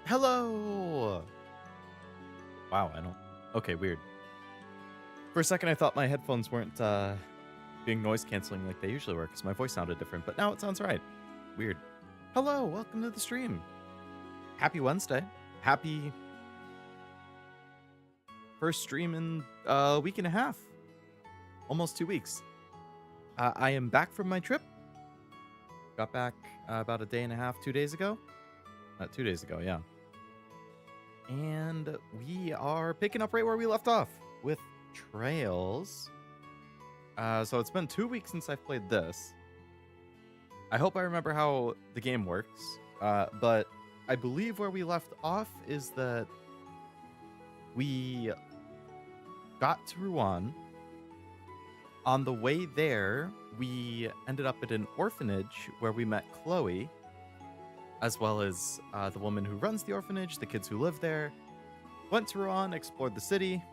Hello! Wow, I don't... Okay, weird. For a second, I thought my headphones weren't being noise canceling like they usually were because my voice sounded different, but now it sounds right. Weird. Hello, welcome to the stream. Happy Wednesday. Happy first stream in a week and a half. Almost 2 weeks. I am back from my trip. Got back about a day and a half, 2 days ago. 2 days ago, yeah. And we are picking up right where we left off with Trails. So it's been 2 weeks since I've played this. I hope I remember how the game works. But I believe where we left off is that we got to Ruan. On the way there, we ended up at an orphanage where we met Kloe, as well as the woman who runs the orphanage, the kids who live there. Went to Ruan, explored the city.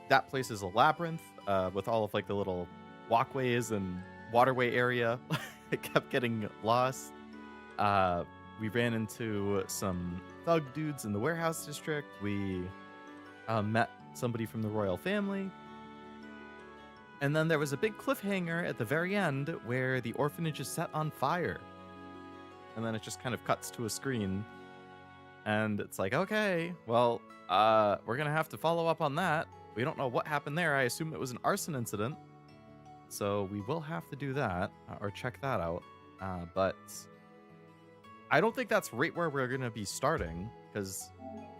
That place is a labyrinth with all of like the little walkways and waterway area. It kept getting lost. We ran into some thug dudes in the warehouse district. We met somebody from the royal family. And then there was a big cliffhanger at the very end where the orphanage is set on fire. And then it just kind of cuts to a screen. And it's like, okay, well, we're going to have to follow up on that. We don't know what happened there. I assume it was an arson incident. So we will have to do that or check that out. But I don't think that's right where we're going to be starting because,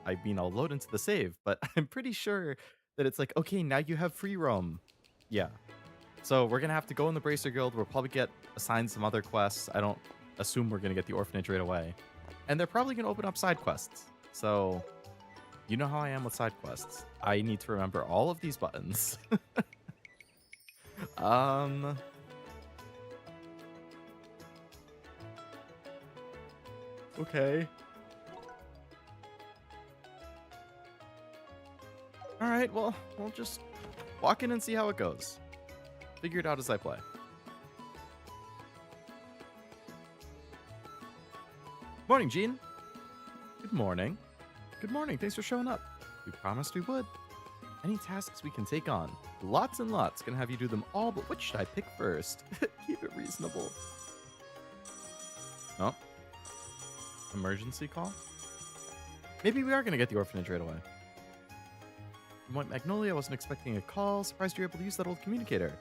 I mean, I'll load into the save. But I'm pretty sure that it's like, okay, now you have free roam. Yeah. So we're going to have to go in the Bracer Guild. We'll probably get assigned some other quests. I don't assume we're going to get the orphanage right away. And they're probably going to open up side quests. So you know how I am with side quests. I need to remember all of these buttons. Okay. All right, well, we'll just walk in and see how it goes. Figure it out as I play. Morning, Gene. Good morning. Good morning. Thanks for showing up. We promised we would. Any tasks we can take on. Lots and lots. Gonna have you do them all, but which should I pick first? Keep it reasonable. Oh. Emergency call? Maybe we are gonna get the orphanage right away. From White Magnolia, I wasn't expecting a call. Surprised you're able to use that old communicator.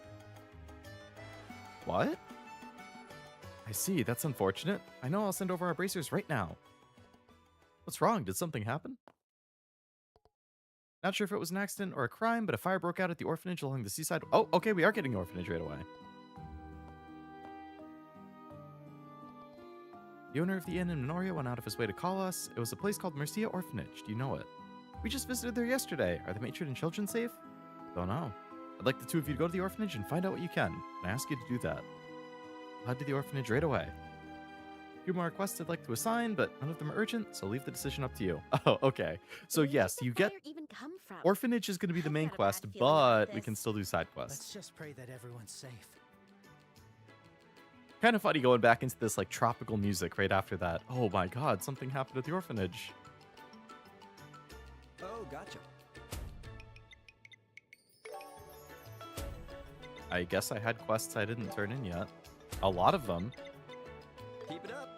What? I see, that's unfortunate. I know, I'll send over our bracers right now. What's wrong? Did something happen? Not sure if it was an accident or a crime, but a fire broke out at the orphanage along the seaside. Oh, okay, we are getting the orphanage right away. The owner of the inn in Minoria went out of his way to call us. It was a place called Mercia Orphanage. Do you know it? We just visited there yesterday. Are the matron and children safe? Don't know. I'd like the two of you to go to the orphanage and find out what you can. And I ask you to do that. I'll head to the orphanage right away. A few more requests I'd like to assign, but none of them are urgent, so leave the decision up to you. Oh, okay. So yes, you get... Even come from? Orphanage is going to be the main quest, but we can still do side quests. Let's just pray that everyone's safe. Kind of funny going back into this like tropical music right after that. Oh my god, something happened at the orphanage. Oh, gotcha. I guess I had quests I didn't turn in yet. A lot of them. Keep it up.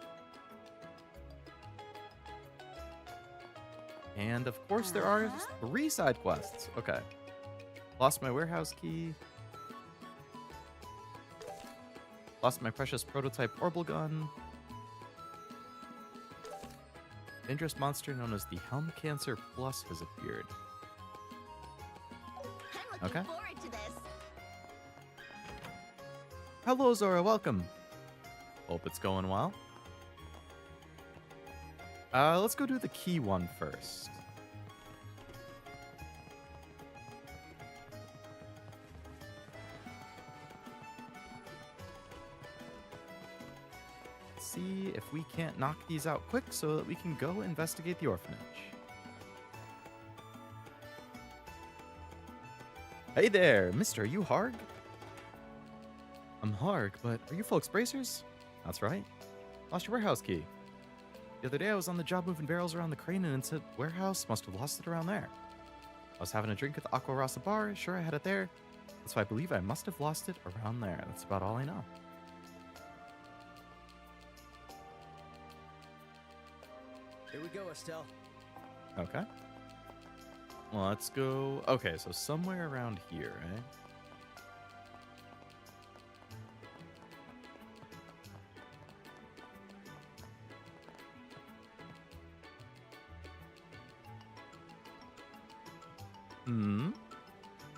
And of course there are 3 side quests. Okay. Lost my warehouse key. Lost my precious prototype orbital gun. Dangerous monster known as the Helm Cancer Plus has appeared. I'm looking Okay. forward to this. Hello, Zora. Welcome. Hope it's going well. Let's go do the key one first. See if we can't knock these out quick so that we can go investigate the orphanage. Hey there, mister, are you Harg? I'm Harg, but are you folks bracers? That's right. Lost your warehouse key. The other day I was on the job moving barrels around the crane and said warehouse, must have lost it around there. I was having a drink at the Aqua Rasa bar, sure I had it there. So I believe I must have lost it around there. That's about all I know. Here we go, Estelle. Okay. Well, let's go. Okay, so somewhere around here, eh?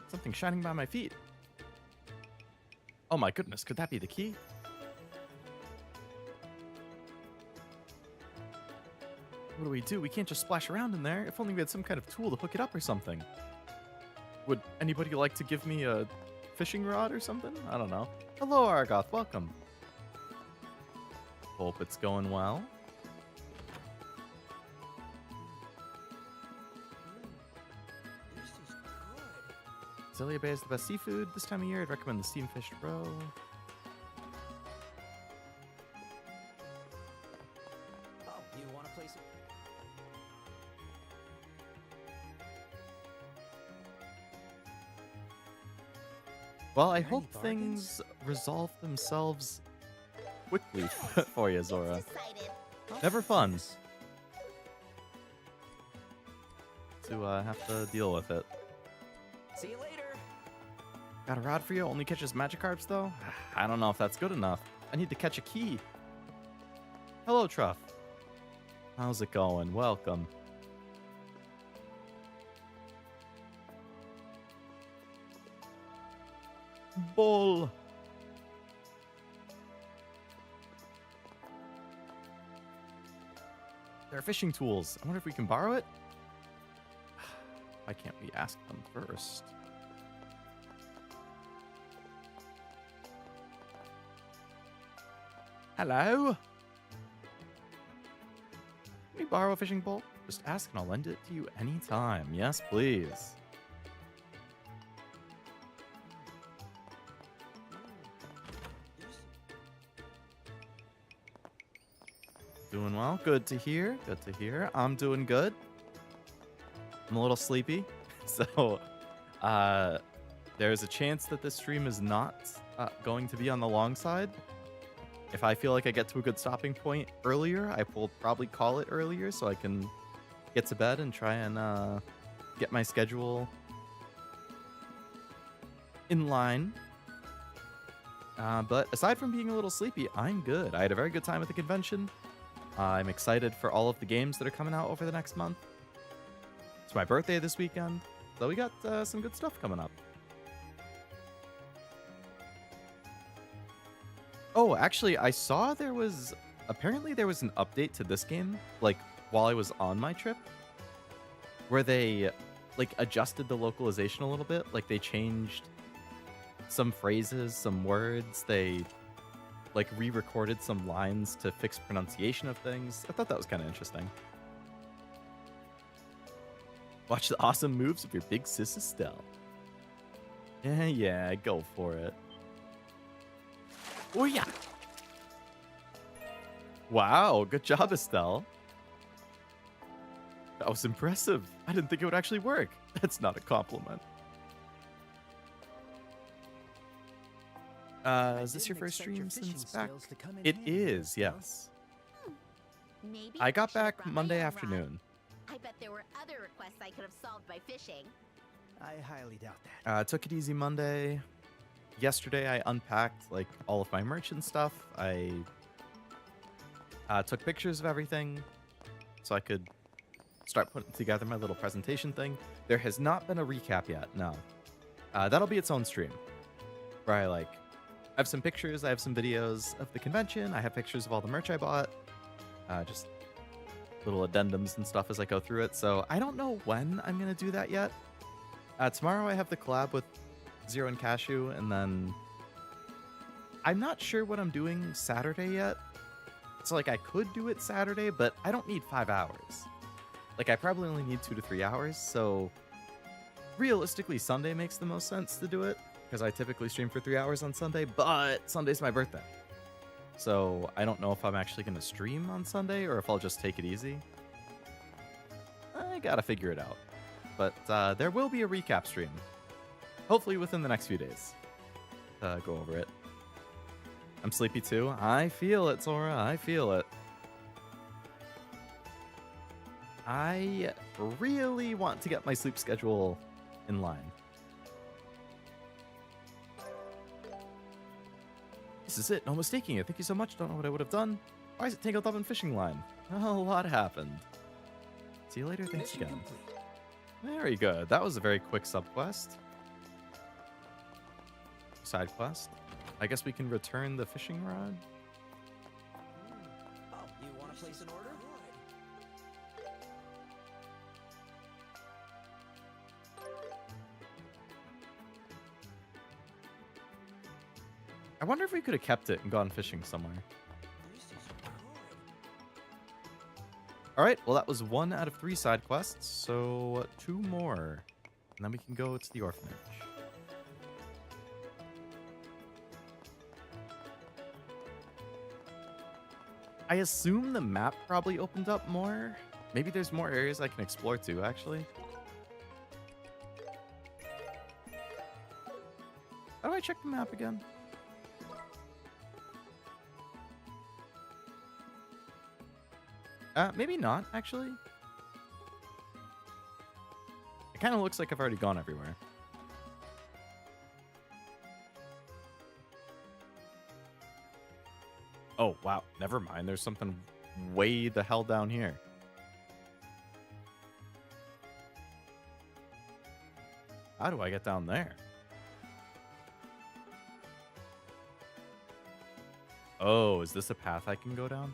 Something shining by my feet. Oh my goodness, could that be the key? What do? We can't just splash around in there. If only we had some kind of tool to hook it up or something. Would anybody like to give me a fishing rod or something? I don't know. Hello, Argoth. Welcome. Hope it's going well. Zelia Bay is the best seafood this time of year. I'd recommend the steam fished roe. Oh, you want to play some? Well, I Are there hope any things resolve themselves quickly for you, Zora. Never fun to have to deal with it. See you later. Got a rod for you? Only catches Magikarps, though? I don't know if that's good enough. I need to catch a key. Hello, Truff. How's it going? Welcome. Bull. There are fishing tools. I wonder if we can borrow it? Why can't we ask them first? Hello? Can we borrow a fishing pole? Just ask and I'll lend it to you anytime. Yes, please. Doing well. Good to hear. Good to hear. I'm doing good. I'm a little sleepy. So, there's a chance that this stream is not going to be on the long side. If I feel like I get to a good stopping point earlier, I will probably call it earlier so I can get to bed and try and get my schedule in line. But aside from being a little sleepy, I'm good. I had a very good time at the convention. I'm excited for all of the games that are coming out over the next month. It's my birthday this weekend, so we got some good stuff coming up. Oh, actually, I saw apparently there was an update to this game, like, while I was on my trip, where they, like, adjusted the localization a little bit. Like, they changed some phrases, some words. They, like, re-recorded some lines to fix pronunciation of things. I thought that was kind of interesting. Watch the awesome moves of your big sis Estelle. Yeah, go for it. Oh, yeah. Wow, good job, Estelle. That was impressive. I didn't think it would actually work. That's not a compliment. Is this your first stream since back? It is, yes. Maybe I got should've back brought my Monday own rod. afternoon. I bet there were other requests I could have solved by fishing. I highly doubt that. Took it easy Monday. Yesterday, I unpacked like all of my merch and stuff. I took pictures of everything so I could start putting together my little presentation thing. There has not been a recap yet, no. That'll be its own stream where I have some pictures, I have some videos of the convention, I have pictures of all the merch I bought, just little addendums and stuff as I go through it. So I don't know when I'm going to do that yet. Tomorrow I have the collab with Zero and Cashew, and then I'm not sure what I'm doing Saturday yet. So like I could do it Saturday, but I don't need 5 hours. Like I probably only need 2 to 3 hours. So realistically, Sunday makes the most sense to do it because I typically stream for 3 hours on Sunday, but Sunday's my birthday. So I don't know if I'm actually going to stream on Sunday or if I'll just take it easy. I gotta figure it out. But there will be a recap stream. Hopefully within the next few days. Go over it. I'm sleepy too. I feel it, Sora. I feel it. I really want to get my sleep schedule in line. This is it. No mistaking it. Thank you so much. Don't know what I would have done. Why is it tangled up in fishing line? A lot happened. See you later. Thanks again. Very good. That was a very quick subquest. Side quest. I guess we can return the fishing rod. Oh, you want to place an order? I wonder if we could have kept it and gone fishing somewhere. All right, well, that was 1 out of 3 side quests, so 2 more. And then we can go to the orphanage. I assume the map probably opened up more. Maybe there's more areas I can explore too, actually. How do I check the map again? Maybe not, actually. It kind of looks like I've already gone everywhere. Oh, wow. Never mind. There's something way the hell down here. How do I get down there? Oh, is this a path I can go down?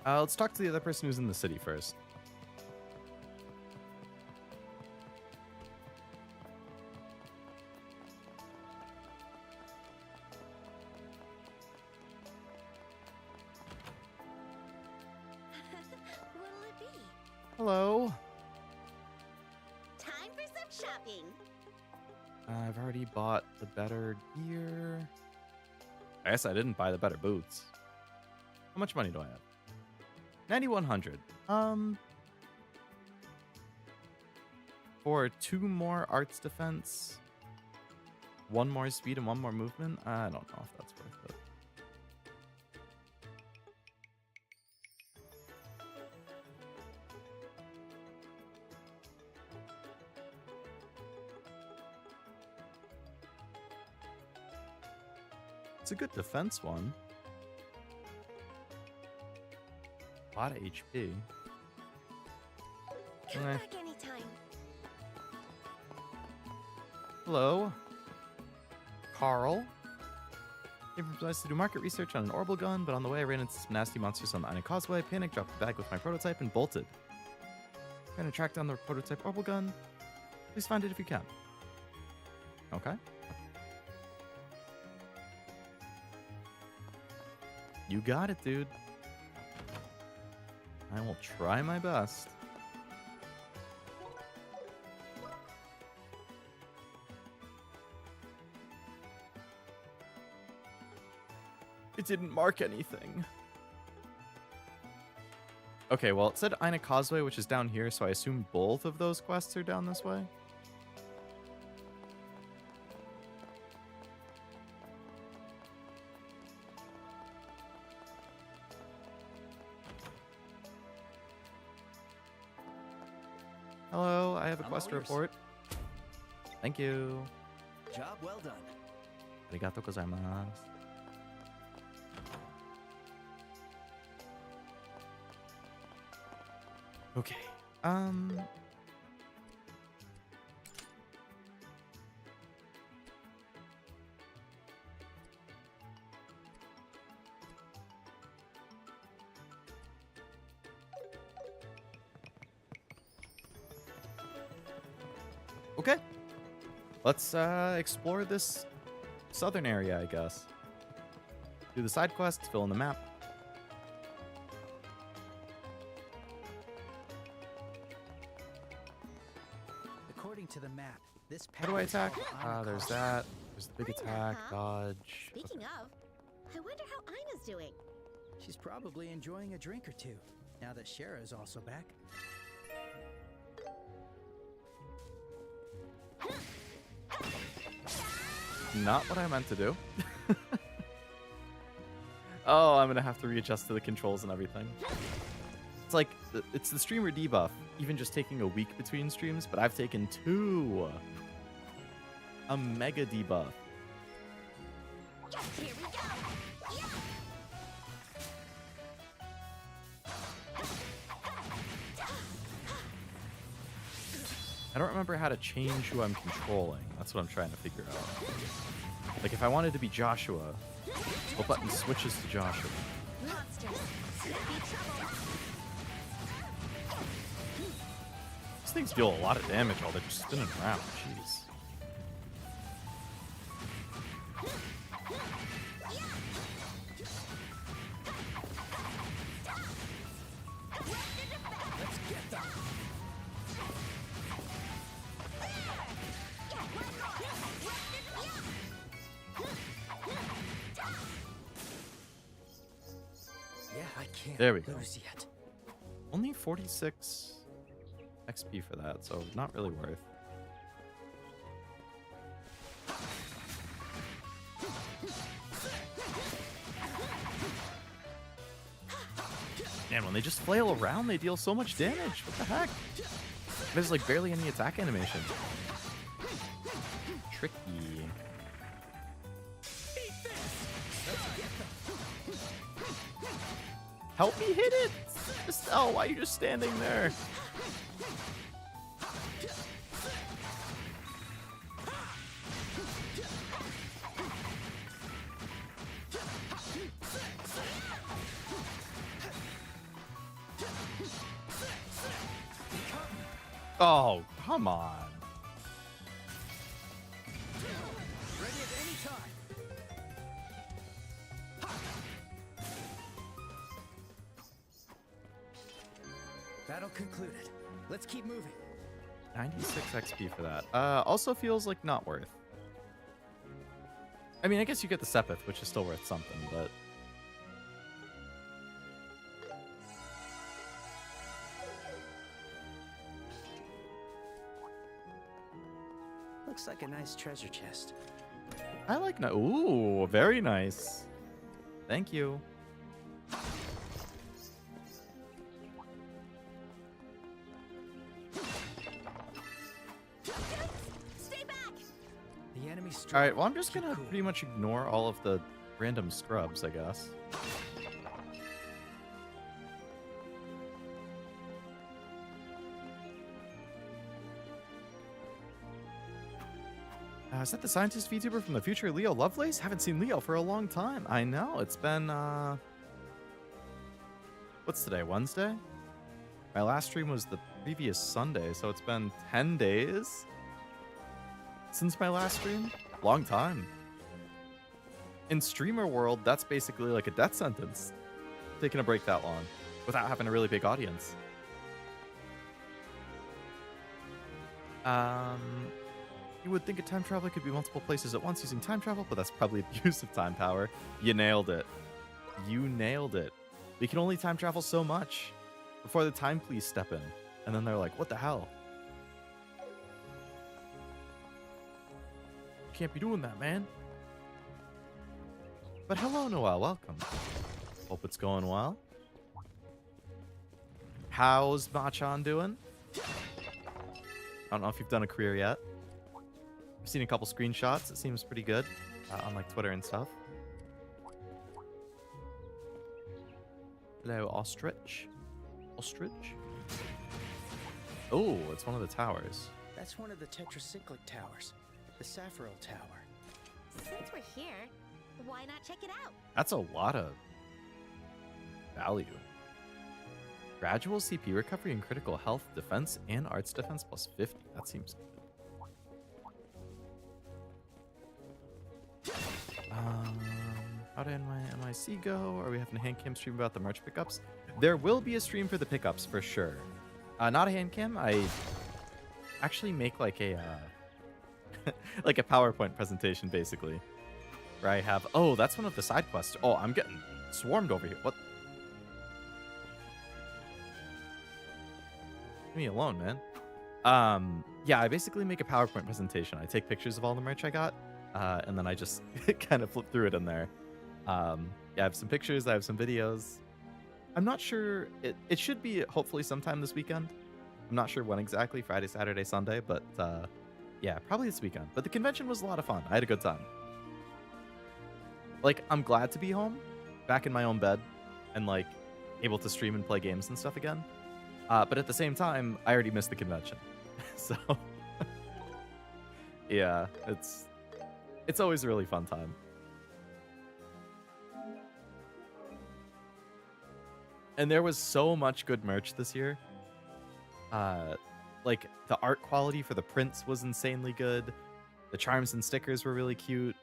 Let's talk to the other person who's in the city first. What'll it be? Hello. Time for some shopping. I've already bought the better gear. I guess I didn't buy the better boots. How much money do I have? 9,100. For 2 more arts defense, 1 more speed and 1 more movement. I don't know if that's worth it. It's a good defense one. A lot of HP. Come back anytime. Hello. Carl. Came from Lovelace to do market research on an orbital gun, but on the way I ran into some nasty monsters on the Ina Causeway. Panic, dropped the bag with my prototype, and bolted. Trying to track down the prototype orbital gun. Please find it if you can. Okay. You got it, dude. I will try my best. It didn't mark anything. Okay, well, it said Ina Causeway, which is down here, so I assume both of those quests are down this way. Hello, I have a quest to report. Thank you. Job well done. Arigato gozaimasu. Okay. Okay. Let's explore this southern area, I guess. Do the side quests, fill in the map. According to the map, this How do I path is attack? called There's Anacost. that. There's the big attack, huh? dodge. Speaking Okay. of, I wonder how Ina's doing. She's probably enjoying a drink or two, now that Shara is also back. Not what I meant to do. Oh, I'm gonna have to readjust to the controls and everything. It's like, it's the streamer debuff, even just taking a week between streams, but I've taken 2. A mega debuff. Here we go. Yeah. I don't remember how to change who I'm controlling. That's what I'm trying to figure out. Like, if I wanted to be Joshua, what button switches to Joshua? Monsters. Snippy trouble. These things deal a lot of damage while they're just spinning around. Jeez. Let's get them! Yeah, I can't There we go. lose yet. Only 46 XP for that, so not really worth. Man, when they just flail around, they deal so much damage. What the heck? There's like barely any attack animation. Tricky. Help me hit it! Estelle, why are you just standing there? Oh, come on. Ready at any time. Battle concluded. Let's keep moving. 96 XP for that. Also feels like not worth. I mean, I guess you get the Sepith, which is still worth something, but... Looks like a nice treasure chest. I like... Ooh, very nice. Thank you. Stay back. The enemy's strong. Alright, well, I'm just Keep gonna cool. pretty much ignore all of the random scrubs, I guess. Is that the scientist VTuber from the future, Leo Lovelace? Haven't seen Leo for a long time. I know, it's been, what's today, Wednesday? My last stream was the previous Sunday, so it's been 10 days since my last stream. Long time. In streamer world, that's basically like a death sentence. Taking a break that long without having a really big audience. You would think a time traveler could be multiple places at once using time travel, but that's probably abuse of time power. You nailed it. You nailed it. We can only time travel so much before the time police step in. And then they're like, what the hell? You can't be doing that, man. But hello, Noel. Welcome. Hope it's going well. How's Machan doing? I don't know if you've done a career yet. I've seen a couple screenshots. It seems pretty good on like Twitter and stuff. Hello, Ostrich. Ostrich? Oh, it's one of the towers. That's one of the tetracyclic towers. The Sapphiral Tower. Since we're here, why not check it out? That's a lot of value. Gradual CP recovery and critical health, defense, and arts defense plus 50. That seems good. How did my MIC go? Are we having a hand cam stream about the merch pickups? There will be a stream for the pickups for sure. Not a hand cam. I actually make like a like a PowerPoint presentation, basically, where I have. Oh, that's one of the side quests. Oh, I'm getting swarmed over here. What? Leave me alone, man. Yeah, I basically make a PowerPoint presentation. I take pictures of all the merch I got, and then I just kind of flip through it in there. Yeah, I have some pictures. I have some videos. I'm not sure. It should be hopefully sometime this weekend. I'm not sure when exactly, Friday, Saturday, Sunday, but yeah, probably this weekend. But the convention was a lot of fun. I had a good time. Like, I'm glad to be home, back in my own bed, and like able to stream and play games and stuff again. But at the same time, I already missed the convention. So yeah, it's always a really fun time. And there was so much good merch this year. Like, the art quality for the prints was insanely good. The charms and stickers were really cute.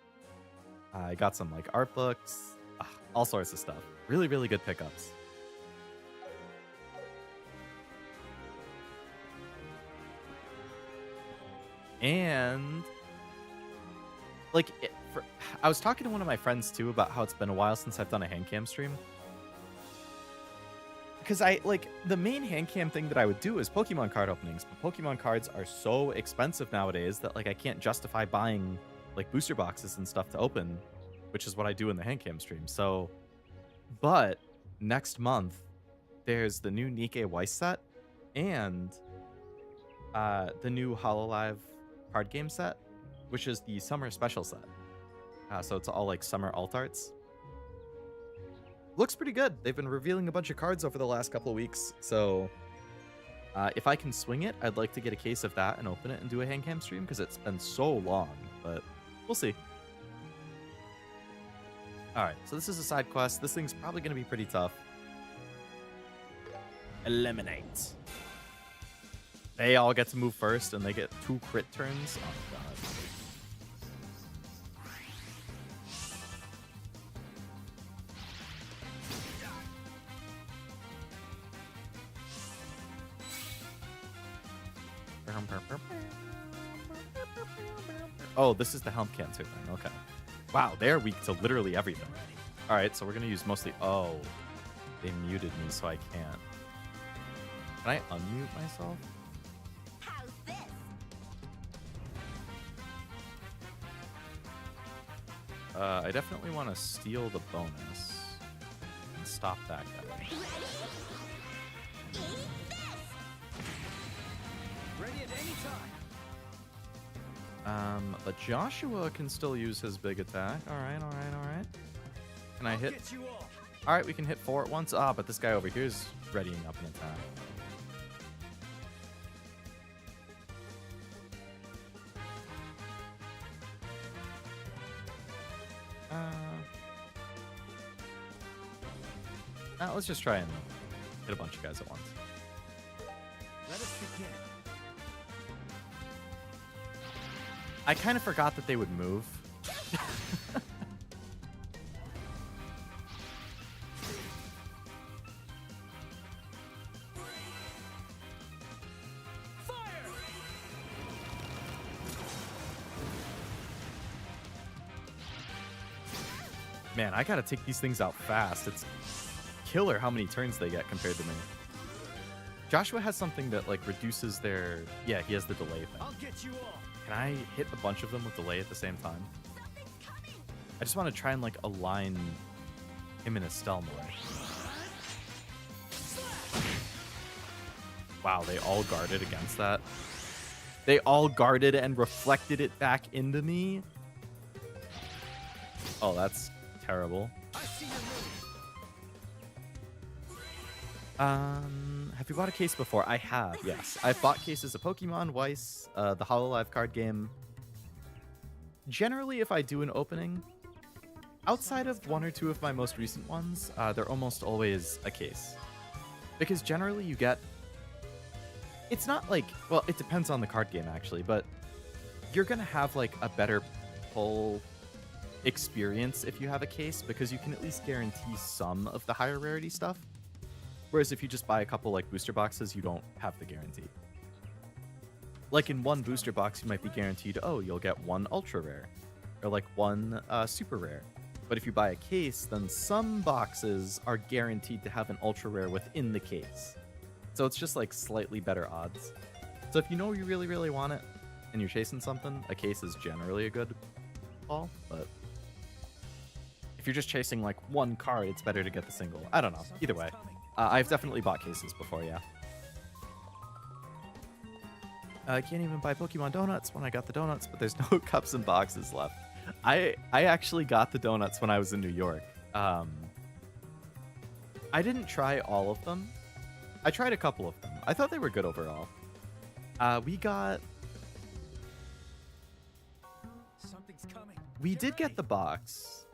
I got some, like, art books. All sorts of stuff. Really, really good pickups. And, like, I was talking to one of my friends, too, about how it's been a while since I've done a hand cam stream. Because the main hand cam thing that I would do is Pokemon card openings, but Pokemon cards are so expensive nowadays that, like, I can't justify buying, like, booster boxes and stuff to open, which is what I do in the hand cam stream. So, but next month, there's the new Nikkei Weiss set and the new Hololive card game set, which is the summer special set. So it's all, like, summer alt arts. Looks pretty good. They've been revealing a bunch of cards over the last couple of weeks, so if I can swing it, I'd like to get a case of that and open it and do a hand cam stream, because it's been so long, but we'll see. Alright, so this is a side quest. This thing's probably going to be pretty tough. Eliminate. They all get to move first, and they get 2 crit turns. Oh, God. Oh, this is the helm cancer thing. Okay. Wow, they're weak to literally everything. All right, so we're going to use mostly... Oh, they muted me, so I can't. Can I unmute myself? How's this? I definitely want to steal the bonus and stop that guy. Ready? Eat this! Ready at any time. But Joshua can still use his big attack. All right, all right, all right. Can I hit? Get you all. All right, we can hit 4 at once. Ah, but this guy over here is readying up an attack. Let's just try and hit a bunch of guys at once. Let us begin. I kind of forgot that they would move. Man, I gotta take these things out fast. It's killer how many turns they get compared to me. Joshua has something that, like, reduces their... Yeah, he has the delay thing. I'll get you all. Can I hit a bunch of them with delay at the same time? I just want to try and, like, align him and Estelle more. Wow, they all guarded against that. They all guarded and reflected it back into me. Oh, that's terrible. I see your Have you bought a case before? I have, yes. I've bought cases of Pokemon, Weiss, the Hololive card game. Generally, if I do an opening, outside of 1 or 2 of my most recent ones, they're almost always a case. Because generally you get... It's not like... Well, it depends on the card game, actually, but you're going to have, like, a better pull experience if you have a case, because you can at least guarantee some of the higher rarity stuff. Whereas if you just buy a couple, like, booster boxes, you don't have the guarantee. like in one booster box, you might be guaranteed, oh, you'll get one ultra rare or like one super rare. But if you buy a case, then some boxes are guaranteed to have an ultra rare within the case. So it's just like slightly better odds. So if you know you really, really want it and you're chasing something, a case is generally a good call. But if you're just chasing like one card, it's better to get the single. I don't know. Either way, I've definitely bought cases before, yeah. I can't even buy Pokemon donuts when I got the donuts, but there's no cups and boxes left. I actually got the donuts when I was in New York. I didn't try all of them. I tried a couple of them. I thought they were good overall. We did get the box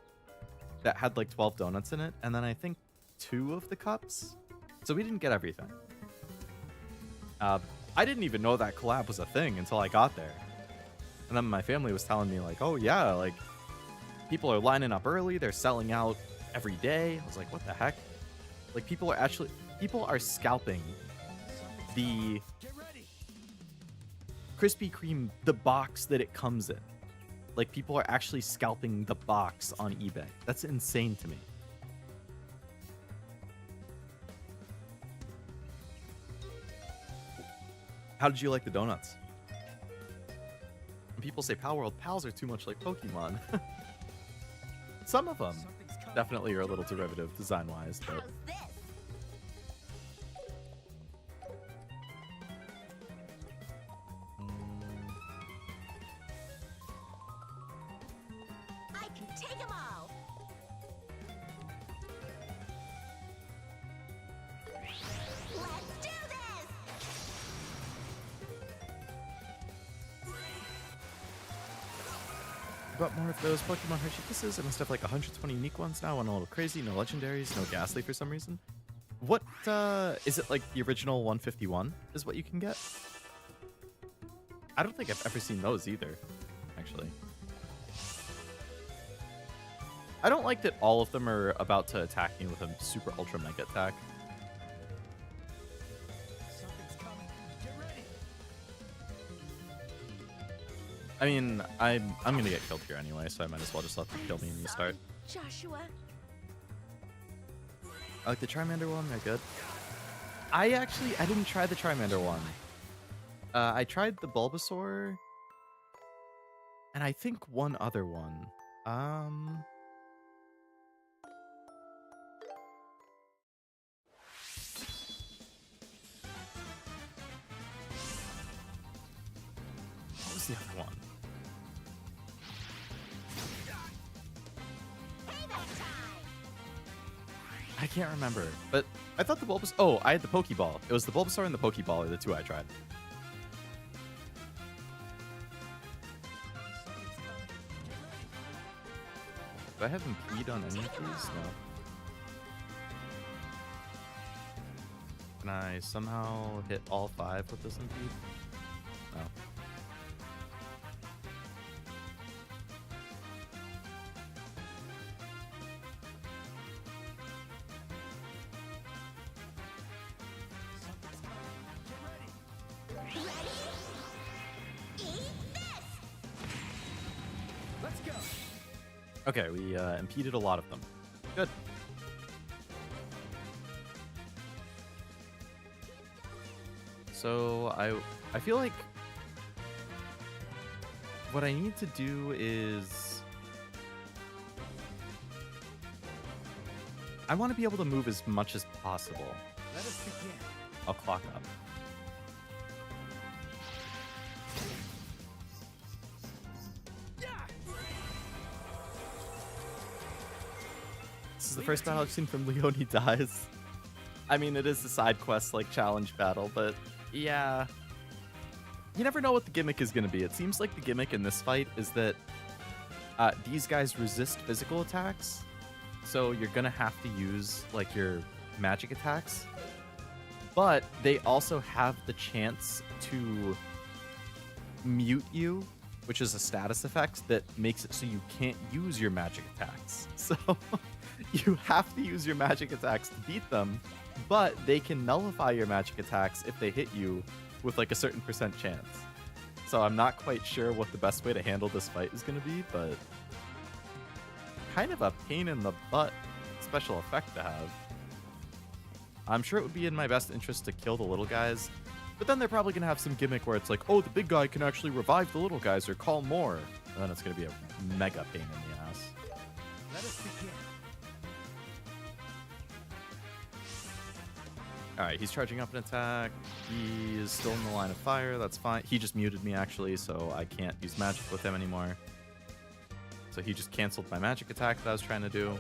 that had like 12 donuts in it, and then I think 2 of the cups. So we didn't get everything. I didn't even know that collab was a thing until I got there. And then my family was telling me like, oh yeah, like people are lining up early. They're selling out every day. I was like, what the heck? Like people are scalping the Krispy Kreme, the box that it comes in. Like people are actually scalping the box on eBay. That's insane to me. How did you like the donuts? When people say Pal World, pals are too much like Pokemon. Some of them definitely are a little derivative design-wise, but... How's this? I can take 'em all. Let's do this. Brought more of those Pokemon Hershey Kisses. I must have like 120 unique ones now. Went a little crazy. No legendaries, no Ghastly for some reason. What, is it like the original 151 is what you can get? I don't think I've ever seen those either, actually. I don't like that all of them are about to attack me with a super ultra mega attack. I mean, I'm gonna get killed here anyway, so I might as well just let them kill me in the start. Joshua. I like the Charmander one, they're good. I didn't try the Charmander one. I tried the Bulbasaur, and I think one other one. What was the other one? I can't remember, but I thought the Bulbasaur... Oh, I had the Pokeball. It was the Bulbasaur and the Pokeball are the 2 I tried. Do I have Impede on any of these? No. Can I somehow hit all 5 with this Impede? No. Okay, we impeded a lot of them. Good. So I feel like what I need to do is I want to be able to move as much as possible. Let us begin. I'll clock up. This is the first battle I've seen from Leone dies. I mean, it is a side quest like challenge battle, but yeah. You never know what the gimmick is going to be. It seems like the gimmick in this fight is that these guys resist physical attacks, so you're going to have to use like your magic attacks. But they also have the chance to mute you, which is a status effect that makes it so you can't use your magic attacks. So you have to use your magic attacks to beat them, but they can nullify your magic attacks if they hit you with like a certain % chance. so I'm not quite sure what the best way to handle this fight is going to be, but kind of a pain in the butt special effect to have. I'm sure it would be in my best interest to kill the little guys, but then they're probably going to have some gimmick where it's like, oh, the big guy can actually revive the little guys or call more. And then it's going to be a mega pain in the ass. Let us begin. Alright, he's charging up an attack. He is still in the line of fire. That's fine. He just muted me, actually, so I can't use magic with him anymore. So he just canceled my magic attack that I was trying to do.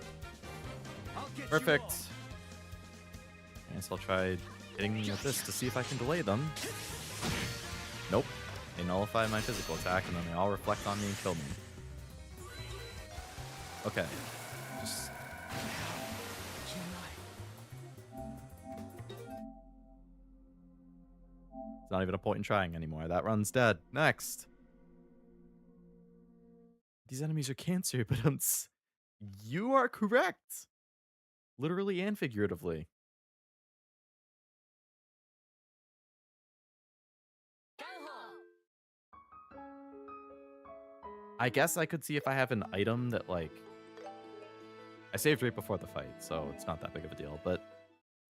Perfect. I guess I'll try hitting with this to see if I can delay them. Nope. They nullify my physical attack, and then they all reflect on me and kill me. Okay. Just... It's not even a point in trying anymore. That run's dead. Next. These enemies are cancer, but you are correct. Literally and figuratively. I guess I could see if I have an item that, like... I saved right before the fight, so it's not that big of a deal, but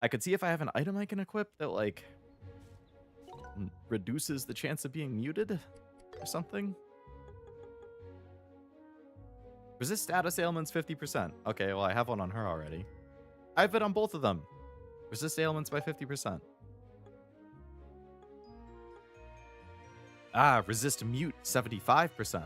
I could see if I have an item I can equip that, like, reduces the chance of being muted or something. Resist status ailments 50%. Okay, well, I have one on her already. I have it on both of them. Resist ailments by 50%. Ah, resist mute 75%.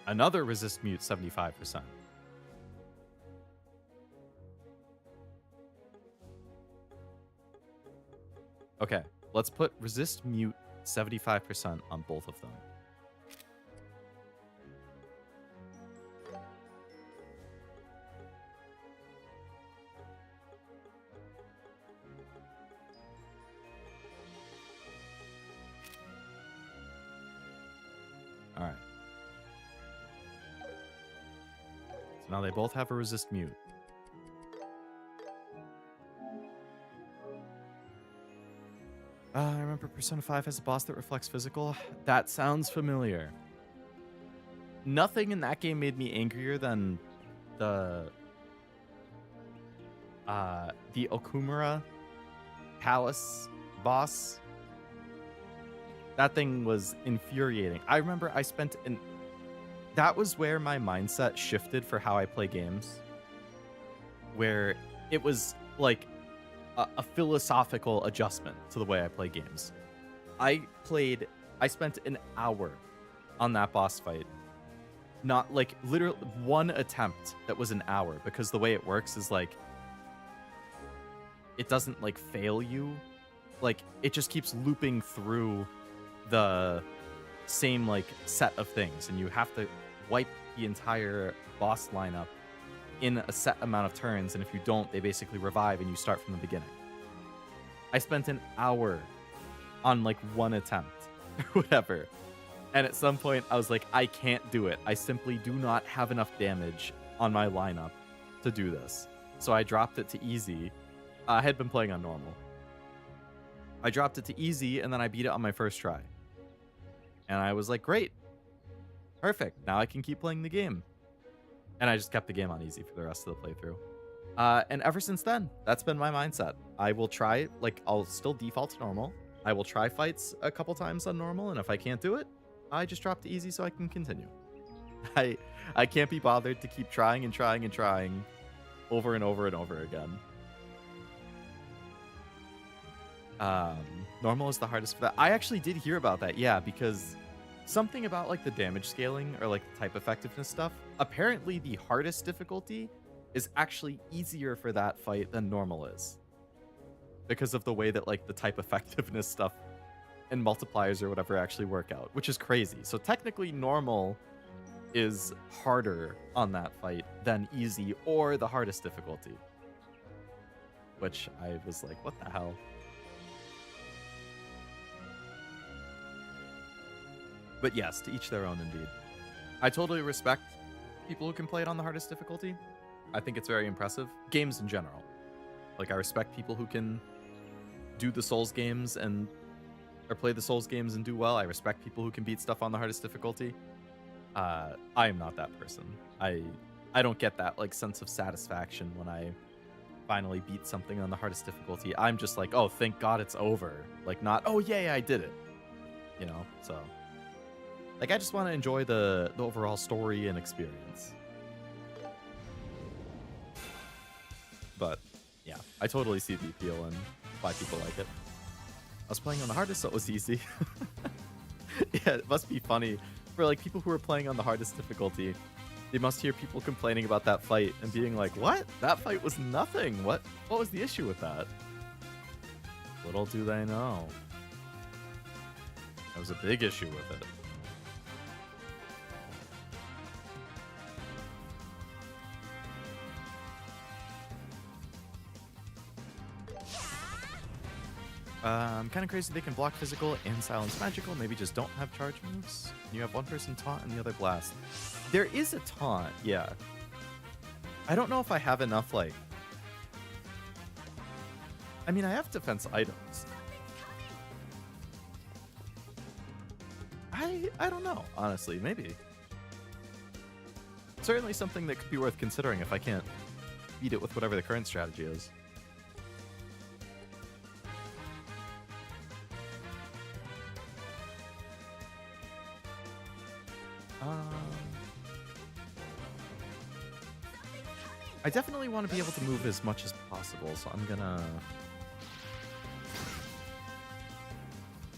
Another resist mute 75%. Okay, let's put resist mute 75% on both of them. All right. So now they both have a resist mute. I remember Persona 5 has a boss that reflects physical. That sounds familiar. Nothing in that game made me angrier than the Okumura Palace boss. That thing was infuriating. I remember I spent that was where my mindset shifted for how I play games. Where it was like a philosophical adjustment to the way I play games. I spent an hour on that boss fight. Not like literally one attempt that was an hour, because the way it works is like it doesn't like fail you. Like it just keeps looping through the same like set of things, and you have to wipe the entire boss lineup in a set amount of turns, and if you don't, they basically revive and you start from the beginning. I spent an hour on like one attempt or whatever, and at some point I was like, I can't do it. I simply do not have enough damage on my lineup to do this. So I dropped it to easy. I had been playing on normal. I dropped it to easy, and then I beat it on my first try. And I was like, great. Perfect. Now I can keep playing the game. And I just kept the game on easy for the rest of the playthrough. And ever since then, that's been my mindset. I will try, like, I'll still default to normal. I will try fights a couple times on normal, and if I can't do it, I just drop to easy so I can continue. I can't be bothered to keep trying and trying and trying over and over and over again. Normal is the hardest for that. I actually did hear about that, yeah, because something about like the damage scaling or like the type effectiveness stuff. Apparently the hardest difficulty is actually easier for that fight than normal is, because of the way that like the type effectiveness stuff and multipliers or whatever actually work out, which is crazy. So technically normal is harder on that fight than easy or the hardest difficulty, which I was like, what the hell? But yes, to each their own indeed. I totally respect people who can play it on the hardest difficulty. I think it's very impressive. Games in general. Like, I respect people who can do the Souls games or play the Souls games and do well. I respect people who can beat stuff on the hardest difficulty. I am not that person. I don't get that like sense of satisfaction when I finally beat something on the hardest difficulty. I'm just like, oh, thank God it's over. Like, not, oh, yay, I did it. You know, so like, I just want to enjoy the overall story and experience. But yeah, I totally see the appeal and why people like it. I was playing on the hardest, so it was easy. Yeah, it must be funny for like people who are playing on the hardest difficulty. They must hear people complaining about that fight and being like, what? That fight was nothing. What was the issue with that? Little do they know. That was a big issue with it. Kind of crazy they can block physical and silence magical. Maybe just don't have charge moves. You have one person taunt and the other blast. There is a taunt, yeah. I don't know if I have enough, like... I mean, I have defense items. I don't know, honestly. Maybe. Certainly something that could be worth considering if I can't beat it with whatever the current strategy is. I definitely want to be able to move as much as possible, so I'm gonna...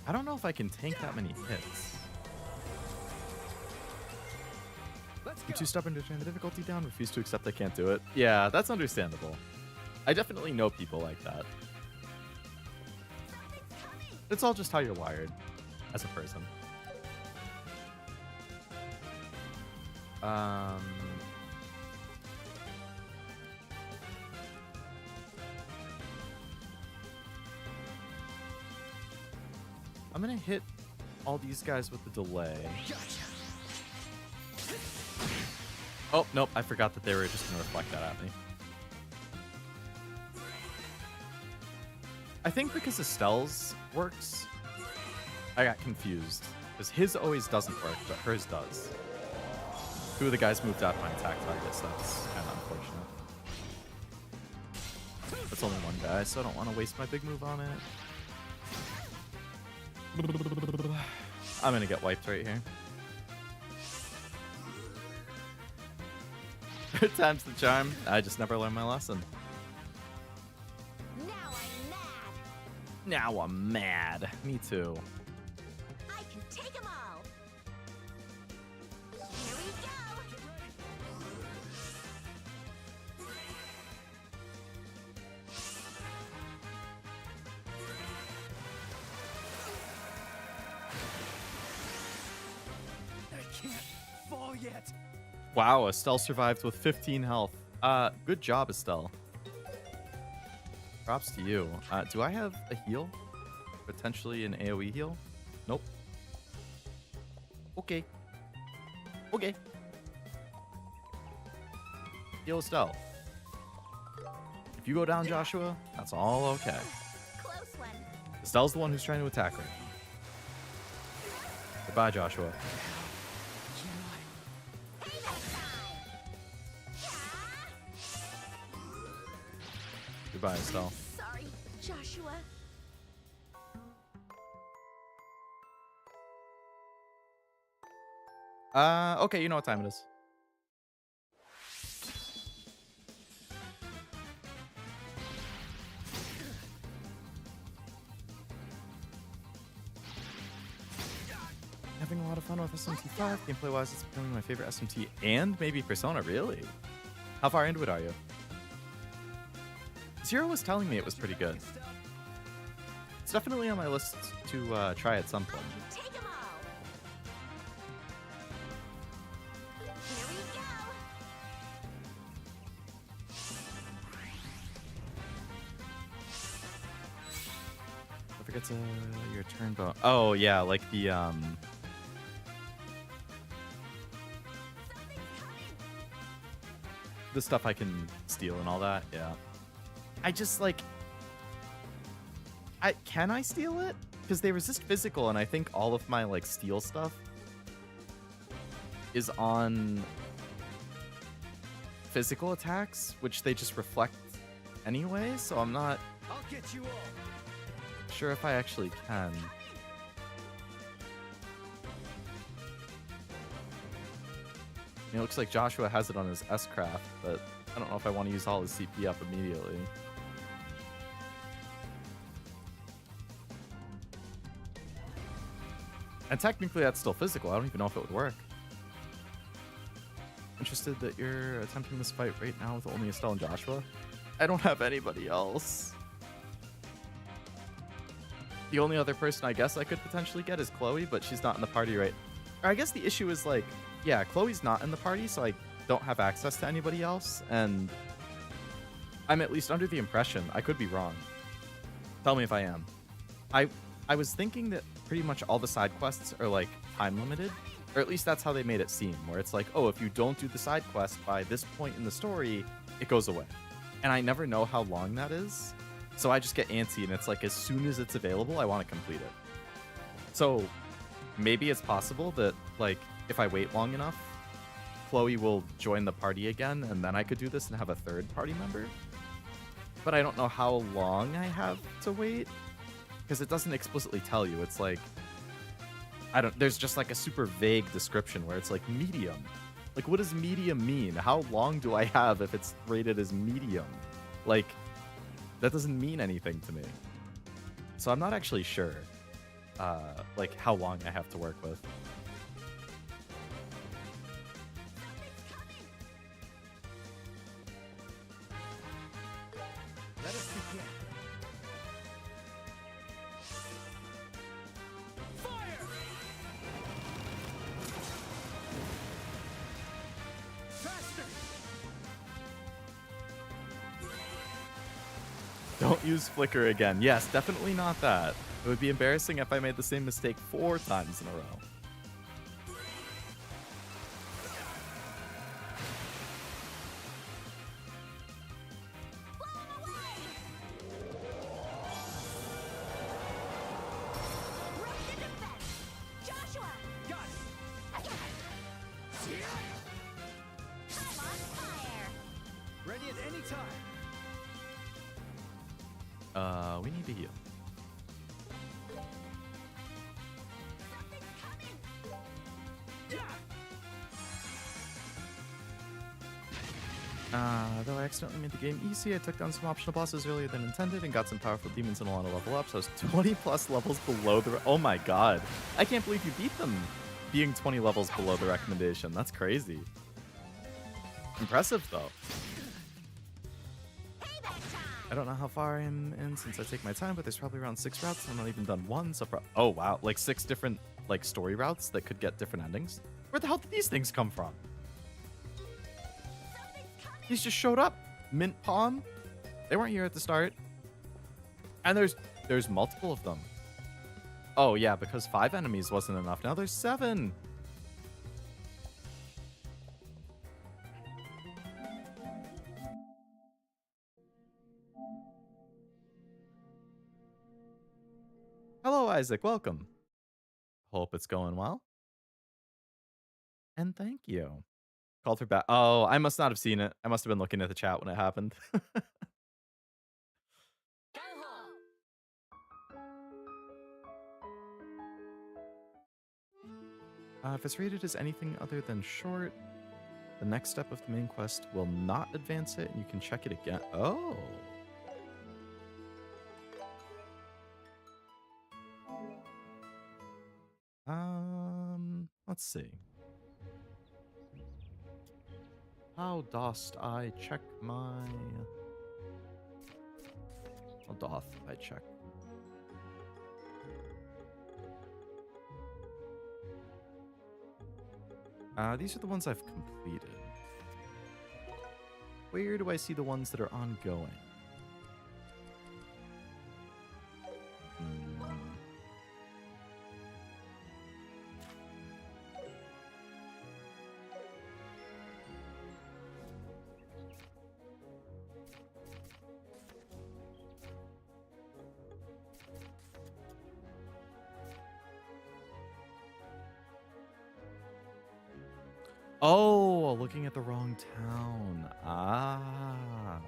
I don't know if I can tank that many hits. I'm too stubborn to turn the difficulty down, refuse to accept I can't do it. Yeah, that's understandable. I definitely know people like that. It's all just how you're wired as a person. I'm gonna hit all these guys with the delay. Oh, nope, I forgot that they were just gonna reflect that at me. I think because Estelle's works, I got confused. Because his always doesn't work, but hers does. Two of the guys moved out my attack target, so that's kind of unfortunate. That's only one guy, so I don't want to waste my big move on it. I'm gonna get wiped right here. Third time's the charm. I just never learned my lesson. Now I'm mad. Me too. I can take them all. Here we go. I can't fall yet. Wow, Estelle survived with 15 health. Good job, Estelle. Props to you. Do I have a heal? Potentially an AoE heal? Nope. Okay. Okay. Heal Estelle. If you go down, Joshua, that's all okay. Close one. Estelle's the one who's trying to attack her. Goodbye, Joshua. Goodbye, Estelle. Sorry, Joshua. Okay, you know what time it is. Having a lot of fun with SMT5. Gameplay-wise, it's becoming my favorite SMT and maybe Persona, really? How far into it are you? Zero was telling me it was pretty good. It's definitely on my list to try at some point. Take them all. Here we go. I forget to your turn bow. Oh yeah, like the the stuff I can steal and all that, yeah. I just, like... Can I steal it? Because they resist physical, and I think all of my, like, steal stuff is on physical attacks, which they just reflect anyway, so I'm not sure if I actually can. It looks like Joshua has it on his S-Craft, but I don't know if I want to use all his CP up immediately. And technically that's still physical. I don't even know if it would work. Interested that you're attempting this fight right now with only Estelle and Joshua? I don't have anybody else. The only other person I guess I could potentially get is Kloe, but she's not in the party right. Or I guess the issue is like, yeah, Chloe's not in the party, so I don't have access to anybody else, and I'm at least under the impression, I could be wrong. Tell me if I am. I was thinking that pretty much all the side quests are like time limited, or at least that's how they made it seem, where it's like, oh, if you don't do the side quest by this point in the story, it goes away. And I never know how long that is, so I just get antsy, and it's like as soon as it's available, I want to complete it. So maybe it's possible that, like, if I wait long enough, Kloe will join the party again, and then I could do this and have a third party member. But I don't know how long I have to wait, because it doesn't explicitly tell you. It's like, there's just like a super vague description where it's like medium. Like, what does medium mean? How long do I have if it's rated as medium? Like, that doesn't mean anything to me. So I'm not actually sure, like, how long I have to work with. Let us begin. Fire! Faster! Don't use Flicker again. Yes, definitely not that. It would be embarrassing if I made the same mistake 4 times in a row. We need to heal. Though I accidentally made the game easy, I took down some optional bosses earlier than intended and got some powerful demons and a lot of level ups. I was 20 plus levels below the... Oh my god. I can't believe you beat them being 20 levels below the recommendation. That's crazy. Impressive, though. I don't know how far I am in since I take my time, but there's probably around 6 routes. I'm not even done one, so oh wow, like 6 different like story routes that could get different endings. Where the hell did these things come from? These just showed up. Mint Palm. They weren't here at the start. And there's multiple of them. Oh yeah, because 5 enemies wasn't enough. Now there's 7. Hello, Isaac. Welcome. Hope it's going well. And thank you. Called her back. Oh, I must not have seen it. I must have been looking at the chat when it happened. If it's rated as anything other than short, the next step of the main quest will not advance it, and you can check it again. Oh. Let's see. How dost I check my... How doth I check? These are the ones I've completed. Where do I see the ones that are ongoing? Oh, looking at the wrong town. Ah.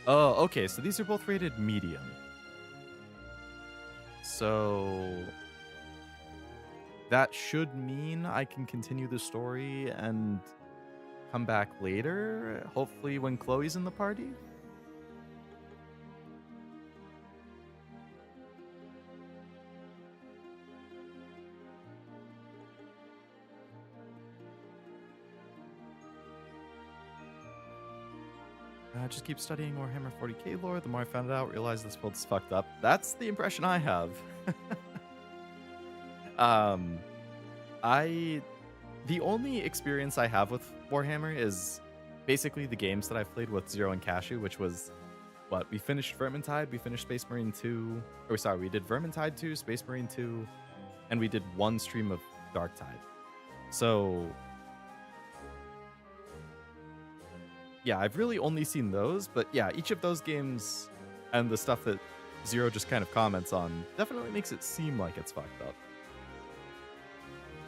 Oh, okay. So these are both rated medium. So that should mean I can continue the story and come back later, hopefully when Chloe's in the party. Just keep studying Warhammer 40k lore. The more I found it out, realized this world's fucked up. That's the impression I have. The only experience I have with Warhammer is basically the games that I've played with Zero and Cashew, which was what we finished Vermintide, we finished Space Marine 2, or sorry, we did Vermintide 2, Space Marine 2, and we did one stream of Darktide. So yeah, I've really only seen those, but yeah, each of those games and the stuff that Zero just kind of comments on definitely makes it seem like it's fucked up.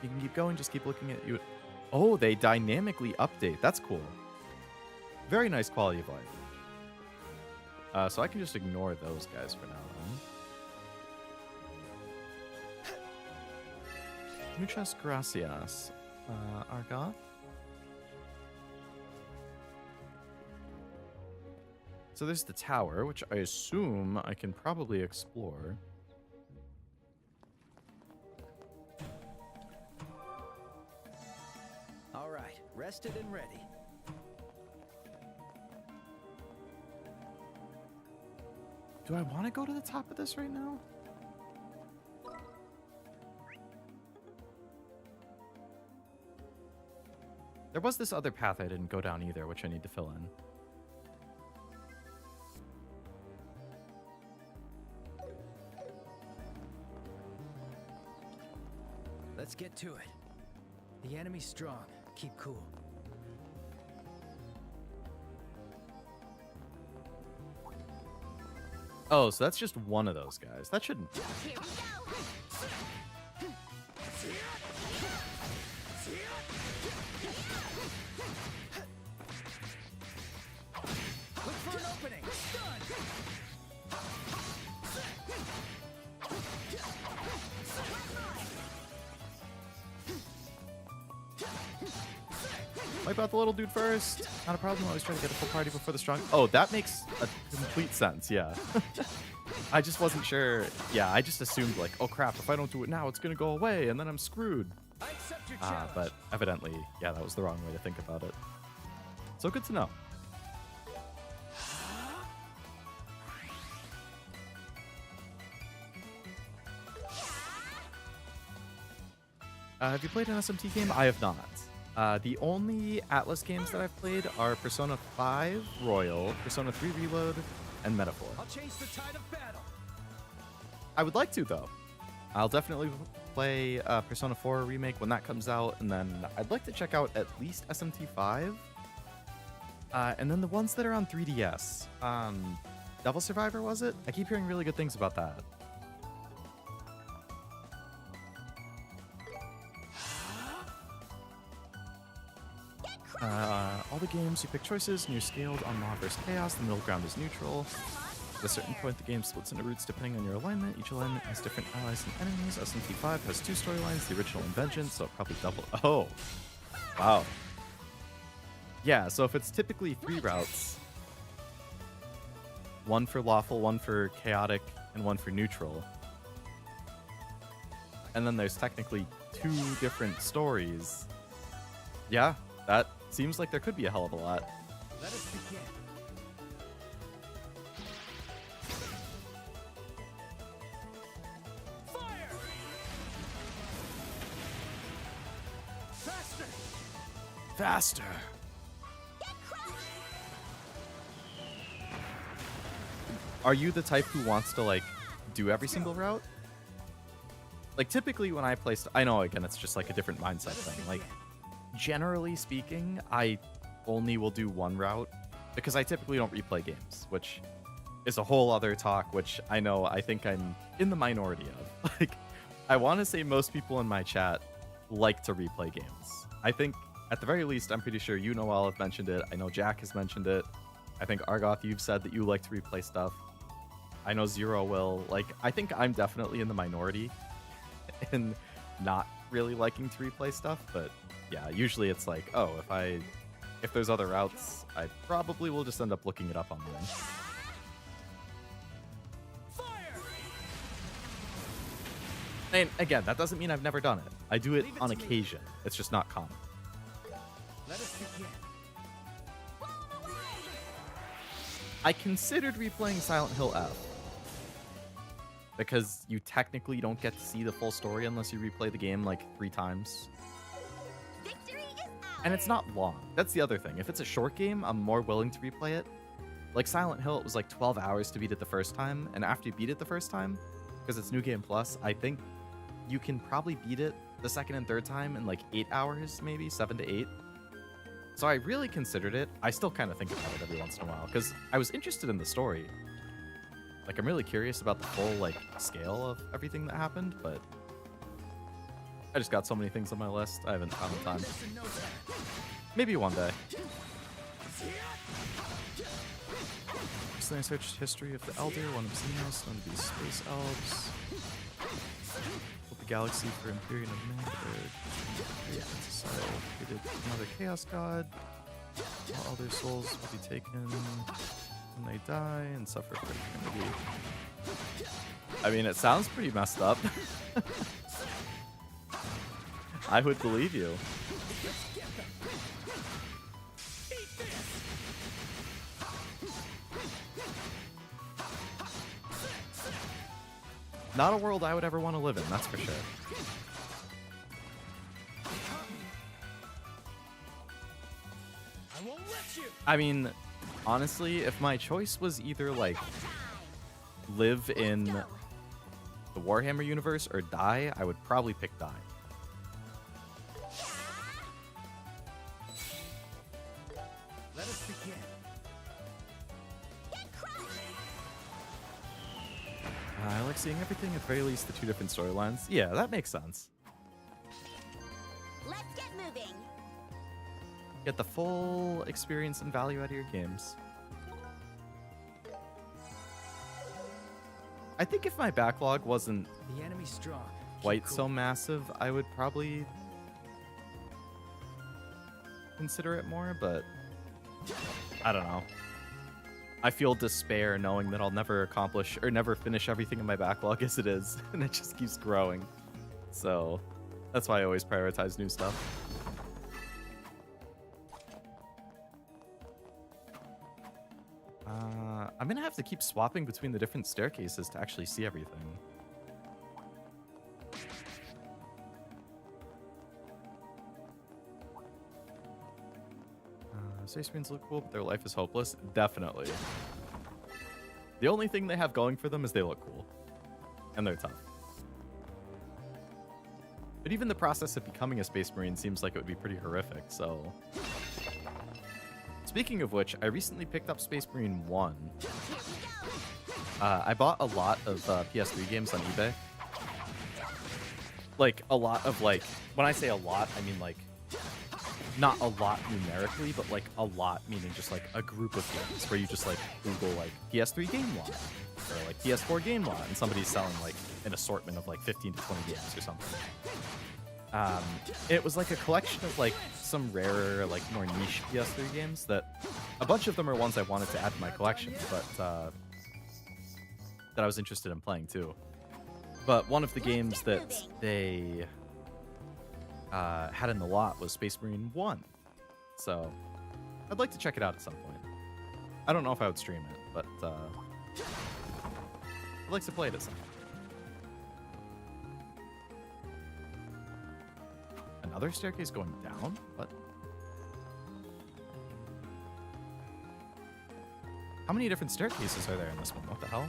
You can keep going, just keep looking at you. Oh, they dynamically update. That's cool. Very nice quality of life. So I can just ignore those guys for now then. Muchas gracias, Argoth. So there's the tower, which I assume I can probably explore. All right, rested and ready. Do I want to go to the top of this right now? There was this other path I didn't go down either, which I need to fill in. Let's get to it. The enemy's strong. Keep cool. Oh, so that's just one of those guys. That shouldn't... Here we go. Look for an opening. Wipe out the little dude first. Not a problem. Always try to get a full party before the strong... Oh, that makes a complete sense, yeah. I just wasn't sure. Yeah, I just assumed like, oh crap, if I don't do it now, it's going to go away, and then I'm screwed. I accept your challenge. But evidently, yeah, that was the wrong way to think about it. So good to know. Have you played an SMT game? I have not. The only Atlas games that I've played are Persona 5 Royal, Persona 3 Reload, and Metaphor. I'll change the tide of battle. I would like to, though. I'll definitely play Persona 4 Remake when that comes out, and then I'd like to check out at least SMT 5. And then the ones that are on 3DS. Devil Survivor, was it? I keep hearing really good things about that. All the games, you pick choices, and you're scaled on Law vs. Chaos. The middle ground is neutral. At a certain point, the game splits into routes depending on your alignment. Each alignment has different allies and enemies. SMT5 has 2 storylines, the original and Vengeance, so it probably double... Oh! Wow. Yeah, so if it's typically 3 routes, 1 for lawful, 1 for chaotic, and 1 for neutral, and then there's technically 2 different stories, yeah, that seems like there could be a hell of a lot. Let us begin. Fire! Faster! Faster! Are you the type who wants to, like, do every single route? Like, typically when I play... I know, again, it's just, like, a different mindset thing. Like, generally speaking, I only will do 1 route because I typically don't replay games, which is a whole other talk, which I know I think I'm in the minority of. Like, I want to say most people in my chat like to replay games. I think, at the very least, I'm pretty sure you, Noel, have mentioned it. I know Jack has mentioned it. I think Argoth, you've said that you like to replay stuff. I know Zero will. Like, I think I'm definitely in the minority in not really liking to replay stuff. But yeah, usually it's like, oh, if there's other routes, I probably will just end up looking it up online. And again, that doesn't mean I've never done it. I do it on occasion. It's just not common. Let us begin. I considered replaying Silent Hill F. Because you technically don't get to see the full story unless you replay the game like 3 times. Victory is ours. And it's not long. That's the other thing. If it's a short game, I'm more willing to replay it. Like Silent Hill, it was like 12 hours to beat it the first time. And after you beat it the first time, because it's New Game Plus, I think you can probably beat it the second and third time in like 8 hours, maybe 7 to 8. So I really considered it. I still kind of think about it every once in a while because I was interested in the story. Like, I'm really curious about the full like scale of everything that happened, but I just got so many things on my list. I haven't found the time. Maybe one day. Recently I searched history of the Elder, one of Xenos, one of these space elves. The galaxy for Empyrean of Man, societal created another chaos god. All other souls will be taken when they die and suffer for eternity. I mean, it sounds pretty messed up. I would believe you. Not a world I would ever want to live in, that's for sure. I won't let you. I mean, honestly, if my choice was either like live in the Warhammer universe or die, I would probably pick die. Let us begin. I like seeing everything, at the very least the 2 different storylines. Yeah, that makes sense. Let's get moving. Get the full experience and value out of your games. I think if my backlog wasn't The enemy's strong. Keep quite cool. so massive, I would probably consider it more, but I don't know. I feel despair knowing that I'll never accomplish or never finish everything in my backlog as it is, and it just keeps growing. So that's why I always prioritize new stuff. I'm gonna have to keep swapping between the different staircases to actually see everything. Space Marines look cool, but their life is hopeless. Definitely. The only thing they have going for them is they look cool. And they're tough. But even the process of becoming a Space Marine seems like it would be pretty horrific, so... Speaking of which, I recently picked up Space Marine 1. I bought a lot of PS3 games on eBay. Like, a lot of, like... When I say a lot, I mean, like... Not a lot numerically, but, like, a lot meaning just, like, a group of games where you just, like, Google, like, PS3 game lot. Or, like, PS4 game lot, and somebody's selling, like, an assortment of, like, 15 to 20 games or something. It was, like, a collection of, like, some rarer, like, more niche PS3 games that... A bunch of them are ones I wanted to add to my collection, but, that I was interested in playing, too. But one of the games that they... had in the lot was Space Marine 1. So, I'd like to check it out at some point. I don't know if I would stream it, but I'd like to play it at some point. Another staircase going down? What? How many different staircases are there in this one? What the hell?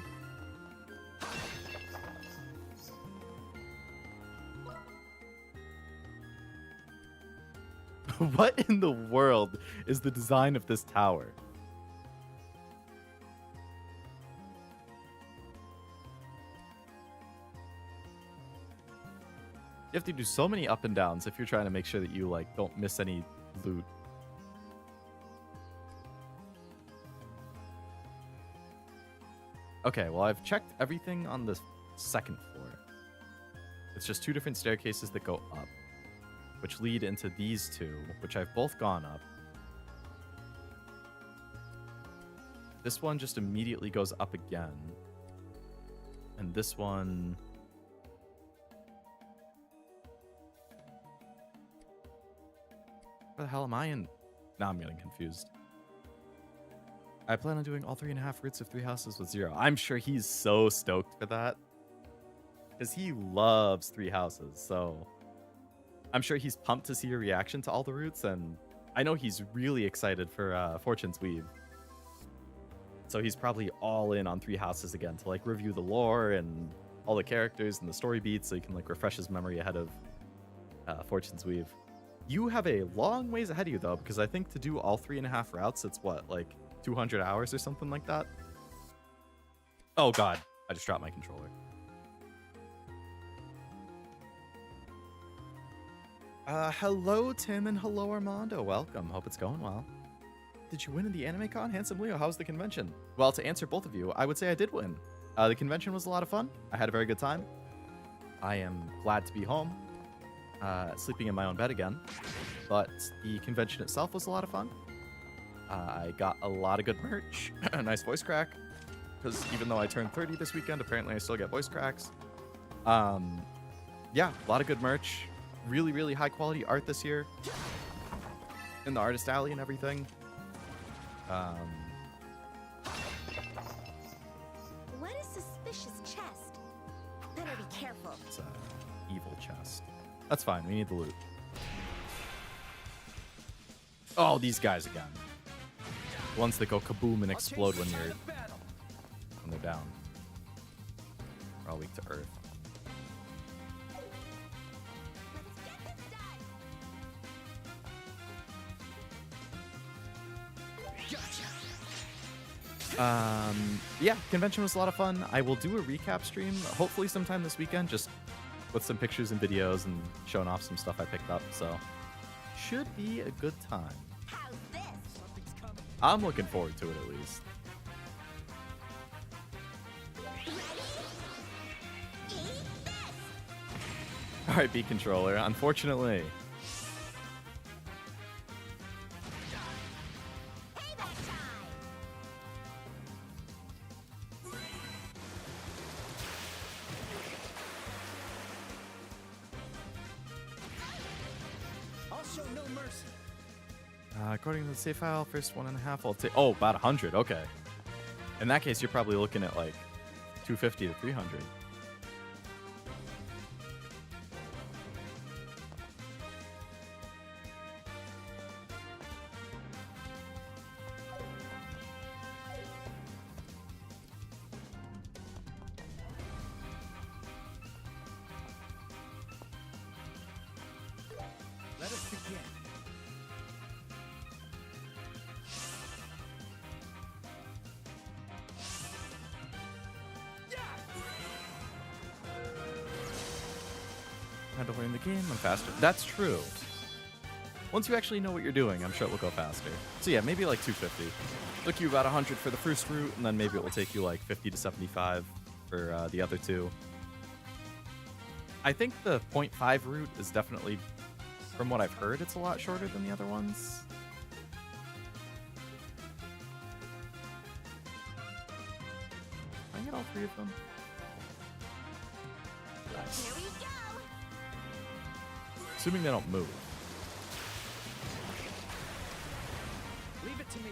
What in the world is the design of this tower? You have to do so many up and downs if you're trying to make sure that you like don't miss any loot. Okay, well, I've checked everything on the second floor. It's just 2 different staircases that go up, which lead into these 2, which I've both gone up. This one just immediately goes up again. And this one... Where the hell am I in? Now I'm getting confused. I plan on doing all 3.5 routes of 3 houses with 0. I'm sure he's so stoked for that. Because he loves 3 houses, so... I'm sure he's pumped to see your reaction to all the routes, and I know he's really excited for Fortune's Weave. So he's probably all in on 3 houses again to like review the lore and all the characters and the story beats so he can like refresh his memory ahead of Fortune's Weave. You have a long ways ahead of you though, because I think to do all 3.5 routes, it's what, like 200 hours or something like that? Oh god, I just dropped my controller. Hello Tim and hello Armando, welcome, hope it's going well. Did you win in the Anime Con? Handsome Leo, how was the convention? Well, to answer both of you, I would say I did win. The convention was a lot of fun. I had a very good time. I am glad to be home, sleeping in my own bed again. But the convention itself was a lot of fun. I got a lot of good merch, a nice voice crack, because even though I turned 30 this weekend, apparently I still get voice cracks. Yeah, a lot of good merch. Really, really high quality art this year in the artist alley and everything. What a suspicious chest. Better be careful. It's an evil chest. That's fine. We need the loot. Oh, these guys again. The ones that go kaboom and explode when they're down. We're all weak to earth. Yeah, convention was a lot of fun. I will do a recap stream, hopefully sometime this weekend, just with some pictures and videos and showing off some stuff I picked up, so should be a good time. How's this? I'm looking forward to it at least. Ready? Eat this! Alright, B controller, unfortunately. Payback time! I'll show no mercy. According to the save file, first 1.5, I'll take... Oh, about 100, okay. In that case, you're probably looking at like 250 to 300. Let us begin. Had to learn the game, I'm faster. That's true. Once you actually know what you're doing, I'm sure it will go faster. So yeah, maybe like 250. Took you about 100 for the first route, and then maybe it will take you like 50 to 75 for the other 2. I think the 0.5 route is definitely, from what I've heard, it's a lot shorter than the other ones. Can I get all 3 of them? Nice. Here we go! Assuming they don't move. Leave it to me.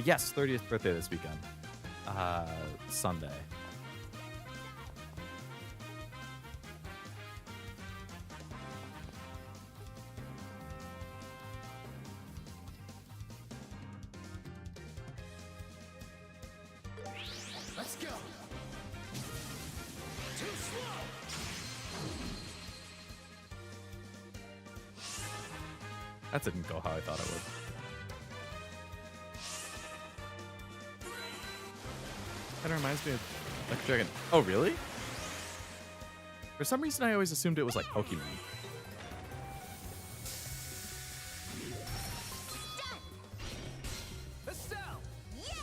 Yes, 30th birthday this weekend. Sunday. Let's go. Too slow. That didn't go how I thought it would. Kind of reminds me of Electric Dragon. Oh, really? For some reason, I always assumed it was like Pokemon. Estelle! Yeah!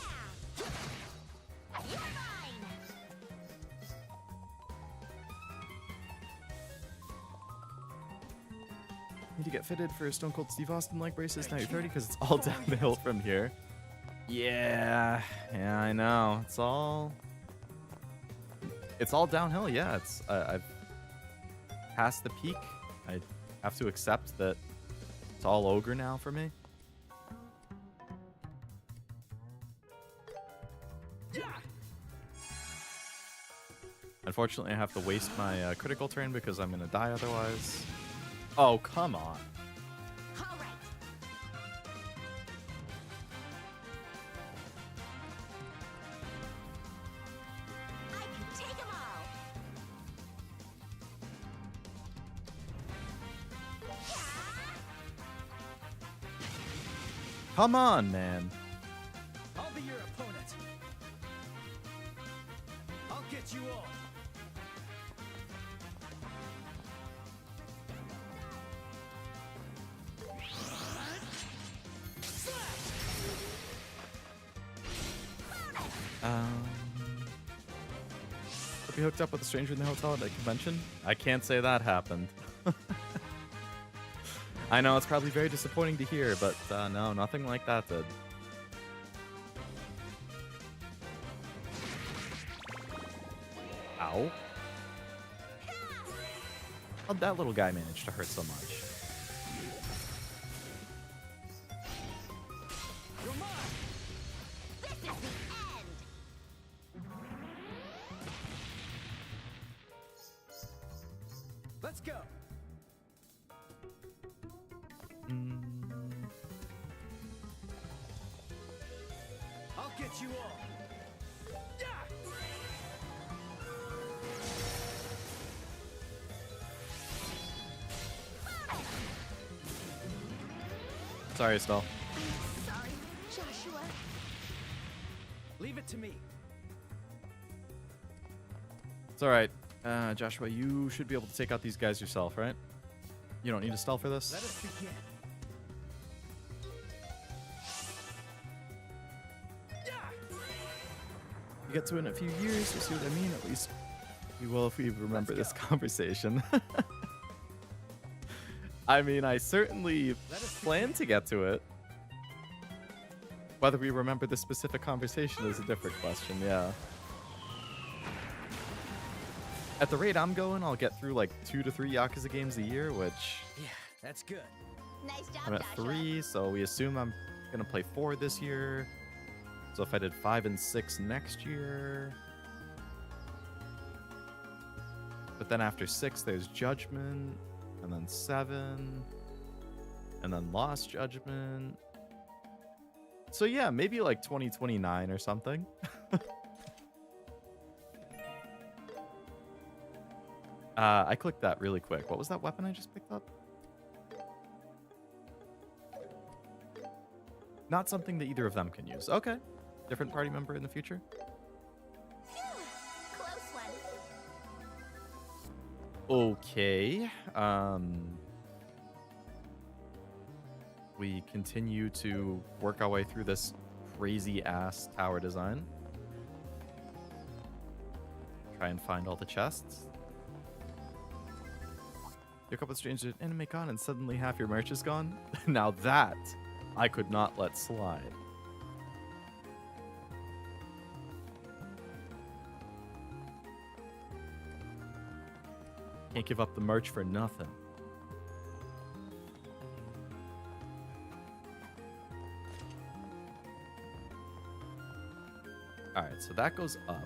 You're mine! Need to get fitted for Stone Cold Steve Austin leg braces. Now you're 30 because it's all downhill from here. Yeah, I know. It's all downhill. Yeah, it's I've passed the peak. I have to accept that it's all ogre now for me. Unfortunately, I have to waste my critical turn because I'm gonna die otherwise. Oh, come on. All right. I can take them all. Come on, man. I'll be your opponent. I'll get you all. Hope you hooked up with a stranger in the hotel at a convention? I can't say that happened. I know it's probably very disappointing to hear, but no, nothing like that did. Ow. How'd that little guy manage to hurt so much? You're mine. This is the end. Let's go. I'll get you all. Sorry, Estelle. I'm sorry, Joshua. Leave it to me. It's alright. Joshua, you should be able to take out these guys yourself, right? You don't need Estelle for this? Let us begin. You get to it in a few years, you see what I mean? At least we will if we remember this conversation. I mean, I certainly plan to get to it. Whether we remember this specific conversation is a different question, yeah. At the rate I'm going, I'll get through like 2 to 3 Yakuza games a year, which Yeah, that's good. Nice job, I'm at Joshua. 3, so we assume I'm gonna play 4 this year. So if I did 5 and 6 next year. But then after 6, there's Judgment, and then 7, and then Lost Judgment. So yeah, maybe like 2029 or something. I clicked that really quick. What was that weapon I just picked up? Not something that either of them can use. Okay. Different party member in the future? Phew, close one. Okay. We continue to work our way through this crazy ass tower design. Try and find all the chests. You hook up with strangers at Anime Con and suddenly half your merch is gone? Now that I could not let slide. Can't give up the merch for nothing. Alright, so that goes up.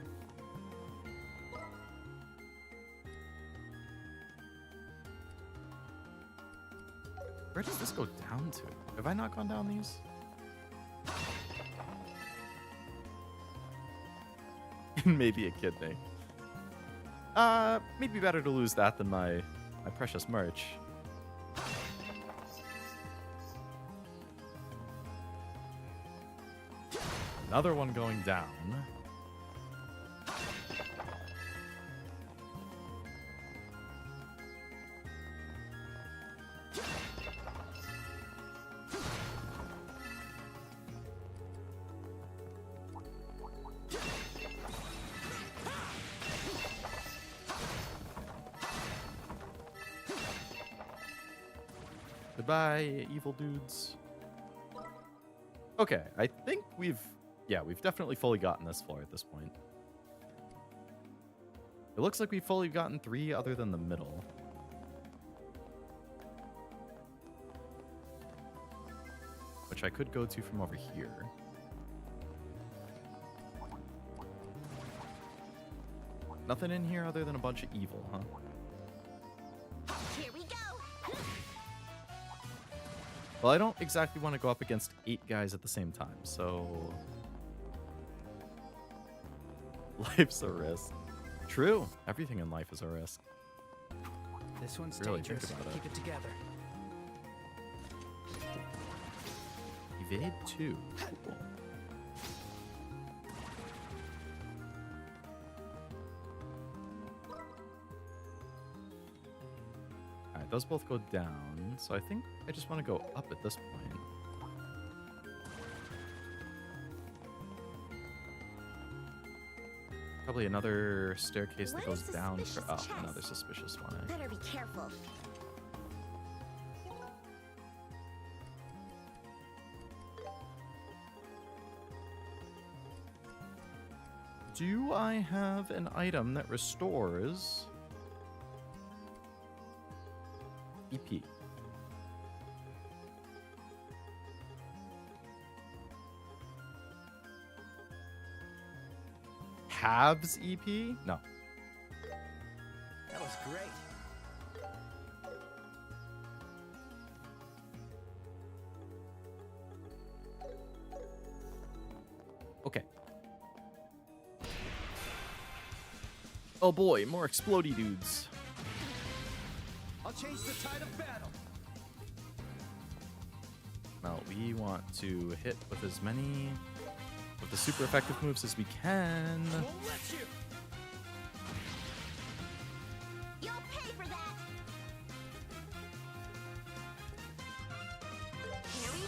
Where does this go down to? Have I not gone down these? Maybe a kidney. Maybe better to lose that than my precious merch. Another one going down. Goodbye, evil dudes. Okay, I think we've definitely fully gotten this floor at this point. It looks like we've fully gotten 3 other than the middle. Which I could go to from over here. Nothing in here other than a bunch of evil, huh? Here we go. Well, I don't exactly want to go up against 8 guys at the same time, so... Life's a risk. True. Everything in life is a risk. This one's Really dangerous. think about it. Keep it together. Evade 2. Cool. Alright, those both go down, so I think I just want to go up at this point. Probably another staircase that What goes a down for suspicious chest. another suspicious one. Eh? Better be careful. Do I have an item that restores EP? Halves EP? No. That was great. Okay. Oh boy, more explodey dudes. I'll change the tide of battle. Now we want to hit with as many with the super effective moves as we can. Won't let you. You'll pay for that. Here we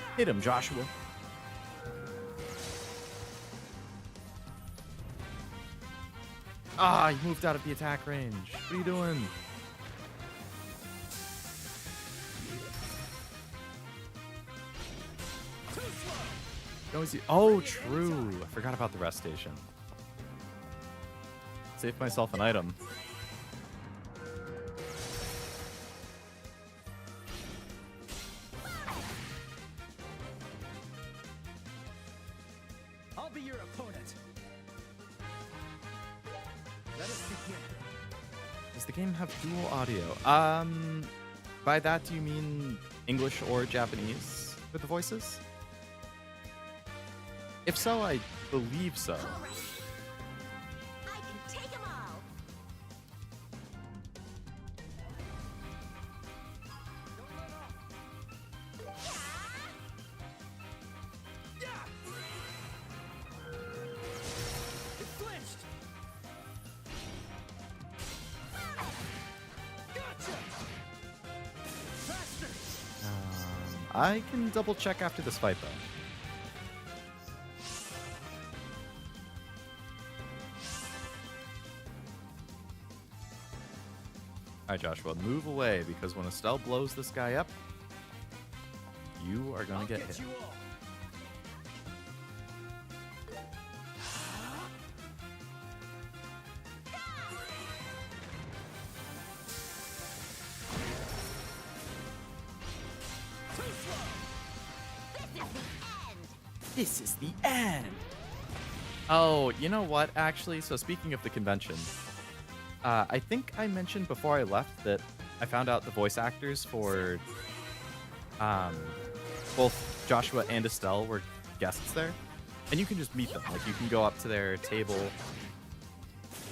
go. Hit him, Joshua. Ah, he moved out of the attack range. What are you doing? No, is he? Oh, true. I forgot about the rest station. Saved myself an item. I'll be your opponent. Let us begin. Does the game have dual audio? By that do you mean English or Japanese for the voices? If so, I believe so. All right. I can take them all. It flinched. Gotcha. Faster. I can double check after this fight though. Alright, Joshua, move away because when Estelle blows this guy up, you are gonna I'll get hit. you all. Too slow. This is the end. This is the end! Oh, you know what, actually? So speaking of the convention, I think I mentioned before I left that I found out the voice actors for both Joshua and Estelle were guests there. And you can just meet them. Like, you can go up to their table,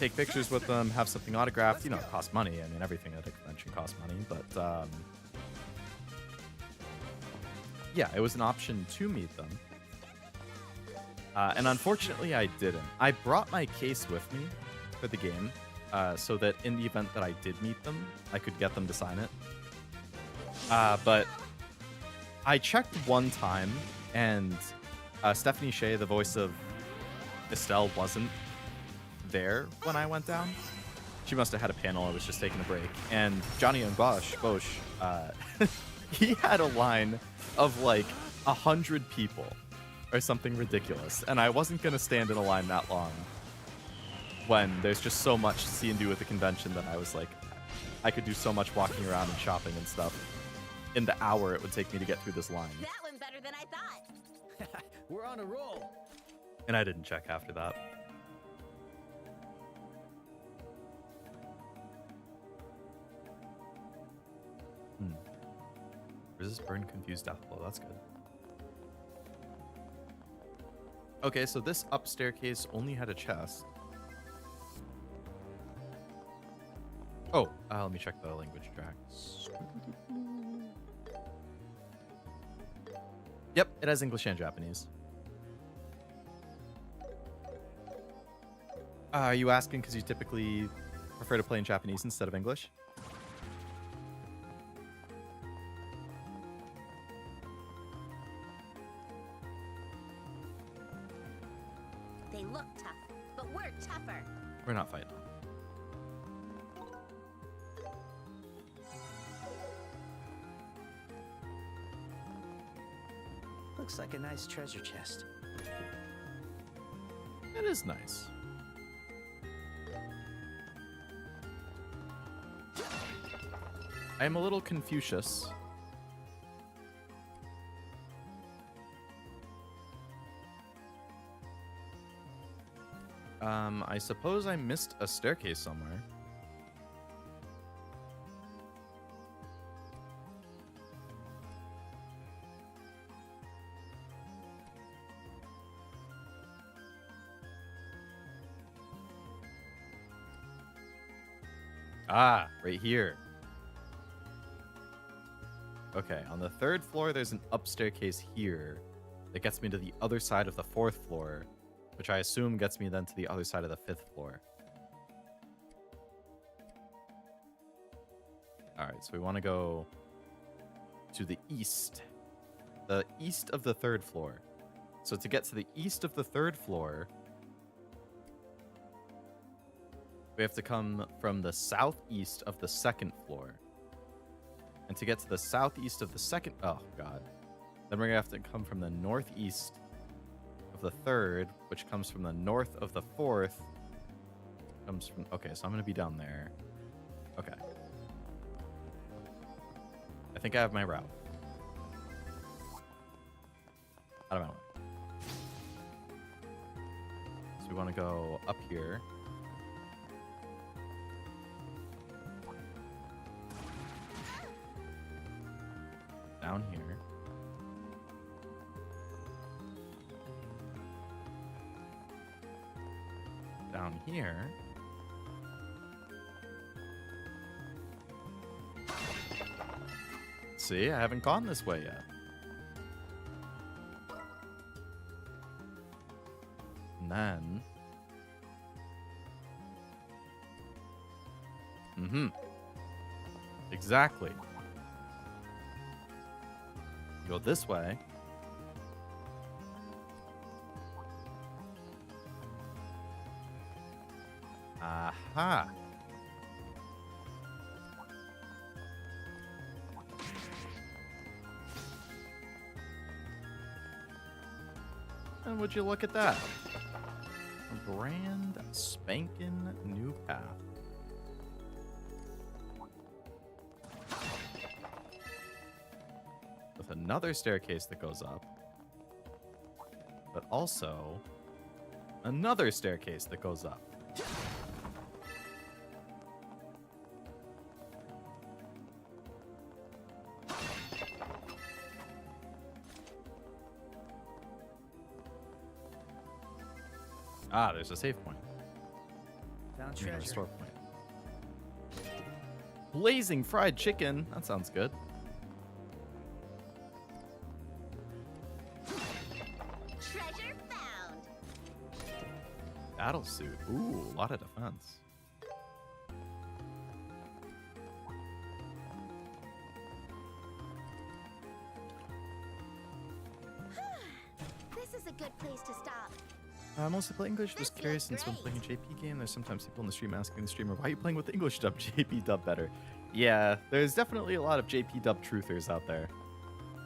take pictures with them, have something autographed. You know, it costs money. I mean, everything at a convention costs money. But, yeah, it was an option to meet them. And unfortunately, I didn't. I brought my case with me for the game. So that in the event that I did meet them, I could get them to sign it. But I checked one time, and Stephanie Shea, the voice of Estelle, wasn't there when I went down. She must have had a panel. I was just taking a break. And Johnny and Bosch, he had a line of like 100 people or something ridiculous. And I wasn't going to stand in a line that long when there's just so much to see and do with the convention that I was like, I could do so much walking around and shopping and stuff in the hour it would take me to get through this line. That went better than I thought. We're on a roll. And I didn't check after that. Resist burn, confused death blow. That's good. Okay, so this up staircase only had a chest. Oh, let me check the language tracks. Yep, it has English and Japanese. Are you asking because you typically prefer to play in Japanese instead of English? They look tough, but we're tougher. We're not fighting. Looks like a nice treasure chest. It is nice. I am a little Confucius. I suppose I missed a staircase somewhere. Ah, right here. Okay, on the 3rd floor, there's an up staircase here that gets me to the other side of the 4th floor, which I assume gets me then to the other side of the 5th floor. All right, so we want to go to the east of the 3rd floor. So to get to the east of the 3rd floor, we have to come from the southeast of the 2nd floor. And to get to the southeast of the 2nd... Oh, God. Then we're going to have to come from the northeast of the 3rd, which comes from the north of the 4th. Comes from... Okay, so I'm going to be down there. Okay. I think I have my route. Out of my way. So we want to go up here. Down here. Down here. See, I haven't gone this way yet. And then... Exactly. Go this way. Aha. And would you look at that? A brand spanking new path. With another staircase that goes up, but also another staircase that goes up. Ah, there's a save point. Found I mean, a treasure. store point. Blazing fried chicken. That sounds good. Treasure found. Battle suit. Ooh, a lot of defense. This is a good place to stop. I mostly play English. This Just curious, feels since when playing a great. JP game, there's sometimes people in the stream asking the streamer, why are you playing with the English dub? JP dub better. Yeah, there's definitely a lot of JP dub truthers out there.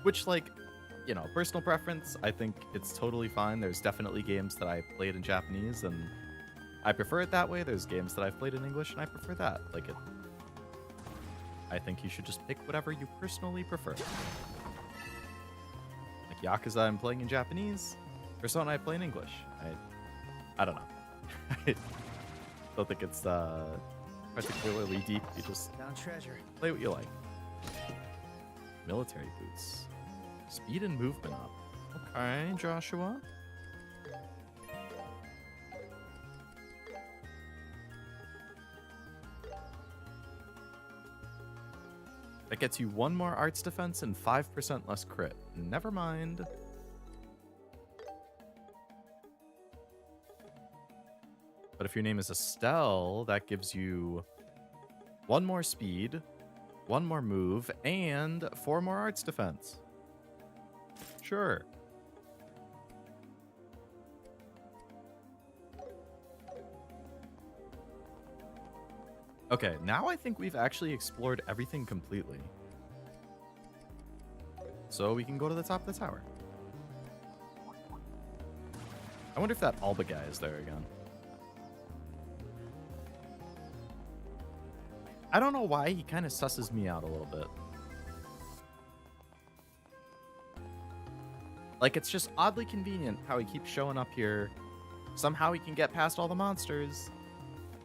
Which, like, you know, personal preference, I think it's totally fine. There's definitely games that I played in Japanese, and I prefer it that way. There's games that I've played in English, and I prefer that. Like, I think you should just pick whatever you personally prefer. Like Yakuza, I'm playing in Japanese. Persona, I play in English. I don't know. I don't think it's particularly deep. You just Found treasure. play what you like. Military boots. Speed and movement up. Okay, Joshua. That gets you 1 more arts defense and 5% less crit. Never mind. But if your name is Estelle, that gives you 1 more speed, 1 more move, and 4 more arts defense. Sure. Okay, now I think we've actually explored everything completely. So we can go to the top of the tower. I wonder if that Alba guy is there again. I don't know why he kind of susses me out a little bit. Like, it's just oddly convenient how he keeps showing up here. Somehow he can get past all the monsters.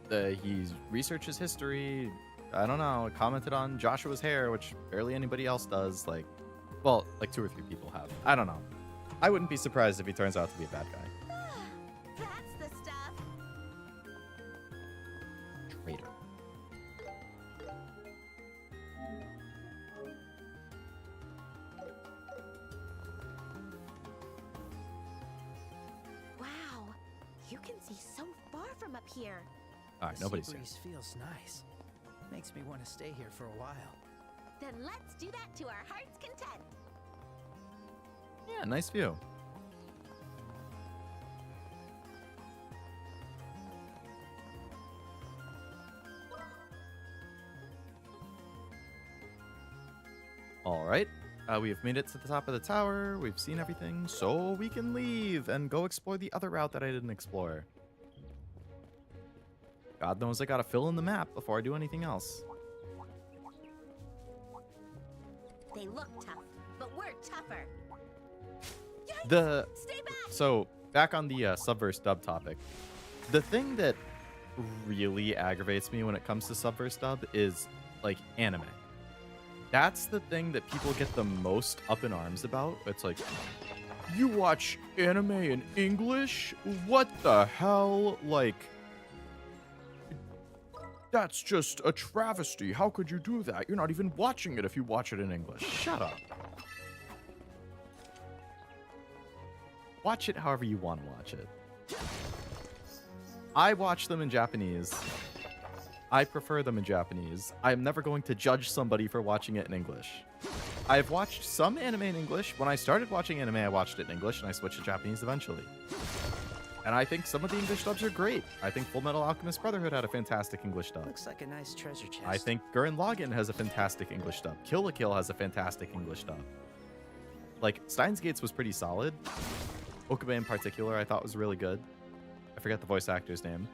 He researches history. I don't know. Commented on Joshua's hair, which barely anybody else does. Like, well, like 2 or 3 people have. I don't know. I wouldn't be surprised if he turns out to be a bad guy. That's the stuff. Traitor. Wow, you can see so far from up here. All right, The nobody's sea here. breeze feels nice. Makes me want to stay here for a while. Then let's do that to our heart's content. Yeah, nice view. All right. We have made it to the top of the tower. We've seen everything, so we can leave and go explore the other route that I didn't explore. God knows I gotta fill in the map before I do anything else. They look tough, but we're tougher. Yikes! The Stay back! So, back on the Subverse dub topic. The thing that really aggravates me when it comes to Subverse dub is, like, anime. That's the thing that people get the most up in arms about. It's like, you watch anime in English? What the hell? Like, that's just a travesty. How could you do that? You're not even watching it if you watch it in English. Shut up. Watch it however you want to watch it. I watch them in Japanese. I prefer them in Japanese. I'm never going to judge somebody for watching it in English. I've watched some anime in English. When I started watching anime, I watched it in English, and I switched to Japanese eventually. And I think some of the English dubs are great. I think Fullmetal Alchemist Brotherhood had a fantastic English dub. Looks like a nice treasure chest. I think Gurren Lagann has a fantastic English dub. Kill la Kill has a fantastic English dub. Like, Steins Gates was pretty solid. Okabe in particular, I thought was really good. I forget the voice actor's name.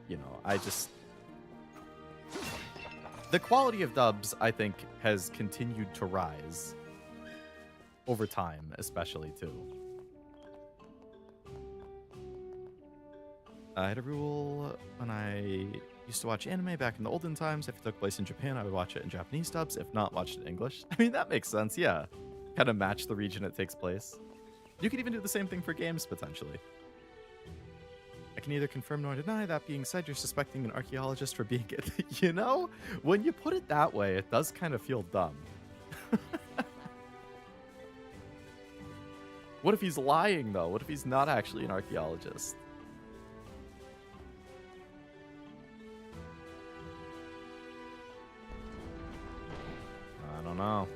You know, I just... The quality of dubs, I think, has continued to rise. Over time, especially, too. I had a rule when I used to watch anime back in the olden times. If it took place in Japan, I would watch it in Japanese dubs. If not, watch it in English. I mean, that makes sense, yeah. Kind of match the region it takes place. You could even do the same thing for games, potentially. I can neither confirm nor deny. That being said, you're suspecting an archaeologist for being it. You know, when you put it that way, it does kind of feel dumb. What if he's lying, though? What if he's not actually an archaeologist? I don't know.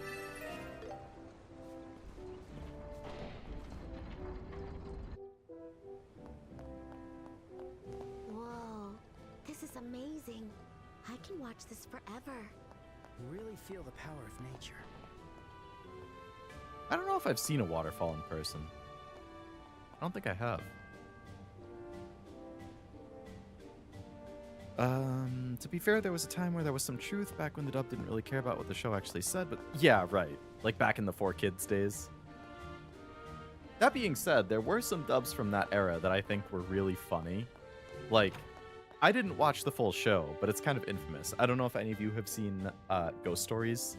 amazing. I can watch this forever. Really feel the power of nature. I don't know if I've seen a waterfall in person. I don't think I have. To be fair, there was a time where there was some truth back when the dub didn't really care about what the show actually said, but yeah, right. Like back in the 4Kids days. That being said, there were some dubs from that era that I think were really funny. Like, I didn't watch the full show, but it's kind of infamous. I don't know if any of you have seen Ghost Stories.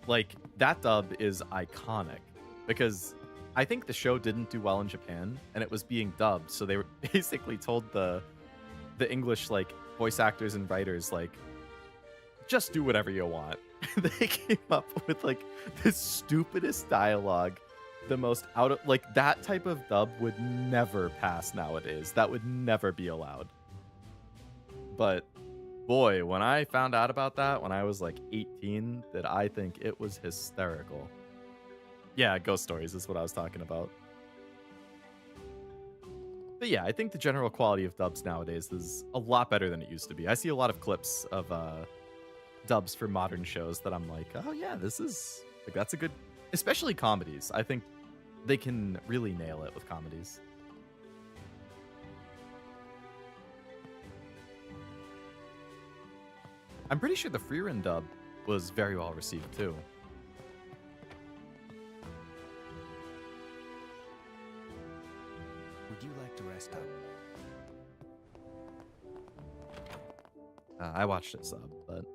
Like, that dub is iconic because I think the show didn't do well in Japan and it was being dubbed, so they were basically told the English like voice actors and writers like just do whatever you want. They came up with like the stupidest dialogue, the most out of like that type of dub would never pass nowadays. That would never be allowed. But boy, when I found out about that when I was like 18, that I think it was hysterical. Yeah, Ghost Stories is what I was talking about. But yeah, I think the general quality of dubs nowadays is a lot better than it used to be. I see a lot of clips of dubs for modern shows that I'm like, oh yeah, this is like that's a good, especially comedies. I think they can really nail it with comedies. I'm pretty sure the Freerun dub was very well received too. Would you like to rest up? I watched it sub, but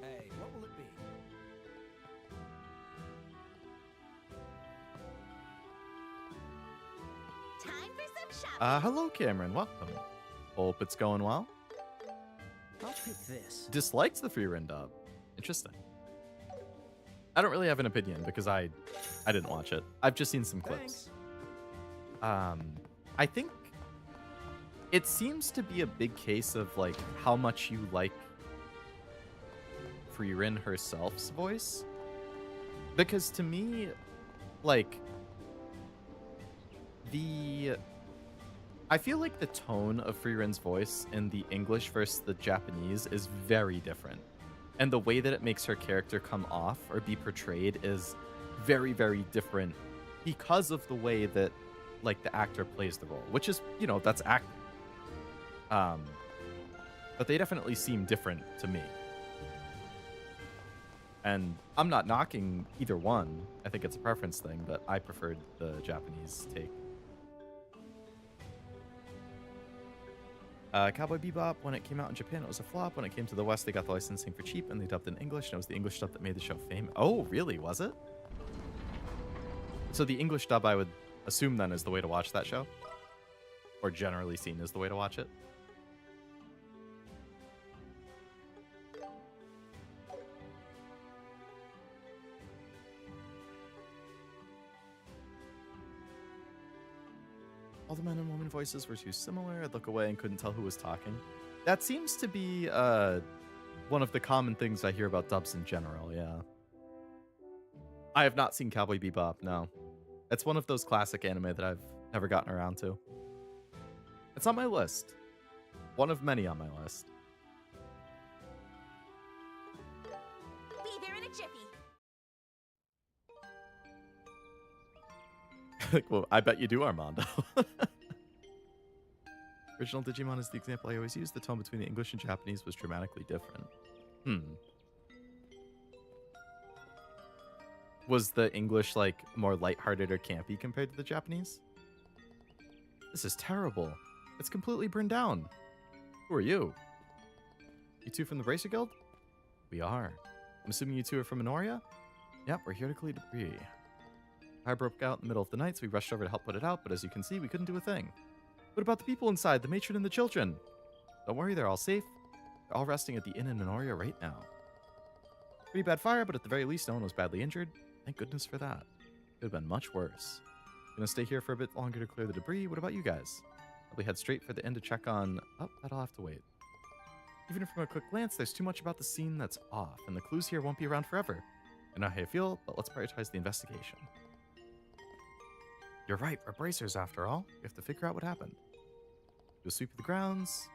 Hey, what will it be? Time for some shopping. hello Cameron, welcome. Hope it's going well. I'll pick this. Dislikes the Freerun dub. Interesting. I don't really have an opinion because I didn't watch it. I've just seen some clips. I think it seems to be a big case of like how much you like Freerun herself's voice. Because to me, like I feel like the tone of Freerun's voice in the English versus the Japanese is very different. And the way that it makes her character come off or be portrayed is very, very different because of the way that like the actor plays the role, which is, you know, that's acting. But they definitely seem different to me. And I'm not knocking either one. I think it's a preference thing, but I preferred the Japanese take. Cowboy Bebop, when it came out in Japan, it was a flop. When it came to the West, they got the licensing for cheap, and they dubbed in English, and it was the English dub that made the show famous. Oh, really? Was it? So the English dub, I would assume, then, is the way to watch that show? Or generally seen as the way to watch it? All the men and women voices were too similar. I'd look away and couldn't tell who was talking. That seems to be one of the common things I hear about dubs in general, yeah. I have not seen Cowboy Bebop, no. It's one of those classic anime that I've never gotten around to. It's on my list. One of many on my list. Be there in a jiffy. Like, well, I bet you do, Armando. Original Digimon is the example I always use. The tone between the English and Japanese was dramatically different. Was the English, like, more lighthearted or campy compared to the Japanese? This is terrible. It's completely burned down. Who are you? You two from the Bracer Guild? We are. I'm assuming you two are from Minoria? Yep, we're here to clear debris. Fire broke out in the middle of the night, so we rushed over to help put it out, but as you can see, we couldn't do a thing. What about the people inside, the matron and the children? Don't worry, they're all safe. They're all resting at the inn in Minoria right now. Pretty bad fire, but at the very least, no one was badly injured. Thank goodness for that. Could have been much worse. Gonna stay here for a bit longer to clear the debris. What about you guys? Probably head straight for the inn to check on... Oh, that'll have to wait. Even from a quick glance, there's too much about the scene that's off, and the clues here won't be around forever. I know how you feel, but let's prioritize the investigation. You're right, we're bracers after all. We have to figure out what happened. Do a sweep of the grounds.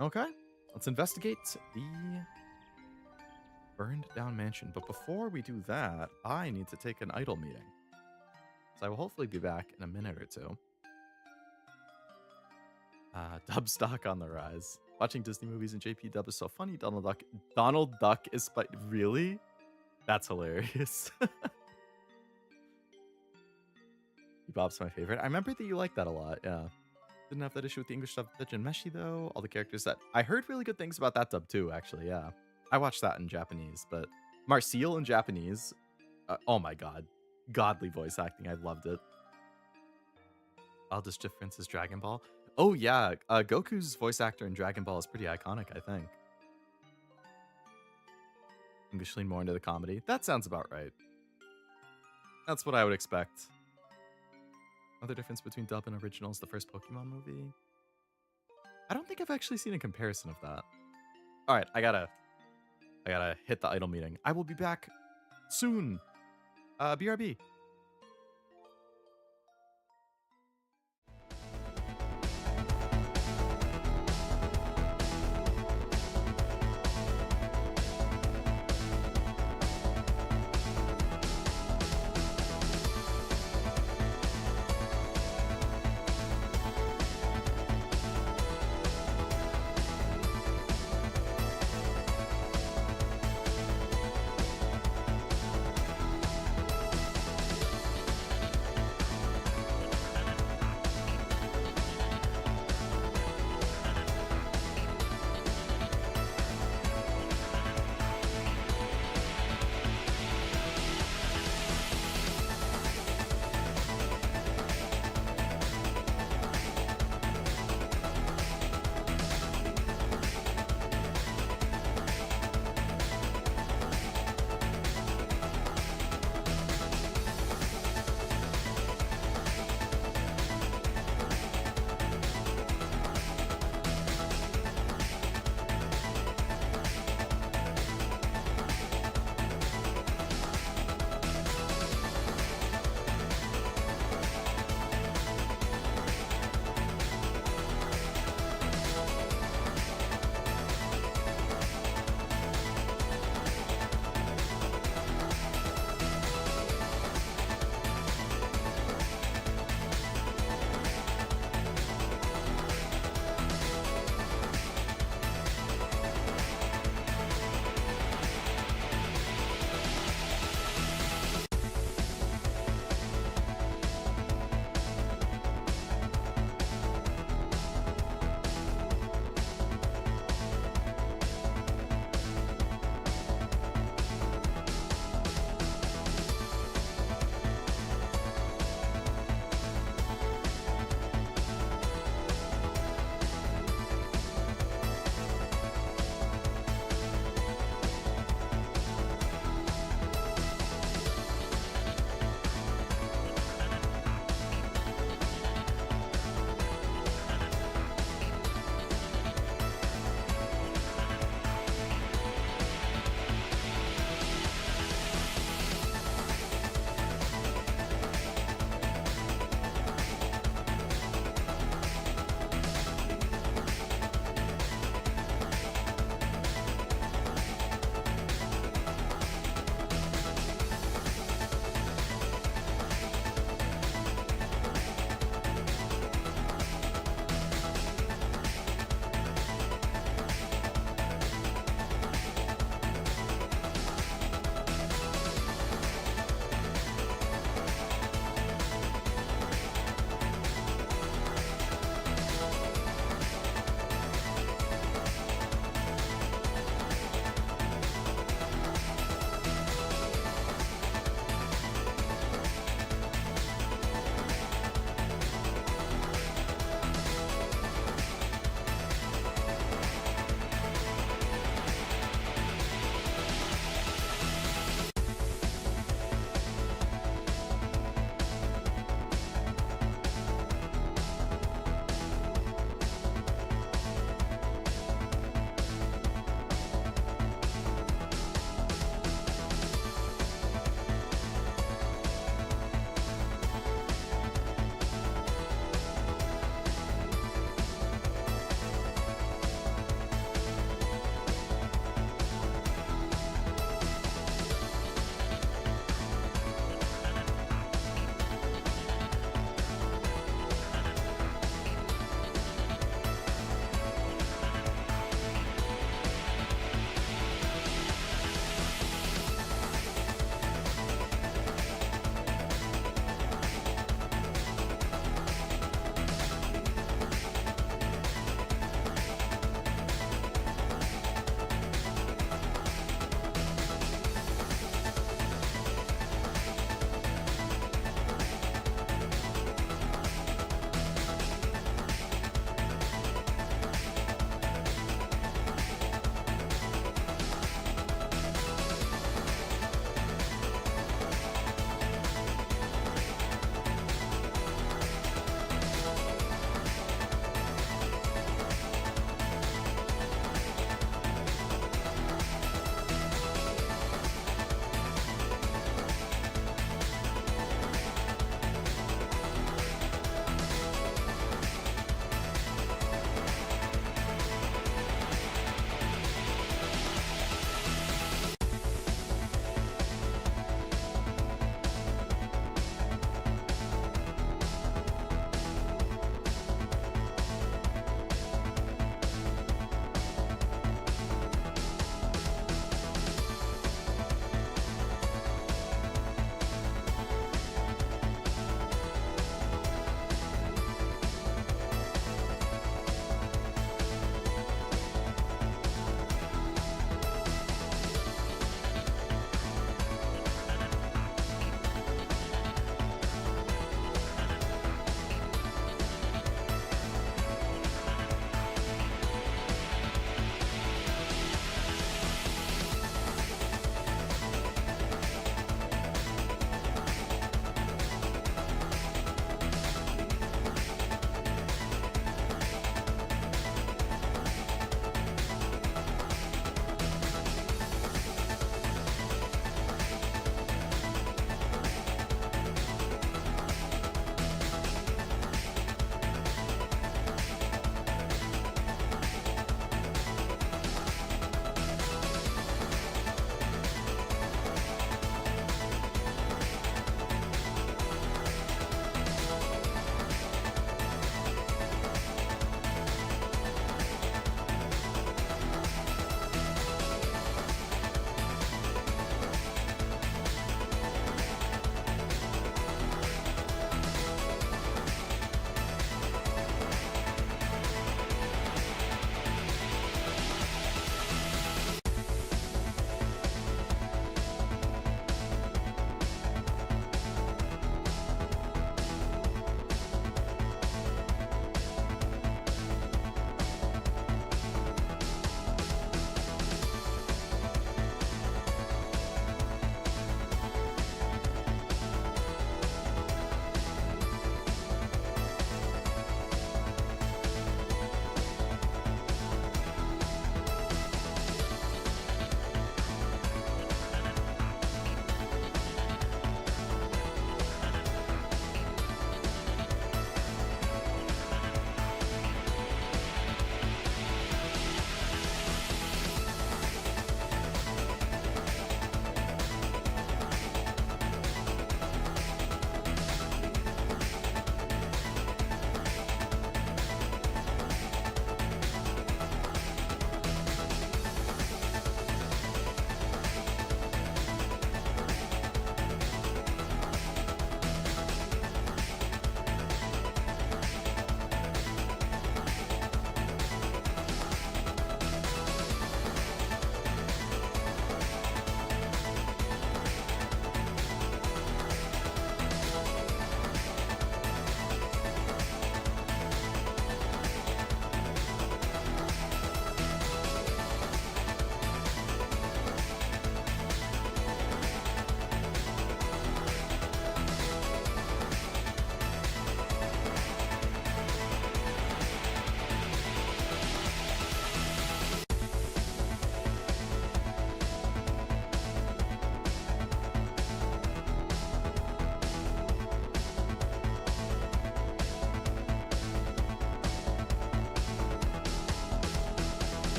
Okay, let's investigate the burned down mansion. But before we do that, I need to take an idle meeting. So I will hopefully be back in a minute or two. Dub stock on the rise. Watching Disney movies and JP dub is so funny. Donald Duck is really? That's hilarious. Bebop's my favorite. I remember that you liked that a lot, yeah. Didn't have that issue with the English dub and Meshi though. All the characters that I heard really good things about that dub too, actually, yeah. I watched that in Japanese, but Marcel in Japanese, oh my god. Godly voice acting. I loved it. Eldest difference is Dragon Ball. Oh yeah, Goku's voice actor in Dragon Ball is pretty iconic, I think. English lean more into the comedy. That sounds about right. That's what I would expect. Another difference between dub and original is the first Pokemon movie. I don't think I've actually seen a comparison of that. All right, I gotta hit the idle meeting. I will be back soon. BRB.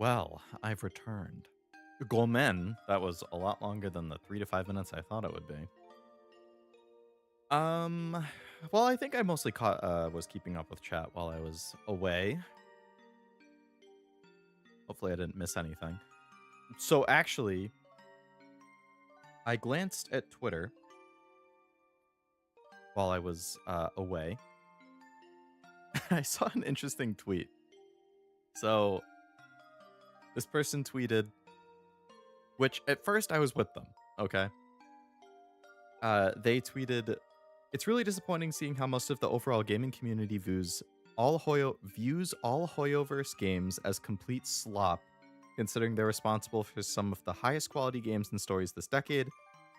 Well, I've returned. Gomen, that was a lot longer than the 3 to 5 minutes I thought it would be. Well, I think I mostly was keeping up with chat while I was away. Hopefully I didn't miss anything. So actually, I glanced at Twitter while I was away. I saw an interesting tweet. So this person tweeted, which at first I was with them, okay? They tweeted, "It's really disappointing seeing how most of the overall gaming community views all Hoyoverse games as complete slop, considering they're responsible for some of the highest quality games and stories this decade.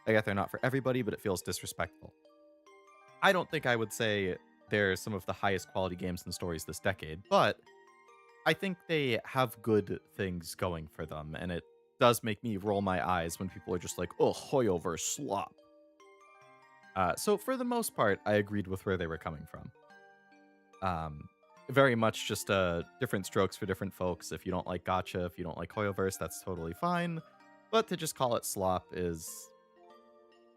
I get they're not for everybody, but it feels disrespectful." I don't think I would say they're some of the highest quality games and stories this decade, but I think they have good things going for them, and it does make me roll my eyes when people are just like, "Oh, Hoyoverse slop." So for the most part, I agreed with where they were coming from. Very much just different strokes for different folks. If you don't like gacha, if you don't like Hoyoverse, that's totally fine. But to just call it slop is,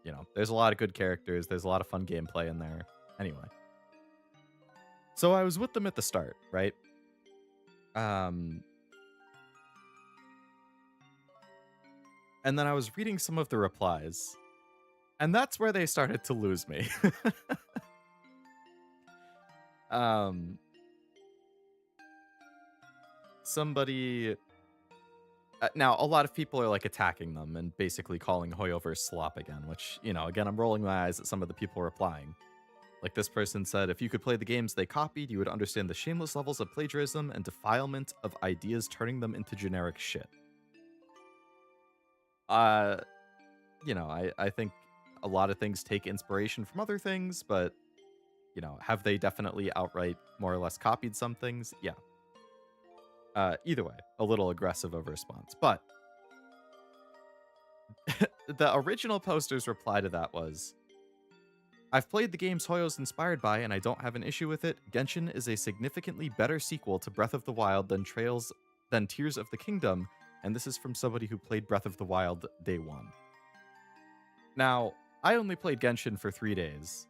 you know, there's a lot of good characters. There's a lot of fun gameplay in there. Anyway. So I was with them at the start, right? And then I was reading some of the replies. And that's where they started to lose me. Somebody... now, a lot of people are, like, attacking them and basically calling Hoyoverse slop again, which, you know, again, I'm rolling my eyes at some of the people replying. Like, this person said, "If you could play the games they copied, you would understand the shameless levels of plagiarism and defilement of ideas, turning them into generic shit." You know, I think a lot of things take inspiration from other things, but, you know, have they definitely outright more or less copied some things? Yeah. Either way, a little aggressive of a response. But the original poster's reply to that was, "I've played the games Hoyo's inspired by, and I don't have an issue with it. Genshin is a significantly better sequel to Breath of the Wild than Tears of the Kingdom, and this is from somebody who played Breath of the Wild day one." Now, I only played Genshin for 3 days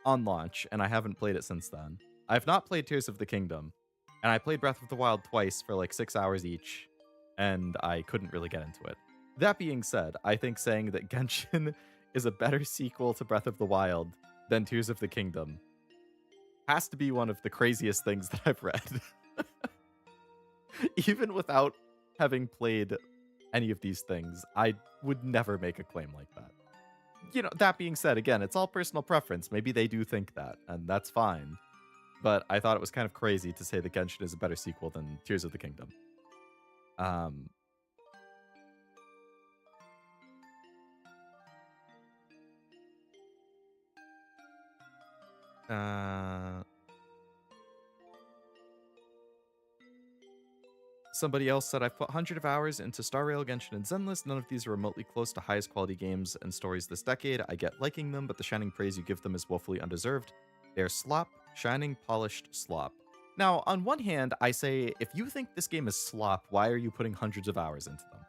on launch, and I haven't played it since then. I've not played Tears of the Kingdom, and I played Breath of the Wild twice for like 6 hours each, and I couldn't really get into it. That being said, I think saying that Genshin is a better sequel to Breath of the Wild than Tears of the Kingdom has to be one of the craziest things that I've read. Even without having played any of these things, I would never make a claim like that. You know, that being said, again, it's all personal preference. Maybe they do think that, and that's fine. But I thought it was kind of crazy to say that Genshin is a better sequel than Tears of the Kingdom. Somebody else said, "I've put hundreds of hours into Star Rail, Genshin, and Zenless. None of these are remotely close to highest quality games and stories this decade. I get liking them, but the shining praise you give them is woefully undeserved. They're slop, shining, polished slop." Now, on one hand, I say, if you think this game is slop, why are you putting hundreds of hours into them?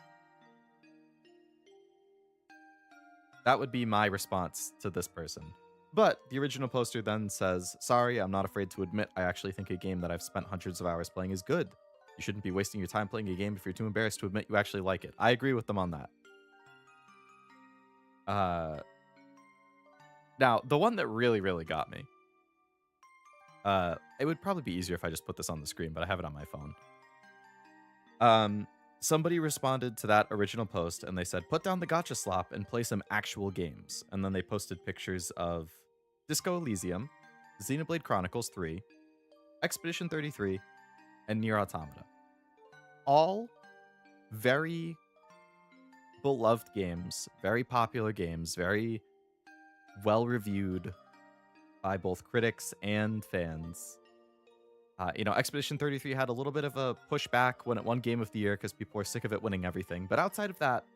That would be my response to this person. But the original poster then says, "Sorry, I'm not afraid to admit I actually think a game that I've spent hundreds of hours playing is good. You shouldn't be wasting your time playing a game if you're too embarrassed to admit you actually like it." I agree with them on that. Now, the one that really, really got me. It would probably be easier if I just put this on the screen, but I have it on my phone. Somebody responded to that original post, and they said, "Put down the gacha slop and play some actual games." And then they posted pictures of Disco Elysium, Xenoblade Chronicles 3, Expedition 33, and Nier Automata. All very beloved games, very popular games, very well-reviewed by both critics and fans. You know, Expedition 33 had a little bit of a pushback when it won Game of the Year because people are sick of it winning everything. But outside of that,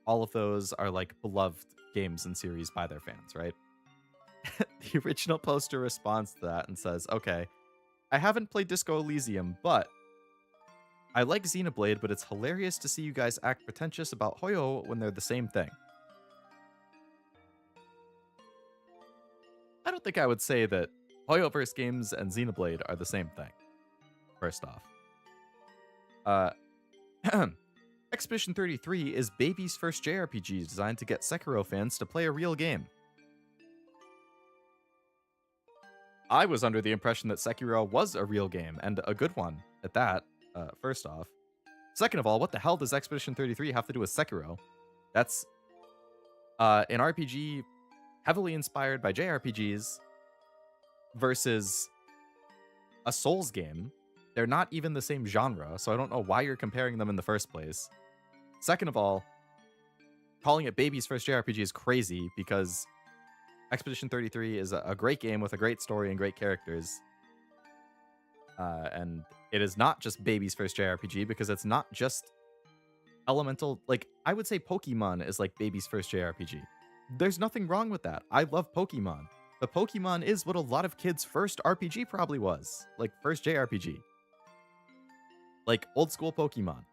all of those are like beloved games and series by their fans, right? The original poster responds to that and says, "Okay, I haven't played Disco Elysium, but I like Xenoblade, but it's hilarious to see you guys act pretentious about Hoyo when they're the same thing. I don't think I would say that Hoyoverse games and Xenoblade are the same thing, first off. Expedition 33 is baby's first JRPG designed to get Sekiro fans to play a real game. I was under the impression that Sekiro was a real game, and a good one at that, first off. Second of all, what the hell does Expedition 33 have to do with Sekiro? That's an RPG heavily inspired by JRPGs versus a Souls game. They're not even the same genre, so I don't know why you're comparing them in the first place. Second of all, calling it baby's first JRPG is crazy because Expedition 33 is a great game with a great story and great characters. And it is not just baby's first JRPG because it's not just elemental. Like, I would say Pokemon is like baby's first JRPG. There's nothing wrong with that. I love Pokemon. But Pokemon is what a lot of kids' first RPG probably was. Like, first JRPG. Like, old school Pokemon.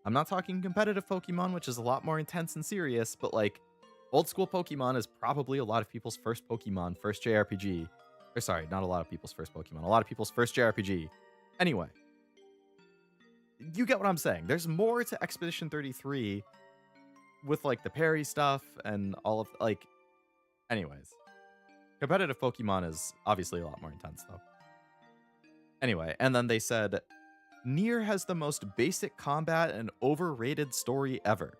I'm not talking competitive Pokemon, which is a lot more intense and serious, but like, old school Pokemon is probably a lot of people's first Pokemon, first JRPG. Or sorry, not a lot of people's first Pokemon, a lot of people's first JRPG. Anyway, you get what I'm saying. There's more to Expedition 33 with like the parry stuff and all of like, anyways. Competitive Pokemon is obviously a lot more intense though. Anyway, and then they said, Nier has the most basic combat and overrated story ever.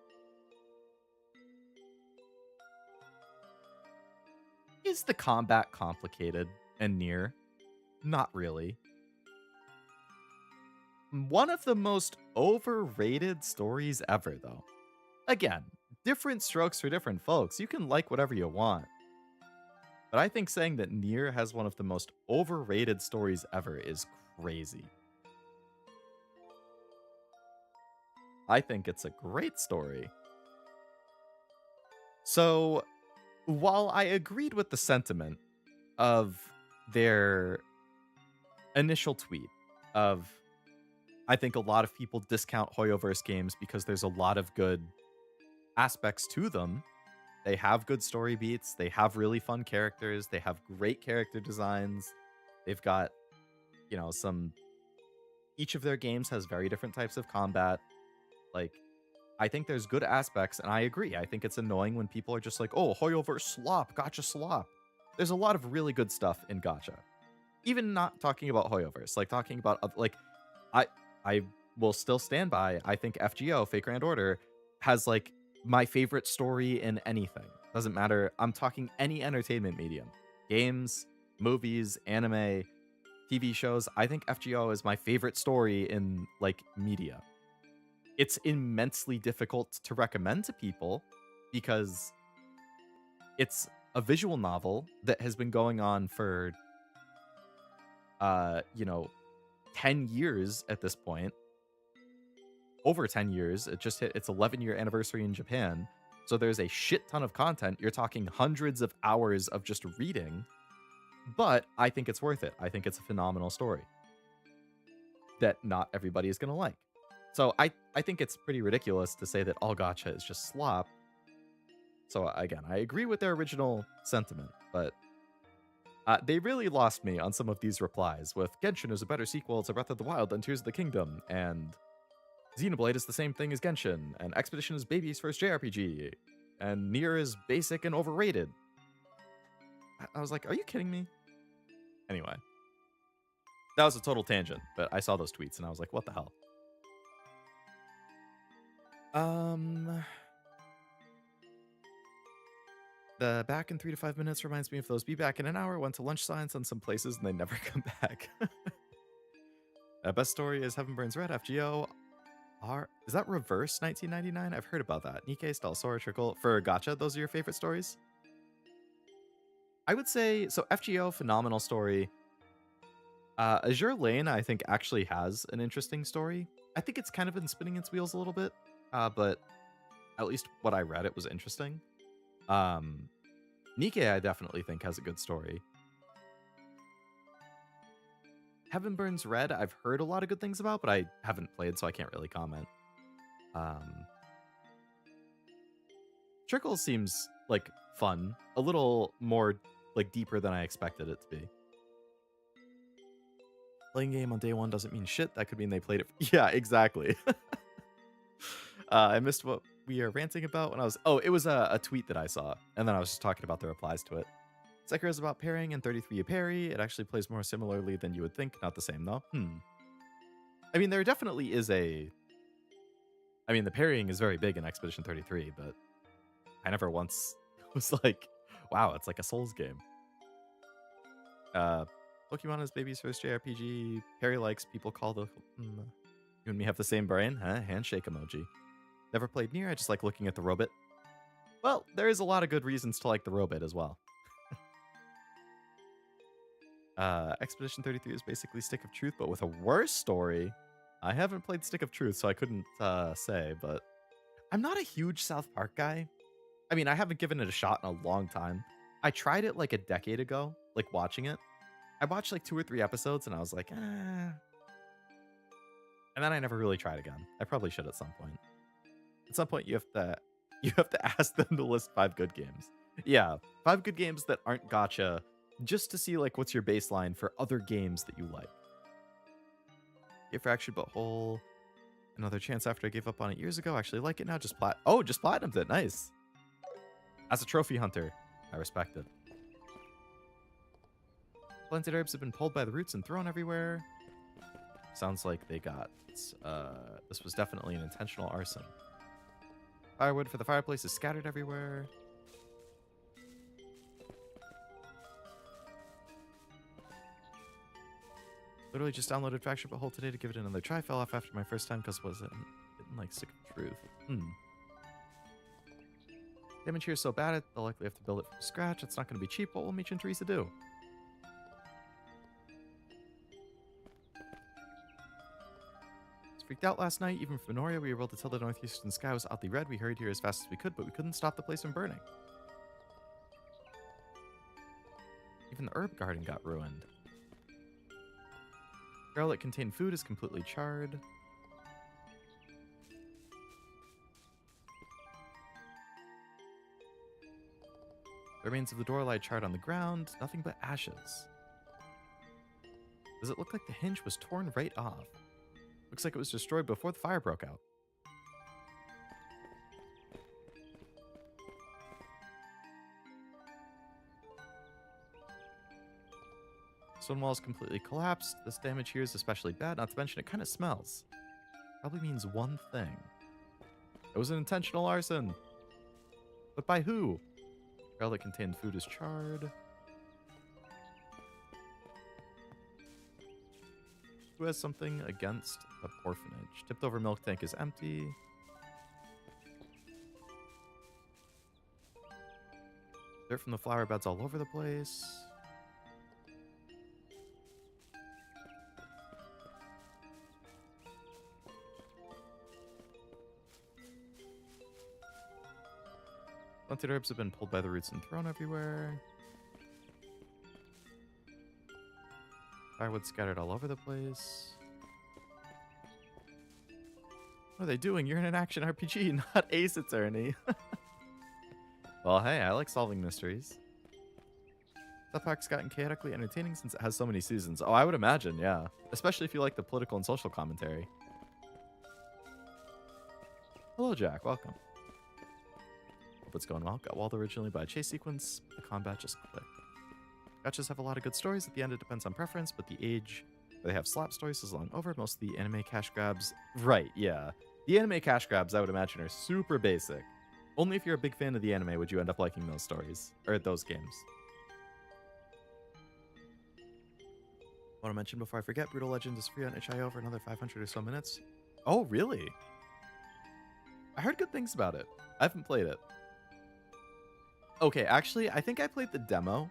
Is the combat complicated in Nier? Not really. One of the most overrated stories ever, though. Again, different strokes for different folks. You can like whatever you want. But I think saying that Nier has one of the most overrated stories ever is crazy. I think it's a great story. So, while I agreed with the sentiment of their initial tweet of, I think a lot of people discount Hoyoverse games because there's a lot of good aspects to them. They have good story beats. They have really fun characters. They have great character designs. They've got, you know, each of their games has very different types of combat. Like, I think there's good aspects, and I agree. I think it's annoying when people are just like, oh, Hoyoverse slop, gotcha slop. There's a lot of really good stuff in gacha. Even not talking about Hoyoverse, like talking about, like, I will still stand by, I think FGO, Fake Grand Order, has, like, my favorite story in anything. Doesn't matter. I'm talking any entertainment medium. Games, movies, anime, TV shows. I think FGO is my favorite story in, like, media. It's immensely difficult to recommend to people because it's a visual novel that has been going on for, 10 years at this point. Over 10 years. It just hit its 11-year anniversary in Japan. So there's a shit ton of content. You're talking hundreds of hours of just reading. But I think it's worth it. I think it's a phenomenal story that not everybody is going to like. So I think it's pretty ridiculous to say that all gacha is just slop. So again, I agree with their original sentiment, but they really lost me on some of these replies with Genshin is a better sequel to Breath of the Wild than Tears of the Kingdom, and Xenoblade is the same thing as Genshin, and Expedition is baby's first JRPG, and Nier is basic and overrated. I was like, are you kidding me? Anyway, that was a total tangent, but I saw those tweets and I was like, what the hell? The back in 3 to 5 minutes reminds me of those be back in an hour, went to lunch signs on some places and they never come back. Best story is Heaven Burns Red, FGO. Is that Reverse 1999? I've heard about that. Nikkei, Style, Sora, Trickle. For gacha, those are your favorite stories? I would say, so FGO, phenomenal story. Azure Lane, I think, actually has an interesting story. I think it's kind of been spinning its wheels a little bit. But at least what I read, it was interesting. Nikkei, I definitely think has a good story. Heaven Burns Red, I've heard a lot of good things about, but I haven't played, so I can't really comment. Trickle seems like fun, a little more like deeper than I expected it to be. Playing game on day one doesn't mean shit. That could mean they played it. Yeah, exactly. I missed what we are ranting about when I was. Oh, it was a tweet that I saw, and then I was just talking about the replies to it. Sekiro is about parrying, and 33 you parry. It actually plays more similarly than you would think. Not the same though. I mean, there definitely is a. I mean, the parrying is very big in Expedition 33, but I never once was like, wow, it's like a Souls game. Pokemon is baby's first JRPG. Parry likes people call the. You and me have the same brain, huh? Handshake emoji. Never played Nier. I just like looking at the robot. Well, there is a lot of good reasons to like the robot as well. Expedition 33 is basically Stick of Truth, but with a worse story. I haven't played Stick of Truth, so I couldn't say, but I'm not a huge South Park guy. I mean, I haven't given it a shot in a long time. I tried it like a decade ago, like watching it. I watched like 2 or 3 episodes, and I was like, And then I never really tried again. I probably should at some point. At some point, you have to ask them to list 5 good games. Yeah, 5 good games that aren't gacha, just to see like what's your baseline for other games that you like. Get Fractured But Whole. Another chance after I gave up on it years ago. I actually like it now. Just platinumed it. Nice. As a trophy hunter, I respect it. Planted herbs have been pulled by the roots and thrown everywhere. Sounds like they got. This was definitely an intentional arson. Firewood for the fireplace is scattered everywhere. Literally just downloaded Fractured But Whole today to give it another try. Fell off after my first time because didn't like Stick of Truth. Damage here is so bad, they'll likely have to build it from scratch. It's not going to be cheap. What will Meech and Teresa do? Freaked out last night. Even from Minoria, we were able to tell the northeastern sky was oddly red. We hurried here as fast as we could, but we couldn't stop the place from burning. Even the herb garden got ruined. The barrel that contained food is completely charred. The remains of the door lie charred on the ground. Nothing but ashes. Does it look like the hinge was torn right off? Looks like it was destroyed before the fire broke out. Stone wall is completely collapsed. This damage here is especially bad, not to mention it kind of smells. Probably means one thing. It was an intentional arson. But by who? The barrel that contained food is charred. Who has something against the orphanage? Tipped over milk tank is empty. Dirt from the flower beds all over the place. Planted herbs have been pulled by the roots and thrown everywhere. Firewood scattered all over the place. What are they doing? You're in an action RPG, not Ace Attorney. Well, hey, I like solving mysteries. South Park's gotten chaotically entertaining since it has so many seasons. Oh, I would imagine, yeah. Especially if you like the political and social commentary. Hello, Jack. Welcome. Hope it's going well. Got walled originally by a chase sequence. The combat just clicked. Gachas have a lot of good stories. At the end, it depends on preference, but the age where they have slap stories is long over. Most of the anime cash grabs... Right, yeah. The anime cash grabs, I would imagine, are super basic. Only if you're a big fan of the anime would you end up liking those stories. Or those games. Want to mention before I forget, Brutal Legend is free on itch.io for another 500 or so minutes. Oh, really? I heard good things about it. I haven't played it. Okay, actually, I think I played the demo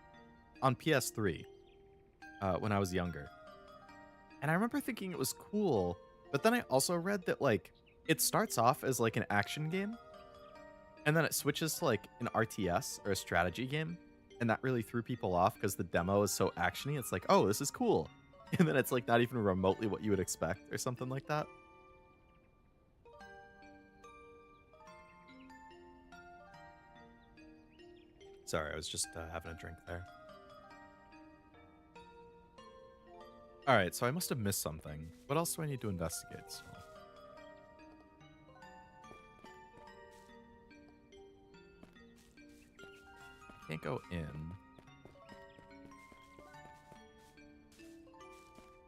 on PS3 when I was younger. And I remember thinking it was cool, but then I also read that, like, it starts off as, like, an action game, and then it switches to, like, an RTS or a strategy game, and that really threw people off because the demo is so actiony. It's like, oh, this is cool. And then it's like not even remotely what you would expect or something like that. Sorry, I was just having a drink there. Alright, so I must have missed something. What else do I need to investigate still? Can't go in.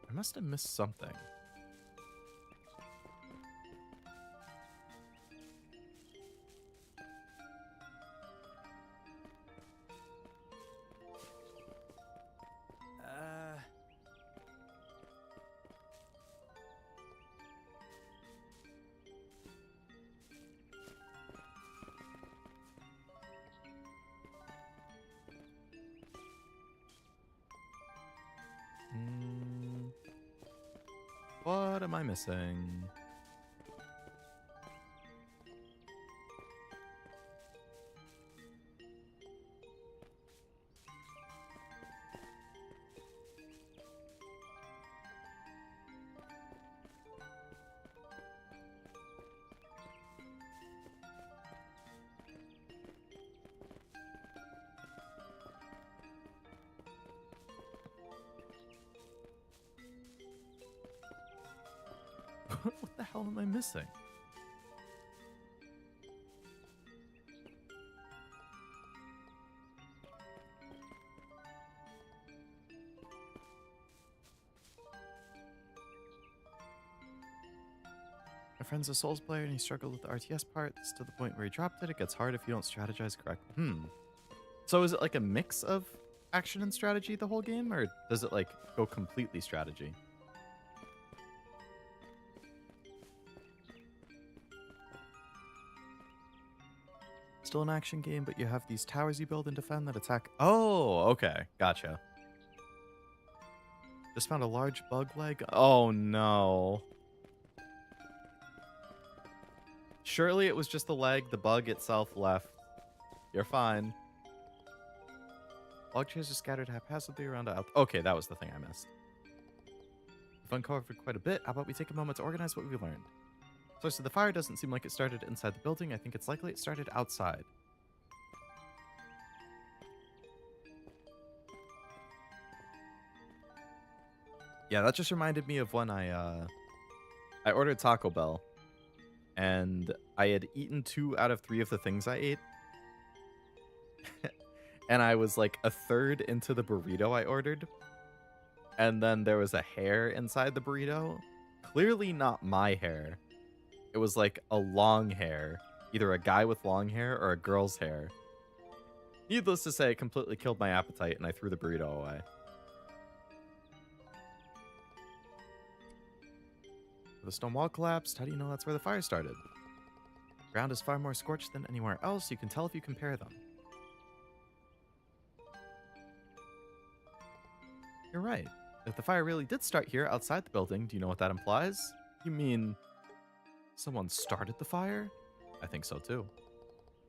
I must have missed something. What am I missing? What the hell am I missing? My friend's a Souls player and he struggled with the RTS parts to the point where he dropped it. It gets hard if you don't strategize correctly. So is it like a mix of action and strategy the whole game, or does it like go completely strategy? Still an action game, but you have these towers you build and defend that attack. Oh, okay. Gotcha. Just found a large bug leg. Oh, no. Surely it was just the leg. The bug itself left. You're fine. Log chairs are scattered haphazardly around. Okay, that was the thing I missed. We've uncovered quite a bit. How about we take a moment to organize what we learned? Source of the fire doesn't seem like it started inside the building. I think it's likely it started outside. Yeah, that just reminded me of when I ordered Taco Bell, and I had eaten 2 out of 3 of the things I ate, and I was like a third into the burrito I ordered, and then there was a hair inside the burrito. Clearly not my hair. It was like a long hair, either a guy with long hair or a girl's hair. Needless to say, it completely killed my appetite, and I threw the burrito away. The stone wall collapsed. How do you know that's where the fire started? The ground is far more scorched than anywhere else. You can tell if you compare them. You're right. If the fire really did start here outside the building, do you know what that implies? You mean someone started the fire? I think so too.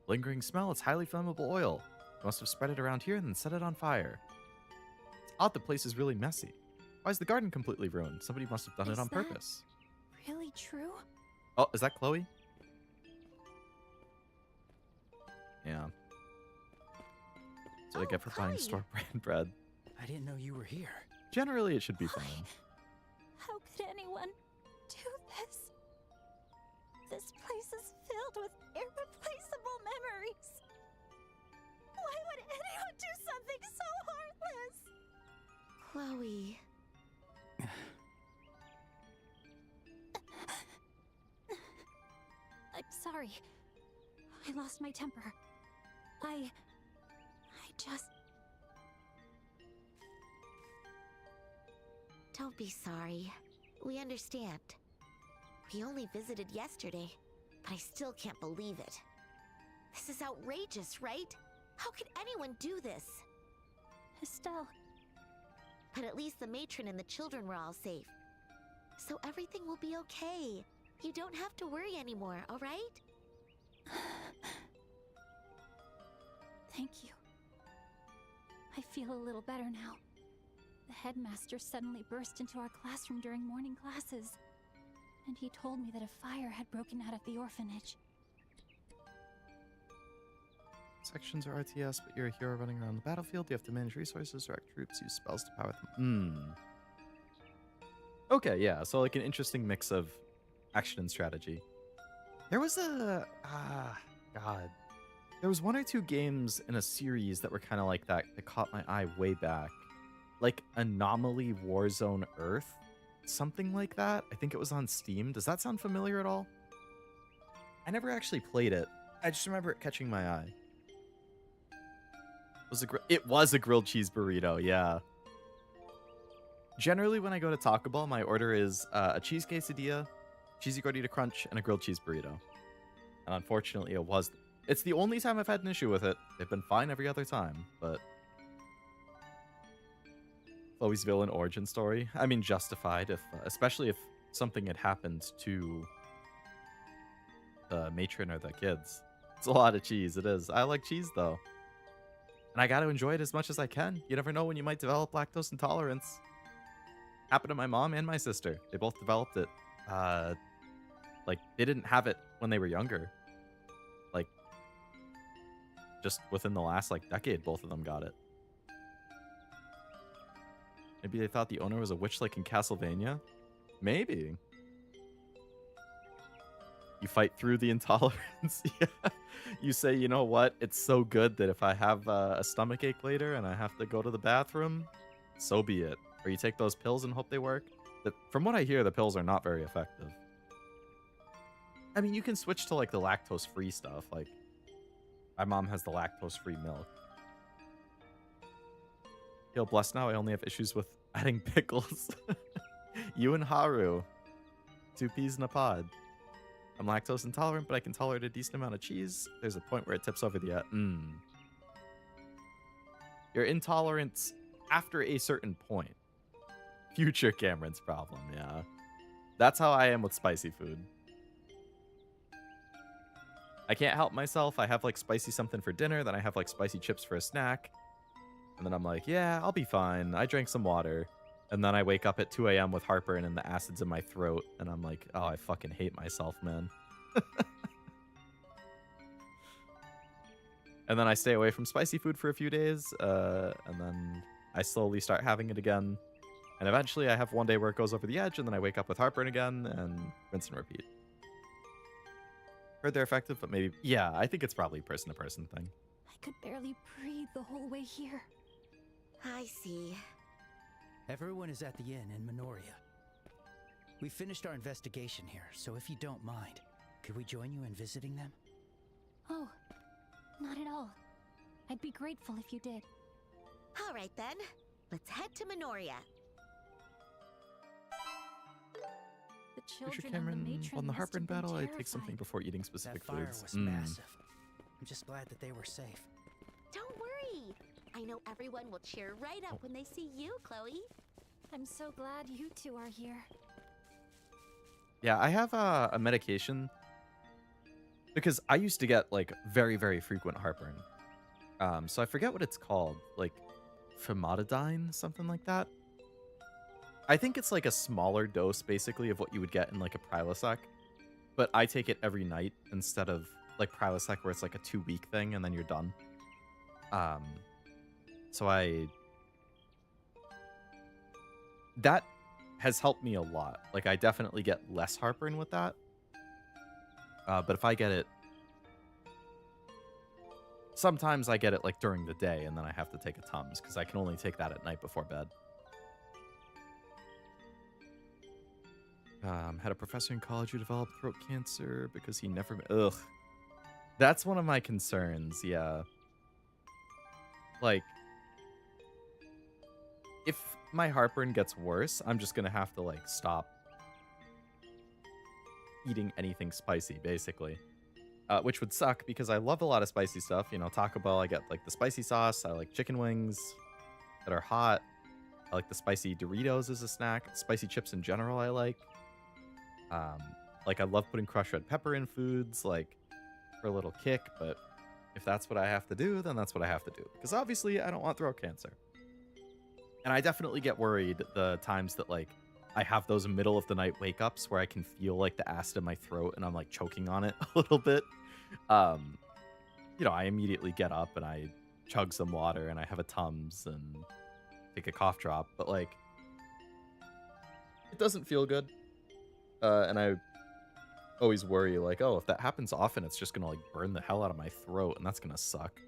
Lingering smell, it's highly flammable oil. You must have spread it around here and then set it on fire. It's odd the place is really messy. Why is the garden completely ruined? Somebody must have done it on purpose. Really true? Oh, is that Kloe? Yeah. So I get for buying store brand bread. I didn't know you were here. Generally, it should be fine. How could anyone do this? This place is filled with irreplaceable memories. Why would anyone do something so heartless? Chloe. I'm sorry. I lost my temper. I just... Don't be sorry. We understand. We only visited yesterday, but I still can't believe it. This is outrageous, right? How could anyone do this? Estelle. But at least the matron and the children were all safe. So everything will be okay. You don't have to worry anymore, all right? Thank you. I feel a little better now. The headmaster suddenly burst into our classroom during morning classes, and he told me that a fire had broken out at the orphanage. Sections are RTS, but you're a hero running around the battlefield. You have to manage resources, direct troops, use spells to power them. Okay, yeah, so like an interesting mix of action and strategy. There was God. There was one or two games in a series that were kind of like that caught my eye way back. Like Anomaly Warzone Earth, something like that. I think it was on Steam. Does that sound familiar at all? I never actually played it. I just remember it catching my eye. It was a grilled cheese burrito, yeah. Generally, when I go to Taco Bell, my order is a cheese quesadilla, cheesy gordita crunch, and a grilled cheese burrito. And unfortunately, it's the only time I've had an issue with it. They've been fine every other time, but Chloe's villain origin story. I mean, justified, especially if something had happened to the matron or the kids. It's a lot of cheese. It is. I like cheese though. And I got to enjoy it as much as I can. You never know when you might develop lactose intolerance. Happened to my mom and my sister. They both developed it. Like, they didn't have it when they were younger. Like, just within the last, like, decade, both of them got it. Maybe they thought the owner was a witch like in Castlevania? Maybe. You fight through the intolerance. Yeah. You say, you know what? It's so good that if I have a stomachache later and I have to go to the bathroom, so be it. Or you take those pills and hope they work. From what I hear, the pills are not very effective. I mean, you can switch to like the lactose-free stuff. Like, my mom has the lactose-free milk. Feel blessed now. I only have issues with adding pickles. You and Haru. 2 peas in a pod. I'm lactose intolerant, but I can tolerate a decent amount of cheese. There's a point where it tips over the edge. You're intolerant after a certain point. Future Cameron's problem, yeah. That's how I am with spicy food. I can't help myself. I have like spicy something for dinner, then I have like spicy chips for a snack. And then I'm like, yeah, I'll be fine. I drank some water. And then I wake up at 2 a.m. with heartburn and the acid's in my throat. And I'm like, oh, I fucking hate myself, man. And then I stay away from spicy food for a few days. And then I slowly start having it again. And eventually I have one day where it goes over the edge. And then I wake up with heartburn again and rinse and repeat. Heard they're effective, but maybe... Yeah, I think it's probably a person-to-person thing. I could barely breathe the whole way here. I see. Everyone is at the inn in Minoria. We finished our investigation here, so if you don't mind, could we join you in visiting them? Oh, not at all. I'd be grateful if you did. All right then, let's head to Minoria. The Future children Cameron, and the matron on the must heartburn have been battle, I terrified. take something before eating specific That fire foods. was massive. I'm just glad that they were safe. Don't worry. I know everyone will cheer right up when they see you, Chloe. I'm so glad you two are here. Yeah, I have a medication because I used to get like very, very frequent heartburn. So I forget what it's called, like famotidine, something like that. I think it's like a smaller dose basically of what you would get in like a Prilosec, but I take it every night instead of like Prilosec where it's like a 2-week thing and then you're done. So that has helped me a lot. Like, I definitely get less heartburn with that. But if I get it... Sometimes I get it, like, during the day, and then I have to take a Tums, because I can only take that at night before bed. Had a professor in college who developed throat cancer because he never... Ugh. That's one of my concerns, yeah. Like... If my heartburn gets worse, I'm just gonna have to like stop eating anything spicy, basically. Which would suck because I love a lot of spicy stuff. You know, Taco Bell, I get like the spicy sauce. I like chicken wings that are hot. I like the spicy Doritos as a snack. Spicy chips in general, I like. Like I love putting crushed red pepper in foods, like for a little kick. But if that's what I have to do, then that's what I have to do. Because obviously, I don't want throat cancer. And I definitely get worried the times that, like, I have those middle of the night wake ups where I can feel, like, the acid in my throat and I'm, like, choking on it a little bit. Um, I immediately get up and I chug some water and I have a Tums and take a cough drop. But, like, it doesn't feel good. And I always worry, like, oh, if that happens often, it's just going to, like, burn the hell out of my throat and that's going to suck.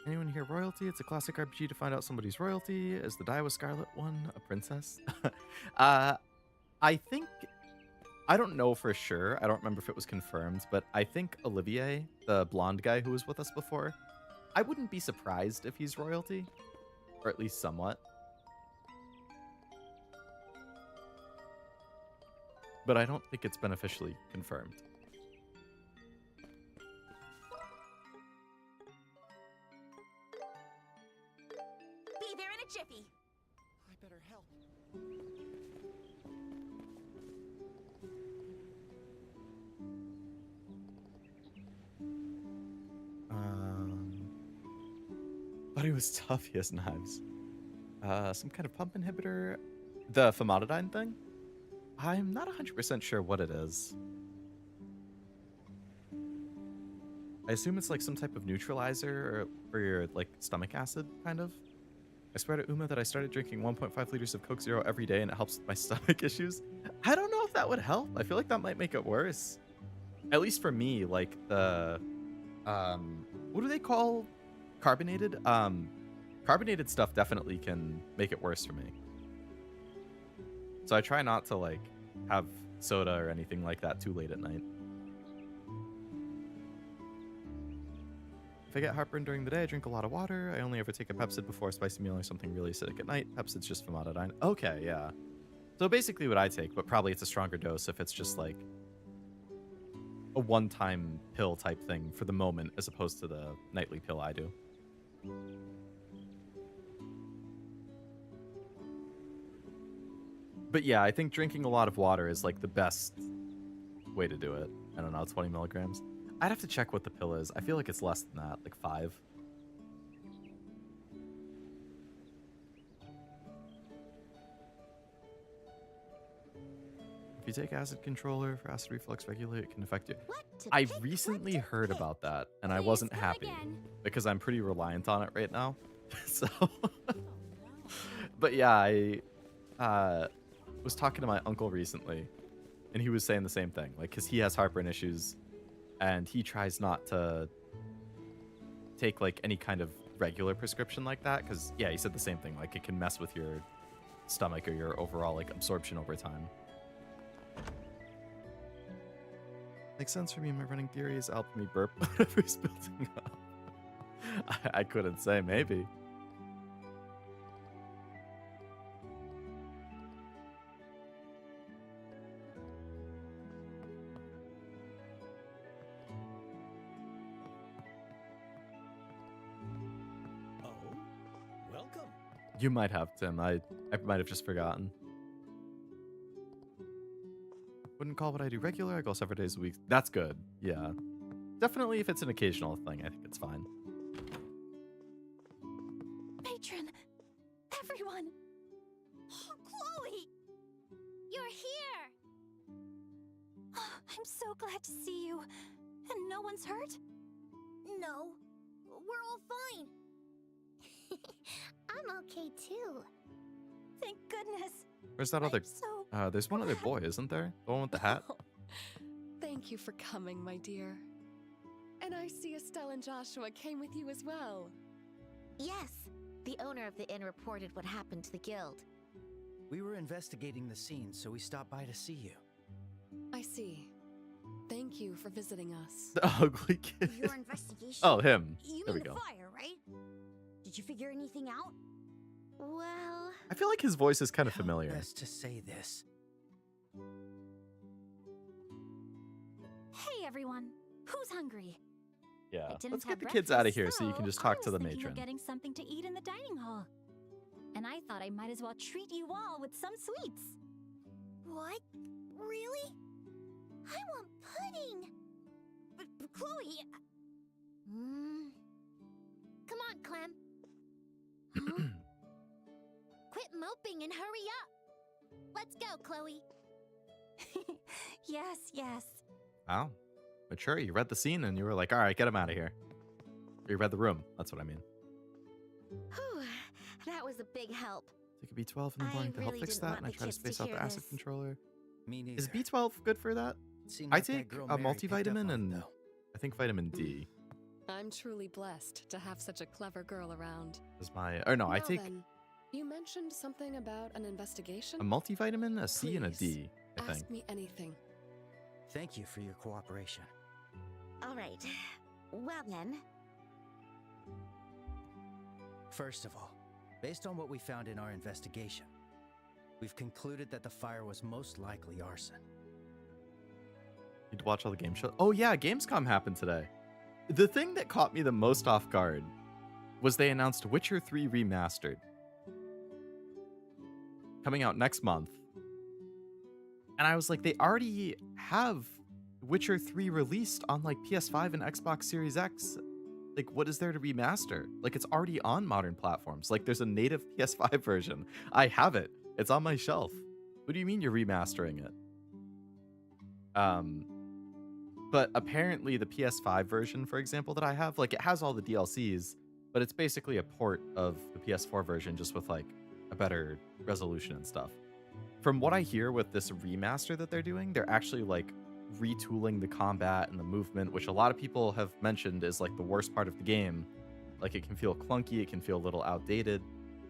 Anyone here royalty? It's a classic RPG to find out somebody's royalty. Is the Daiwa Scarlet one a princess? I think... I don't know for sure. I don't remember if it was confirmed, but I think Olivier, the blonde guy who was with us before, I wouldn't be surprised if he's royalty. Or at least somewhat. But I don't think it's been officially confirmed. Be there in a jiffy. I better help. Thought he was tough. He has knives. Some kind of pump inhibitor. The famotidine thing? I'm not 100% sure what it is. I assume it's like some type of neutralizer for your like stomach acid, kind of. I swear to Uma that I started drinking 1.5 liters of Coke Zero every day and it helps with my stomach issues. I don't know if that would help. I feel like that might make it worse. At least for me, like the what do they call carbonated? Carbonated stuff definitely can make it worse for me. So I try not to like have soda or anything like that too late at night. If I get heartburn during the day, I drink a lot of water. I only ever take a Pepsid before a spicy meal or something really acidic at night. Pepsid's just famotidine. Okay, yeah. So basically what I take, but probably it's a stronger dose if it's just like a one-time pill type thing for the moment as opposed to the nightly pill I do. But yeah, I think drinking a lot of water is like the best way to do it. I don't know, 20 milligrams. I'd have to check what the pill is. I feel like it's less than that, like 5. If you take acid controller for acid reflux regulate, it can affect you. I recently heard about that, and I wasn't happy because I'm pretty reliant on it right now. So, but yeah, I was talking to my uncle recently, and he was saying the same thing, like, because he has heartburn issues, and he tries not to take like any kind of regular prescription like that, because yeah, he said the same thing, like it can mess with your stomach or your overall like absorption over time. Makes sense for me. My running theory is helped me burp whatever's building up. I couldn't say, maybe. Oh, welcome. You might have, Tim. I might have just forgotten. Wouldn't call what I do regular. I go several days a week. That's good. Yeah. Definitely if it's an occasional thing, I think it's fine. Matron! Everyone! Oh, Kloe! You're here! Oh, I'm so glad to see you. And no one's hurt? No, we're all fine. I'm okay too. Thank goodness. Where's that other... I'm so there's one other boy, isn't there? The one with the hat? Thank you for coming, my dear. And I see Estelle and Joshua came with you as well. Yes, the owner of the inn reported what happened to the guild. We were investigating the scene, so we stopped by to see you. I see. Thank you for visiting us. The ugly kid. Your investigation? Oh, him. You There we mean the go. fire, right? Did you figure anything out? Well, I feel like his voice is kind of How familiar. best to say this? Hey everyone, who's hungry? Yeah. I didn't Let's have get the kids out of breakfast, here so you can just I talk to was the thinking matron. of getting something to eat in the dining hall. And I thought I might as well treat you all with some sweets. What? Really? I want pudding. Chloe. Come on, Clem. Huh? Quit moping and hurry up. Let's go, Chloe. Yes, yes. Wow. Mature. You read the scene and you were like, all right, get him out of here. Or you read the room. That's what I mean. Whew, that was a big help. Take a B12 in the I morning to help really fix didn't that, want and I the try to kids to space out the hear acid this. controller. Me neither. Is B12 good for that? Seemed I like that take girl a Mary picked up multivitamin on it, and though. I think vitamin D I'm truly blessed to have such a clever girl around. is my. Or no, I Now take then, you mentioned something about an investigation? a multivitamin, a C, and a Please, D. I think. Ask me anything. Thank you for your cooperation. All right. Well then. First of all, based on what we found in our investigation, we've concluded that the fire was most likely arson. Need to watch all the game shows. Oh yeah, Gamescom happened today. The thing that caught me the most off guard was they announced Witcher 3 Remastered. Coming out next month. And I was like, they already have Witcher 3 released on like PS5 and Xbox Series X. Like, what is there to remaster? Like, it's already on modern platforms. Like, there's a native PS5 version. I have it. It's on my shelf. What do you mean you're remastering it? But apparently the PS5 version, for example, that I have, like, it has all the DLCs, but it's basically a port of the PS4 version just with like a better resolution and stuff. From what I hear with this remaster that they're doing, they're actually like retooling the combat and the movement, which a lot of people have mentioned is like the worst part of the game. Like, it can feel clunky, it can feel a little outdated.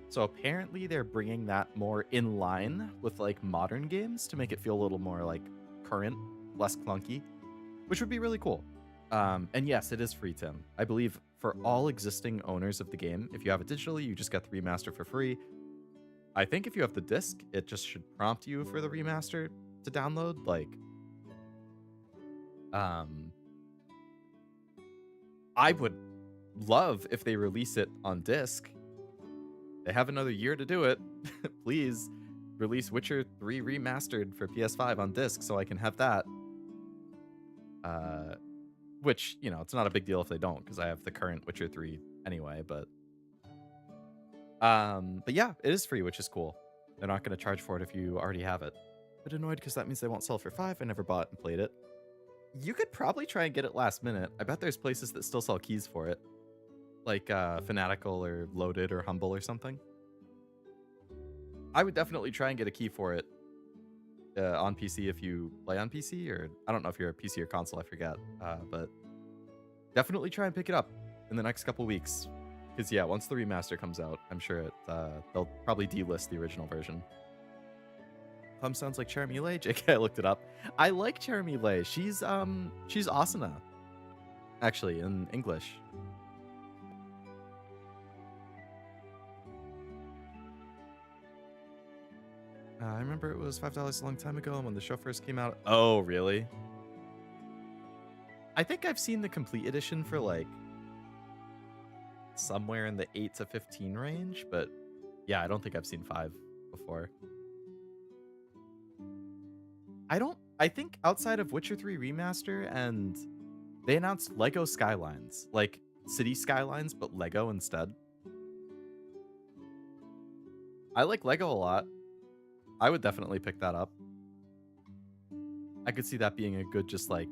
So apparently they're bringing that more in line with like modern games to make it feel a little more like current, less clunky, which would be really cool. And yes, it is free, Tim. I believe for all existing owners of the game, if you have it digitally, you just get the remaster for free. I think if you have the disc, it just should prompt you for the remaster to download. Like, I would love if they release it on disc. They have another year to do it. Please release Witcher 3 Remastered for PS5 on disc so I can have that. Which, you know, it's not a big deal if they don't, because I have the current Witcher 3 anyway, but yeah, it is free, which is cool. They're not going to charge for it if you already have it. But annoyed because that means they won't sell it for $5. I never bought and played it. You could probably try and get it last minute. I bet there's places that still sell keys for it. Like Fanatical or Loaded or Humble or something. I would definitely try and get a key for it on PC if you play on PC, or I don't know if you're a PC or console, I forget. But definitely try and pick it up in the next couple weeks. Because yeah, once the remaster comes out, I'm sure they'll probably delist the original version. Plum sounds like Charmile. JK, I looked it up. I like Charmile. She's Asuna, actually, in English. I remember it was $5 a long time ago, and when the show first came out. Oh, really? I think I've seen the complete edition for like somewhere in the 8 to 15 range, but yeah, I don't think I've seen 5 before. I think outside of Witcher 3 Remaster, and they announced Lego Skylines, like City Skylines, but Lego instead. I like Lego a lot. I would definitely pick that up. I could see that being a good, just like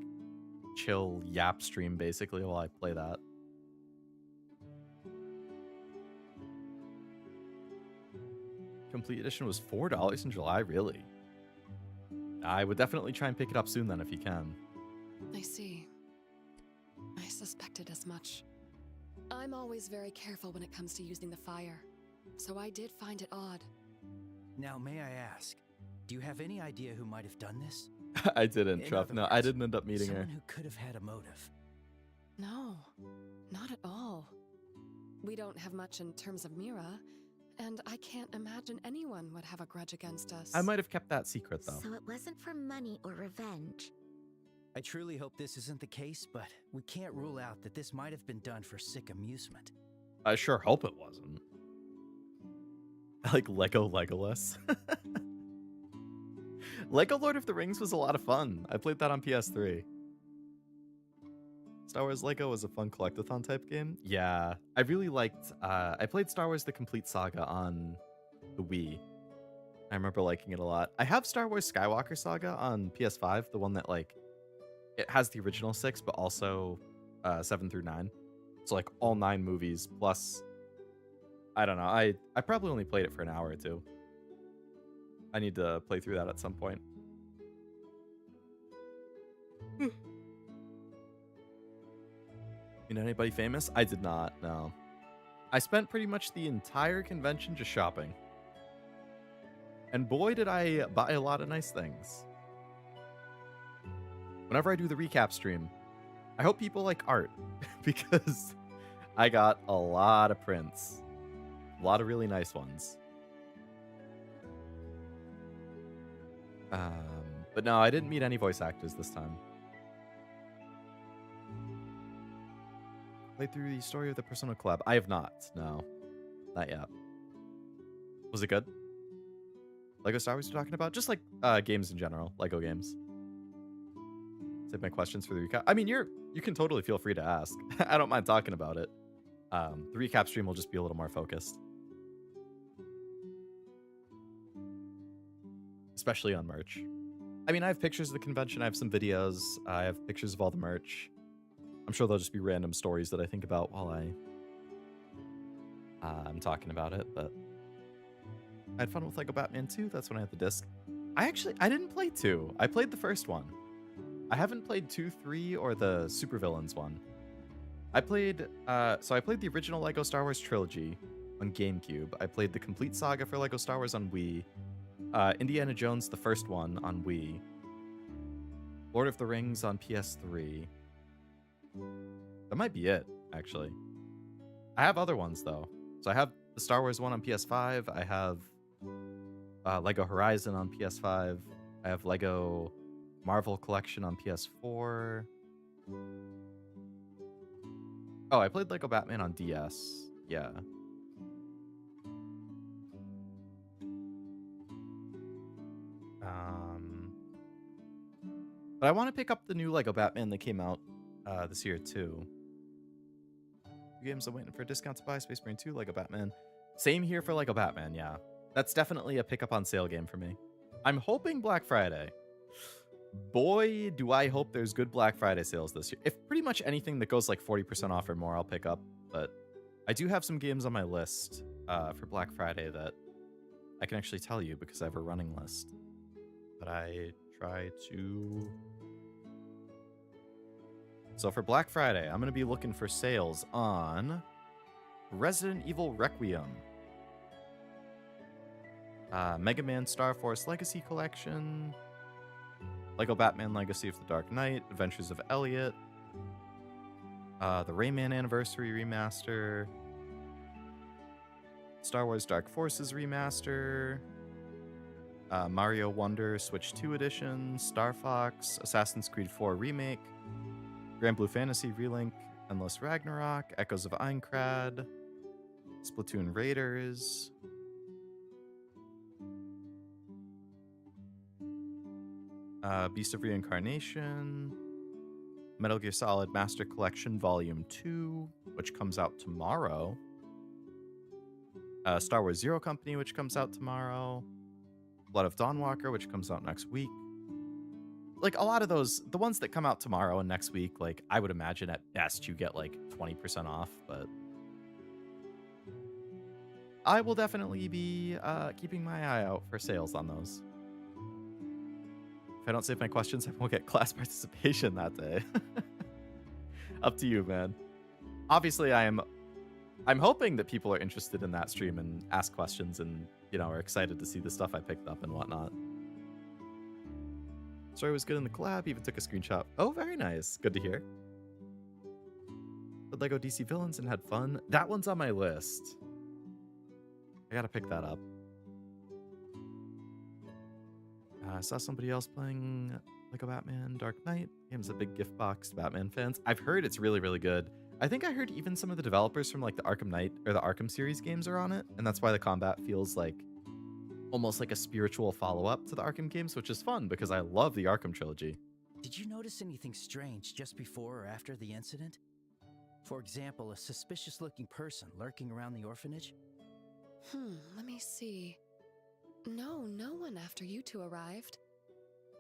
chill yap stream basically while I play that. Complete edition was $4 in July, really? I would definitely try and pick it up soon then if you can. I see. I suspected as much. I'm always very careful when it comes to using the fire, so I did find it odd. Now, may I ask, do you have any idea who might have done this? I didn't, In Truff. other No, I words, didn't end up meeting her. Someone who could have had a motive. No, not at all. We don't have much in terms of Mira, and I can't imagine anyone would have a grudge against us. I might have kept that secret, though. So it wasn't for money or revenge. I truly hope this isn't the case, but we can't rule out that this might have been done for sick amusement. I sure hope it wasn't. I like Lego Legolas. Lego Lord of the Rings was a lot of fun. I played that on PS3. Star Wars Lego was a fun collectathon type game. Yeah, I really liked. I played Star Wars: The Complete Saga on the Wii. I remember liking it a lot. I have Star Wars Skywalker Saga on PS5, the one that like it has the original 6, but also 7 through 9. So like all 9 movies plus. I don't know. I probably only played it for an hour or two. I need to play through that at some point. You know anybody famous? I did not, no. I spent pretty much the entire convention just shopping. And boy, did I buy a lot of nice things. Whenever I do the recap stream, I hope people like art because I got a lot of prints. A lot of really nice ones. But no, I didn't meet any voice actors this time. Played through the story of the Persona collab. I have not. No, not yet. Was it good? Lego Star Wars you're talking about? Just like games in general, Lego games. Save my questions for the recap. I mean, you can totally feel free to ask. I don't mind talking about it. The recap stream will just be a little more focused. Especially on merch. I mean, I have pictures of the convention. I have some videos. I have pictures of all the merch. I'm sure they'll just be random stories that I think about while I'm talking about it. But I had fun with Lego Batman 2. That's when I had the disc. I didn't play 2. I played the first one. I haven't played 2, 3, or the Supervillains one. I played the original Lego Star Wars trilogy on GameCube. I played the Complete Saga for Lego Star Wars on Wii. Indiana Jones, the first one, on Wii. Lord of the Rings on PS3. That might be it, actually. I have other ones, though. So I have the Star Wars one on PS5. I have Lego Horizon on PS5. I have Lego Marvel Collection on PS4. Oh, I played Lego Batman on DS. Yeah. But I want to pick up the new Lego Batman that came out this year, too. Games I'm waiting for a discount to buy. Space Marine 2, Lego Batman. Same here for Lego Batman, yeah. That's definitely a pick-up on sale game for me. I'm hoping Black Friday. Boy, do I hope there's good Black Friday sales this year. If pretty much anything that goes like 40% off or more, I'll pick up. But I do have some games on my list for Black Friday that I can actually tell you because I have a running list. But I try to... So for Black Friday, I'm going to be looking for sales on Resident Evil Requiem, Mega Man Star Force Legacy Collection, Lego Batman Legacy of the Dark Knight, Adventures of Elliot, the Rayman Anniversary Remaster, Star Wars Dark Forces Remaster, Mario Wonder Switch 2 Edition, Star Fox, Assassin's Creed 4 Remake, Grand Blue Fantasy Relink, Endless Ragnarok, Echoes of Aincrad, Splatoon Raiders, Beast of Reincarnation, Metal Gear Solid Master Collection Volume 2, which comes out tomorrow, Star Wars Zero Company, which comes out tomorrow, Blood of Dawnwalker, which comes out next week. Like, a lot of those, the ones that come out tomorrow and next week, like, I would imagine at best you get, like, 20% off, but I will definitely be keeping my eye out for sales on those. If I don't save my questions, I won't get class participation that day. Up to you, man. Obviously, I'm hoping that people are interested in that stream and ask questions and, you know, are excited to see the stuff I picked up and whatnot. Story was good in the collab, even took a screenshot. Oh, very nice. Good to hear. Played Lego DC Villains and had fun. That one's on my list. I gotta pick that up. I saw somebody else playing Lego Batman Dark Knight. Game's a big gift box to Batman fans. I've heard it's really, really good. I think I heard even some of the developers from like the Arkham Knight or the Arkham series games are on it, and that's why the combat feels like almost like a spiritual follow-up to the Arkham games, which is fun because I love the Arkham trilogy. Did you notice anything strange just before or after the incident? For example, a suspicious-looking person lurking around the orphanage? Let me see. No one after you two arrived.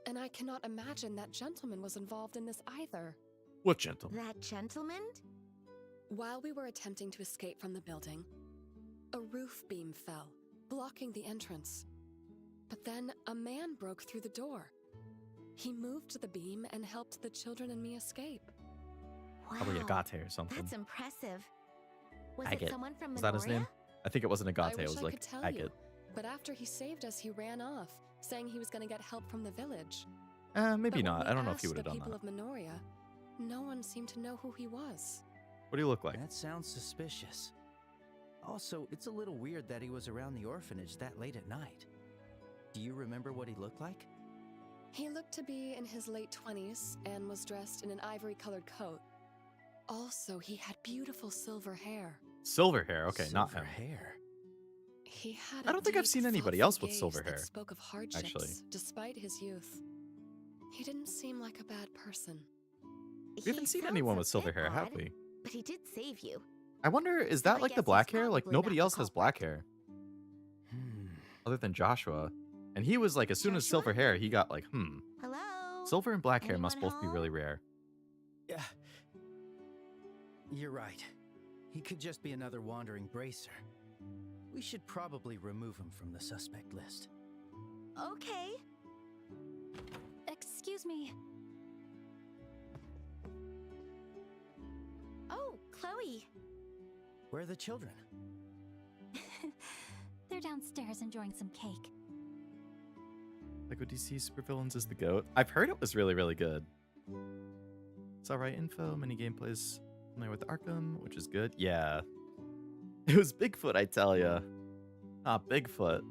And I cannot imagine that gentleman was involved in this either. What gentleman? That gentleman? While we were attempting to escape from the building, a roof beam fell, blocking the entrance. But then a man broke through the door. He moved the beam and helped the children and me escape. Wow. Probably Agate or something. That's impressive. Was Agate. it someone from Minoria? Was that his name? I think it wasn't Agate. I It wish was I like could tell Agate. you, but after he saved us, he ran off, saying he was going to get help from the village. Maybe But when not. we I don't know if he asked would have the done people that. of Minoria, no one seemed to know who he was. What do you look like? That sounds suspicious. Also, it's a little weird that he was around the orphanage that late at night. Do you remember what he looked like? He looked to be in his late 20s and was dressed in an ivory-colored coat. Also, he had beautiful silver hair. Silver hair. Okay, not Silver him. hair. He had I don't think I've seen anybody else with silver hair, Spoke of hardships, actually. despite his youth. He didn't seem like a bad person. We haven't seen anyone with silver hair, have we? But he did save you. I wonder, is So that I like the guess black he's hair? Like probably nobody not the else has black hair other than Joshua. And he was like, as soon as Joshua? silver hair, he got like, Hello? silver and black hair must Anyone both be home? really rare. Yeah. You're right. He could just be another wandering bracer. We should probably remove him from the suspect list. Okay. Excuse me. Oh, Kloe. Where are the children? They're downstairs enjoying some cake. Like, what DC Supervillains is the GOAT? I've heard it was really, really good. It's alright info, mini gameplays familiar with Arkham, which is good. Yeah. It was Bigfoot, I tell ya. Ah, Bigfoot.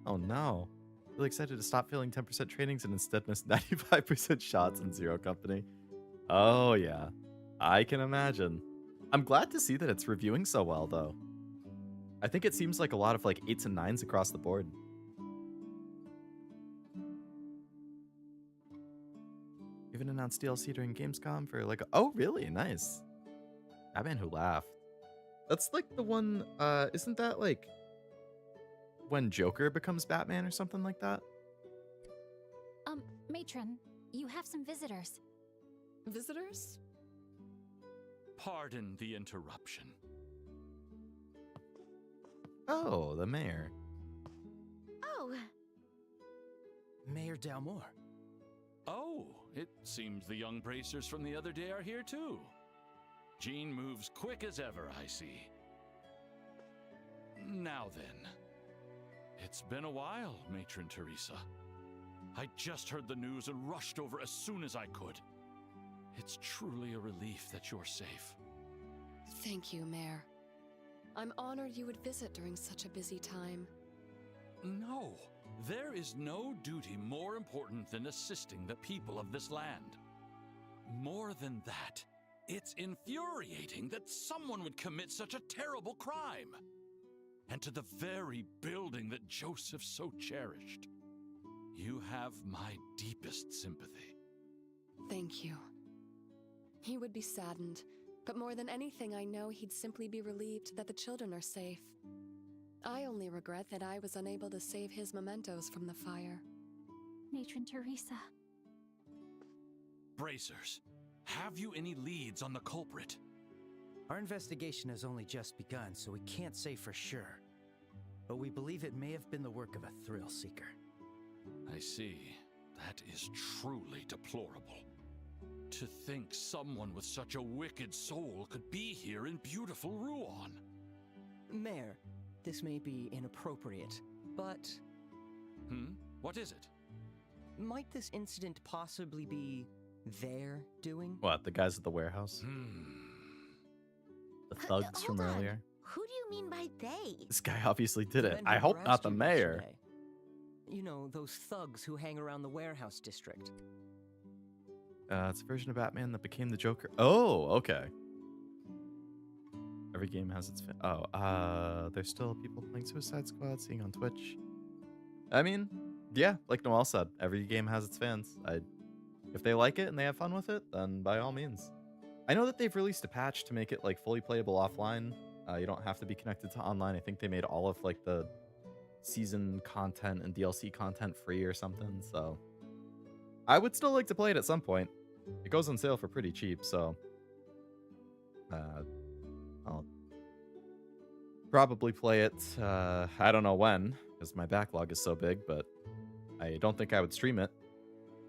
Oh no. Really excited to stop failing 10% trainings and instead miss 95% shots in Zero Company. Oh yeah. I can imagine. I'm glad to see that it's reviewing so well though. I think it seems like a lot of like 8s and 9s across the board. Even announced DLC during Gamescom for like, oh really? Nice. Batman Who Laughed. That's like the one, isn't that like when Joker becomes Batman or something like that? Matron, you have some visitors. Visitors? Pardon the interruption. Oh, the mayor. Oh, Mayor Dalmore. Oh, it seems the young bracers from the other day are here too. Jean moves quick as ever, I see. Now then. It's been a while, Matron Teresa. I just heard the news and rushed over as soon as I could. It's truly a relief that you're safe. Thank you, Mayor. I'm honored you would visit during such a busy time. No, there is no duty more important than assisting the people of this land. More than that, it's infuriating that someone would commit such a terrible crime. And to the very building that Joseph so cherished. You have my deepest sympathy. Thank you. He would be saddened, but more than anything, I know he'd simply be relieved that the children are safe. I only regret that I was unable to save his mementos from the fire. Matron Teresa. Bracers, have you any leads on the culprit? Our investigation has only just begun, so we can't say for sure. But we believe it may have been the work of a thrill seeker. I see. That is truly deplorable. To think someone with such a wicked soul could be here in beautiful Ruan. Mayor, this may be inappropriate, but What is it? might this incident possibly be their doing? What, the guys at the warehouse? The thugs from hold on. earlier? Who do you mean by they? This guy obviously did The it. men I who hope not harassed the you mayor. yesterday. You know, those thugs who hang around the warehouse district. It's a version of Batman that became the Joker. Oh, okay. Every game has its there's still people playing Suicide Squad, seeing on Twitch. I mean, yeah, like Noel said, every game has its fans. I If they like it and they have fun with it, then by all means. I know that they've released a patch to make it like fully playable offline. You don't have to be connected to online. I think they made all of like the season content and DLC content free or something. So I would still like to play it at some point. It goes on sale for pretty cheap, so I'll probably play it. I don't know when, because my backlog is so big, but I don't think I would stream it,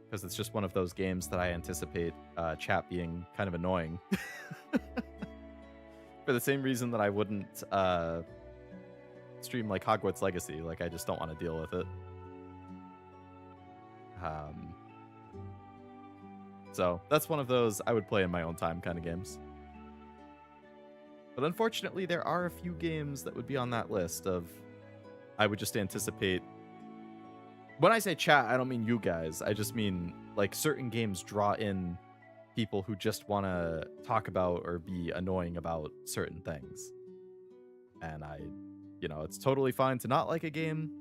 because it's just one of those games that I anticipate chat being kind of annoying. For the same reason that I wouldn't stream like Hogwarts Legacy. Like, I just don't want to deal with it. So that's one of those I would play in my own time kind of games. But unfortunately, there are a few games that would be on that list of I would just anticipate. When I say chat, I don't mean you guys. I just mean like certain games draw in people who just want to talk about or be annoying about certain things. And it's totally fine to not like a game,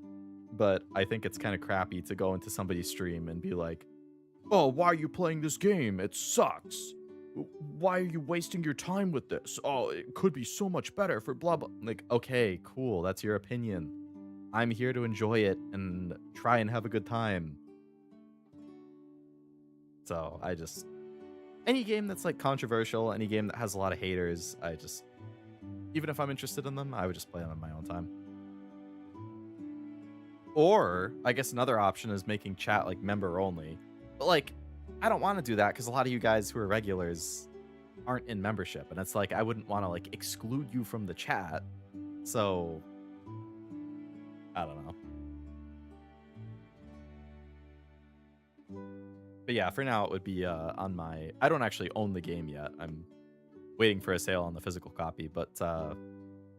but I think it's kind of crappy to go into somebody's stream and be like, "Oh, why are you playing this game? It sucks. Why are you wasting your time with this? Oh, it could be so much better for blah, blah." Like, okay, cool. That's your opinion. I'm here to enjoy it and try and have a good time. So any game that's like controversial, any game that has a lot of haters, even if I'm interested in them, I would just play them in my own time. Or I guess another option is making chat like member only. But like, I don't want to do that because a lot of you guys who are regulars aren't in membership, and it's like I wouldn't want to like exclude you from the chat. So I don't know. But yeah, for now it would be on my. I don't actually own the game yet. I'm waiting for a sale on the physical copy, but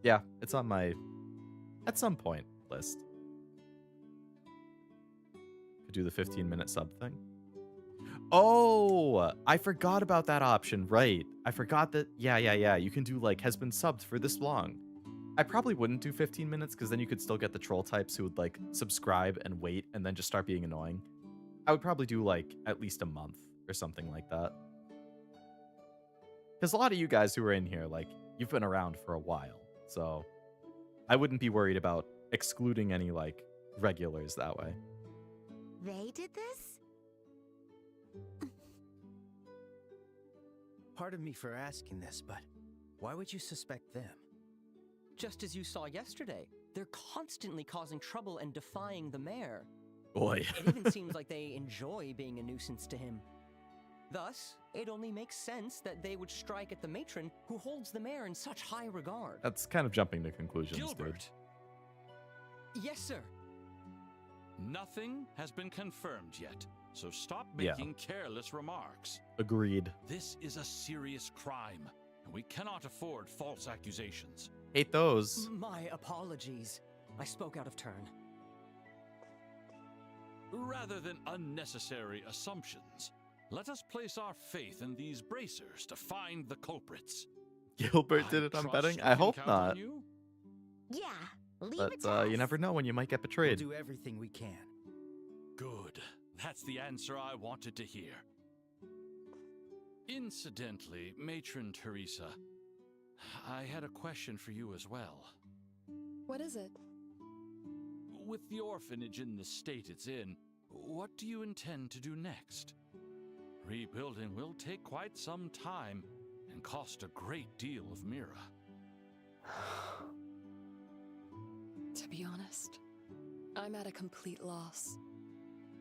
yeah, it's on my at some point list. Could do the 15-minute sub thing. Oh, I forgot about that option. Right. I forgot that. Yeah. You can do like has been subbed for this long. I probably wouldn't do 15 minutes because then you could still get the troll types who would like subscribe and wait and then just start being annoying. I would probably do like at least a month or something like that. Because a lot of you guys who are in here, like, you've been around for a while. So I wouldn't be worried about excluding any like regulars that way. They did this? Pardon me for asking this, but why would you suspect them? Just as you saw yesterday, they're constantly causing trouble and defying the mayor. Boy. It even seems like they enjoy being a nuisance to him. Thus, it only makes sense that they would strike at the matron who holds the mayor in such high regard. That's kind of jumping to conclusions, Gilbert. dude. Yes, sir. Nothing has been confirmed yet, so stop making careless remarks. Agreed. This is a serious crime, and we cannot afford false accusations. Hate those. My apologies. I spoke out of turn. Rather than unnecessary assumptions, let us place our faith in these bracers to find the culprits. Gilbert did it on betting? I hope not. Yeah, leave But it to us. you never know when you might get betrayed. We'll do everything we can. Good. That's the answer I wanted to hear. Incidentally, Matron Teresa, I had a question for you as well. What is it? With the orphanage in the state it's in, what do you intend to do next? Rebuilding will take quite some time and cost a great deal of mira. To be honest, I'm at a complete loss.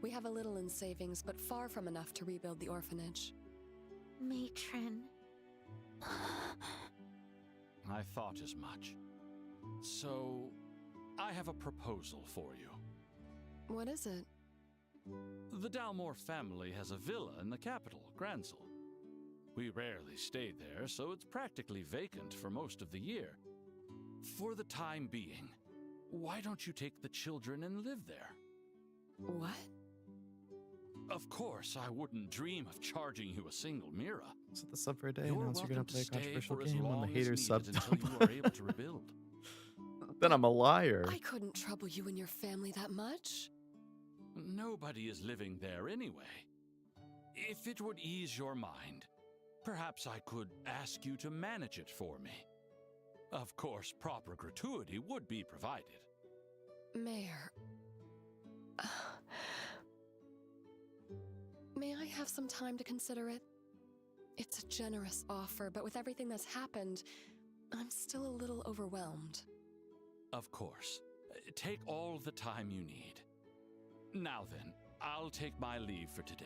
We have a little in savings, but far from enough to rebuild the orphanage. Matron. I thought as much. So, I have a proposal for you. What is it? The Dalmore family has a villa in the capital, Gransel. We rarely stay there, so it's practically vacant for most of the year. For the time being, why don't you take the children and live there? What? Of course, I wouldn't dream of charging you a single mira. So the sub for a day You're announce you're gonna welcome to play a stay controversial for as game when the long as haters sub needed until you are able to rebuild. Then I'm a liar. I couldn't trouble you and your family that much. Nobody is living there anyway. if it would ease your mind, perhaps I could ask you to manage it for me. Of course, proper gratuity would be provided. Mayor. May I have some time to consider it? It's a generous offer, but with everything that's happened, I'm still a little overwhelmed. Of course. Take all the time you need. Now then, I'll take my leave for today.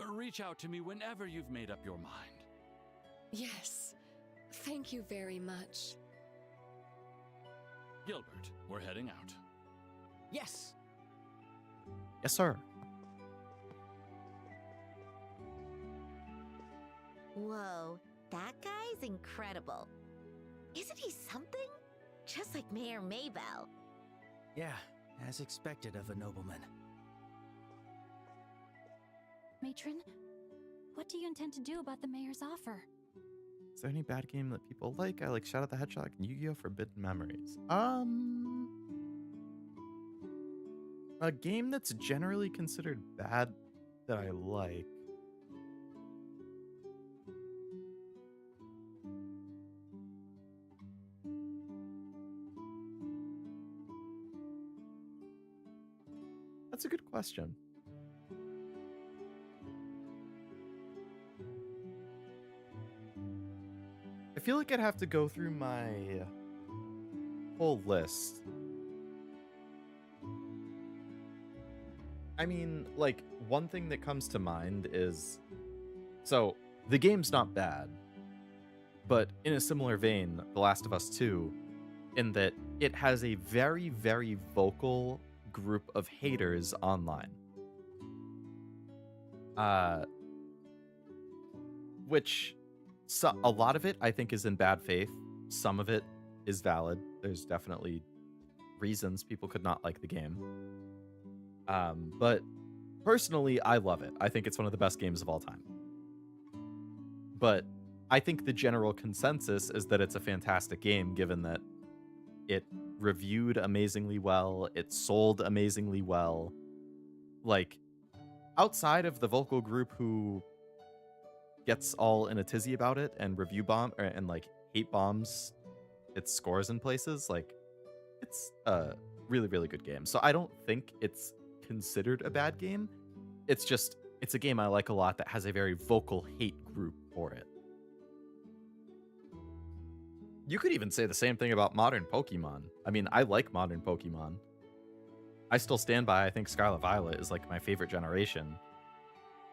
Reach out to me whenever you've made up your mind. Yes. Thank you very much. Gilbert, we're heading out. Yes. Yes, sir. Whoa, that guy's incredible. Isn't he something? Just like Mayor Maybell. Yeah, as expected of a nobleman. Matron, what do you intend to do about the mayor's offer? Is there any bad game that people like? I like Shadow the Hedgehog and Yu-Gi-Oh! Forbidden Memories. A game that's generally considered bad that I like. That's a good question. I feel like I'd have to go through my whole list. I mean, like, one thing that comes to mind is... So, the game's not bad, but in a similar vein, The Last of Us 2, in that it has a very, very vocal group of haters online. Which... So, a lot of it, I think, is in bad faith. Some of it is valid. There's definitely reasons people could not like the game. But personally, I love it. I think it's one of the best games of all time. But I think the general consensus is that it's a fantastic game, given that it reviewed amazingly well, it sold amazingly well. Like, outside of the vocal group who gets all in a tizzy about it and review bomb and like hate bombs its scores in places, like, it's a really, really good game. So I don't think it's considered a bad game. It's just, it's a game I like a lot that has a very vocal hate group for it. You could even say the same thing about modern Pokemon. I mean, I like modern Pokemon. I still stand by, I think Scarlet Violet is like my favorite generation.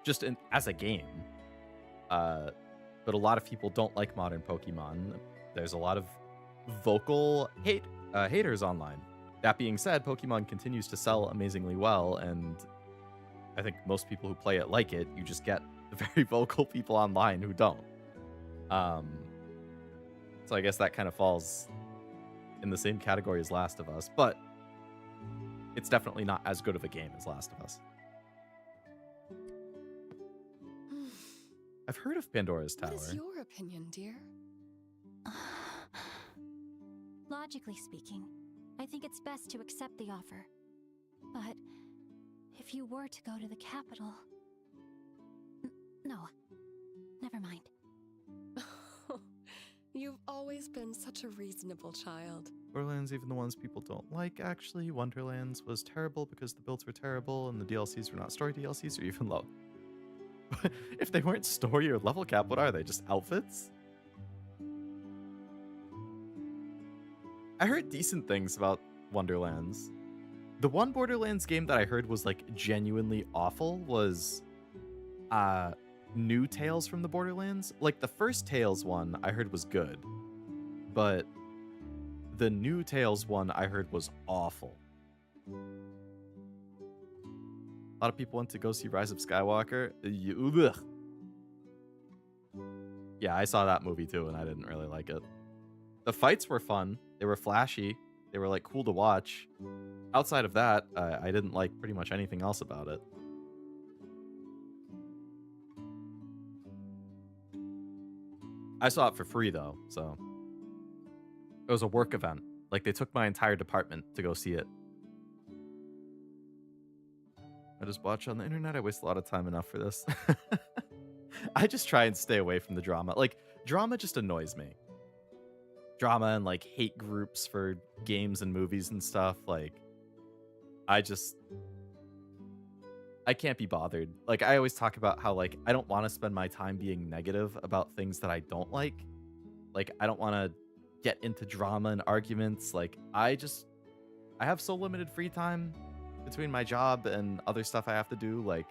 Just as a game. But a lot of people don't like modern Pokemon. There's a lot of vocal haters online. That being said, Pokemon continues to sell amazingly well, and I think most people who play it like it. You just get the very vocal people online who don't. So I guess that kind of falls in the same category as Last of Us, but it's definitely not as good of a game as Last of Us. I've heard of Pandora's Tower. What is your opinion, dear? Logically speaking, I think it's best to accept the offer. But if you were to go to the capital... No, never mind. You've always been such a reasonable child. Borderlands, even the ones people don't like, actually. Wonderlands was terrible because the builds were terrible and the DLCs were not story DLCs or even low. If they weren't story or level cap, what are they? Just outfits? I heard decent things about Wonderlands. The one Borderlands game that I heard was like genuinely awful was new Tales from the Borderlands. Like the first Tales one I heard was good, but the new Tales one I heard was awful. A lot of people went to go see Rise of Skywalker. Ugh. Yeah, I saw that movie too, and I didn't really like it. The fights were fun. They were flashy. They were like cool to watch. Outside of that, I didn't like pretty much anything else about it. I saw it for free though, so it was a work event. Like they took my entire department to go see it. I just watch on the internet. I waste a lot of time enough for this. I just try and stay away from the drama. Like, drama just annoys me. Drama and, like, hate groups for games and movies and stuff. Like, I can't be bothered. Like, I always talk about how, like, I don't want to spend my time being negative about things that I don't like. Like, I don't want to get into drama and arguments. Like, I have so limited free time between my job and other stuff I have to do. Like,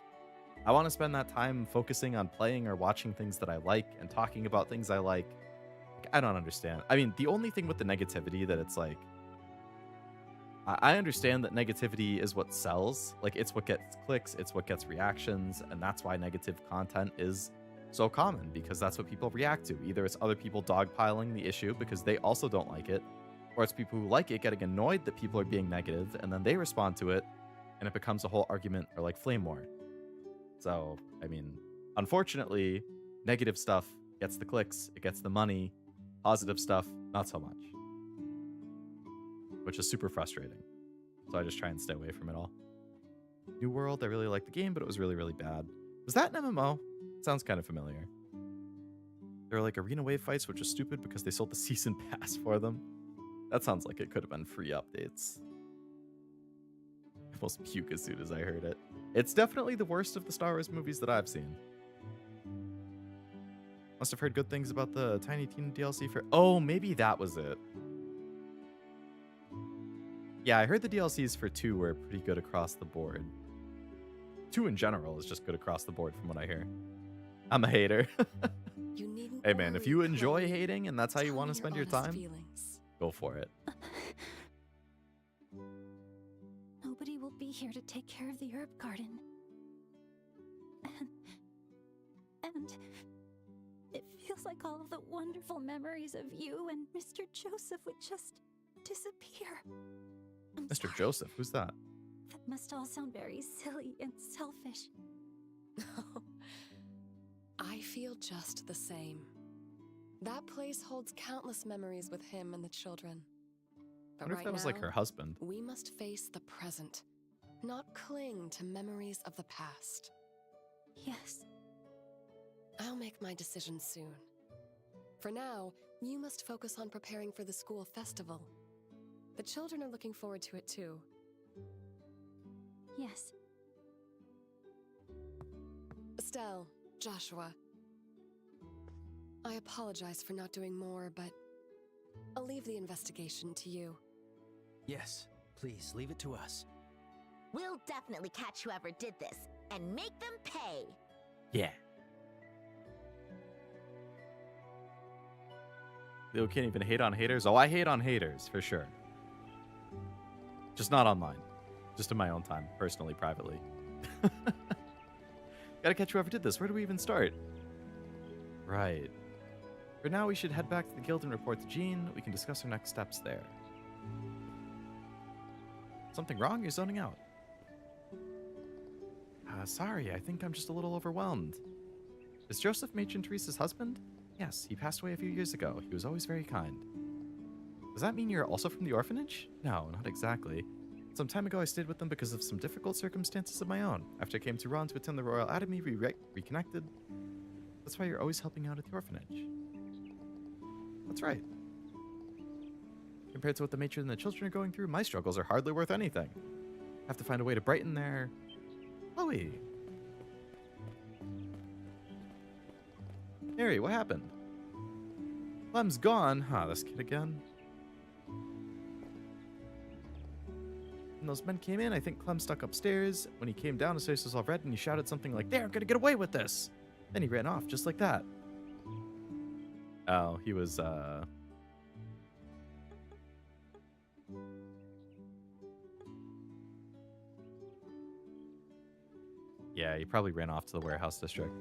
I want to spend that time focusing on playing or watching things that I like and talking about things I like. I don't understand. I mean, the only thing with the negativity that it's like, I understand that negativity is what sells. Like, it's what gets clicks, it's what gets reactions, and that's why negative content is so common, because that's what people react to. Either it's other people dogpiling the issue because they also don't like it, or it's people who like it getting annoyed that people are being negative, and then they respond to it, and it becomes a whole argument or like flame war. So, I mean, unfortunately, negative stuff gets the clicks, it gets the money. Positive stuff, not so much. Which is super frustrating. So I just try and stay away from it all. New World, I really liked the game, but it was really, really bad. Was that an MMO? Sounds kind of familiar. There were like arena wave fights, which was stupid because they sold the season pass for them. That sounds like it could have been free updates. I almost puke as soon as I heard it. It's definitely the worst of the Star Wars movies that I've seen. Must have heard good things about the Tiny Tina DLC for... Oh, maybe that was it. Yeah, I heard the DLCs for 2 were pretty good across the board. 2 in general is just good across the board from what I hear. I'm a hater. Hey man, if you enjoy hating and that's how you want to spend your time, go for it. Nobody will be here to take care of the herb garden. And it feels like all of the wonderful memories of you and Mr. Joseph would just disappear. Mr. Joseph, who's that? That must all sound very silly and selfish. I feel just the same. That place holds countless memories with him and the children. I wonder if that was like her husband. We must face the present, not cling to memories of the past. Yes. I'll make my decision soon. For now, you must focus on preparing for the school festival. The children are looking forward to it too. Yes. Estelle, Joshua. I apologize for not doing more, but I'll leave the investigation to you. Yes, please, leave it to us. We'll definitely catch whoever did this and make them pay. Yeah. You can't even hate on haters. Oh, I hate on haters, for sure. Just not online. Just in my own time, personally, privately. Gotta catch whoever did this. Where do we even start? Right. For now, we should head back to the guild and report to Jean. We can discuss our next steps there. Something wrong? You're zoning out. Sorry, I think I'm just a little overwhelmed. Is Joseph Matron Teresa's husband? Yes, he passed away a few years ago. He was always very kind. Does that mean you're also from the orphanage? No, not exactly. Some time ago, I stayed with them because of some difficult circumstances of my own. After I came to Ruan to attend the Royal Academy, we reconnected. That's why you're always helping out at the orphanage. That's right. Compared to what the matron and the children are going through, my struggles are hardly worth anything. I have to find a way to brighten their... Chloe. Harry, what happened? Clem's gone. Huh, this kid again. When those men came in, I think Clem stuck upstairs. When he came down, his face was all red and he shouted something like, "They're gonna get away with this!" Then he ran off, just like that. Oh, he was, Yeah, he probably ran off to the warehouse district.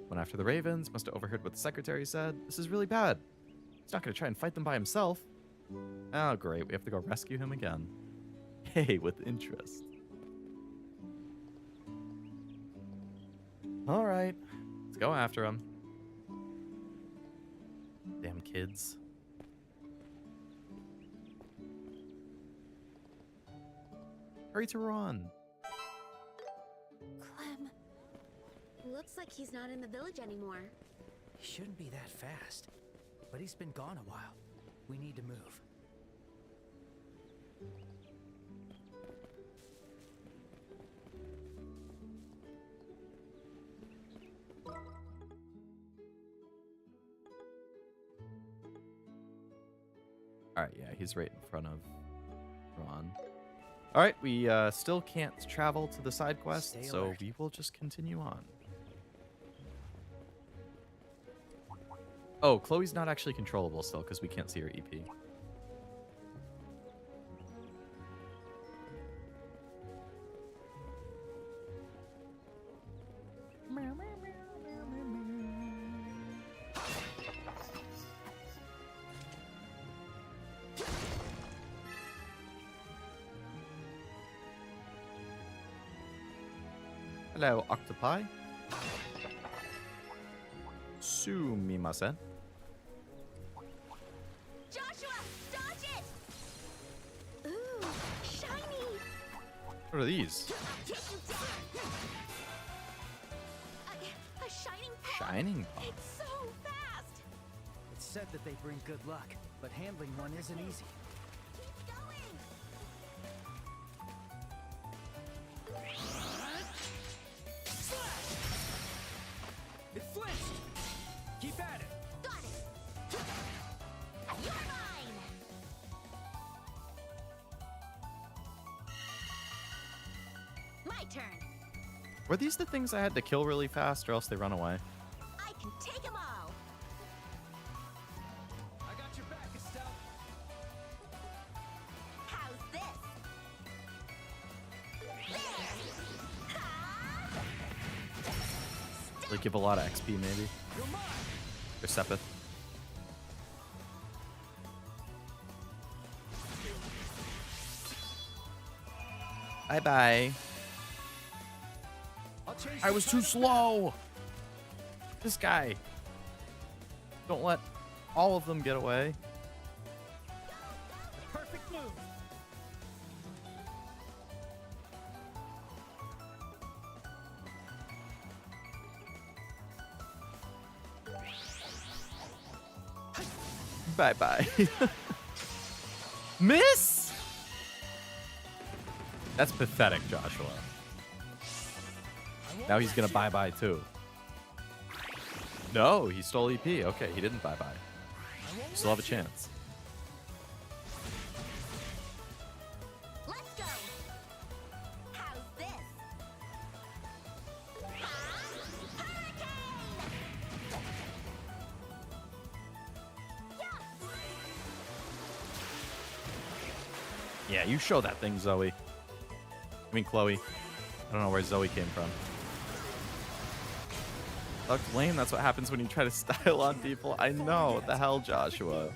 Went after the Ravens, must have overheard what the secretary said. This is really bad. He's not going to try and fight them by himself. Oh, great. We have to go rescue him again. Hey, with interest. All right. Let's go after him. Damn kids. Hurry to Ruan. Looks like he's not in the village anymore. He shouldn't be that fast. But he's been gone a while. We need to move. All right, yeah, he's right in front of Ruan. All right, we still can't travel to the side quest, Stay so alert. we will just continue on. Oh, Chloe's not actually controllable still because we can't see her E EP. Hello, octopi. Sumimasen. Joshua, dodge it! Ooh, shiny! What are these? I'll take you down. A shining paw. Shining paw. It's so fast. It's said that they bring good luck, but handling one isn't easy. Keep going. It flinched! Keep at it! Got it. You're mine. My turn. Were these the things I had to kill really fast, or else they run away? I can take them all. I got your back, Estelle! How's this? There. Ha! They give a lot of XP, maybe. You're mine! Or Sepith. Bye-bye. I'll change I the was too side- slow. This guy. Don't let all of them get away. Perfect move! Bye-bye. Miss! That's pathetic, Joshua. Now he's gonna bye-bye too. No, he stole EP. Okay, he didn't bye-bye. You still have a chance. Let's go. How's this? Ha! Hurricane! Yeah, you show that thing, Zoe. I mean, Chloe. I don't know where Zoe came from. Looked lame. That's what happens when you try to style on people. I know. What the hell, Joshua?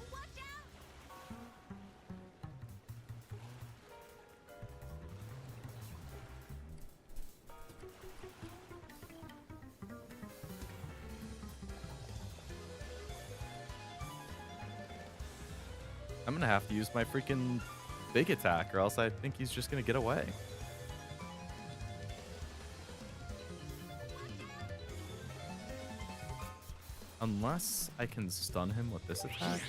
Watch out! I'm gonna have to use my freaking big attack, or else I think he's just gonna get away. Unless I can stun him with this attack.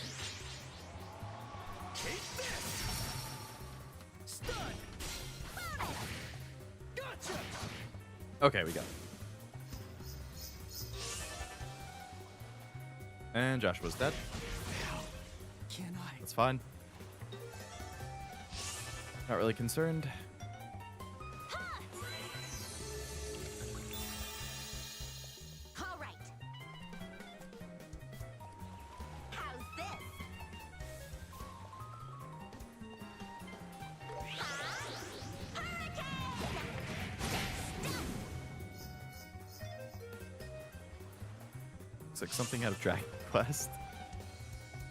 Take this! Stun! Gotcha! Okay, we got it. And Joshua's dead. Can I? That's fine. Not really concerned. All right. How's this? Ha! Hurricane! Looks like something out of Dragon Quest.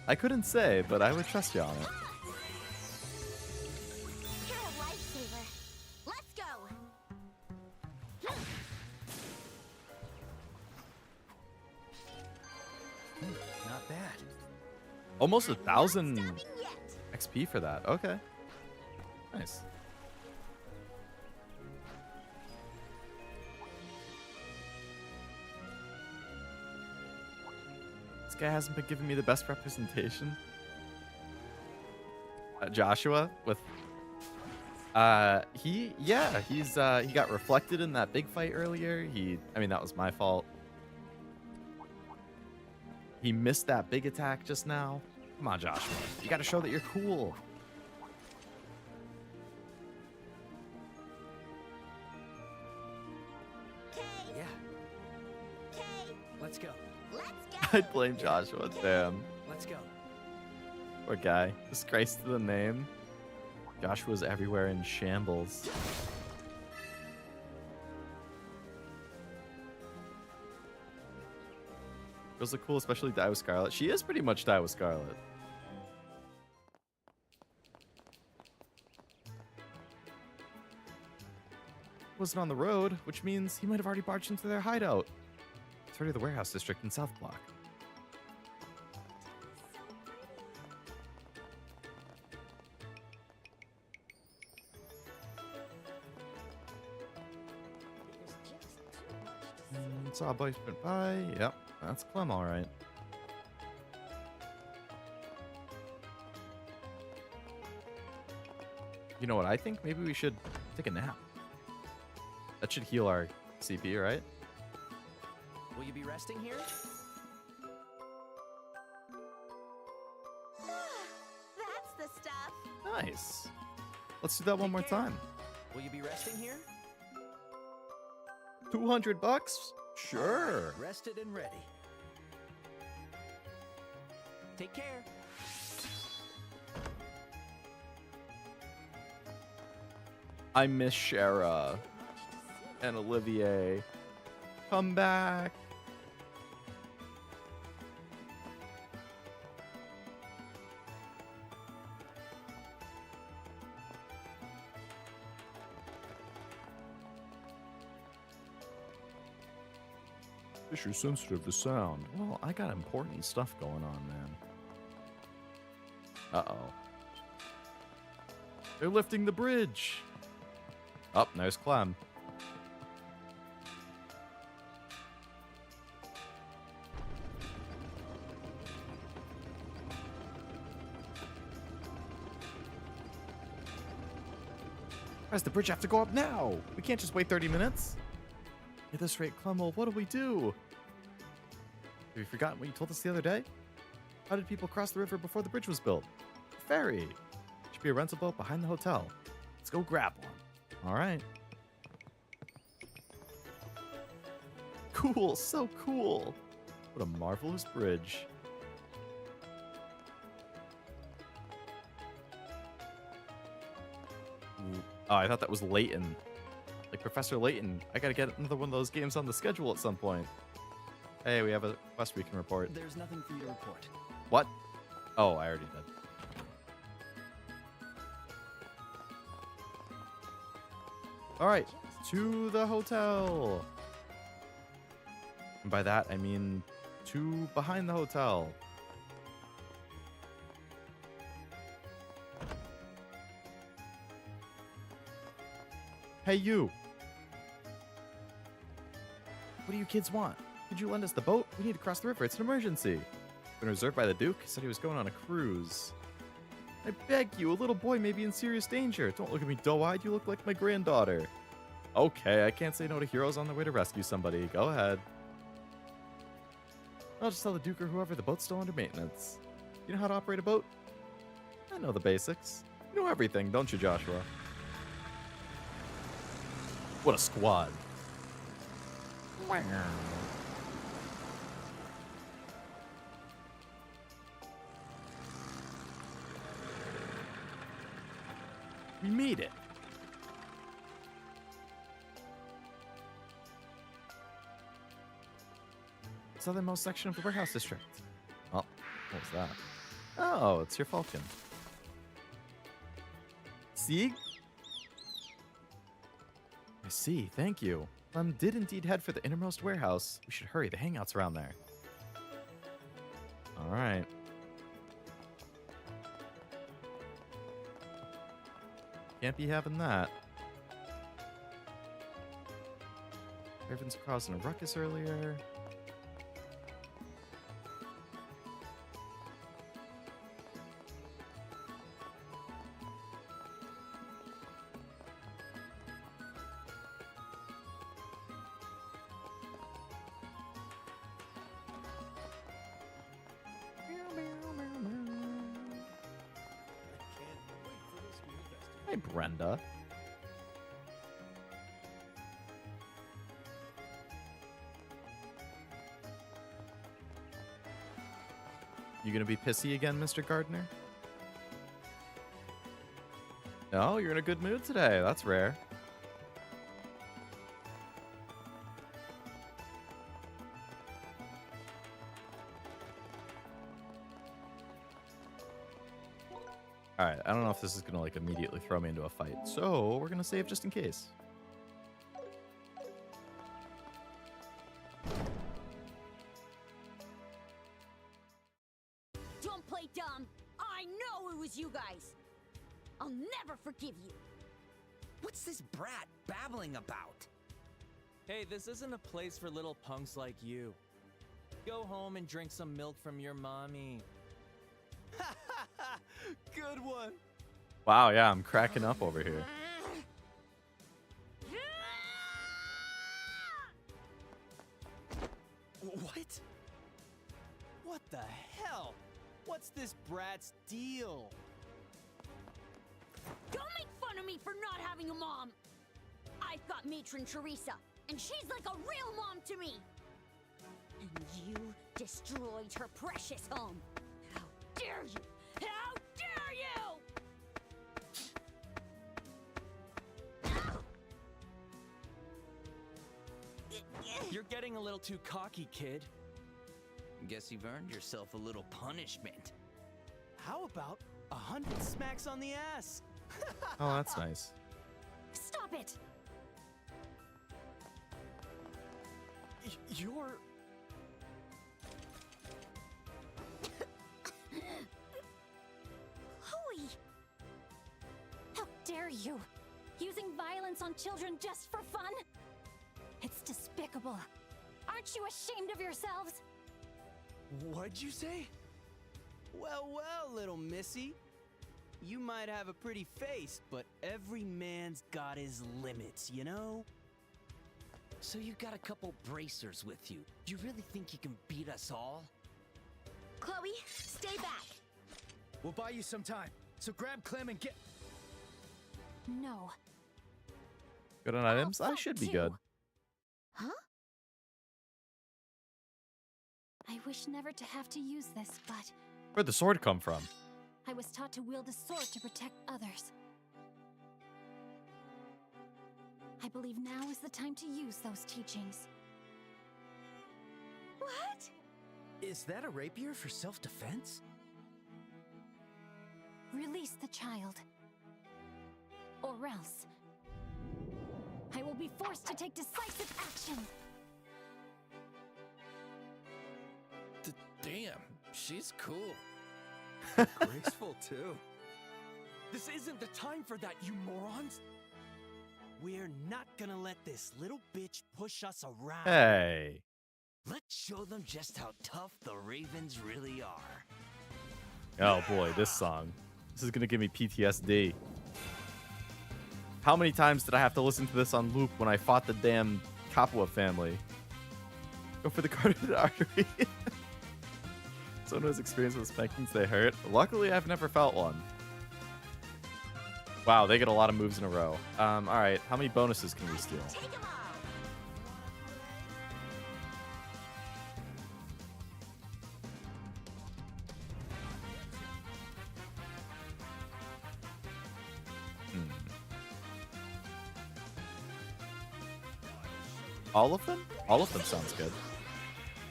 I couldn't say, but I would trust you on it. You're a lifesaver. Let's go. Not bad. Almost I'm not 1,000 stopping yet. XP for that. Okay. Nice. guy hasn't been giving me the best representation. Joshua with he got reflected in that big fight earlier. I mean, that was my fault. He missed that big attack just now. Come on, Joshua. You got to show that you're cool. Yeah. Let's go. Let's go. I'd blame Joshua. Damn. Let's go. Poor guy. Disgrace to the name. Joshua's everywhere in shambles. Girls look cool, especially Die with Scarlet. She is pretty much Die with Scarlet. Wasn't on the road, which means he might have already barged into their hideout. It's already the warehouse district in South Block. Saw a boy sprint by. Yep, that's Clem, all right. You know what I think? Maybe we should take a nap. That should heal our CP, right? Will you be resting here? That's the stuff. Nice. Let's do that one more Take care. time. Will you be resting here? $200? Sure. Rested and ready. Take care. I miss Shara and Olivier. Come back. If you're sensitive to sound. Well, I got important stuff going on, man. Uh-oh. They're lifting the bridge. Oh, there's Clem. Why does the bridge have to go up now? We can't just wait 30 minutes. At this rate, Clem, well, what do we do? Have you forgotten what you told us the other day? How did people cross the river before the bridge was built? A ferry. Should be a rental boat behind the hotel. Let's go grab one. All right. Cool, so cool. What a marvelous bridge. Ooh. Oh, I thought that was Layton. Like Professor Layton. I gotta get another one of those games on the schedule at some point. Hey, we have a quest we can report. There's nothing for you to report. What? Oh, I already did. All right, to the hotel. And by that, I mean to behind the hotel. Hey, you. What do you kids want? Could you lend us the boat? We need to cross the river. It's an emergency. Been reserved by the Duke. Said he was going on a cruise. I beg you, a little boy may be in serious danger. Don't look at me doe-eyed. You look like my granddaughter. Okay, I can't say no to heroes on their way to rescue somebody. Go ahead. I'll just tell the Duke or whoever the boat's still under maintenance. You know how to operate a boat? I know the basics. You know everything, don't you, Joshua? What a squad. We made it. Southernmost section of the warehouse district. Oh, what was that? Oh, it's your falcon. See? I see, thank you. Clem did indeed head for the innermost warehouse. We should hurry, the hangout's around there. Alright. Can't be having that. Ravens causing a ruckus earlier. Hey, Brenda. You gonna be pissy again, Mr. Gardner? No, you're in a good mood today. That's rare. Alright, I don't know if this is gonna like immediately throw me into a fight, so we're gonna save just in case. Don't play dumb. I know it was you guys. I'll never forgive you. What's this brat babbling about? Hey, this isn't a place for little punks like you. Go home and drink some milk from your mommy. Good one. Wow, yeah, I'm cracking up over here. What? What the hell? What's this brat's deal? Don't make fun of me for not having a mom. I've got matron Teresa, and she's like a real mom to me. And you destroyed her precious home. How dare you? How dare you? You're getting a little too cocky, kid. Guess you've earned yourself a little punishment. How about 100 smacks on the ass? Oh, that's nice. Stop it! You're... Chloe! How dare you? Using violence on children just for fun? It's despicable. Aren't you ashamed of yourselves? What'd you say? Well, well, little missy. You might have a pretty face, but every man's got his limits, you know? So you got a couple bracers with you. Do you really think you can beat us all? Chloe, stay back. We'll buy you some time. So grab Clem and get... No. Good on items? I should be good. Huh? I wish never to have to use this, but Where'd the sword come from? I was taught to wield a sword to protect others. I believe now is the time to use those teachings. What? Is that a rapier for self-defense? Release the child. Or else, I will be forced to take decisive action. Damn, she's cool. Graceful, too. This isn't the time for that, you morons! We're not gonna let this little bitch push us around. Hey. Let's show them just how tough the Ravens really are. Oh boy, this song. This is gonna give me PTSD. How many times did I have to listen to this on loop when I fought the damn Kapua family? Go for the carotid artery. Someone who has experience with spankings, they hurt. Luckily, I've never felt one. Wow, they get a lot of moves in a row. All right, how many bonuses can we steal? Take 'em all. All of them? All of them sounds good.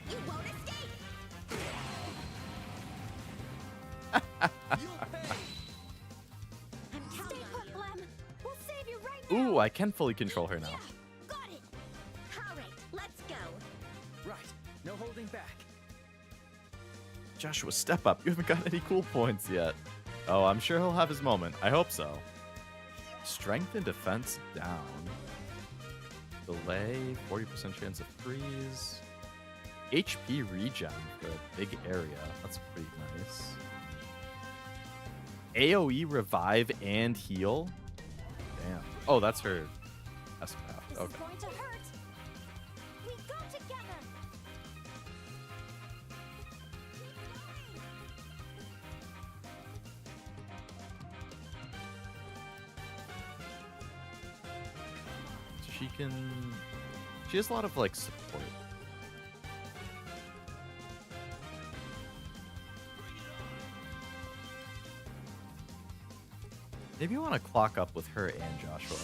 You won't escape. I'm Stay counting on put, you. Clem. We'll save you right now. Ooh, I can fully control her now. Yeah, got it. All right, let's go. Right. No holding back. Joshua, step up. You haven't got any cool points yet. Oh, I'm sure he'll have his moment. I hope so. Strength and defense down. Delay, 40% chance of freeze. HP regen for a big area. That's pretty nice. AoE revive and heal. Damn. Oh, that's her S path. This Okay. is going to hurt. We go together. She has a lot of like support. Maybe you want to clock up with her and Joshua.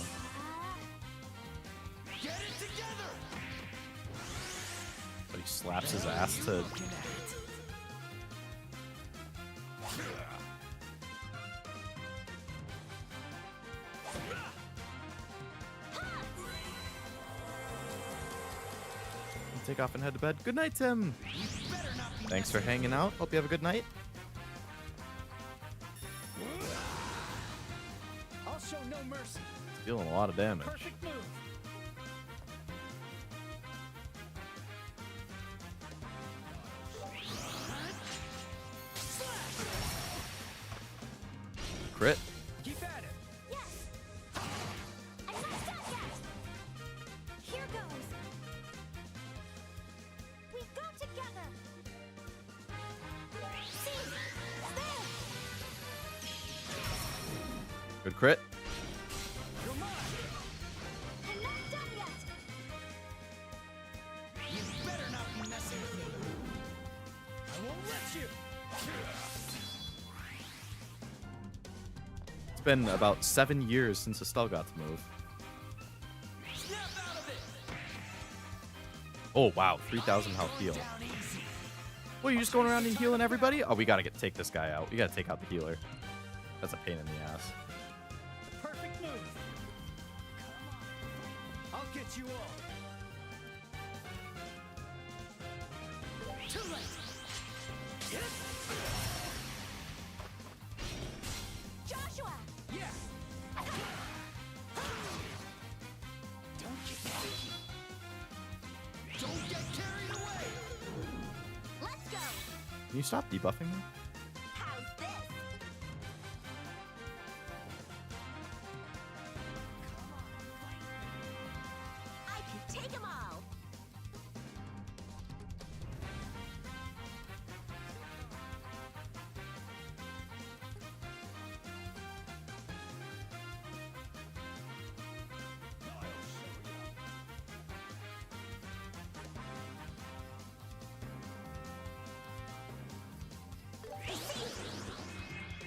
Get it together! But he slaps his ass to. Take off and head to bed. Good night, Tim. Thanks for hanging out. Hope you have a good night. I'll show no mercy. Dealing a lot of damage. Perfect move. Crit. Keep at it. Yes! I'm not done yet! Here goes! We go together! See? There! Good crit. You're mine. I'm not done yet! You better not be messing with me. I won't let you. It's been about 7 years since Estelle got to move. Snap out of it! Oh wow, 3,000 health heal. Down easy. Well, you just going around and healing everybody? Oh, we gotta take this guy out. We gotta take out the healer. That's a pain in the ass. Perfect move. I'll get you all. Too late. Joshua! Yeah. Don't get cocky. Don't get carried away! Let's go! Can you stop debuffing me? How's this? I can take them all!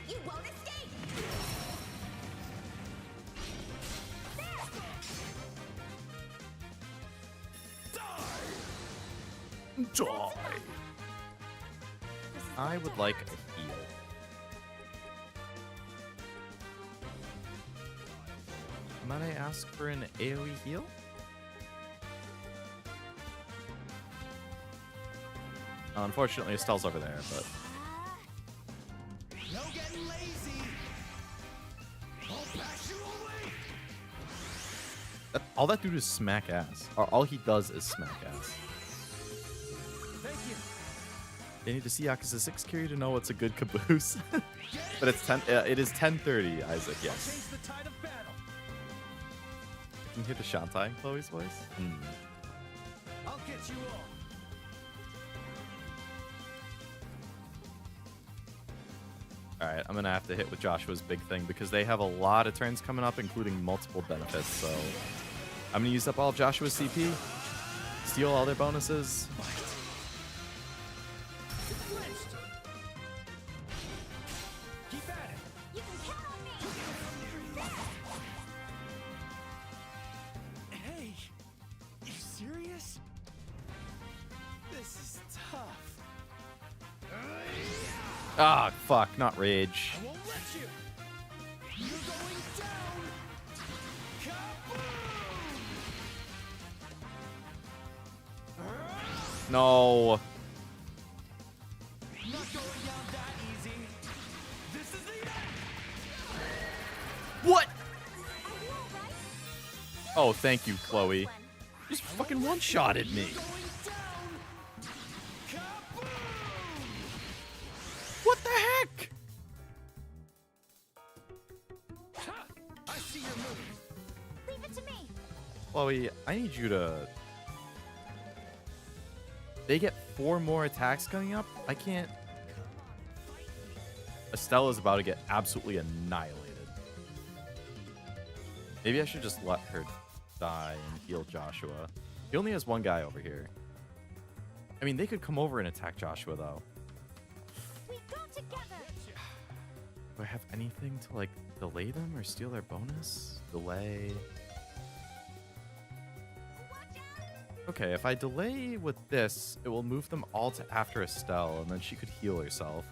You won't escape! Die. I would like a heal. Might I ask for an AoE heal? Unfortunately, Estelle's over there, but No getting lazy! I'll pass you away! all that dude is smack ass. Or all he does is smack ass. Thank you. They need to see Yakuza 6 carry to know what's a good caboose. But it's 10. It is 10:30, Isaac. Yes. Change the tide of battle. Can you hear the Shantai in Chloe's voice? I'll get you all. All right, I'm gonna have to hit with Joshua's big thing because they have a lot of turns coming up, including multiple benefits. So I'm gonna use up all of Joshua's CP, steal all their bonuses. Keep at it. You can count on me! Hey, you serious? This is tough. Ah, fuck, not rage. I won't let you. You're going down. Kaboom! No. Not going down that easy. This is the end. What? Are you alright? Oh, thank you, Chloe. Just fucking one-shotted me. Going down. Kaboom! What the heck? Ha! I see your move. Leave it to me! Chloe, I need you to... They get 4 more attacks coming up? I can't... Estelle is about to get absolutely annihilated. Maybe I should just let her die and heal Joshua. He only has one guy over here. I mean, they could come over and attack Joshua, though. We go together. Do I have anything to, like, delay them or steal their bonus? Delay. Okay, if I delay with this, it will move them all to after Estelle, and then she could heal herself.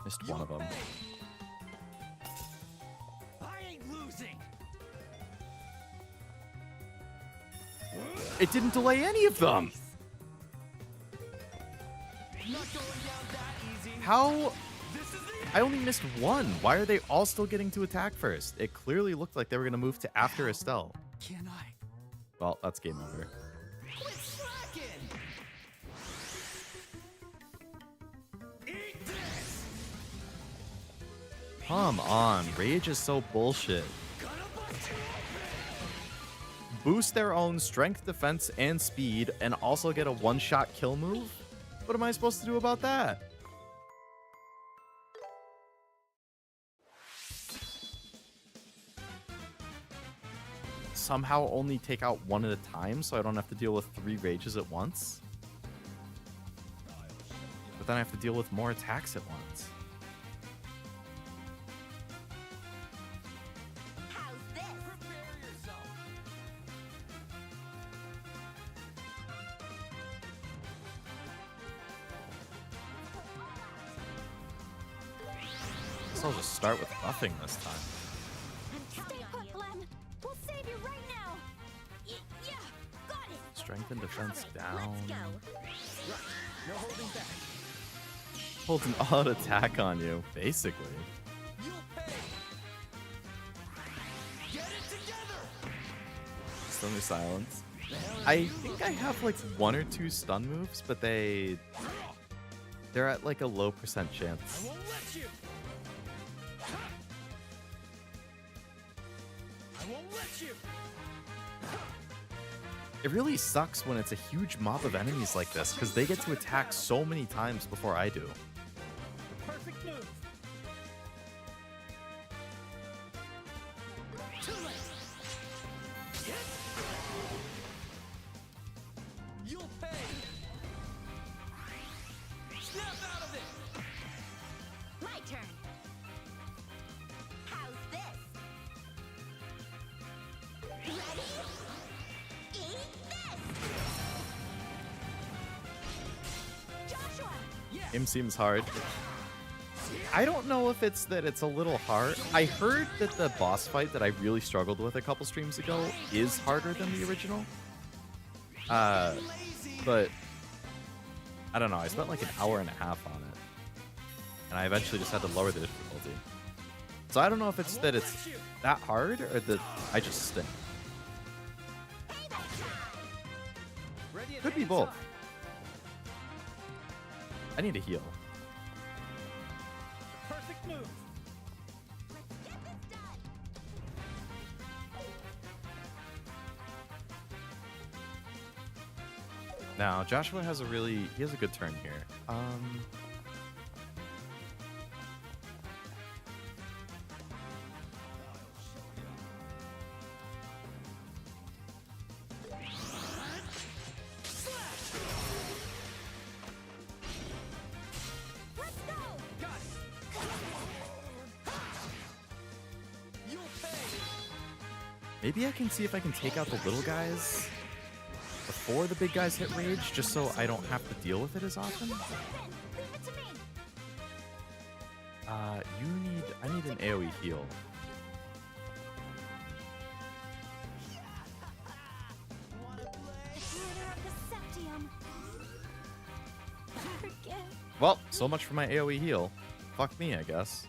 Missed one of them. I ain't losing. It didn't delay any of them! Not going down that easy. How? This is the I only missed one. Why are they all still getting to attack first? It clearly looked like they were going to move to after Estelle. Can I? Well, that's game over. quit slacking. Eat this. Come on. Rage is so bullshit. Gonna bust you open. Boost their own strength, defense, and speed, and also get a one-shot kill move? What am I supposed to do about that? Somehow only take out one at a time so I don't have to deal with 3 rages at once? But then I have to deal with more attacks at once. How's this? Prepare yourself. Guess I'll just start with buffing this time. Stay put, Glenn. We'll save you right now. Yeah, got it. Strength and defense Let's down. go. No holding back. Holds an odd attack on you, basically. You'll pay. Get it together. Stun or silence. I think I have like 1 or 2 stun moves, but they're at like a low % I chance. won't let you. I won't let you. It really sucks when it's a huge mob of enemies like this, because they get to attack so many times before I do. Perfect move. Too late. Hit. You'll pay. Snap out of it. My turn. How's this? Ready? Eat this! Joshua! Game seems hard. I don't know if it's that it's a little hard. I heard that the boss fight that I really struggled with a couple streams ago is harder than the original. But I don't know. I spent like an hour and a half on it, and I eventually just had to lower the difficulty. So I don't know if it's that it's that hard or that I just stink. Ready at Could be any both. time. I need to heal. Perfect move. Let's get this done! Now Joshua has a good turn here. Let's go. Got it. You'll pay. Maybe I can see if I can take out the little guys before the big guys hit rage, just so I don't have to deal with it as often. Leave it to me. I need an AoE heal. The creator of the Septium. Forgive. Well, so much for my AoE heal. Fuck me, I guess.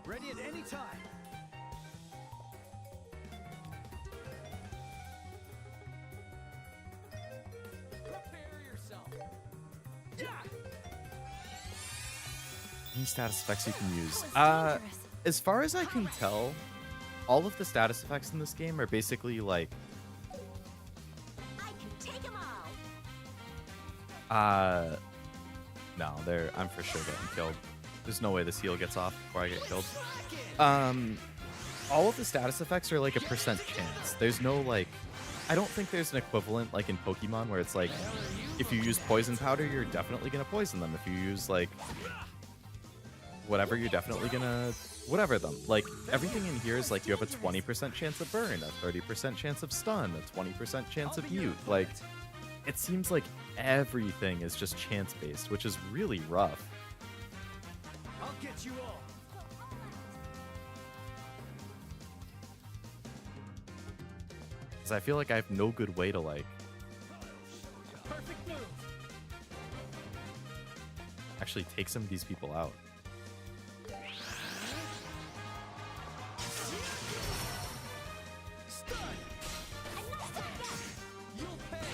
Ready at any time. Prepare yourself. Yeah. Any status effects you can use? Dangerous. As far as I can tell, all of the status effects in this game are basically like I can take them all! No, I'm for sure getting killed. There's no way this heal gets off before I get killed. All of the status effects are like a percent chance. There's no like, I don't think there's an equivalent like in Pokemon where it's like, if you use poison powder, you're definitely gonna poison them. If you use like whatever, you're definitely gonna whatever them. Like everything in here is like you have a 20% chance of burn, a 30% chance of stun, a 20% chance of mute. Like it seems like everything is just chance based, which is really rough. I'll get you all. Because I feel like I have no good way to like Perfect move. actually take some of these people out.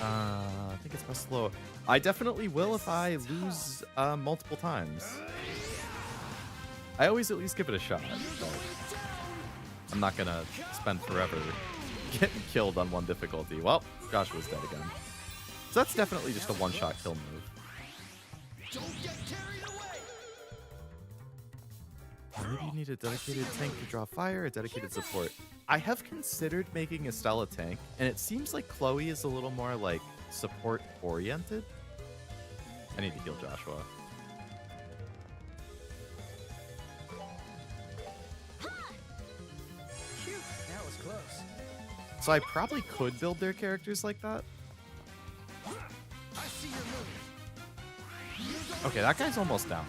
I think it's best slow. I definitely will if I lose multiple times. I always at least give it a shot. But I'm not gonna spend forever getting killed on one difficulty. Well, Joshua's dead again. So that's definitely just a one-shot kill move. Don't get carried away. Maybe you need a dedicated tank to draw fire, a dedicated support. I have considered making Estelle a tank, and it seems like Kloe is a little more like support-oriented. I need to heal Joshua. Phew, that was close. So I probably could build their characters like that. I see your move. Okay, that guy's almost down.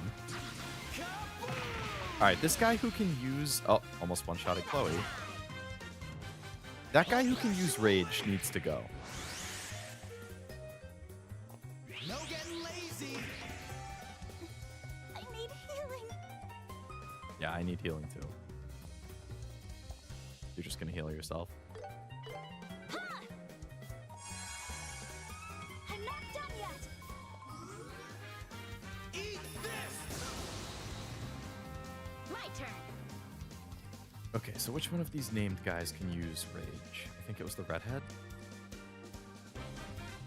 Alright, this guy who can use... Oh, almost one-shotted Kloe. That guy who can use Rage needs to go. No getting lazy. I need healing. Yeah, I need healing too. You're just gonna heal yourself. I'm not done yet. Eat this. My turn. Okay, so which one of these named guys can use Rage? I think it was the redhead.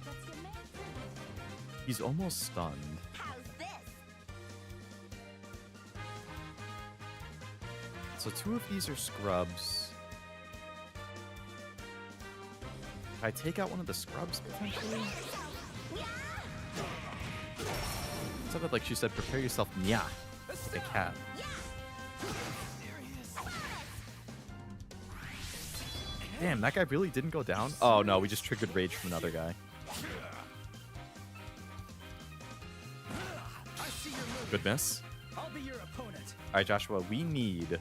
What's your name? He's almost stunned. How's this? So two of these are scrubs. If I take out one of the scrubs, potentially? It sounded like she said, prepare yourself, nya, like a cat. Damn, that guy really didn't go down? Oh no, we just triggered Rage from another guy. Good miss. I'll be your opponent. Alright, Joshua, we need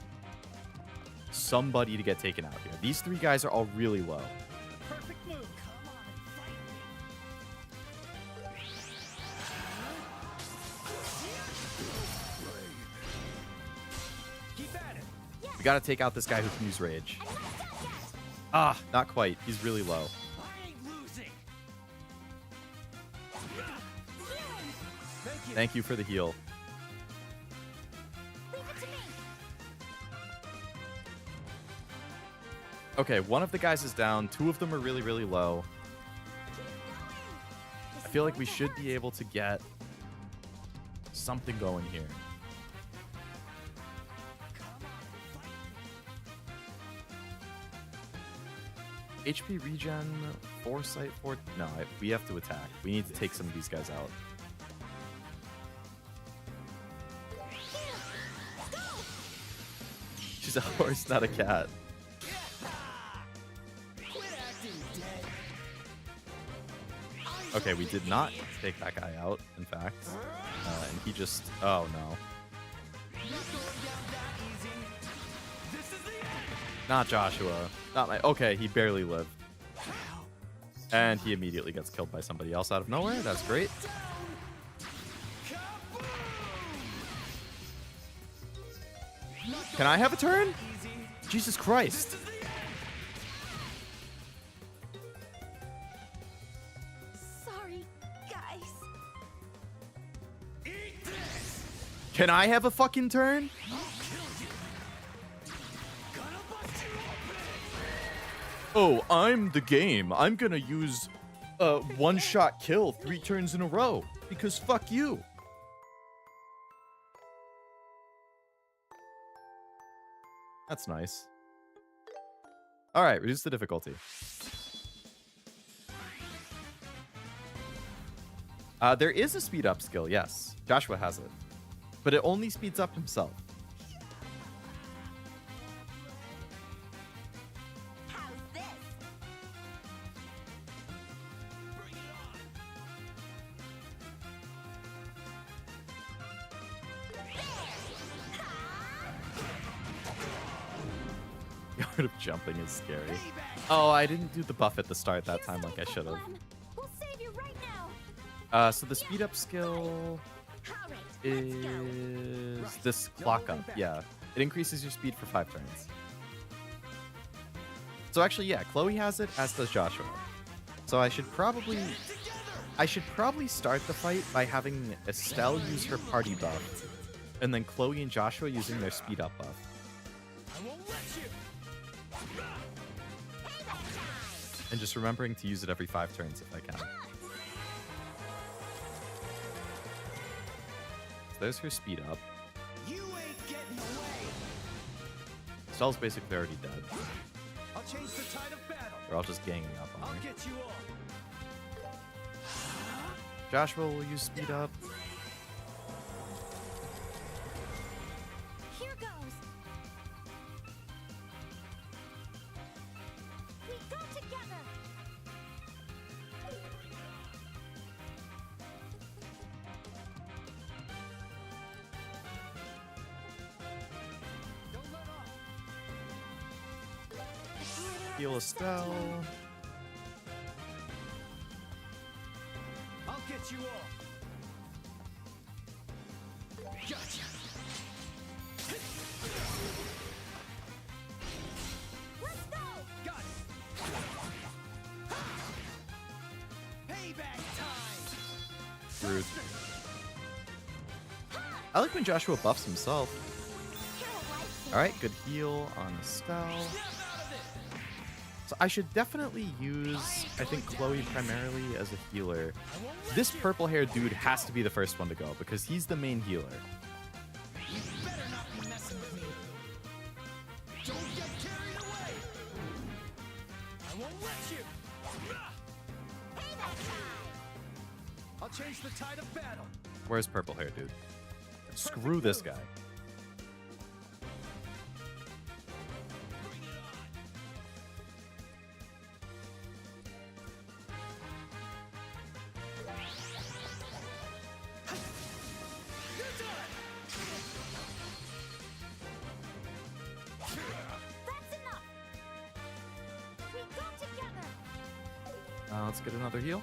somebody to get taken out here. These three guys are all really low. Perfect move. Come on and fight me. Keep at it. We gotta take out this guy who can use Rage. Ah, not quite. He's really low. I ain't losing. Thank you. Thank you for the heal. Leave it to me. Okay, one of the guys is down. Two of them are really, really low. I feel like we should be able to get something going here. HP regen, foresight, no, we have to attack. We need to take some of these guys out. She's a horse, not a cat. Okay, we did not take that guy out, in fact. And he just... Oh, no. Not Joshua. Not my... Okay, he barely lived. And he immediately gets killed by somebody else out of nowhere. That's great. Can I have a turn? Jesus Christ. Sorry, guys. Can I have a fucking turn? Oh, I'm the game. I'm gonna use one-shot kill 3 turns in a row. Because fuck you. That's nice. Alright, reduce the difficulty. There is a speed up skill, yes. Joshua has it. But it only speeds up himself. How's this? The art of jumping is scary. Oh, I didn't do the buff at the start that time like I should have. We'll save you right now. So the speed up skill is this clock up. Yeah, it increases your speed for 5 turns. So actually, yeah, Kloe has it, as does Joshua. So I should probably start the fight by having Estelle use her party buff, and then Kloe and Joshua using their speed up buff. I won't let you. And just remembering to use it every 5 turns if I can. So there's her speed up. You ain't getting away. Estelle's basically already dead. I'll change the tide of battle. They're all just ganging up on I'll her. get you all. Joshua will use speed up. Here goes. We go together. Don't let off. Heal Estelle. I'll get you all. Gotcha. Let's go. Got it. Payback time. Rude. I like when Joshua buffs himself. Alright, good heal on Estelle. So I should definitely use, I think, Kloe primarily as a healer. This purple hair dude has to be the first one to go because he's the main healer. You better not be messing with me. Don't get carried away. I won't let you. I'll change the tide of battle. Where's purple hair dude? Screw this guy. That's enough. We go together. Let's get another heal.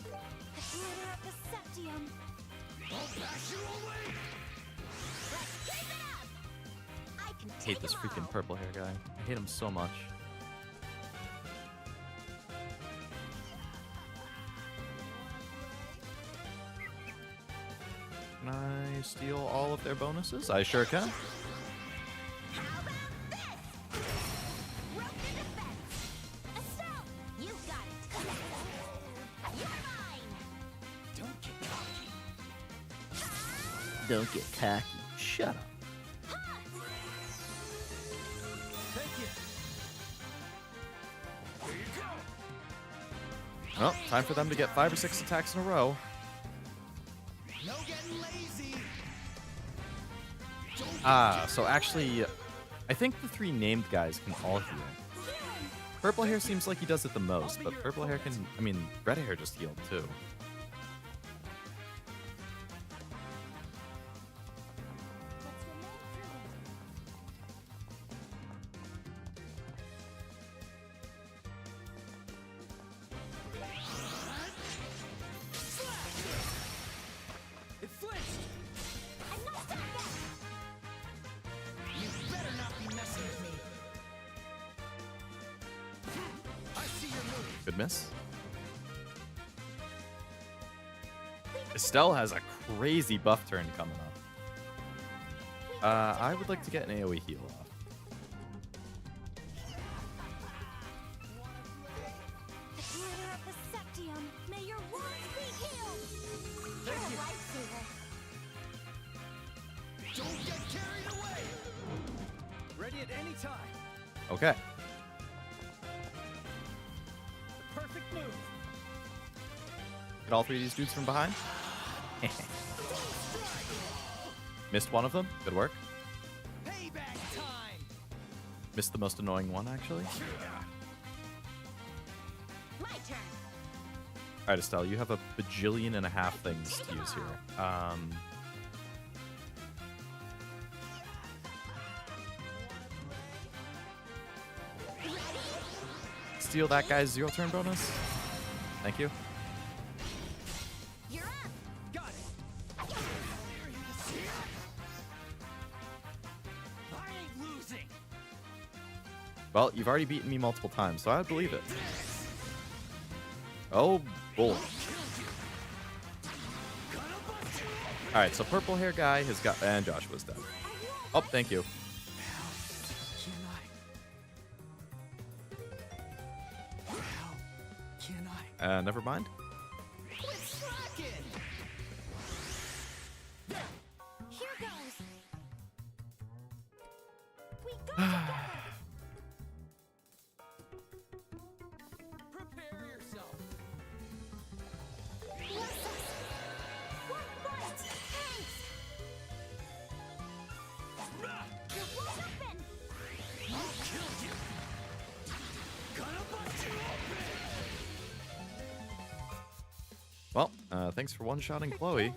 The glitter of the septium. I'll pass you away. Let's keep it up. I can I hate take this 'em freaking all. purple hair guy. I hate him so much. Can I steal all of their bonuses? I sure can. How about this? Broken defense. Estelle, you got it. You're mine. Don't get cocky. Don't get cocky. Shut up. Thank you. Here you go. Well, time for them to get 5 or 6 attacks in a row. No getting lazy. So actually, I think the 3 named guys can all heal. Purple hair seems like he does it the most, but purple hair can, I mean, red hair just healed too. It flinched. I'm not done yet. You better not be messing with me. I see your move. Good miss. Estelle has a crazy buff turn coming up. We I would like to get an AoE heal off. The creator of the Septium, may your wounds be healed! You're a lifesaver. Don't get carried away! Ready at any time. Okay. Perfect move. Get all three of these dudes from behind. Missed one of them. Good work. Payback time! Missed the most annoying one, actually. My turn. All right, Estelle, you have a bajillion and a half things to use here. Steal that guy's 0 turn bonus. Thank you. You're up. Got it! I ain't losing! Well, you've already beaten me multiple times, so I believe it. Oh, boy. Alright, so purple hair guy has got... And Joshua's dead. Oh, thank you. Never mind. Quit slacking! Here goes! We go together! Prepare yourself! Bless us! One bite! Thanks! Your wound open! I'll kill you! Gonna bust you open! Well, thanks for one-shotting Kloe. Me.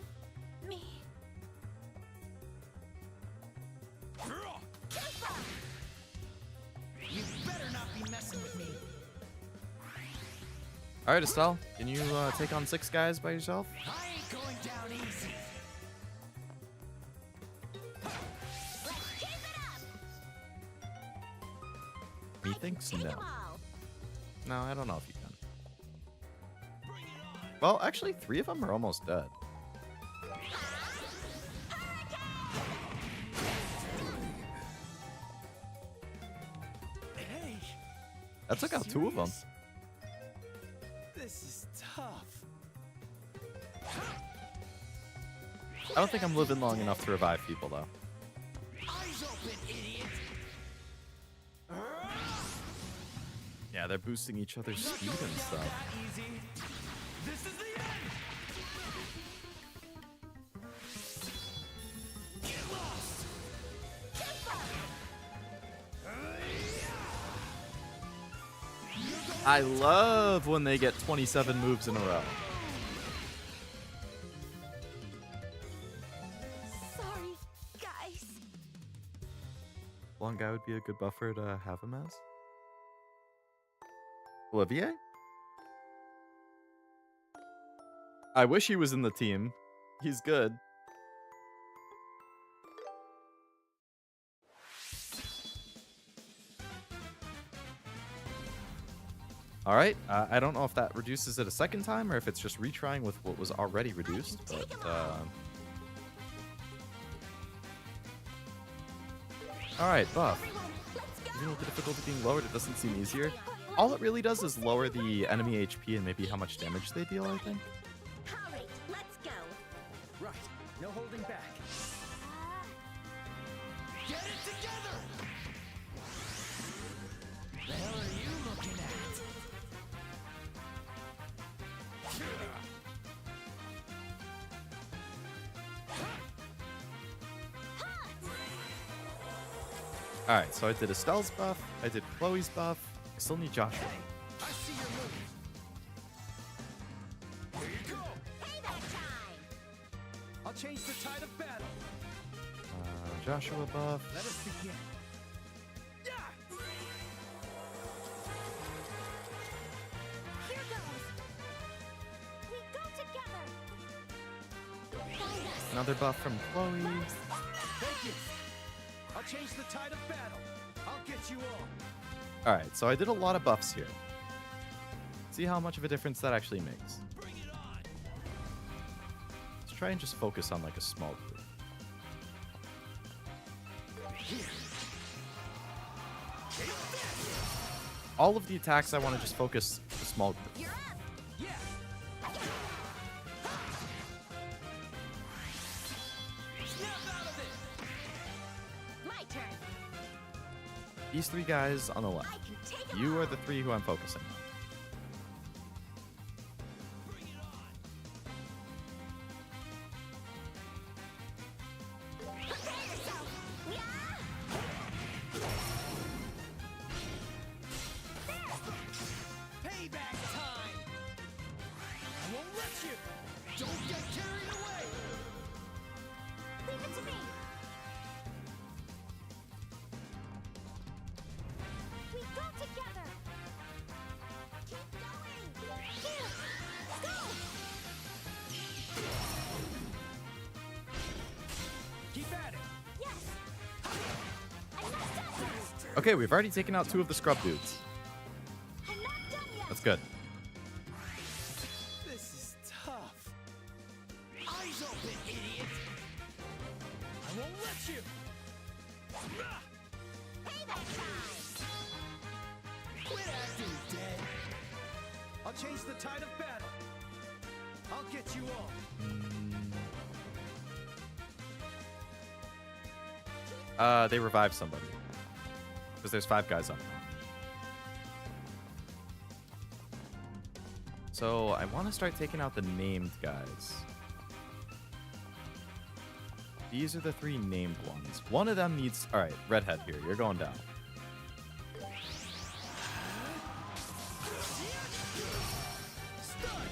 You better not be messing with me! Alright, Estelle, can you take on 6 guys by yourself? I ain't going down easy! Let's keep it up. Methinks Take no. 'em all. No, I don't know if you can. Well, actually, 3 of them are almost dead. Hey! That took out 2 of them. Serious? This is tough. I don't think I'm living long enough to revive people, though. Eyes open, idiot! Yeah, they're boosting each other's speed and Not stuff. that easy. This is the end! Get lost! I love when they get 27 moves in a row. Sorry, guys. Long guy would be a good buffer to have him as. Olivier? I wish he was in the team. He's good. All right. I don't know if that reduces it a second time or if it's just retrying with what was already reduced. But all right, buff. Even with the difficulty being lowered, it doesn't seem easier. All it really does is lower the enemy HP and maybe how much damage they deal, I think. Alright, let's go. Right. No holding back. Get it together! The hell are you looking at? Alright, so I did Estelle's buff, I did Chloe's buff, I still need Joshua. I see your move. Here you go. Payback time. I'll change the tide of battle. Joshua buff. Let us begin. Here goes. We go together. Find us. Another buff from Chloe. Thank you. I'll change the tide of battle. I'll get you all. Alright, so I did a lot of buffs here. See how much of a difference that actually makes. Bring it on. Let's try and just focus on like a small group. All of the attacks, I want to just focus the small group. You're up. My turn. These three guys on the left. I can take 'em You all. are the three who I'm focusing on. Prepare yourself. Yeah. Payback time! I won't let you! Don't get carried away! Leave it to me. We go together. Keep going. Here. Go. Keep at it! Yes. I'm not done yet. Okay, we've already taken out 2 of the scrub dudes. I'm not done yet. That's good. This is tough. Eyes open, idiot! I won't let you! Payback time. Quit acting dead! I'll change the tide of battle. I'll get you all. They revived somebody. Because there's 5 guys up now. So I want to start taking out the named guys. These are the 3 named ones. One of them needs... Alright, redhead here. You're going down. Stun!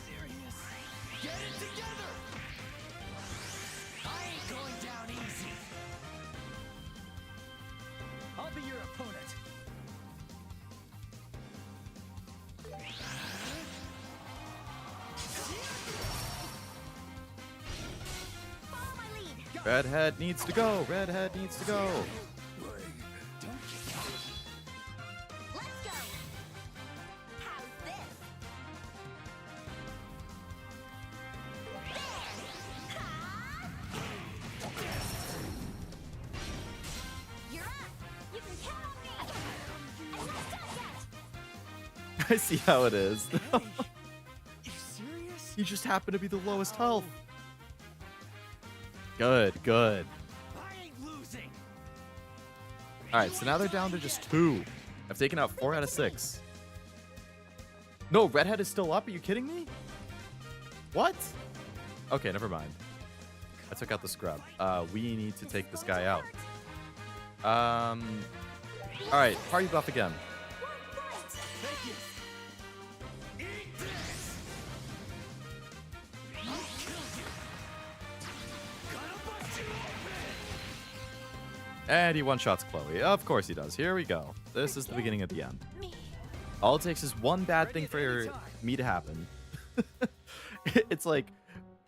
Serious? Get it together! I ain't going down easy. I'll be your opponent. Follow my lead. Redhead needs to go. Redhead needs to go. Don't get cocky. Let's go. How's this? There. Ha! You're up. You can count on me. I'm not done yet. I see how it is. Hey, you serious? You just happen to be the lowest health. Good, good. I ain't losing. Alright, so now they're down to just 2. I've taken out 4 out of 6. No, redhead is still up? Are you kidding me? What? Okay, never mind. I took out the scrub. We need to take this guy out. Alright, party buff again. Thank you. Eat this. I'll kill you. Gonna bust you open. And he one-shots Kloe. Of course he does. Here we go. This is the beginning of the end. All it takes is one bad thing for me to happen. It's like,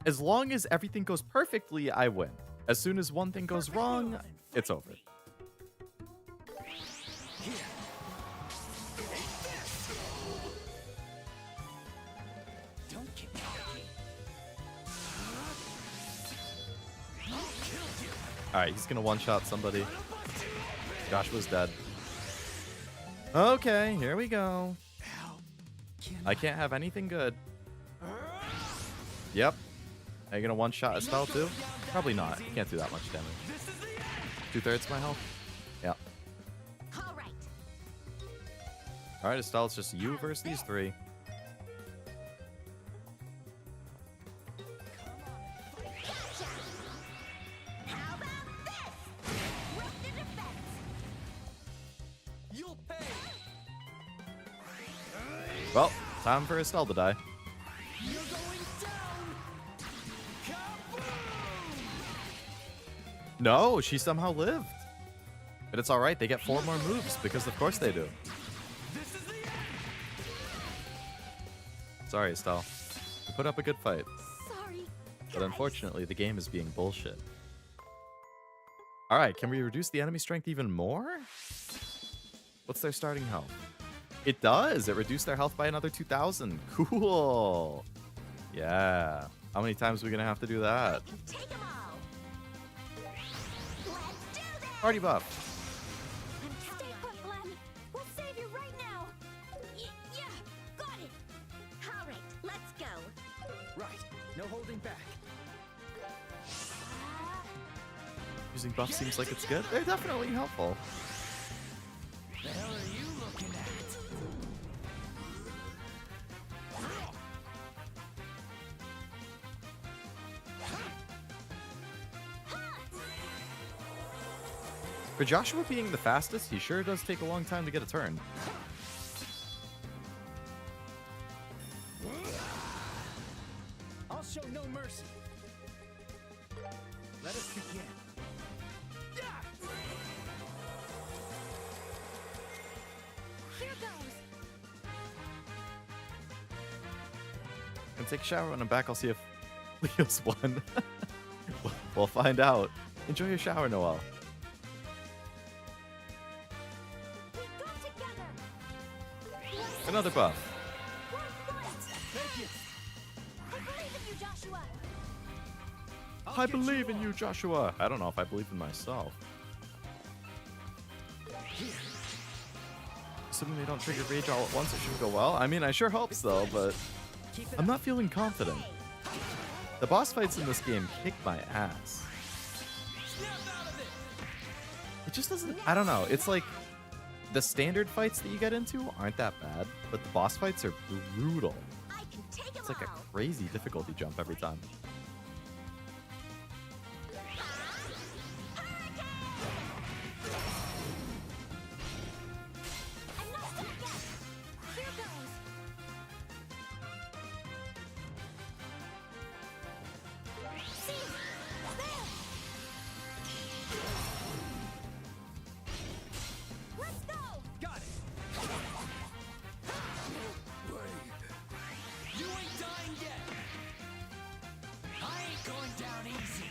as long as everything goes perfectly, I win. As soon as one thing goes wrong, it's over. Here. Eat this. Don't get cocky. I'll kill you. Alright, he's gonna one-shot somebody. Joshua's dead. Okay, here we go. I can't have anything good. Yep. Are you gonna one-shot Estelle too? Probably not. You can't do that much damage. 2/3 my health? Yeah. All right. Alright, Estelle, it's just you versus these 3. Gotcha. How about this? With the defense. You'll pay. Well, time for Estelle to die. You're going down. Kaboom! No, she somehow lived. But it's alright, they get 4 more moves, because of course they do. This is the end. Sorry, Estelle. You put up a good fight. Sorry. But unfortunately, the game is being bullshit. Alright, can we reduce the enemy strength even more? What's their starting health? It does! It reduced their health by another 2,000. Cool! Yeah. How many times are we gonna have to do that? Take them all. Party buff. Stay put, Glenn. We'll save you right now. Yeah, got it. All right, let's go. Right. No holding back. Using buff seems like it's good. They're definitely helpful. The hell are you looking at? For Joshua being the fastest, he sure does take a long time to get a turn. I'll show no mercy. Let us begin. Here goes. And take a shower when I'm back. I'll see if Leo's won. We'll find out. Enjoy your shower, Noel. We go together. Another buff. One fight. Thank you. I believe in you, Joshua. I believe in you, Joshua. I don't know if I believe in myself. Assuming they don't trigger rage all at once, it should go well. I mean, I sure hope so, but I'm not feeling confident. The boss fights in this game kick my ass. It just doesn't, I don't know. It's like the standard fights that you get into aren't that bad, but the boss fights are brutal. I can take 'em It's like a all. crazy difficulty jump every time. I'm not done yet. Here goes. See? There. Let's go. Got it. You ain't dying yet. I ain't going down easy.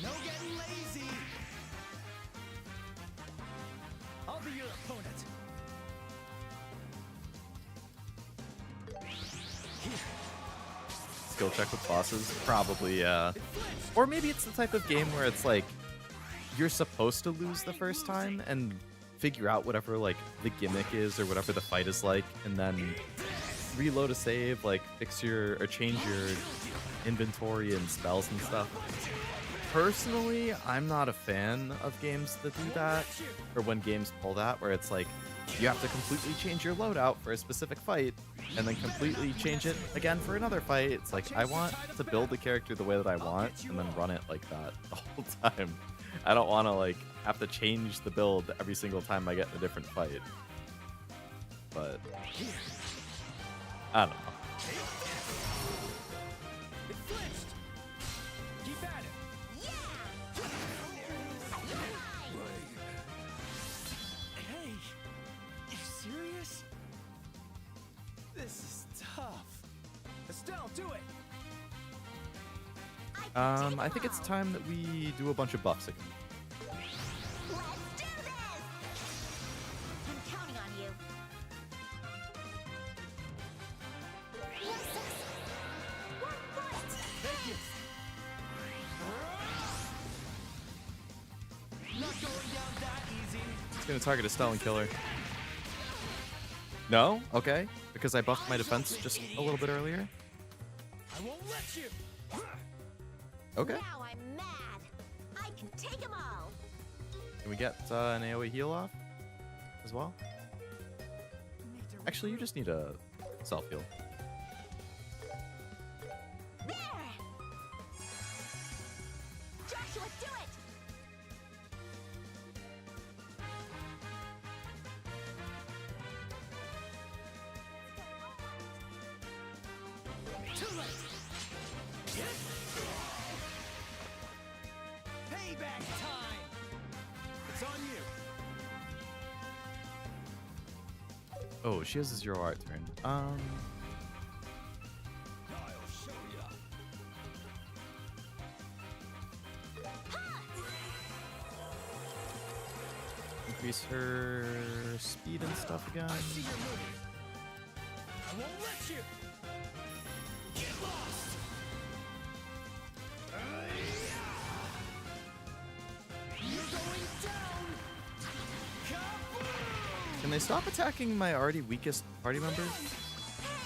No getting lazy. I'll be your opponent. Skill check with bosses? Probably, yeah. Or maybe it's the type of game where it's like, you're supposed to lose the first time and figure out whatever, like, the gimmick is or whatever the fight is like, and then reload a save, like, fix your, or change your inventory and spells and stuff. Personally, I'm not a fan of games that do that, or when games pull that, where it's like, you have to completely change your loadout for a specific fight, and then completely change it again for another fight. It's like, I want to build the character the way that I want, and then run it like that the whole time. I don't want to, like, have to change the build every single time I get in a different fight. But, I don't know. It flinched. Keep at it. Hey, you serious? This is tough. Estelle, do it. I think it's time that we do a bunch of buffs again. Let's do this! I'm counting on you. One fight. Thank you. Not going down that easy. It's gonna target Estelle and kill her. No? Okay. Because I buffed my defense just a little bit earlier. I won't let you. Okay. Now I'm mad. I can take 'em all. Can we get an AoE heal off as well? Actually, you just need a self-heal. There! Joshua, do it! Too late. Payback time. It's on you. Oh, she has a 0 art turn. I'll show ya. Increase her speed and stuff again. I see your move. I won't let you. Get lost. You're they stop attacking my already weakest party members?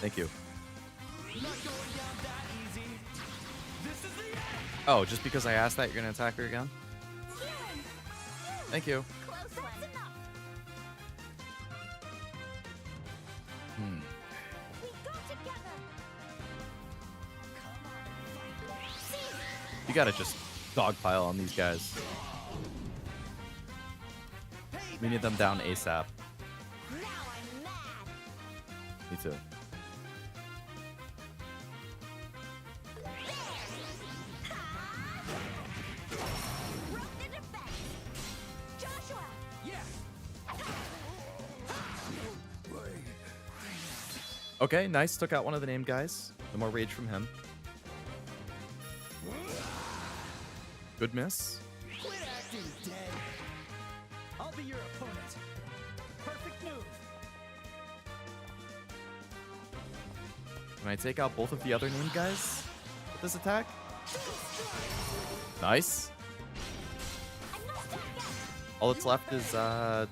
Thank you. Not going down that easy. This is the end. Oh, just because I asked that, you're gonna attack her again? Thank you. Close one. Hmm. We go together. You gotta just dogpile on these guys. We need them down ASAP. Now I'm mad. Me too. Broke the defense. Joshua. Okay, nice. Took out one of the named guys. No more rage from him. Good miss. Quit acting dead. I'll be your opponent. Perfect move. Can I take out both of the other named guys with this attack? Nice. All that's left is, oh,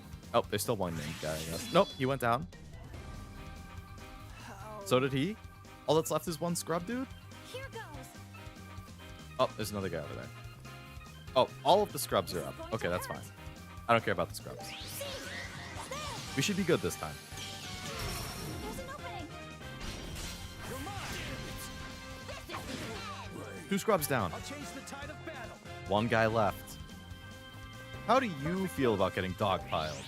there's still one named guy, I guess. Nope, he went down. So did he. All that's left is one scrub dude. Here goes. Oh, there's another guy over there. Oh, all of the scrubs are up. Okay, that's fine. I don't care about the scrubs. We should be good this time. There's an opening. Two scrubs down. I'll change the tide of battle. One guy left. How do you feel about getting dogpiled?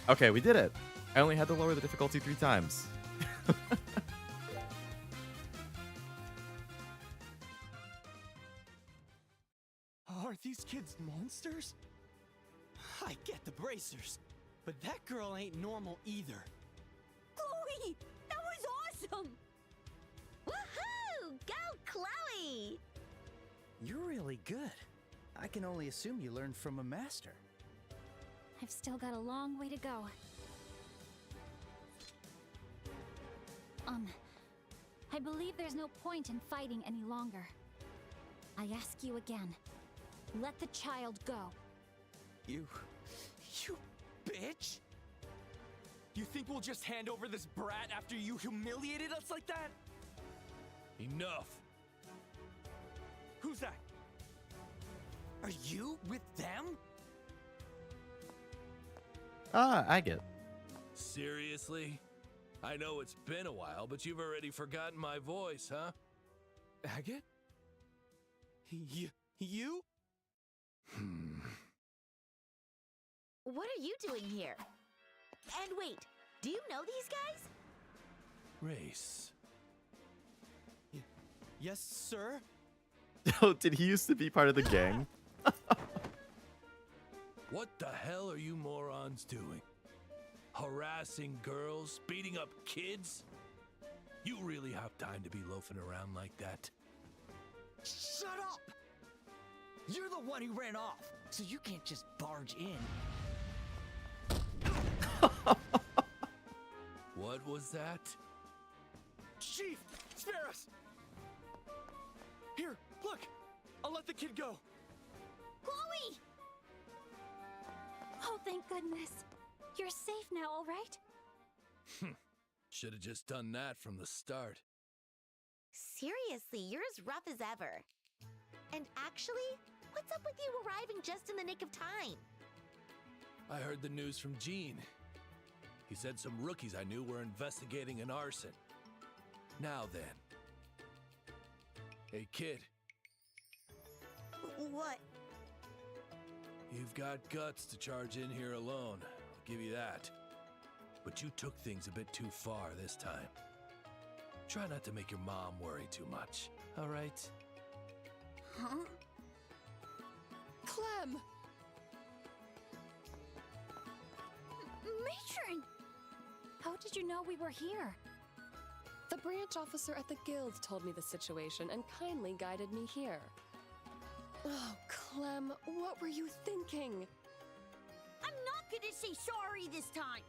Okay, we did it. I only had to lower the difficulty 3 times. Are these kids monsters? I get the bracers, but that girl ain't normal either. Chloe, that was awesome. Woohoo! Go, Kloe! You're really good. I can only assume you learned from a master. I've still got a long way to go. I believe there's no point in fighting any longer. I ask you again, let the child go. You bitch! You think we'll just hand over this brat after you humiliated us like that? Enough. Who's that? Are you with them? Ah, Agate. Seriously? I know it's been a while, but you've already forgotten my voice, huh? Agate? You? What are you doing here? And wait, do you know these guys? Race. Yes, sir? Oh, did he used to be part of the gang? What the hell are you morons doing? Harassing girls? Beating up kids? You really have time to be loafing around like that? Shut up! You're the one who ran off, so you can't just barge in. What was that? Chief! Spare us! Here, look! I'll let the kid go. Chloe! Oh, thank goodness. You're safe now, all right? Should have just done that from the start. Seriously, you're as rough as ever. And actually, what's up with you arriving just in the nick of time? I heard the news from Gene. He said some rookies I knew were investigating an arson. Now then. Hey, kid. What? You've got guts to charge in here alone. I'll give you that. But you took things a bit too far this time. Try not to make your mom worry too much, all right? Huh? Clem! Matron! How did you know we were here? The branch officer at the guild told me the situation and kindly guided me here. Oh, Clem, what were you thinking? I'm not gonna say sorry this time.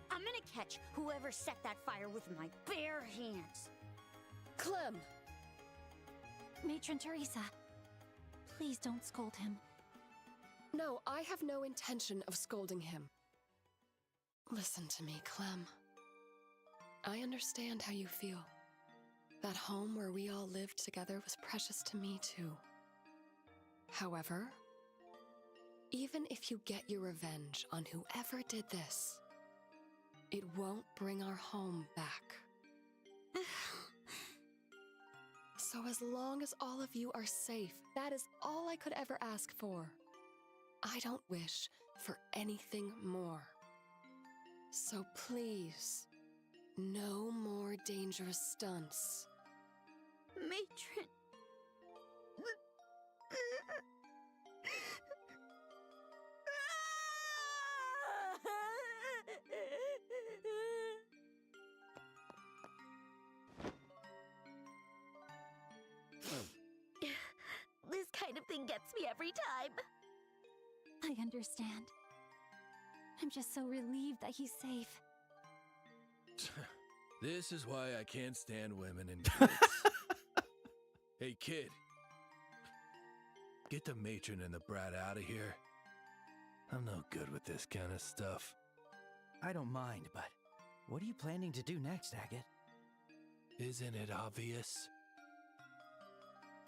I'm gonna catch whoever set that fire with my bare hands. Clem! Matron Teresa, Please don't scold him. No, I have no intention of scolding him. Listen to me, Clem. I understand how you feel. That home where we all lived together was precious to me, too. However, even if you get your revenge on whoever did this, it won't bring our home back. So as long as all of you are safe, that is all I could ever ask for. I don't wish for anything more. So please, no more dangerous stunts. Matron. This kind of thing gets me every time. I understand. I'm just so relieved that he's safe. This is why I can't stand women and kids. Hey, kid. Get the matron and the brat out of here. I'm no good with this kind of stuff. I don't mind, but what are you planning to do next, Agate? Isn't it obvious?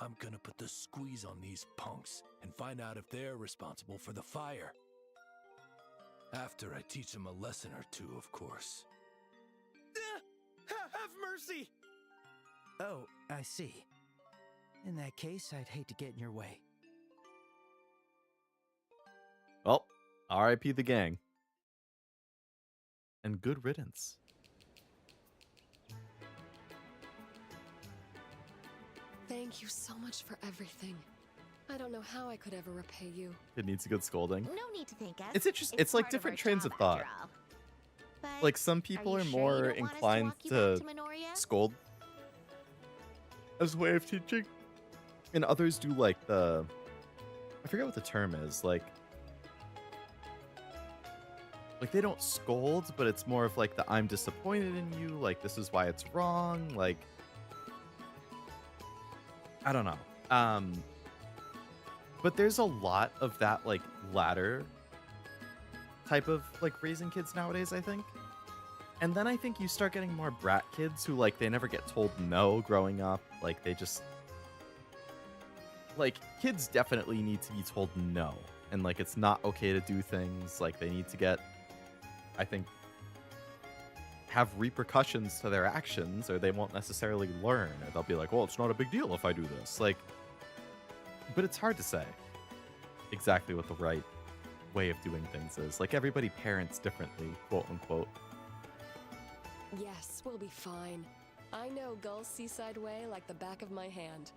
I'm gonna put the squeeze on these punks and find out if they're responsible for the fire. After I teach them a lesson or two, of course. Have mercy! Oh, I see. In that case, I'd hate to get in your way. Well, R.I.P. the gang. And good riddance. Thank you so much for everything. I don't know how I could ever repay you. It needs a good scolding. No need to thank us. It's interesting. It's like part of different our trains job of thought. after all. But Like some people you are sure you more don't want us to inclined walk you to back to Minoria? scold as a way of teaching, and others do like the, I forget what the term is, like they don't scold, but it's more of like the I'm disappointed in you, like this is why it's wrong, like I don't know. But there's a lot of that like latter type of like raising kids nowadays, I think. And then I think you start getting more brat kids who like they never get told no growing up. Like they just like kids definitely need to be told no. And like it's not okay to do things. Like they need to get, I think, have repercussions to their actions, or they won't necessarily learn. Or they'll be like, well, it's not a big deal if I do this. Like, but it's hard to say exactly what the right way of doing things is. Like everybody parents differently, quote unquote. Yes, we'll be fine. I know Gull's Seaside Way like the back of my hand.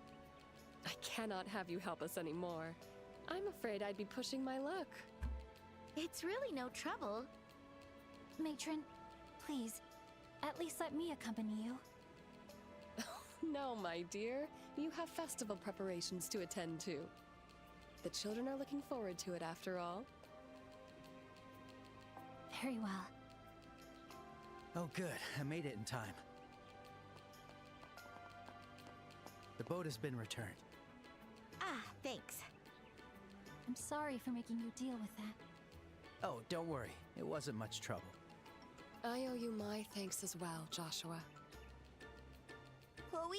I cannot have you help us anymore. I'm afraid I'd be pushing my luck. It's really no trouble. Matron, please, at least let me accompany you. No, my dear. You have festival preparations to attend to. The children are looking forward to it after all. Very well. Oh, good. I made it in time. The boat has been returned. Ah, thanks. I'm sorry for making you deal with that. Oh, don't worry. It wasn't much trouble. I owe you my thanks as well, Joshua. Kloe?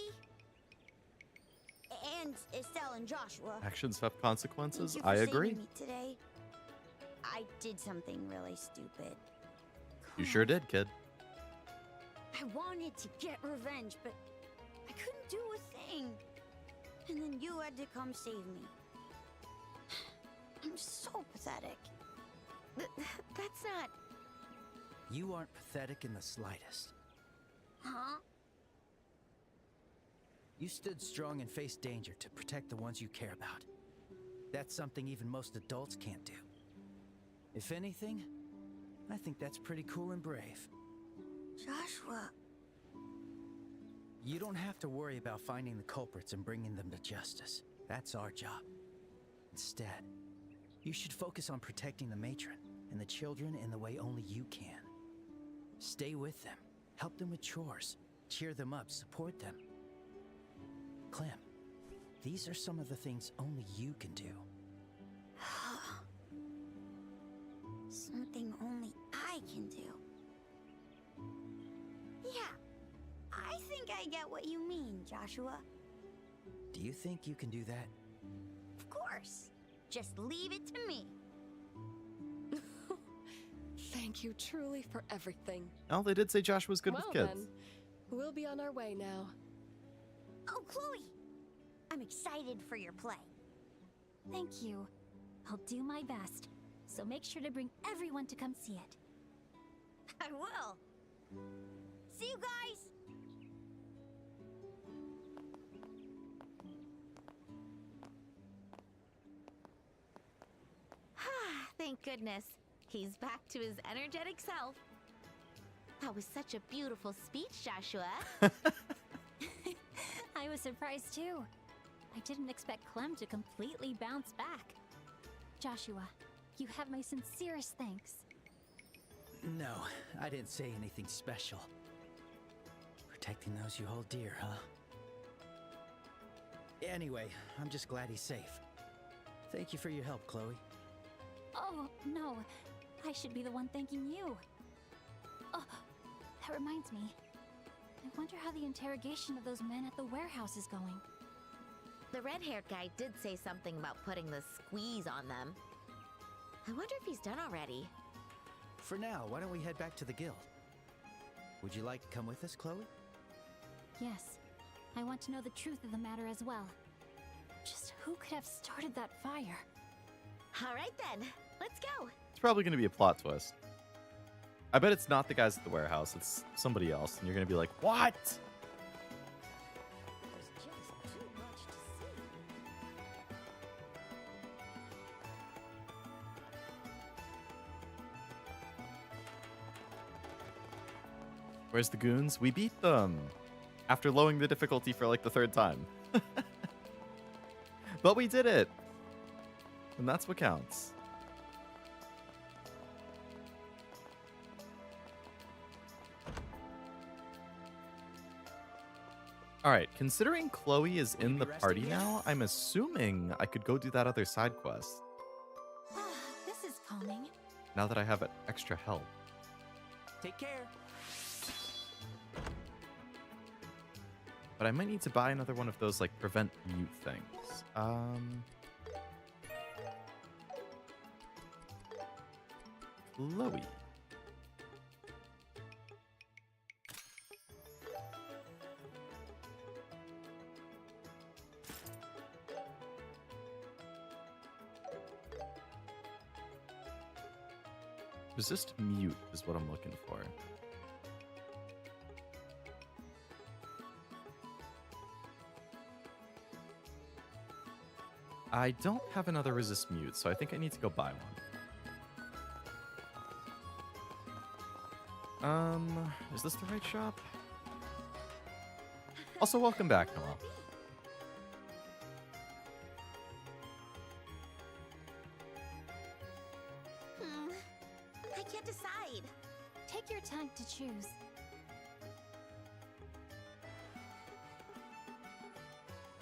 And Estelle and Joshua. Actions have consequences. Thank you I for agree. saving me today. I did something really stupid. You sure did, kid. I wanted to get revenge, but I couldn't do a thing. And then you had to come save me. I'm so pathetic. That's not... You aren't pathetic in the slightest. Huh? You stood strong and faced danger to protect the ones you care about. That's something even most adults can't do. If anything, I think that's pretty cool and brave. Joshua. You don't have to worry about finding the culprits and bringing them to justice. That's our job. Instead, you should focus on protecting the matron and the children in the way only you can. Stay with them, help them with chores, cheer them up, support them. Clem, These are some of the things only you can do. Something only I can do. Yeah, I think I get what you mean, Joshua. Do you think you can do that? Of course. Just leave it to me. Thank you truly for everything. Oh, they did say Josh was good well, with kids. then, we'll be on our way now. Oh, Kloe! I'm excited for your play. Thank you. I'll do my best. So make sure to bring everyone to come see it. I will. See you guys! Thank goodness. He's back to his energetic self. That was such a beautiful speech, Joshua. I was surprised too. I didn't expect Clem to completely bounce back. Joshua, you have my sincerest thanks. No, I didn't say anything special. Protecting those you hold dear, huh? Anyway, I'm just glad he's safe. Thank you for your help, Kloe. Oh, no. I should be the one thanking you. Oh, that reminds me. I wonder how the interrogation of those men at the warehouse is going. The red-haired guy did say something about putting the squeeze on them. I wonder if he's done already. For now, why don't we head back to the guild? Would you like to come with us, Kloe? Yes. I want to know the truth of the matter as well. Just who could have started that fire? All right then, let's go. It's probably going to be a plot twist. I bet it's not the guys at the warehouse. It's somebody else. And you're going to be like, what? There's just too much to see. Where's the goons? We beat them. After lowering the difficulty for like the third time. But we did it. And that's what counts. Alright, considering Kloe is in the party now, I'm assuming I could go do that other side quest. This is calming. Now that I have extra help. Take care. But I might need to buy another one of those, like, prevent mute things. Kloe. Resist mute is what I'm looking for. I don't have another resist mute, so I think I need to go buy one. Is this the right shop? Also, welcome back, Noel. I can't decide. Take your time to choose.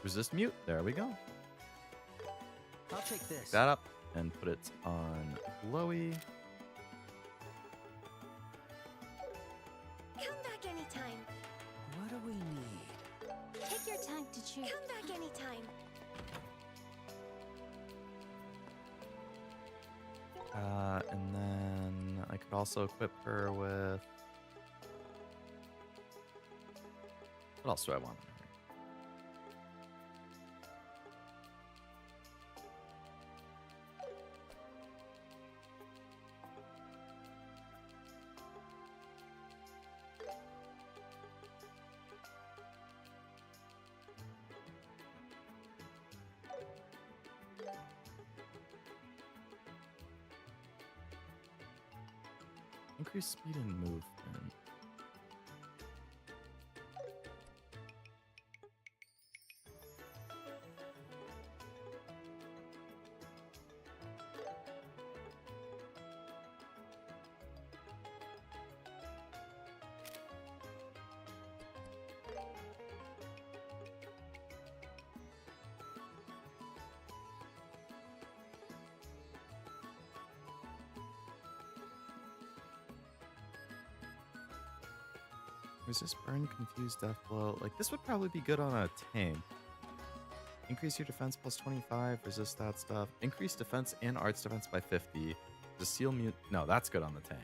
Resist mute. There we go. I'll take this. Pick that up and put it on Kloe. Come back anytime. What do we need? Take your time to choose. Come back anytime. And then I could also equip her with... What else do I want? Increase speed and movement. Resist burn, confuse, death blow. Like, this would probably be good on a tank. Increase your defense plus 25, resist that stuff. Increase defense and arts defense by 50. The seal mute. No, that's good on the tank.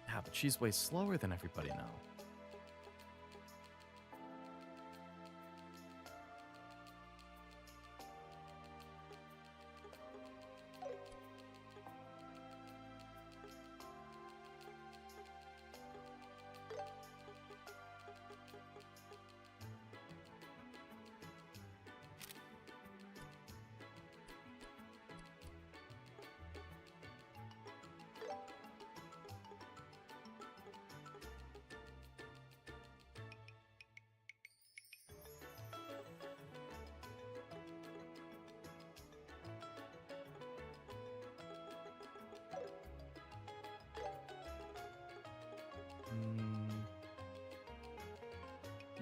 Yeah, but she's way slower than everybody now.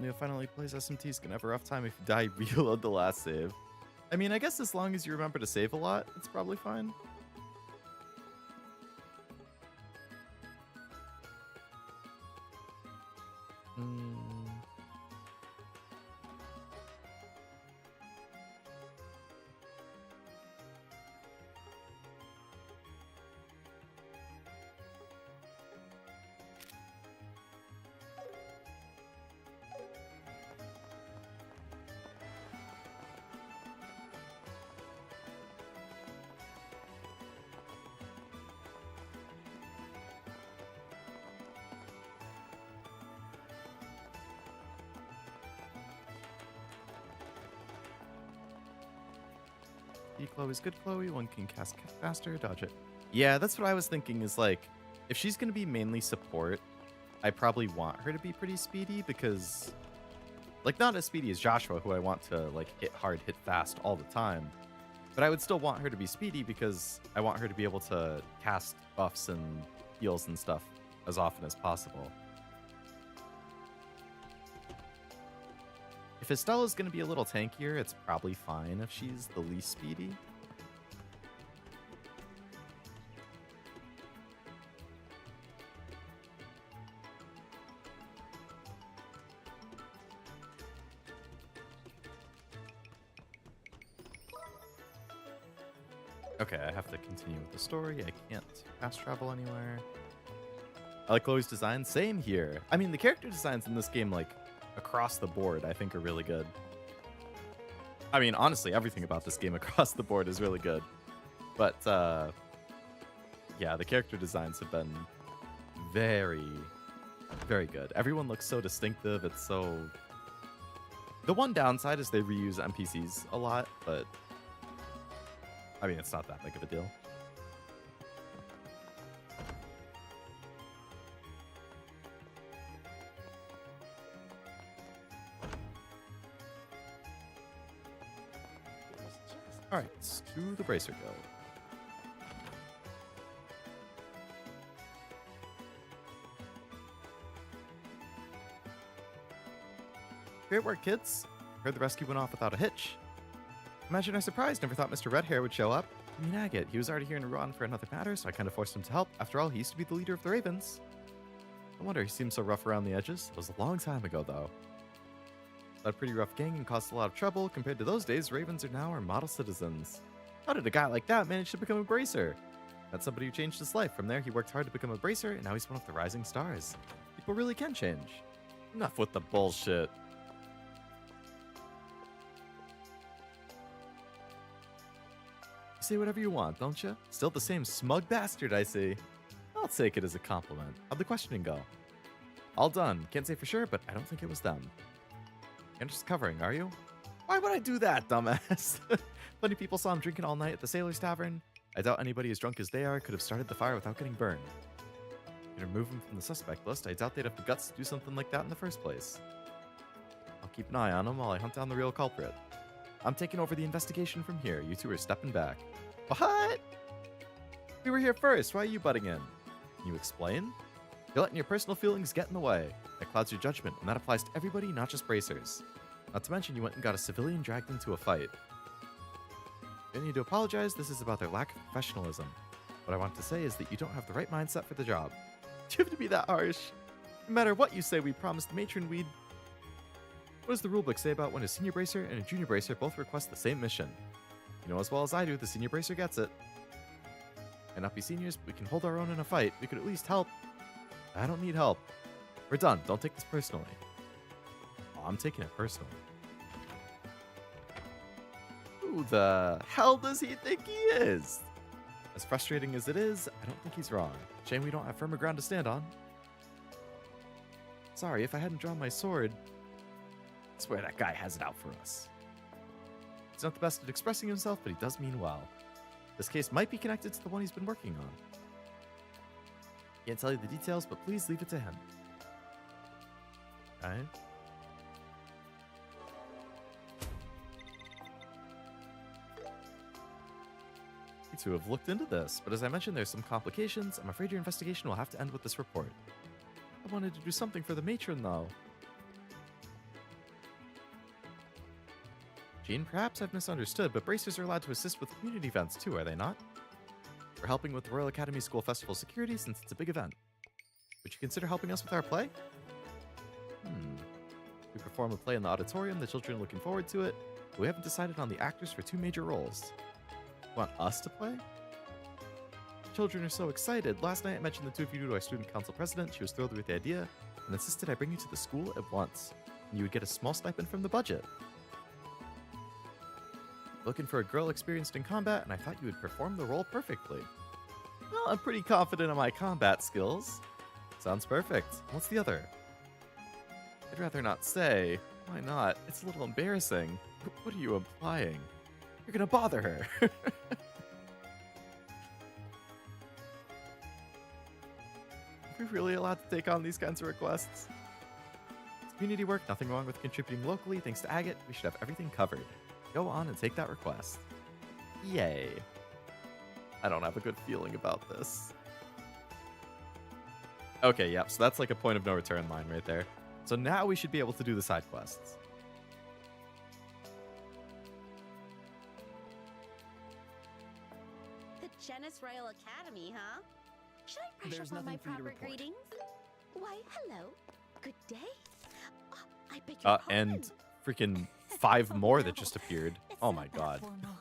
Leo finally plays SMT's gonna have a rough time if you die, reload the last save. I mean, I guess as long as you remember to save a lot, it's probably fine. Kloe is good Kloe, one can cast faster, dodge it. Yeah, that's what I was thinking is like, if she's going to be mainly support, I probably want her to be pretty speedy because, like, not as speedy as Joshua, who I want to, like, hit hard, hit fast all the time. But I would still want her to be speedy because I want her to be able to cast buffs and heals and stuff as often as possible. If Estelle is going to be a little tankier, it's probably fine if she's the least speedy. Okay, I have to continue with the story. I can't fast travel anywhere. I like Chloe's design. Same here. I mean, the character designs in this game, like, across the board, I think are really good. I mean, honestly, everything about this game across the board is really good. But, yeah, the character designs have been very, very good. Everyone looks so distinctive. It's so... The one downside is they reuse NPCs a lot, but... I mean, it's not that big of a deal. All right, to the Bracer Guild. Great work, kids. Heard the rescue went off without a hitch. Imagine our surprise, never thought Mr. Redhair would show up. I mean, I get, he was already here in Ruan for another matter, so I kind of forced him to help. After all, he used to be the leader of the Ravens. No wonder he seemed so rough around the edges. It was a long time ago, though. A pretty rough gang and caused a lot of trouble. Compared to those days, Ravens are now our model citizens. How did a guy like that manage to become a bracer? That's somebody who changed his life. From there, he worked hard to become a bracer, and now he's one of the rising stars. People really can change. Enough with the bullshit. You say whatever you want, don't you? Still the same smug bastard, I see. I'll take it as a compliment. How'd the questioning go? All done. Can't say for sure, but I don't think it was them. You're just covering, are you? Why would I do that, dumbass? Plenty of people saw him drinking all night at the Sailor's Tavern. I doubt anybody as drunk as they are could have started the fire without getting burned. You can remove them from the suspect list. I doubt they'd have the guts to do something like that in the first place. I'll keep an eye on them while I hunt down the real culprit. I'm taking over the investigation from here. You two are stepping back. What? We were here first. Why are you butting in? Can you explain? You're letting your personal feelings get in the way. That clouds your judgment, and that applies to everybody, not just bracers. Not to mention you went and got a civilian dragged into a fight. You don't need to apologize. This is about their lack of professionalism. What I want to say is that you don't have the right mindset for the job. Do you have to be that harsh? No matter what you say, we promised the matron we'd... What does the rulebook say about when a senior bracer and a junior bracer both request the same mission? You know as well as I do, the senior bracer gets it. Might not be seniors, but we can hold our own in a fight. We could at least help. I don't need help. We're done. Don't take this personally. Oh, I'm taking it personally. Who the hell does he think he is? As frustrating as it is, I don't think he's wrong. Shame we don't have firmer ground to stand on. Sorry, if I hadn't drawn my sword... I swear that guy has it out for us. He's not the best at expressing himself, but he does mean well. This case might be connected to the one he's been working on. Can't tell you the details, but please leave it to him. Okay. To have looked into this, but as I mentioned, there's some complications. I'm afraid your investigation will have to end with this report. I wanted to do something for the matron, though. Jean, perhaps I've misunderstood, but bracers are allowed to assist with community events too, are they not? We're helping with the Royal Academy School Festival security since it's a big event. Would you consider helping us with our play? We perform a play in the auditorium, the children are looking forward to it, but we haven't decided on the actors for 2 major roles. Want us to play? Children are so excited. Last night I mentioned the 2 of you to our student council president. She was thrilled with the idea and insisted I bring you to the school at once. And you would get a small stipend from the budget. Looking for a girl experienced in combat, and I thought you would perform the role perfectly. Well, I'm pretty confident in my combat skills. Sounds perfect. What's the other? I'd rather not say. Why not? It's a little embarrassing. What are you implying? You're gonna bother her. Are we really allowed to take on these kinds of requests? It's community work, nothing wrong with contributing locally. Thanks to Agate, we should have everything covered. Go on and take that request. Yay. I don't have a good feeling about this. Okay, yeah, so that's like a point of no return line right there. So now we should be able to do the side quests. The Genis Royal Academy, huh? Should I brush There's up on my nothing for you to proper report. greetings? Why, hello. Good day. Oh, I beg your pardon. And freaking 5 more that just appeared. It's Oh not my that god. formal.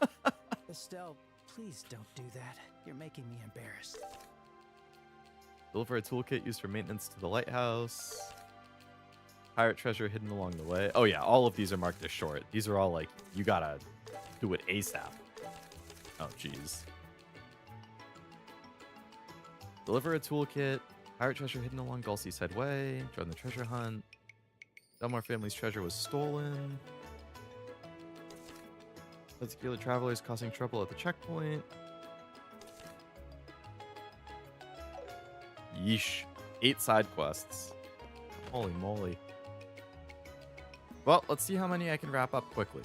Estelle, please don't do that. You're making me embarrassed. Deliver a toolkit used for maintenance to the lighthouse. Pirate treasure hidden along the way. Oh yeah, all of these are marked as short. These are all like, you gotta do it ASAP. Oh jeez. Deliver a toolkit. Pirate treasure hidden along Gulseaside Way. Join the treasure hunt. Delmar family's treasure was stolen. Particular travelers causing trouble at the checkpoint. Yeesh. 8 side quests. Holy moly. Well, let's see how many I can wrap up quickly.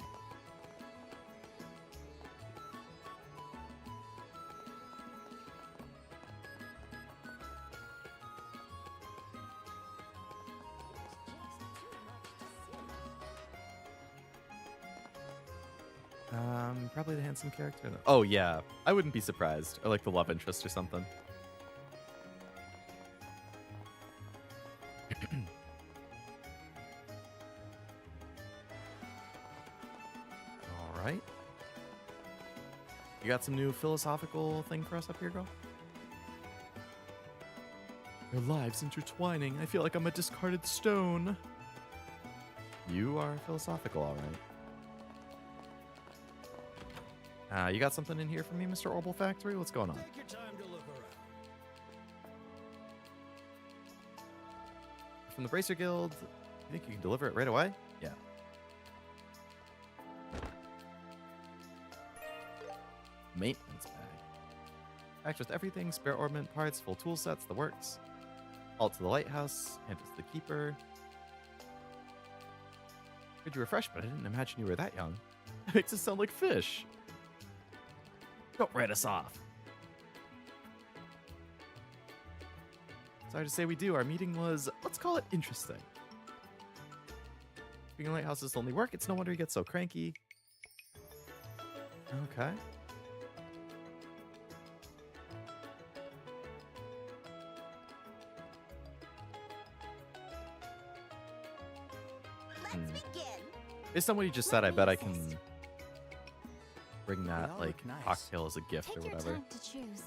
Probably the handsome character. Oh yeah, I wouldn't be surprised. Or like the love interest or something. All right. You got some new philosophical thing for us up here, girl? Their lives intertwining. I feel like I'm a discarded stone. You are philosophical, all right. You got something in here for me, Mr. Orbital Factory? What's going on? Take your time to look around. From the Bracer Guild, you think you can deliver it right away? Yeah. Maintenance bag. Packed with everything, spare ornament parts, full tool sets, the works. Halt to the lighthouse, hand it to the keeper. Good you were fresh, but I didn't imagine you were that young. It makes us sound like fish. Don't write us off. Sorry to say we do. Our meeting was, let's call it interesting. Being a lighthouse is only work. It's no wonder he gets so cranky. Okay. Let's begin. Based on what you just said, I bet I can bring They that, all like, look nice. cocktail as a gift Take or your whatever. time to choose.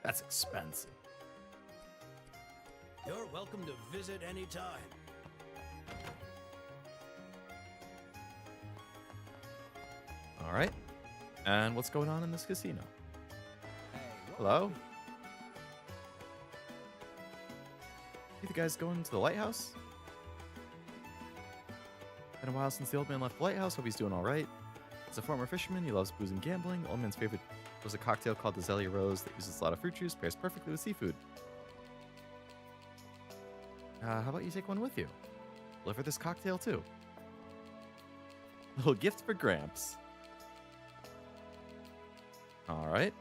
That's expensive. You're welcome to visit anytime. All right. And what's going on in this casino? Hey, what Hello? You the guys going to the lighthouse? Been a while since the old man left the lighthouse. Hope he's doing all right. As a former fisherman, he loves booze and gambling. Old man's favorite was a cocktail called the Zelia Rose that uses a lot of fruit juice, pairs perfectly with seafood. How about you take one with you? Deliver this cocktail too. Little gift for Gramps. All right.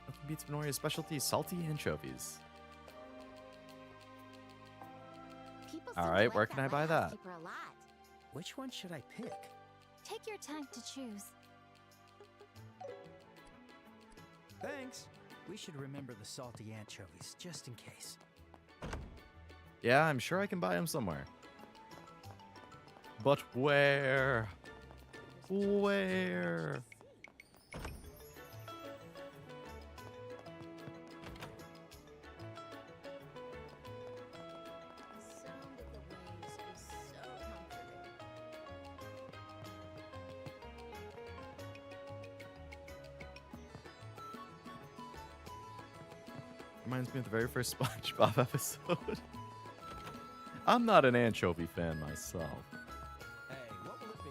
Nothing beats Minoria's specialty, salty anchovies. People All seem to right, like where can I buy lighthouse that? keeper a lot. Which one should I pick? Take your time to choose. Thanks. We should remember the salty anchovies, just in case. Yeah, I'm sure I can buy them somewhere. But where? Where? The sound of the waves is so comforting. Reminds me of the very first SpongeBob episode. I'm not an anchovy fan myself. Hey, what will it be?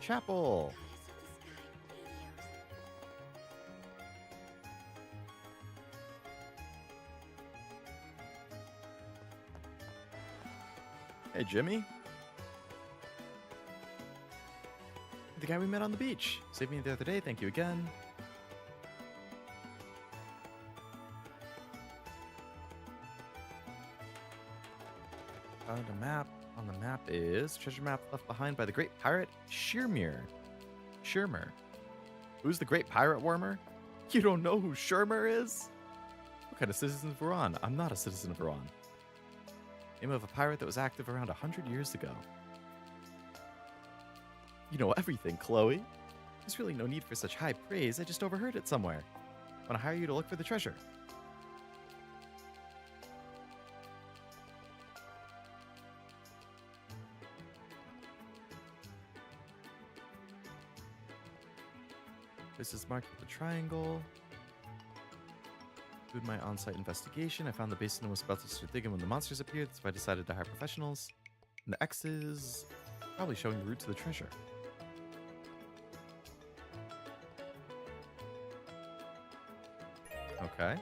Chapel. Hey, Jimmy. The guy we met on the beach. Saved me the other day. Thank you again. Found a map. On the map is treasure map left behind by the great pirate Schirmer. Who's the great pirate Wormer? You don't know who Schirmer is? What kind of citizen of Ruan? I'm not a citizen of Ruan. Name of a pirate that was active around 100 years ago. You know everything, Kloe. There's really no need for such high praise. I just overheard it somewhere. Want to hire you to look for the treasure. This is marked with a triangle. Doing my on-site investigation. I found the basin and was about to start digging when the monsters appeared, so I decided to hire professionals. And the X is probably showing the route to the treasure. Okay.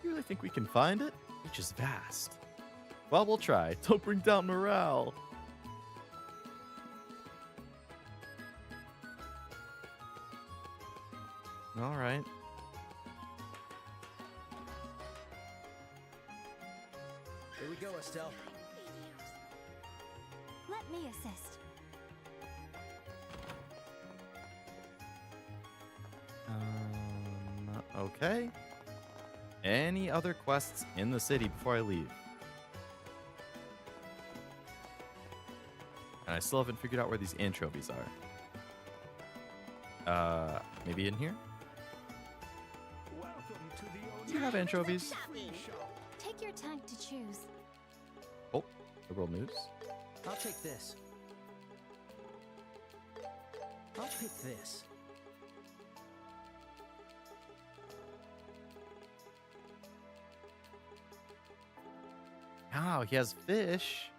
You really think we can find it? Which is vast. Well, we'll try. Don't bring down morale. All right. Here we go, Estelle. Let me assist. Okay. Any other quests in the city before I leave? And I still haven't figured out where these anchovies are. Maybe in here? Do you have anchovies? Take your time to choose. Oh, Liberl news. I'll take this. I'll pick this. Oh, he has fish.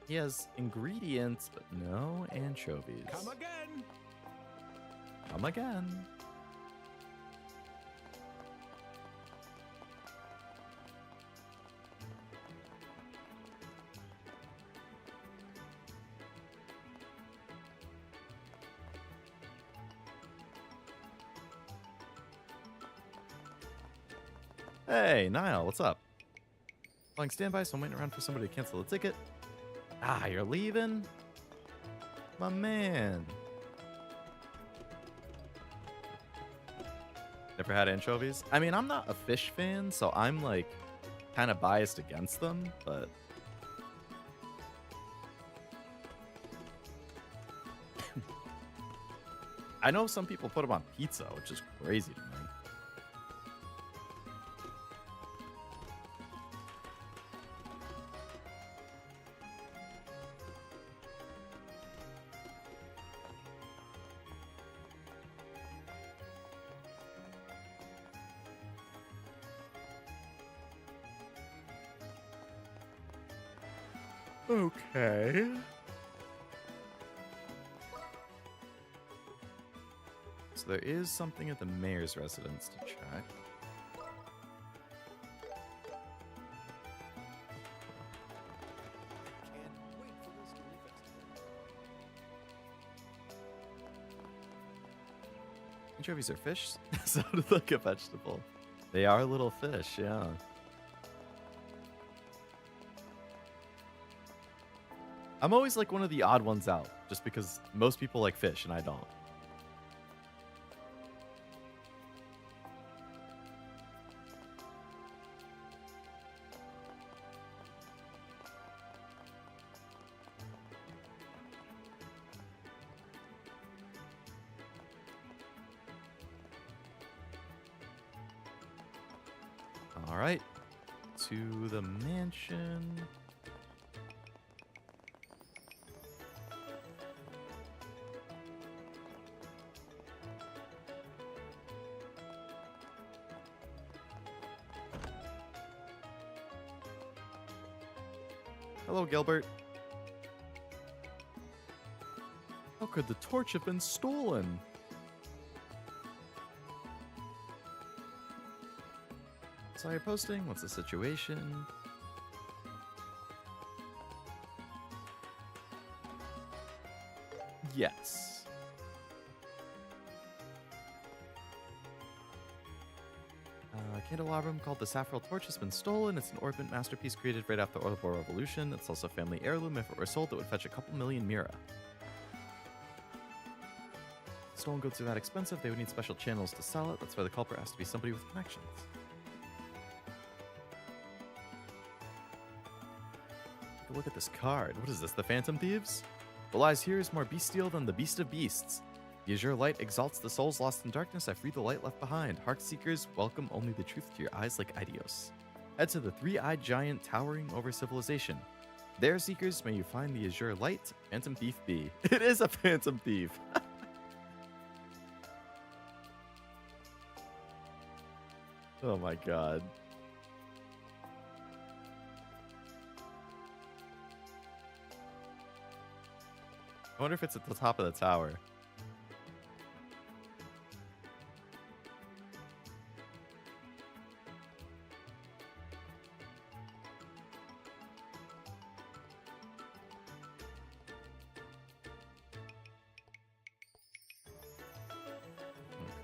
He has ingredients, but no anchovies. Come again. Come again. Hey, Niall, what's up? Flying standby, so I'm waiting around for somebody to cancel the ticket. Ah, you're leaving? My man. Never had anchovies? I mean, I'm not a fish fan, so I'm like kind of biased against them, but I know some people put them on pizza, which is crazy to me. Okay. So there is something at the mayor's residence to check. Anchovies are fish? Sounded like a vegetable. They are little fish, yeah. I'm always like one of the odd ones out, just because most people like fish and I don't. All right, to the mansion. Hello, Gilbert. How could the torch have been stolen? Saw your posting. What's the situation? Yes. Candelabrum called the Saffron Torch has been stolen. It's an orphan masterpiece created right after the Oil Revolution. It's also a family heirloom. If it were sold, it would fetch a couple million mira. Stolen goods are that expensive, they would need special channels to sell it. That's why the culprit has to be somebody with connections. Take a look at this card. What is this, the Phantom Thieves? What lies here is more bestial than the Beast of Beasts. The azure light exalts the souls lost in darkness. I free the light left behind. Heart seekers, welcome only the truth to your eyes like Idios. Head to the three-eyed giant towering over civilization. There, seekers, may you find the azure light. Phantom Thief be. It is a Phantom Thief. Oh my god. I wonder if it's at the top of the tower.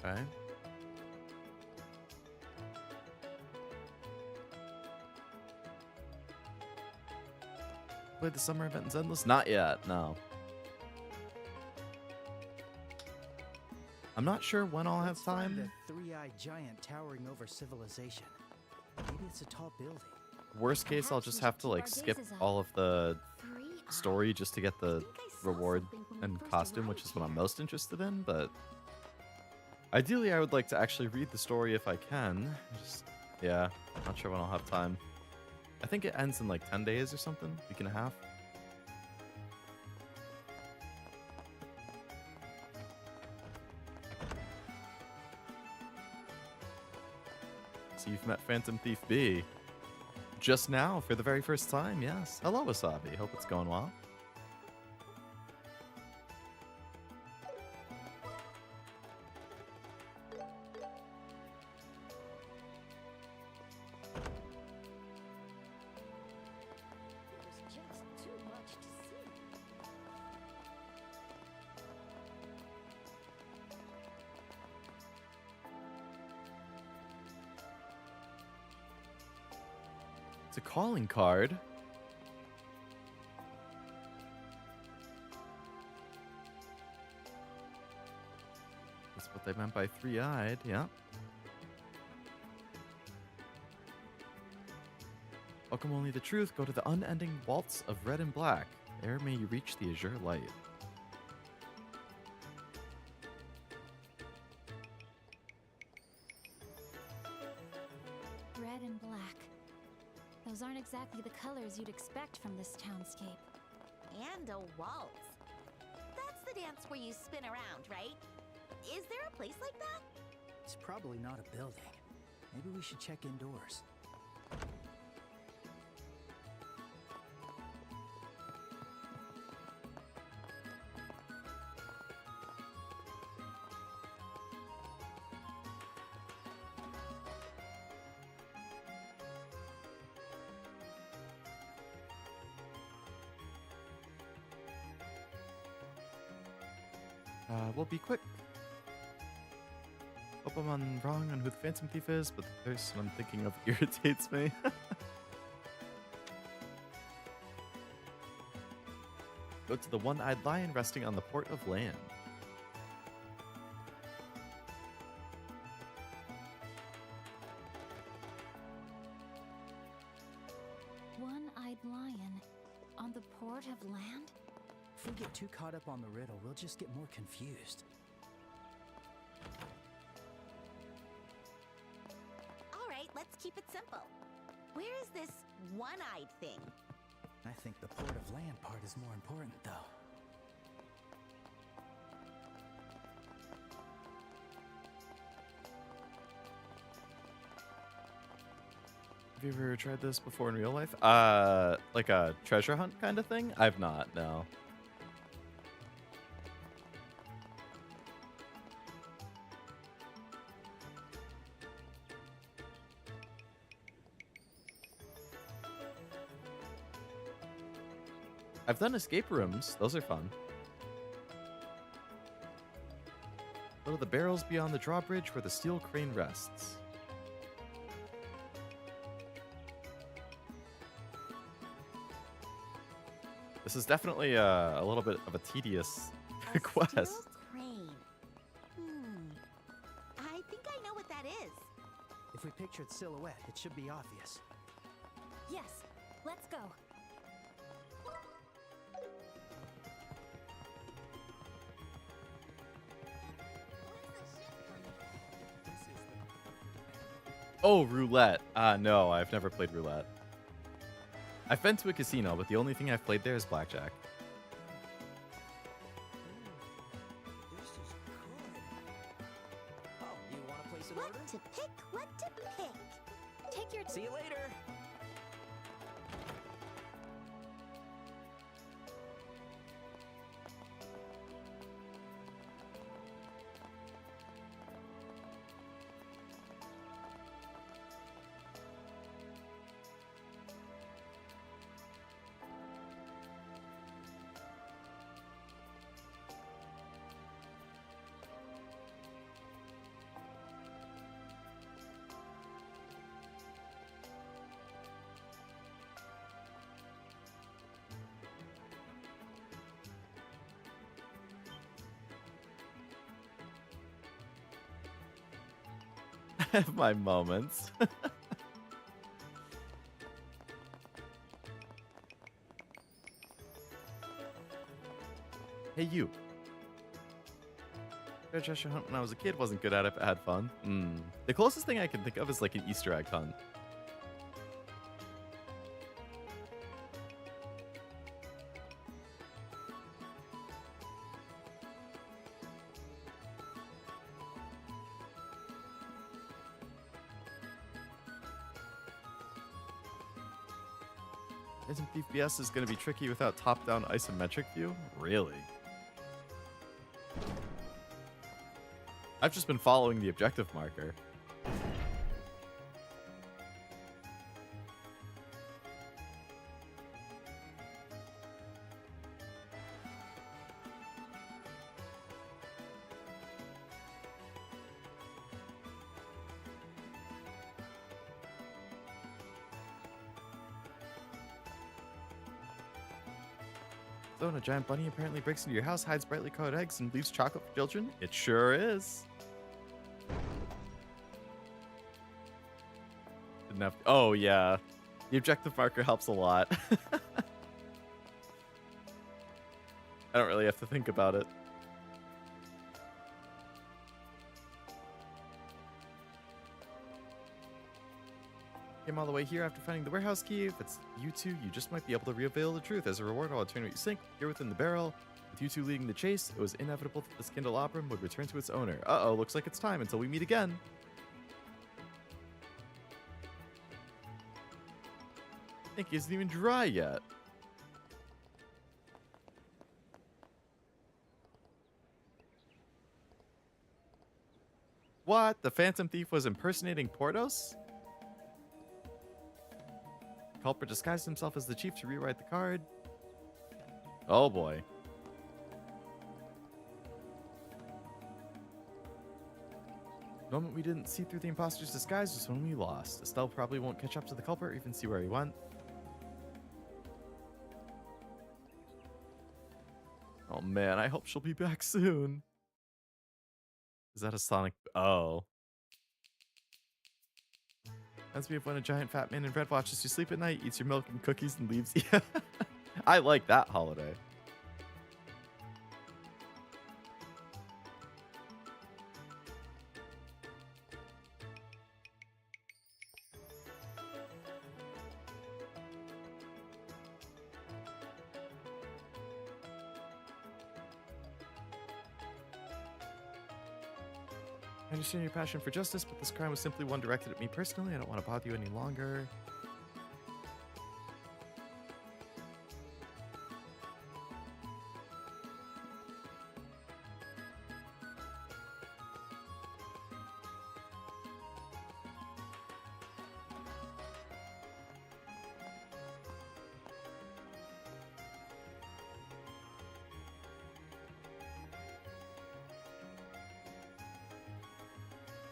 Okay. Played the summer event in Zenless? Not yet, no. I'm not sure when I'll have time. The three-eyed giant towering over civilization. Maybe it's a tall building. Worst case, I'll just have to like skip all of the story just to get the reward and costume, which is what I'm most interested in, but Ideally, I would like to actually read the story if I can. Just, yeah, not sure when I'll have time. I think it ends in like 10 days or something, week and a half. So you've met Phantom Thief B. Just now, for the very first time, yes. Hello, Wasabi. Hope it's going well. There's just too much to see. It's a calling card. That's what they meant by three-eyed, yeah. Welcome only the truth. Go to the unending waltz of red and black. There may you reach the azure light. Red and black. Those aren't exactly the colors you'd expect from this townscape. And a waltz. That's the dance where you spin around, right? Is there a place like that? It's probably not a building. Maybe we should check indoors. We'll be quick. Hope I'm wrong on who the Phantom Thief is, but the person I'm thinking of irritates me. Go to the one-eyed lion resting on the port of land. One-eyed lion on the port of land? If we get too caught up on the riddle, we'll just get more confused. All right, let's keep it simple. Where is this one-eyed thing? I think the port of land part is more important, though. Have you ever tried this before in real life? Like a treasure hunt kind of thing? I've not, no. I've done escape rooms. Those are fun. Go to the barrels beyond the drawbridge where the steel crane rests. This is definitely a little bit of a tedious quest. Steel crane. I think I know what that is. If we pictured silhouette, it should be obvious. Yes, let's go. Oh, roulette. No, I've never played roulette. I've been to a casino, but the only thing I've played there is blackjack. This is good. Oh, you want to place an What order? to pick? What to pick? Take your See you later. I have my moments. Hey, you. Red treasure hunt when I was a kid. Wasn't good at it, but had fun. The closest thing I can think of is like an Easter egg hunt. Isn't Thief BS is going to be tricky without top-down isometric view? Really? I've just been following the objective marker. So, a giant bunny apparently breaks into your house, hides brightly colored eggs, and leaves chocolate for children? It sure is. Didn't have to, oh, yeah. The objective marker helps a lot. I don't really have to think about it. Came all the way here after finding the warehouse key. If it's you two, you just might be able to reveal the truth. As a reward, I'll return what you sink here within the barrel. With you two leading the chase, it was inevitable that this candelabrum would return to its owner. Uh-oh, looks like it's time until we meet again. Ink isn't even dry yet. What? The Phantom Thief was impersonating Portos? Culprit disguised himself as the chief to rewrite the card. Oh boy. The moment we didn't see through the imposter's disguise was when we lost. Estelle probably won't catch up to the culprit or even see where he went. Oh man, I hope she'll be back soon. Is that a Sonic? Oh. Reminds me of when a giant fat man in red watches you sleep at night, eats your milk and cookies, and leaves. Yeah, I like that holiday. I understand your passion for justice, but this crime was simply one directed at me personally. I don't want to bother you any longer.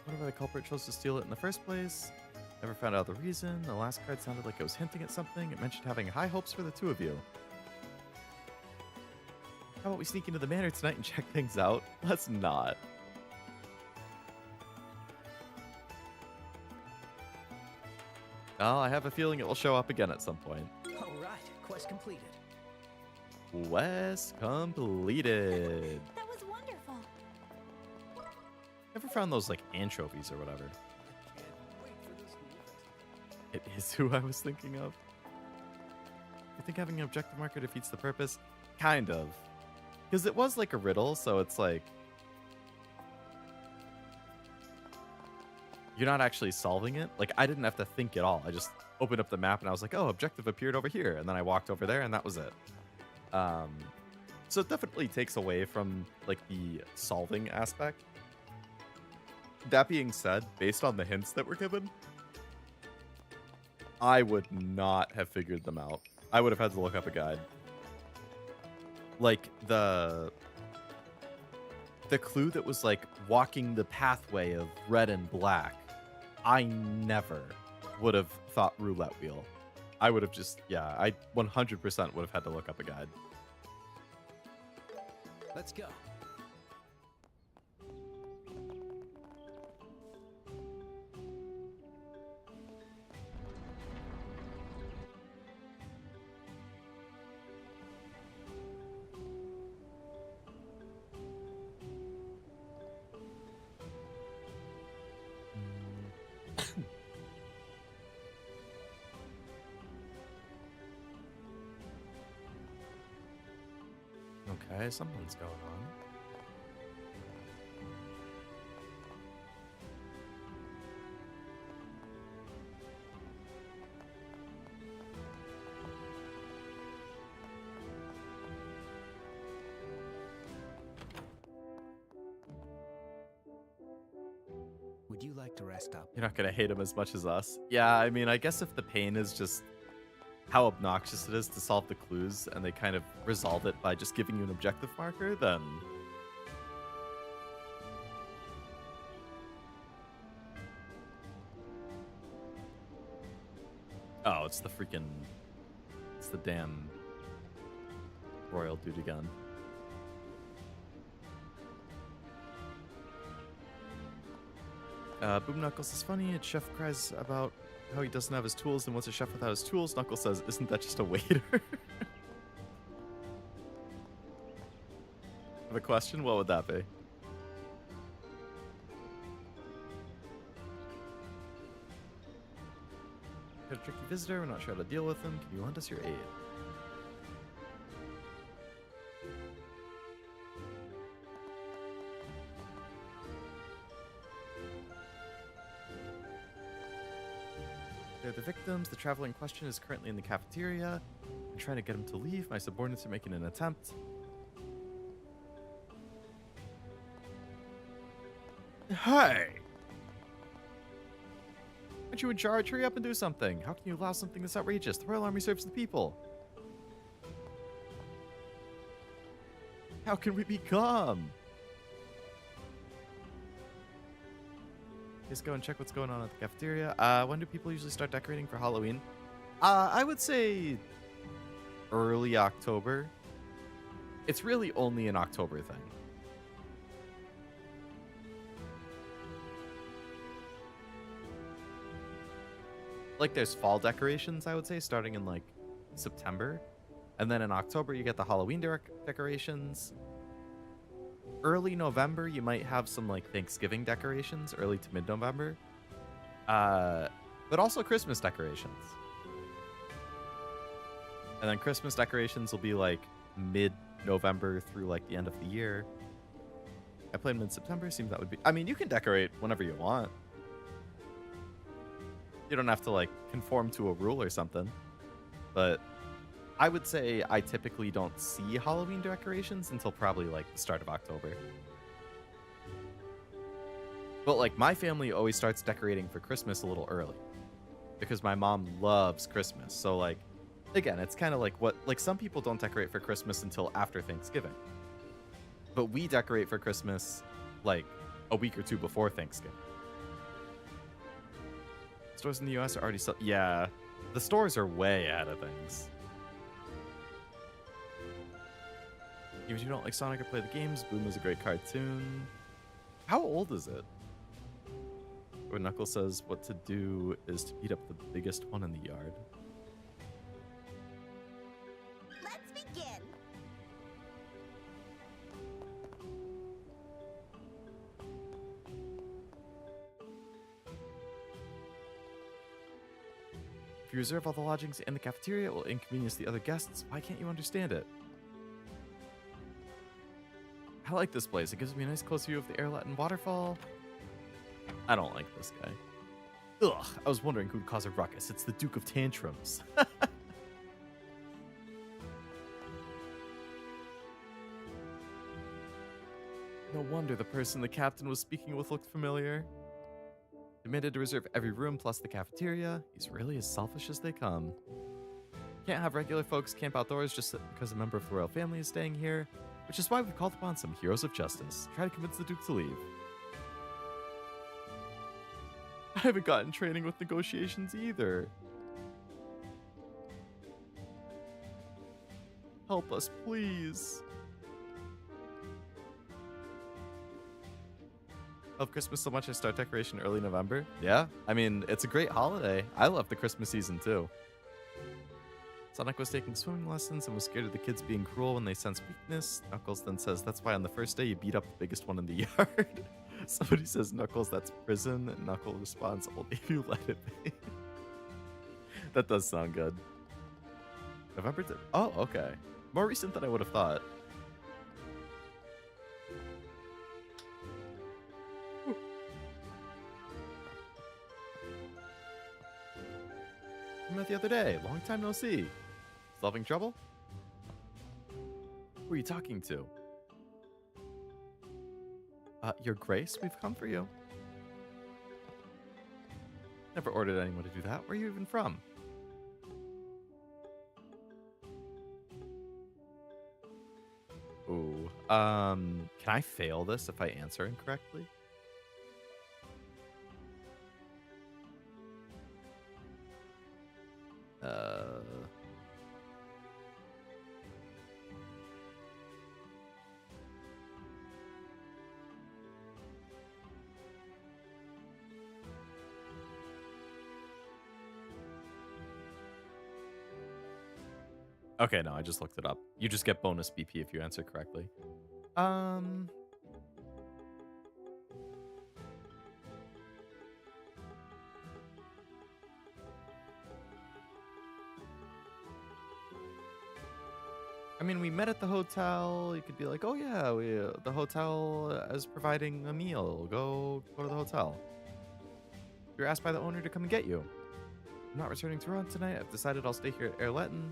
Wonder why the culprit chose to steal it in the first place. Never found out the reason. The last card sounded like it was hinting at something. It mentioned having high hopes for the two of you. How about we sneak into the manor tonight and check things out? Let's not. Oh, I have a feeling it will show up again at some point. All right, quest completed. Quest completed. That was wonderful. Ever found those like anchovies or whatever? It is who I was thinking of. You think having an objective marker defeats the purpose? Kind of. Because it was like a riddle, so it's like you're not actually solving it. Like, I didn't have to think at all. I just opened up the map and I was like, oh, objective appeared over here. And then I walked over there and that was it. So it definitely takes away from like the solving aspect. That being said, based on the hints that were given, I would not have figured them out. I would have had to look up a guide. Like the clue that was like walking the pathway of red and black, I never would have thought roulette wheel. I would have just, yeah, I 100% would have had to look up a guide. Let's go. Okay, something's going on. Would you like to rest up? You're not gonna hate him as much as us. Yeah, I mean, I guess if the pain is just how obnoxious it is to solve the clues and they kind of resolve it by just giving you an objective marker, then... Oh, it's the freaking... It's the damn royal dude again. Boom Knuckles is funny. And Chef cries about how he doesn't have his tools, and what's a chef without his tools? Knuckles says, isn't that just a waiter? Have a question? What would that be? Got a tricky visitor. We're not sure how to deal with him. Can you lend us your aid? They're the victims. The traveler in question is currently in the cafeteria. I'm trying to get him to leave. My subordinates are making an attempt. Hey! Aren't you in charge? Hurry up and do something. How can you allow something this outrageous? The Royal Army serves the people. How can we be calm? Just go and check what's going on at the cafeteria. When do people usually start decorating for Halloween? I would say early October. It's really only an October thing. Like, there's fall decorations, I would say, starting in, like, September. And then in October, you get the Halloween decorations. Early November, you might have some, like, Thanksgiving decorations, early to mid-November. But also Christmas decorations. And then Christmas decorations will be, like, mid-November through, like, the end of the year. I played mid-September, seems that would be... I mean, you can decorate whenever you want. You don't have to, like, conform to a rule or something. But I would say I typically don't see Halloween decorations until probably, like, the start of October. But, like, my family always starts decorating for Christmas a little early. Because my mom loves Christmas. So, like, again, it's kind of like what... Like, some people don't decorate for Christmas until after Thanksgiving. But we decorate for Christmas, like, a week or two before Thanksgiving. Stores in the US are already... Yeah, the stores are way ahead of things. Even if you don't like Sonic or play the games, Boom is a great cartoon. How old is it? Where Knuckles says what to do is to beat up the biggest one in the yard. Let's begin. If you reserve all the lodgings in the cafeteria, it will inconvenience the other guests. Why can't you understand it? I like this place. It gives me a nice close view of the Airlatin waterfall. I don't like this guy. Ugh, I was wondering who'd cause a ruckus. It's the Duke of Tantrums. No wonder the person the captain was speaking with looked familiar. Demanded to reserve every room plus the cafeteria. He's really as selfish as they come. Can't have regular folks camp outdoors just because a member of the royal family is staying here, which is why we've called upon some heroes of justice. Try to convince the Duke to leave. I haven't gotten training with negotiations either. Help us, please. Love Christmas so much I start decoration early November. Yeah, I mean, it's a great holiday. I love the Christmas season too. Sonic was taking swimming lessons and was scared of the kids being cruel when they sense weakness. Knuckles then says, that's why on the first day you beat up the biggest one in the yard. Somebody says, Knuckles, that's prison. And Knuckles responds, only if you let it be. That does sound good. November... Oh, okay. More recent than I would have thought. We met the other day. Long time no see. Still having trouble? Who are you talking to? Your Grace, we've come for you. Never ordered anyone to do that. Where are you even from? Ooh. Can I fail this if I answer incorrectly? Okay, no, I just looked it up. You just get bonus BP if you answer correctly. I mean, we met at the hotel. You could be like, oh yeah, the hotel is providing a meal. Go to the hotel. You're asked by the owner to come and get you. I'm not returning to Ruan tonight. I've decided I'll stay here at Erletten.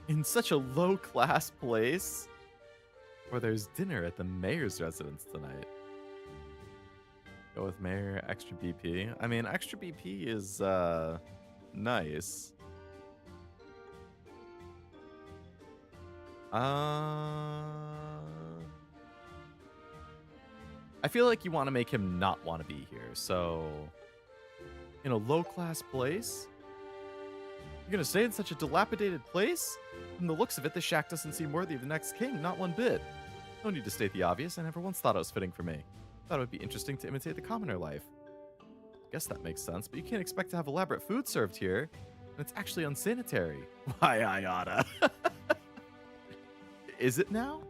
In such a low-class place, where there's dinner at the mayor's residence tonight. Go with mayor, extra BP. I mean, extra BP is nice. I feel like you want to make him not want to be here. So, in a low-class place, you're gonna stay in such a dilapidated place? From the looks of it, this shack doesn't seem worthy of the next king, not one bit. No need to state the obvious. I never once thought it was fitting for me. Thought it would be interesting to imitate the commoner life. Guess that makes sense, but you can't expect to have elaborate food served here, and it's actually unsanitary. Why, I oughta. Is it now?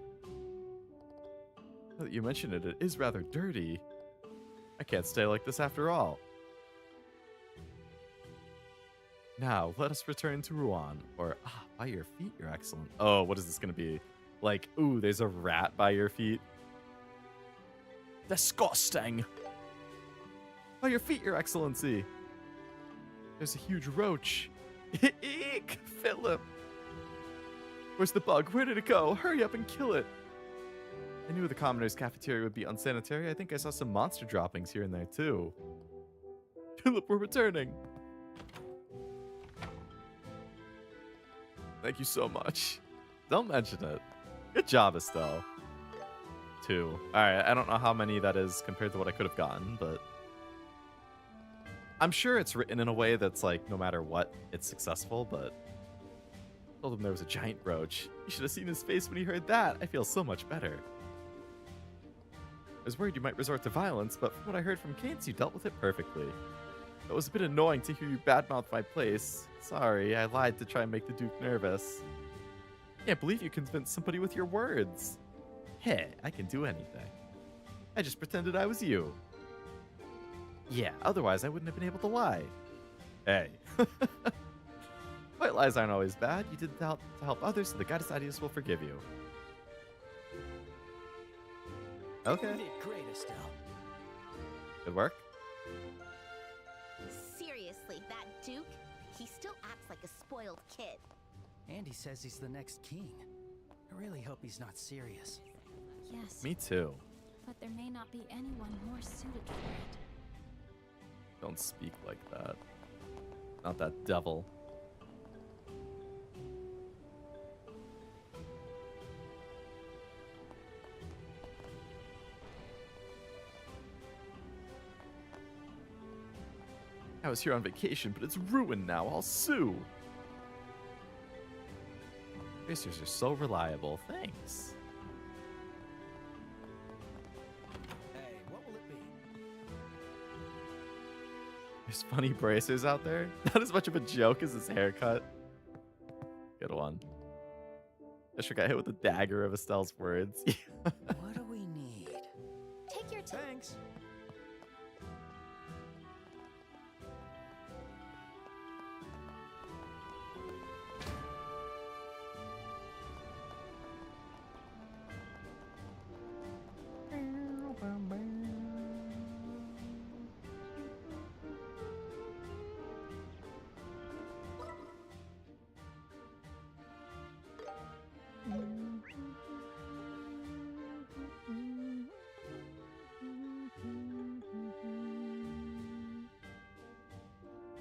Now that you mention it, it is rather dirty. I can't stay like this after all. Now, let us return to Ruan. Or, by your feet, Your Excellent. Oh, what is this going to be? Like, ooh, there's a rat by your feet. Disgusting. By your feet, Your Excellency. There's a huge roach. Eek, Philip. Where's the bug? Where did it go? Hurry up and kill it. I knew the commoner's cafeteria would be unsanitary. I think I saw some monster droppings here and there, too. Philip, we're returning. Thank you so much. Don't mention it. Good job, Estelle. 2. Alright, I don't know how many that is compared to what I could have gotten, but I'm sure it's written in a way that's like, no matter what, it's successful, but I told him there was a giant roach. You should have seen his face when he heard that. I feel so much better. I was worried you might resort to violence, but from what I heard from Keynes, you dealt with it perfectly. It was a bit annoying to hear you badmouth my place. Sorry, I lied to try and make the Duke nervous. Can't believe you convinced somebody with your words. Hey, I can do anything. I just pretended I was you. Yeah, otherwise I wouldn't have been able to lie. Hey. White lies aren't always bad. You did that to help others, so the goddess Ideas will forgive you. Okay. You did great, Estelle. Good work. Seriously, that Duke? He still acts like a spoiled kid. And he says he's the next king. I really hope he's not serious. Yes, Me too. but there may not be anyone more suited for it. Don't speak like that. Not that devil. I was here on vacation, but it's ruined now. I'll sue. Racers are so reliable. Thanks. Hey, what will it be? There's funny bracers out there. Not as much of a joke as his haircut. Good one. Fisher got hit with the dagger of Estelle's words. What do we need? Take your time. Thanks.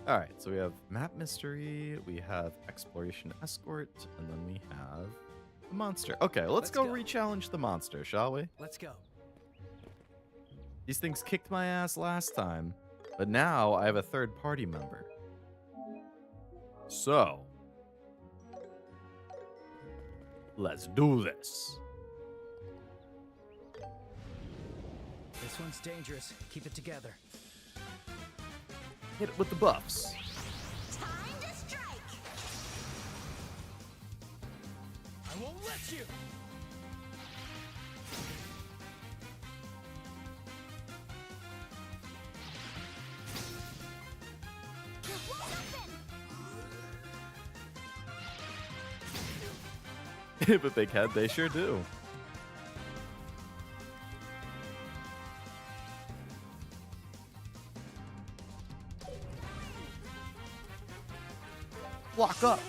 All right, so we have map mystery, we have exploration escort, and then we have the monster. Okay, let's go re-challenge the monster, shall we? Let's go. These things kicked my ass last time, but now I have a third party member. So, let's do this. This one's dangerous. Keep it together. Hit it with the buffs. Time to strike! I won't let you! If a big head, they sure do. Lock up.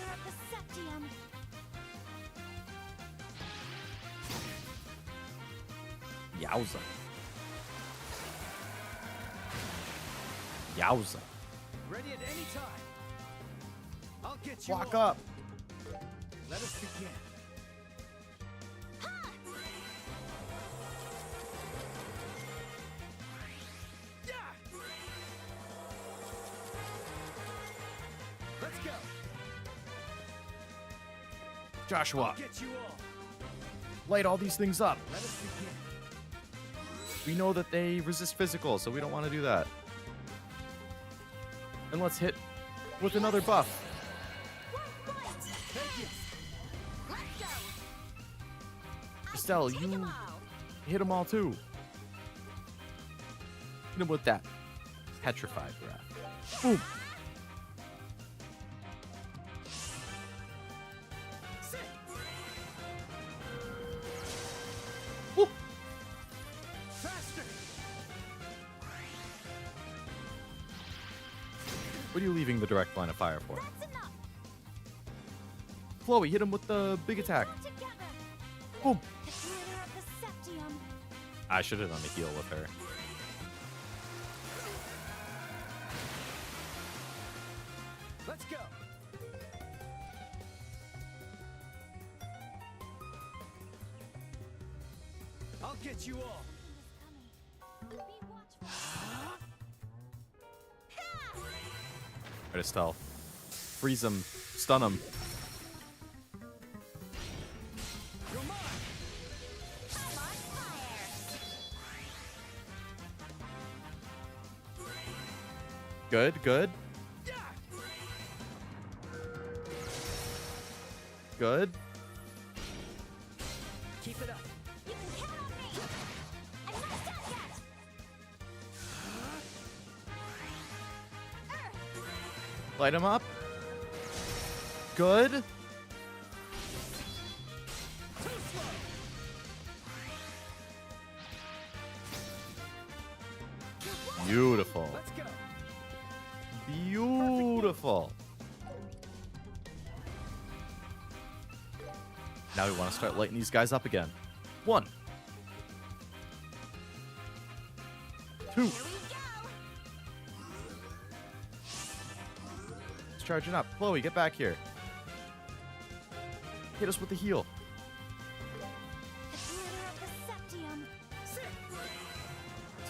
Yowza. Yowza. Ready at any time. I'll get you Lock all. up. Let us begin. Let's go. Joshua, Get you all. light all these things up. Let us begin. We know that they resist physical, so we don't want to do that. And let's hit with another buff. Thank you. Let's go! Estelle, Take you 'em all. hit them all too. Hit him with that petrified breath. Boom. Woo. Faster. What are you leaving the direct line of fire for? That's enough! Kloe, hit him with the big attack. Together! Boom. The glitter of the septium. I should have done the heal with her. Let's go. I'll get you all. Be watchful. Right, Estelle. Freeze him. Stun him. You're mine. I'm on fire! Good, good. Good. Keep it up. You can count on me! I'm not done yet! Light him up. Good. Beautiful. Let's go. Beautiful. Now we want to start lighting these guys up again. 1. 2. Here we go! It's charging up. Kloe, get back here. Hit us with the heal. The glitter of the septium.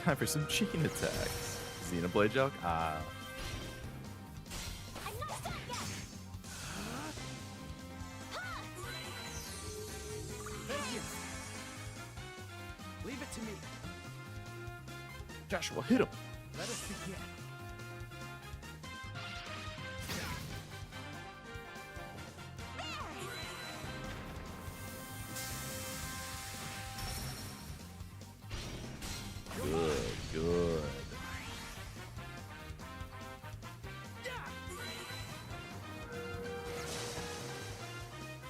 Time for some chain attacks. Xenoblade joke? Ah. I'm not done yet! Thank you. Leave it to me. Joshua, hit him. Let us begin. Good, good.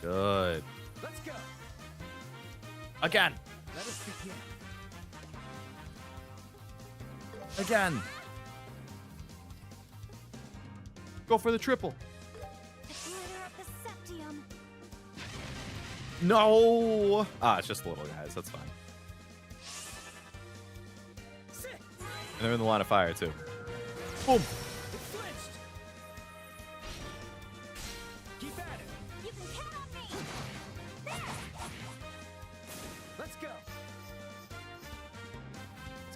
Good. Let's go. Again. Let us begin. Again. Go for the triple. The glitter of the septium. No. Ah, it's just little guys. That's fine. And they're in the line of fire too. Boom. It flinched.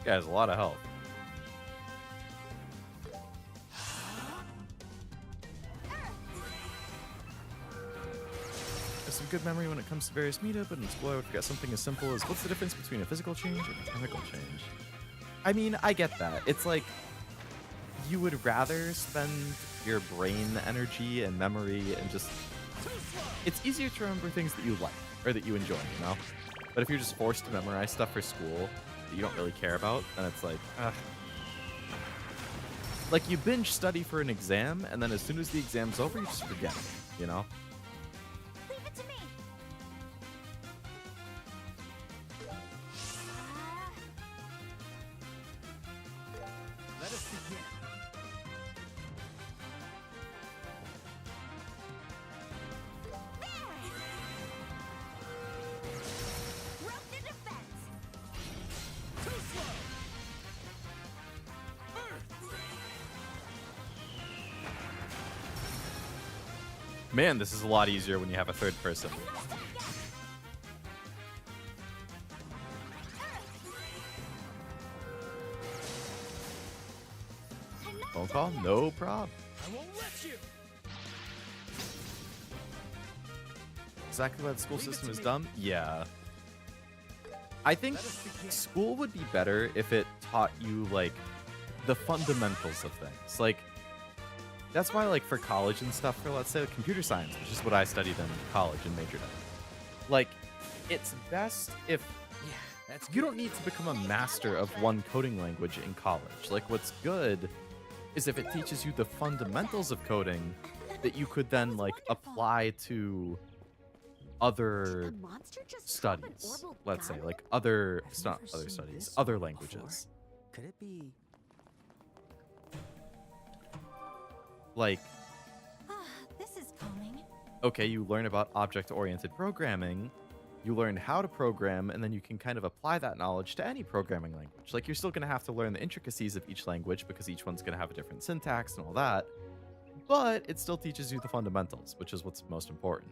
This guy has a lot of health. There's some good memory when it comes to various media, but in school I would forget something as simple as what's the difference between a physical change and a chemical change? I mean, I get that. It's like you would rather spend your brain energy and memory and just... It's easier to remember things that you like or that you enjoy, you know? But if you're just forced to memorize stuff for school that you don't really care about, then it's like, ugh. Like you binge study for an exam, and then as soon as the exam's over, you just forget it, you know? Leave it to me. Let us begin. Rope to defense. Too slow. Man, this is a lot easier when you have a third person. Phone call? No problem. I won't let you. Exactly why the school Leave it system to is me. dumb? Yeah. I think Let us begin. school would be better if it taught you, like, the fundamentals of things. Like, that's why, like, for college and stuff, for, let's say, computer science, which is what I studied in college and majored in. Like, it's best if Yeah, that's you don't need to become a master of one coding language in college. Like, what's good is if it teaches you the fundamentals of coding that you could then, like, apply to other A monster just drop an studies. orbital Let's say, gun? like, other, I've it's not never other seen studies, this other one languages. before. Could it be? Like, This is calming. okay, you learn about object-oriented programming, you learn how to program, and then you can kind of apply that knowledge to any programming language. Like, you're still going to have to learn the intricacies of each language because each one's going to have a different syntax and all that, but it still teaches you the fundamentals, which is what's most important.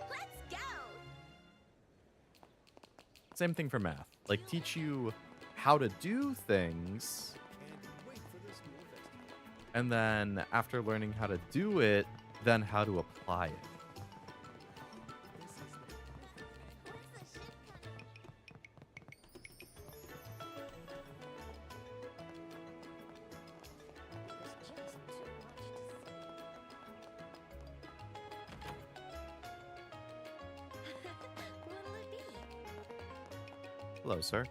Let's go. Same thing for math. Like, teach you how to do things, and then after learning how to do it, then how to apply it. What'll it be? Hello, sir.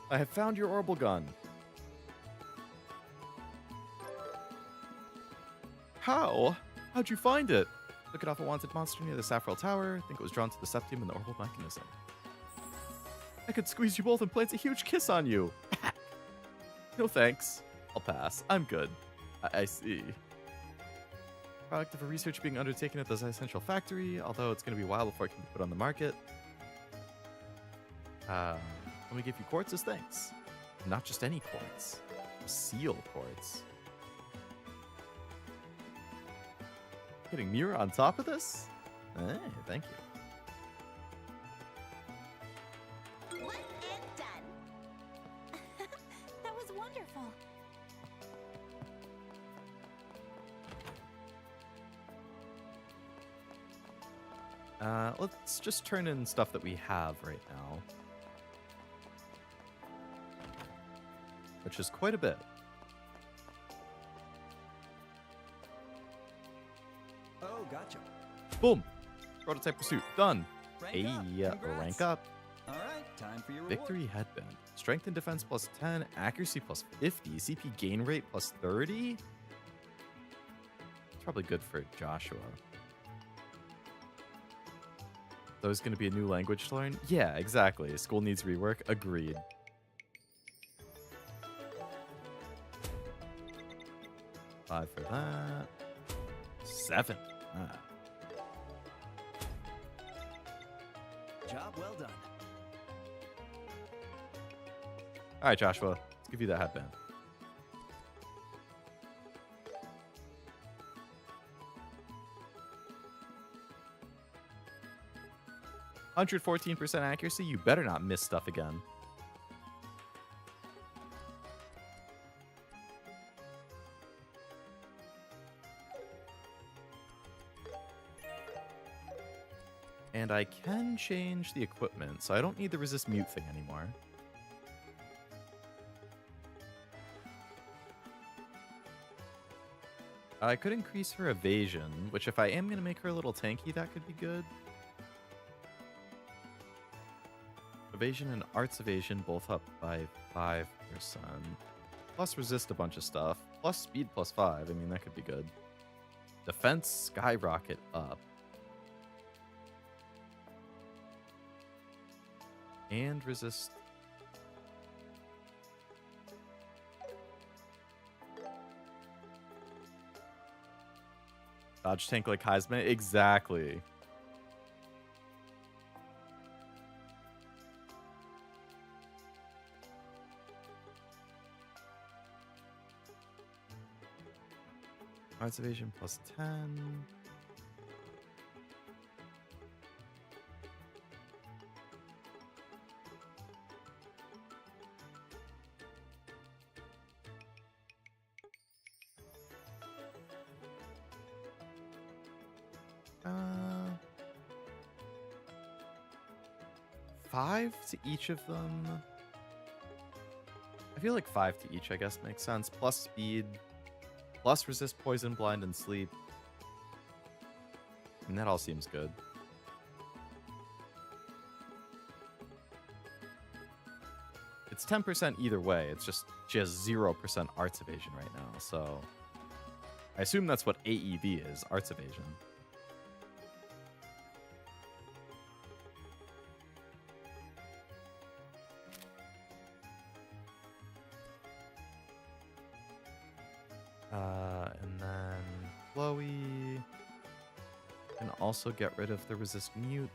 I have found your orbital gun. How? How'd you find it? Took it off a wanted monster near the Saffrel Tower. I think it was drawn to the septium and the orbital mechanism. I could squeeze you both and plant a huge kiss on you. No thanks. I'll pass. I'm good. I see. Product of a research being undertaken at the Essential Factory, although it's going to be a while before it can be put on the market. Let me give you quartz as thanks. Not just any quartz. Seal quartz. Getting mirror on top of this? Hey, thank you. One and done. That was wonderful. Let's just turn in stuff that we have right now. Which is quite a bit. Oh, gotcha. Boom! Prototype pursuit. Done. Rank up. Hey, Congrats. rank up. All right, time for your reward. Victory headband. Strength and defense plus 10. Accuracy plus 50. CP gain rate plus 30. It's probably good for Joshua. There's going to be a new language to learn? Yeah, exactly. School needs rework. Agreed. Five for that. 7. Ah. Job well done. All right, Joshua. Let's give you that headband. 114% accuracy. You better not miss stuff again. And I can change the equipment, so I don't need the resist mute thing anymore. I could increase her evasion, which if I am going to make her a little tanky, that could be good. Evasion and arts evasion both up by 5%. Plus resist a bunch of stuff. Plus speed plus 5. I mean, that could be good. Defense skyrocket up. And resist. Dodge tank like Heisman. Exactly. Arts evasion plus 10. Five to each of them. I feel like 5 to each, I guess, makes sense. Plus speed, plus resist poison, blind, and sleep. And that all seems good. It's 10% either way. It's just she has 0% arts evasion right now, so I assume that's what AEV is, arts evasion. And then Kloe can also get rid of the resist mute.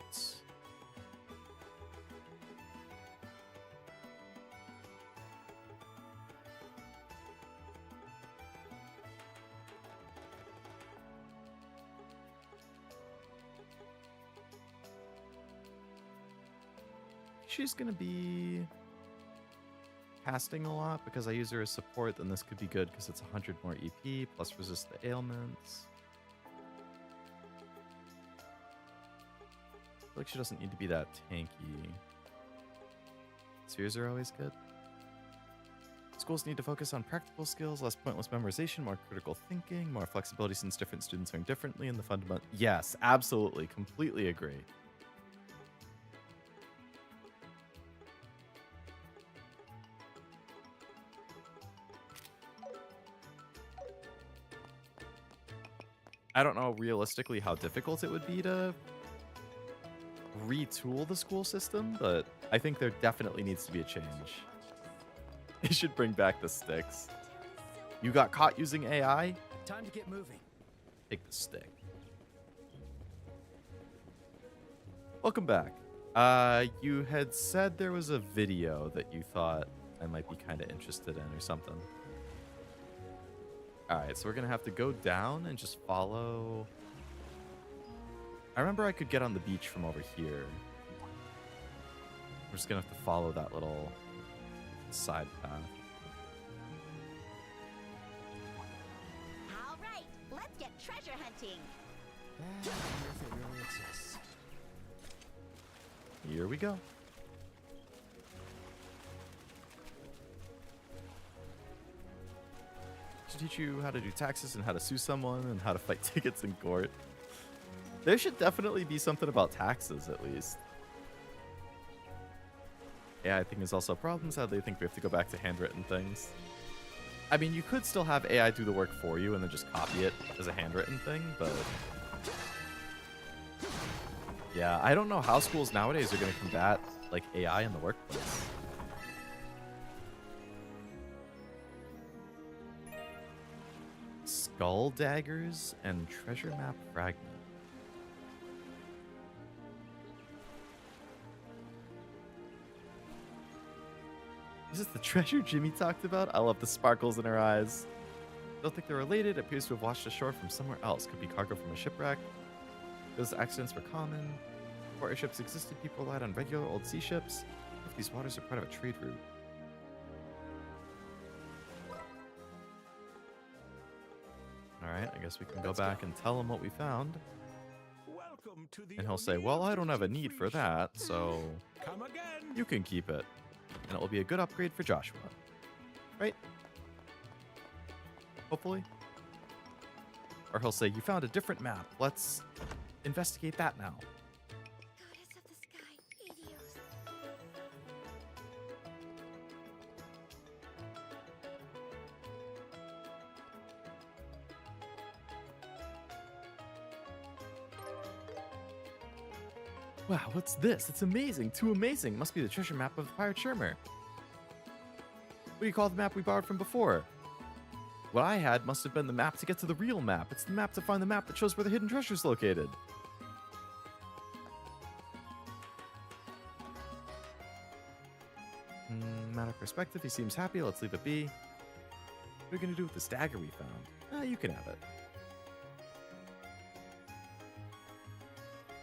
She's gonna be casting a lot because I use her as support, then this could be good because it's 100 more EP plus resist the ailments. I feel like she doesn't need to be that tanky. Spheres are always good. Schools need to focus on practical skills, less pointless memorization, more critical thinking, more flexibility since different students learn differently in the fundamental. Yes, absolutely, completely agree. I don't know realistically how difficult it would be to retool the school system, but I think there definitely needs to be a change. They should bring back the sticks. You got caught using AI? Time to get moving. Take the stick. Welcome back. You had said there was a video that you thought I might be kind of interested in or something. Alright, so we're going to have to go down and just follow... I remember I could get on the beach from over here. We're just going to have to follow that little side path. All right, let's get treasure hunting. I wonder if it really exists. Here we go. To teach you how to do taxes and how to sue someone and how to fight tickets in court. There should definitely be something about taxes, at least. Yeah, I think there's also problems. How they think we have to go back to handwritten things. I mean, you could still have AI do the work for you and then just copy it as a handwritten thing, but... yeah, I don't know how schools nowadays are going to combat, like, AI in the workplace. Skull daggers and treasure map fragment. Is this the treasure Jimmy talked about? I love the sparkles in her eyes. Don't think they're related. It appears to have washed ashore from somewhere else. Could be cargo from a shipwreck. Those accidents were common. Before airships existed, people relied on regular old sea ships. If these waters are part of a trade route. Alright, I guess we can go back and tell him what we found. Welcome to the And he'll say, well, I don't have a need for that, so Come again. you can keep it. And it will be a good upgrade for Joshua. Right? Hopefully. Or he'll say, you found a different map. Let's investigate that now. Goddess of the sky, Helios. Wow, what's this? It's amazing. Too amazing. Must be the treasure map of the Pirate Shermer. What do you call the map we borrowed from before? What I had must have been the map to get to the real map. It's the map to find the map that shows where the hidden treasure is located. Matter of perspective, he seems happy. Let's leave it be. What are we going to do with this dagger we found? You can have it.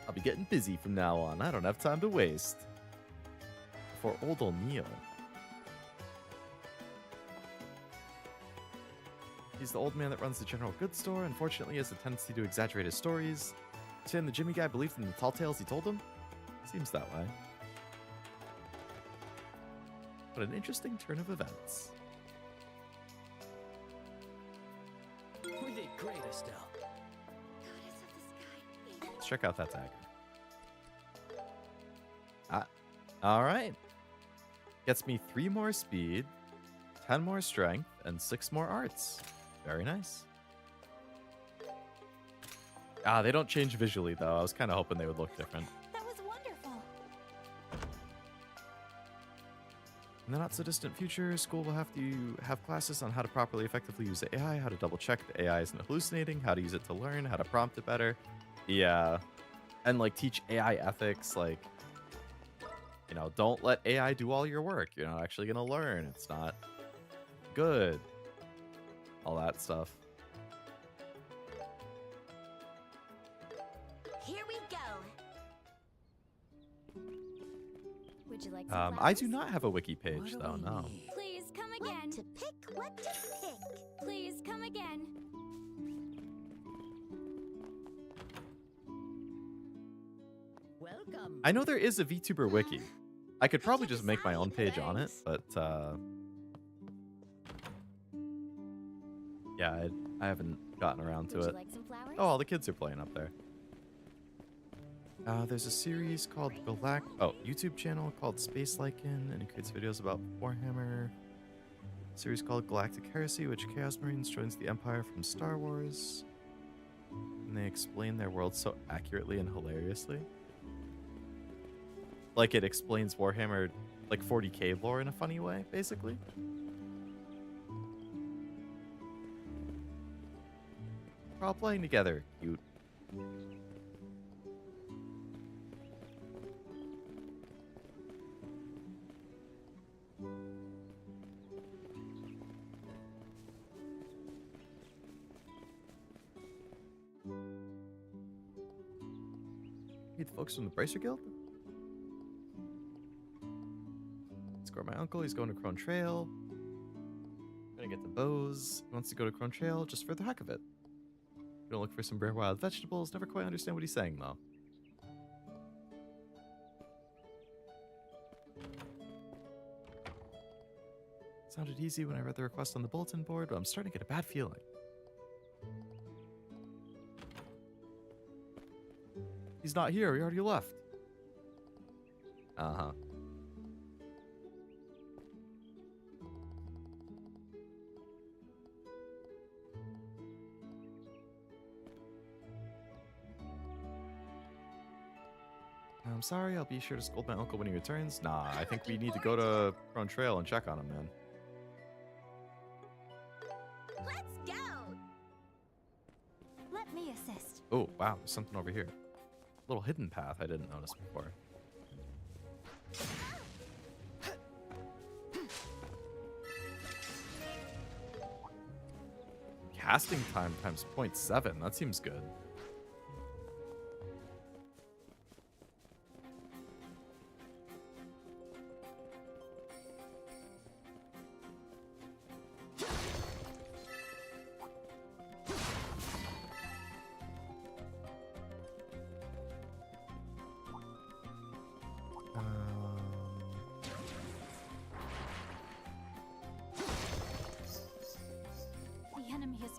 I'll be getting busy from now on. I don't have time to waste. For old O'Neill. He's the old man that runs the general goods store. Unfortunately, he has a tendency to exaggerate his stories. Tim, the Jimmy guy, believed in the tall tales he told him? Seems that way. What an interesting turn of events. We did great, Estelle. Goddess of the sky, Helios. Let's check out that dagger. Alright. Gets me 3 more speed, 10 more strength, and 6 more arts. Very nice. They don't change visually, though. I was kind of hoping they would look different. That was wonderful. In the not-so-distant future, school will have to have classes on how to properly, effectively use AI, how to double-check the AI isn't hallucinating, how to use it to learn, how to prompt it better. Yeah. And, like, teach AI ethics, like, you know, don't let AI do all your work. You're not actually going to learn. It's not good. All that stuff. Here we go. Would you like some I do flowers? not have a wiki page, What do though, we no. need? Please come again. What to pick? What to pick? Please come again. Welcome. I know there is a VTuber wiki. I could probably just make my own page on it, but yeah, I haven't gotten around to Would it. you like some flowers? Oh, all the kids are playing up there. There's a series called YouTube channel called Space Lycan, and it creates videos about Warhammer. A series called Galactic Heresy, which Chaos Marines joins the Empire from Star Wars. And they explain their world so accurately and hilariously. Like it explains Warhammer, like 40k lore in a funny way, basically. We're all playing together. Cute. Meet the folks from the Bracer Guild. Score my uncle. He's going to Crone Trail. Gonna get the bows. He wants to go to Crone Trail just for the heck of it. Gonna look for some rare wild vegetables. Never quite understand what he's saying, though. Sounded easy when I read the request on the bulletin board, but I'm starting to get a bad feeling. He's not here. He already left. Uh-huh. I'm sorry, I'll be sure to scold my uncle when he returns. Nah, I think we need to go to Crone Trail and check on him, man. Let's go. Let me assist. Oh, wow, there's something over here. Little hidden path I didn't notice before. Casting time times 0.7. That seems good.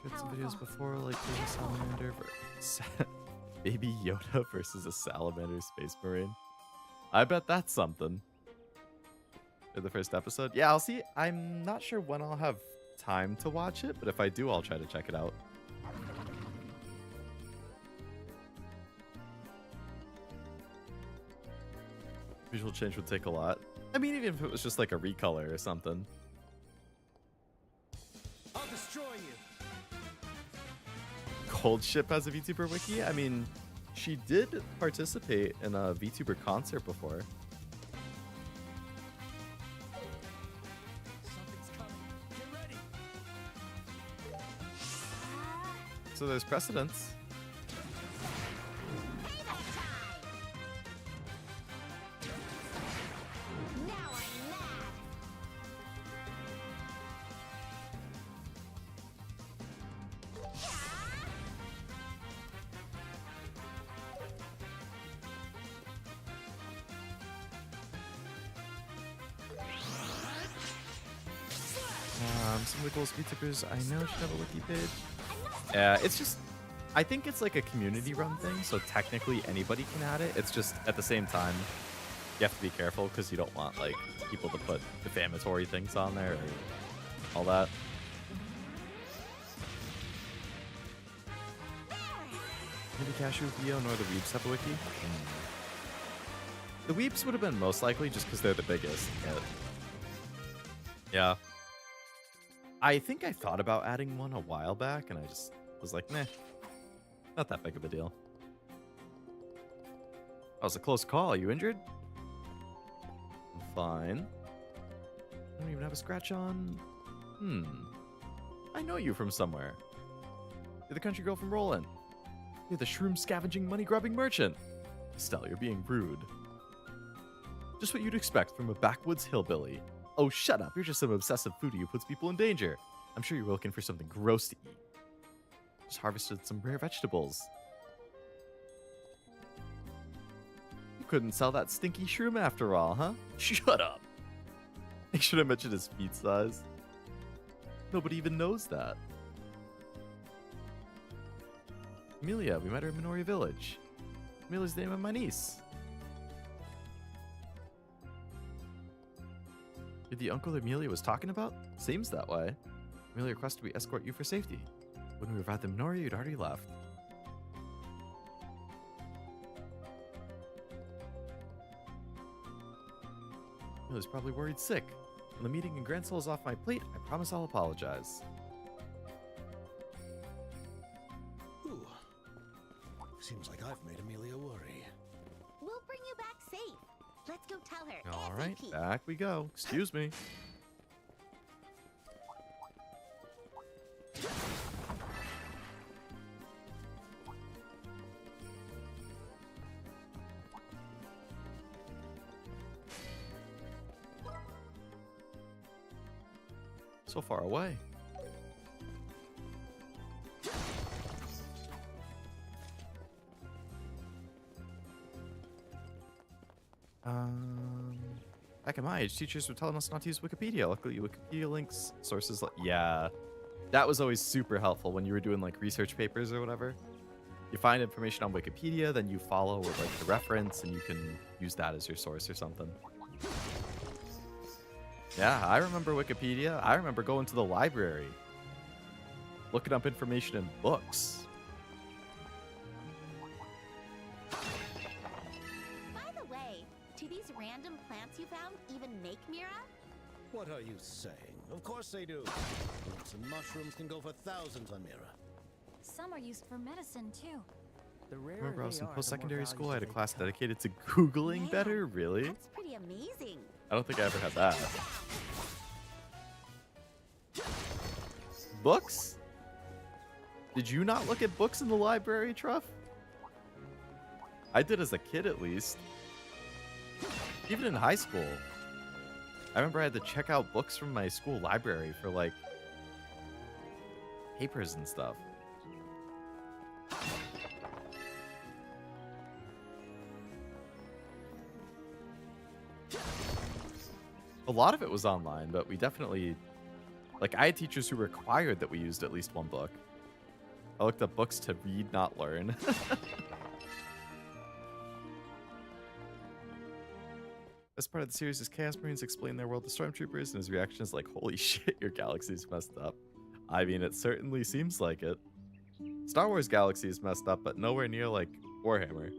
Got some Powerful. videos before, like Baby Salamander Baby Yoda versus a Salamander Space Marine. I bet that's something. In the first episode. Yeah, I'll see. I'm not sure when I'll have time to watch it, but if I do, I'll try to check it out. Visual change would take a lot. I mean, even if it was just like a recolor or something. I'll destroy you. Cold Ship has a VTuber wiki? I mean, she did participate in a VTuber concert before. Something's coming. Get ready. So there's precedence. Now I'm mad. Some of the coolest VTubers I know should have a wiki page. Yeah, it's just, I think it's like a community run thing, so technically anybody can add it. It's just at the same time, you have to be careful because you don't want like people to put defamatory things on there or all that. Maybe Cashew, Theo, nor the Weeps have a wiki. The Weeps would have been most likely just because they're the biggest, but yeah. I think I thought about adding one a while back, and I just was like, meh, not that big of a deal. That was a close call. Are you injured? I'm fine. I don't even have a scratch on. I know you from somewhere. You're the country girl from Roland. You're the shroom scavenging, money grubbing merchant. Estelle, you're being rude. Just what you'd expect from a backwoods hillbilly. Oh, shut up. You're just some obsessive foodie who puts people in danger. I'm sure you're looking for something gross to eat. Just harvested some rare vegetables. You couldn't sell that stinky shroom after all, huh? Shut up. Make sure to mention his feet size. Nobody even knows that. Amelia, we met her in Minoria Village. Amelia's the name of my niece. You're the uncle Amelia was talking about? Seems that way. Amelia requested we escort you for safety. When we arrived at Minoria, you'd already left. Amelia's probably worried sick. When the meeting in Grand Soul is off my plate, I promise I'll apologize. Ooh. Seems like I've made Amelia worry. We'll bring you back safe. Let's go tell her. All right, ASAP. back we go. Excuse me. So far away. Back at my age, teachers were telling us not to use Wikipedia. Luckily, Wikipedia links sources like... Yeah, that was always super helpful when you were doing, like, research papers or whatever. You find information on Wikipedia, then you follow with, like, the reference, and you can use that as your source or something. Yeah, I remember Wikipedia. I remember going to the library, looking up information in books. By the way, do these random plants you found even make Mira? What are you saying? Of course they do. Roots and mushrooms can go for thousands on Mira. Some are used for medicine, too. The I rarer remember I was they in are, the more post-secondary school. I had a valuable class they become. dedicated to Googling Man, better. Really? That's pretty amazing. I don't think I ever had that. Books? Did you not look at books in the library, Truff? I did as a kid, at least. Even in high school. I remember I had to check out books from my school library for, like, papers and stuff. A lot of it was online, but we definitely Like, I had teachers who required that we used at least one book. I looked up books to read, not learn. As part of the series is Chaos Marines explain their world to Stormtroopers, and his reaction is like, holy shit, your galaxy's messed up. I mean, it certainly seems like it. Star Wars galaxy is messed up, but nowhere near like Warhammer.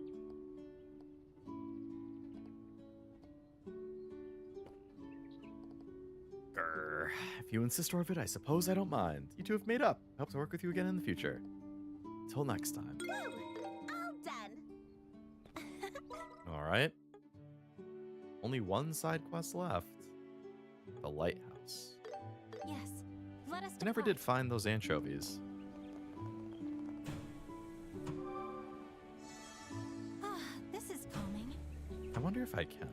Grr. If you insist, Orvid, I suppose I don't mind. You two have made up. I hope to work with you again in the future. Till next time. All done. Alright. Only one side quest left. The lighthouse. Yes, let us I never depart. did find those anchovies. Ah, this is calming. I wonder if I can.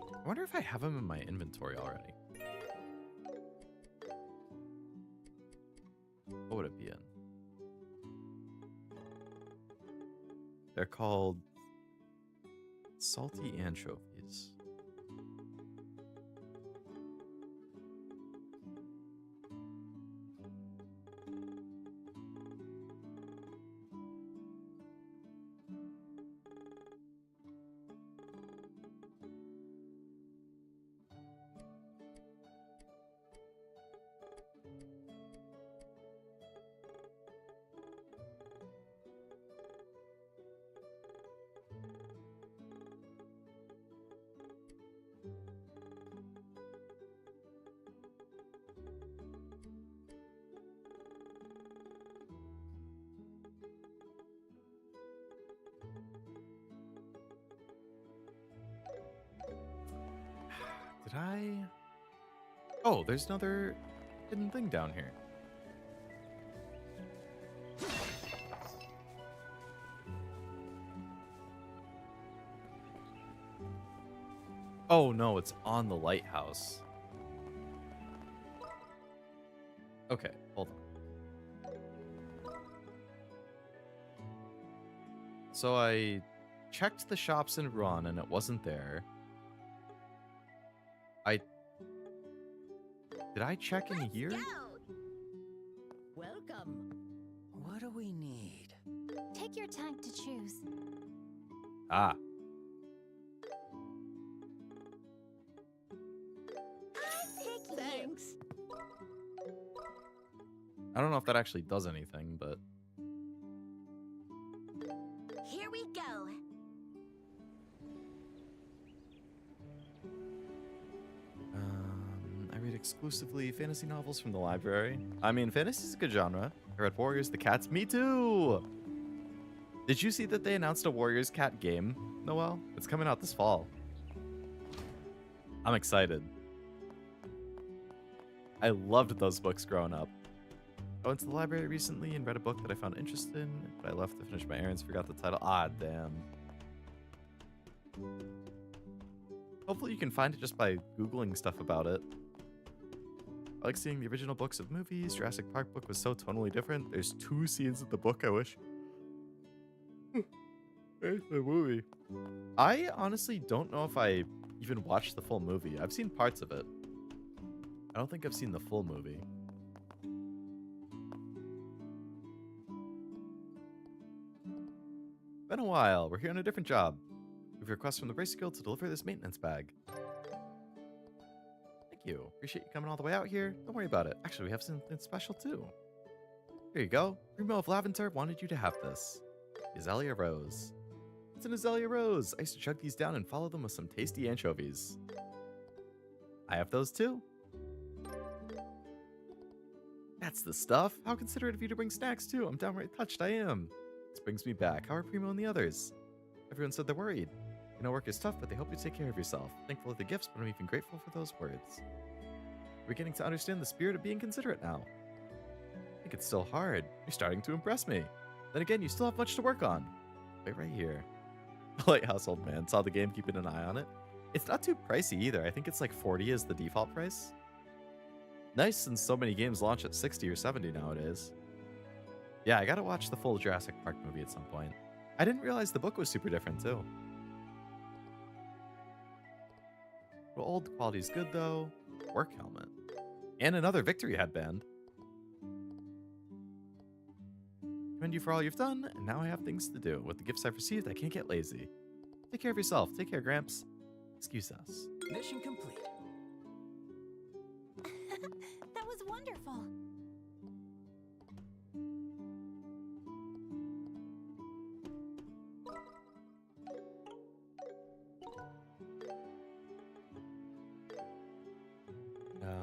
I wonder if I have them in my inventory already. What would it be in? They're called salty anchovies. Did I? Oh, there's another hidden thing down here. Oh no, it's on the lighthouse. Okay, hold on. So I checked the shops in Ruan and it wasn't there. Did I check in here? Welcome. What do we need? Take your time to choose. Ah. Thanks. I don't know if that actually does anything, but Here we go. I read exclusively fantasy novels from the library. I mean, fantasy is a good genre. I read Warriors, the Cats. Me too! Did you see that they announced a Warriors Cat game, Noelle? It's coming out this fall. I'm excited. I loved those books growing up. I went to the library recently and read a book that I found interesting, but I left to finish my errands, forgot the title. Ah, damn. Hopefully you can find it just by Googling stuff about it. I like seeing the original books of movies. Jurassic Park book was so tonally different. There's 2 scenes in the book I wish. There's the movie. I honestly don't know if I even watched the full movie. I've seen parts of it. I don't think I've seen the full movie. Been a while. We're here on a different job. We have a request from the Brace Guild to deliver this maintenance bag. Thank you. Appreciate you coming all the way out here. Don't worry about it. Actually, we have something special too. Here you go. Primo of Laventer wanted you to have this. Azalea Rose. It's an Azalea Rose. I used to chug these down and follow them with some tasty anchovies. I have those too. That's the stuff. How considerate of you to bring snacks too. I'm downright touched. I am. This brings me back. How are Primo and the others? Everyone said they're worried. I know work is tough, but they hope you take care of yourself. Thankful for the gifts, but I'm even grateful for those words. We're beginning to understand the spirit of being considerate now. I think it's still hard. You're starting to impress me. Then again, you still have much to work on. Wait right here. The lighthouse old man saw the game, keeping an eye on it. It's not too pricey either. I think it's like 40 is the default price. Nice since so many games launch at 60 or 70 nowadays. Yeah, I gotta watch the full Jurassic Park movie at some point. I didn't realize the book was super different too. Well, old quality's good though. Work helmet. And another victory headband. Commend you for all you've done, and now I have things to do. With the gifts I've received, I can't get lazy. Take care of yourself. Take care, Gramps. Excuse us. Mission complete. That was wonderful.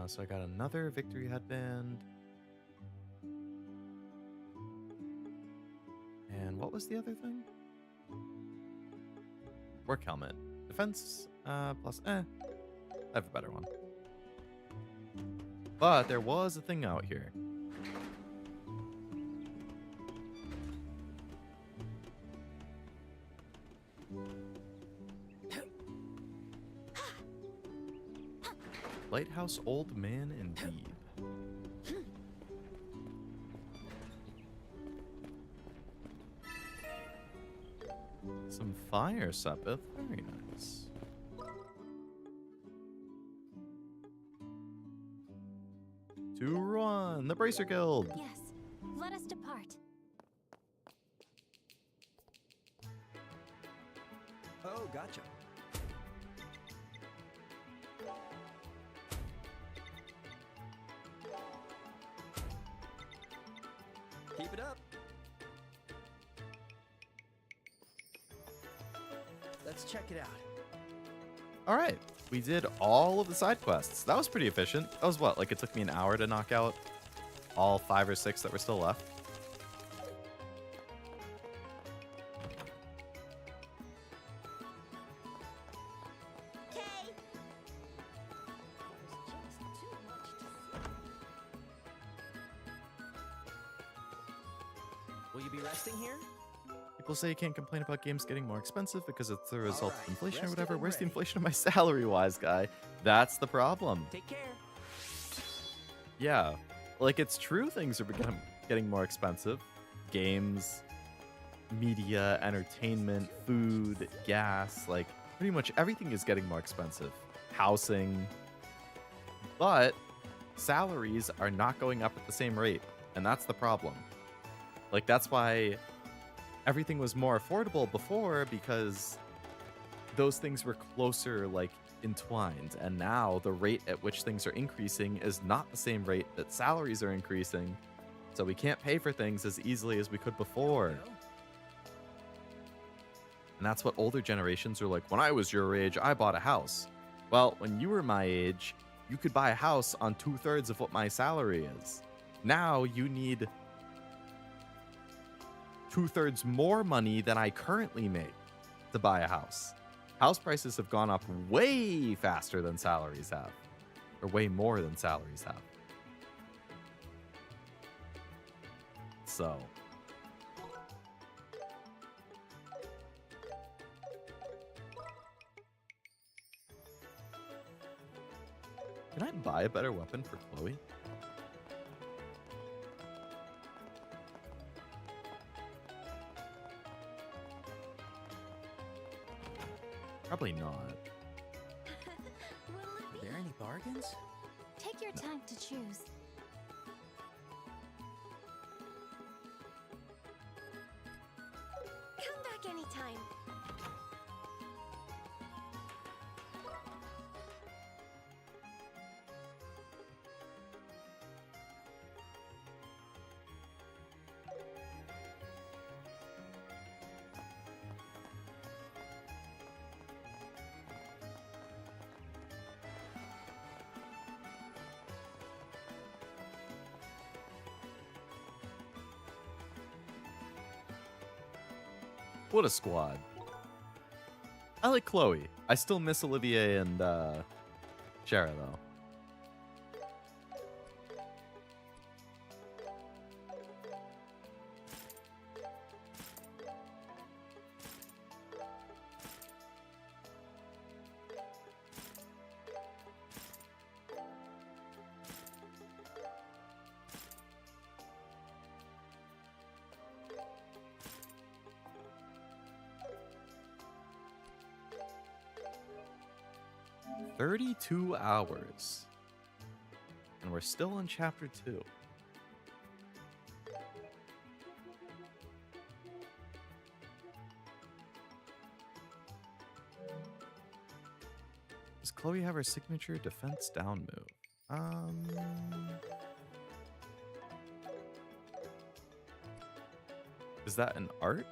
So I got another victory headband. And what was the other thing? Work helmet. Defense plus I have a better one. But there was a thing out here. Lighthouse Old Man indeed. Some fire, Sepith. Very nice. To Ruan, the Bracer Guild. Yes, let us depart. Oh, gotcha. Keep it up. Let's check it out. All right, we did all of the side quests. That was pretty efficient. That was what, like it took me an hour to knock out all 5 or 6 that were still left. Will you be resting here? People say you can't complain about games getting more expensive because it's the result of Alright, inflation or rested whatever. and Where's the ready. inflation of my salary, wise guy? That's the problem. Take care. Yeah, like it's true things are getting more expensive. Games, media, entertainment, food, gas, like pretty much everything is getting more expensive. Housing. But salaries are not going up at the same rate, and that's the problem. Like that's why everything was more affordable before, because those things were closer, like entwined, and now the rate at which things are increasing is not the same rate that salaries are increasing, so we can't pay for things as easily as we could before. And that's what older generations are like. When I was your age, I bought a house. Well, when you were my age, you could buy a house on 2/3 of what my salary is. Now you need 2/3 more money than I currently make to buy a house. House prices have gone up way faster than salaries have, or way more than salaries have. So, can I buy a better weapon for Kloe? Probably not. Are there any bargains? Take your time to choose. Come back anytime. What a squad. I like Kloe. I still miss Olivier and Shara, though. 32 hours. And we're still in chapter 2. Does Kloe have her signature defense down move? Is that an art?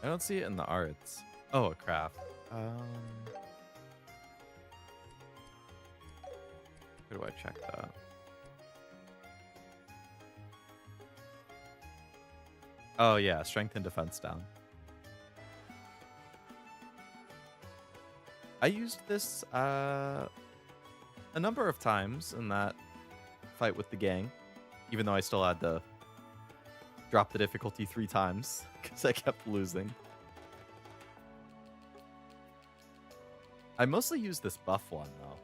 I don't see it in the arts. Oh, a craft. Where do I check that? Oh yeah, strength and defense down. I used this a number of times in that fight with the gang, even though I still had to drop the difficulty 3 times because I kept losing. I mostly use this buff one though.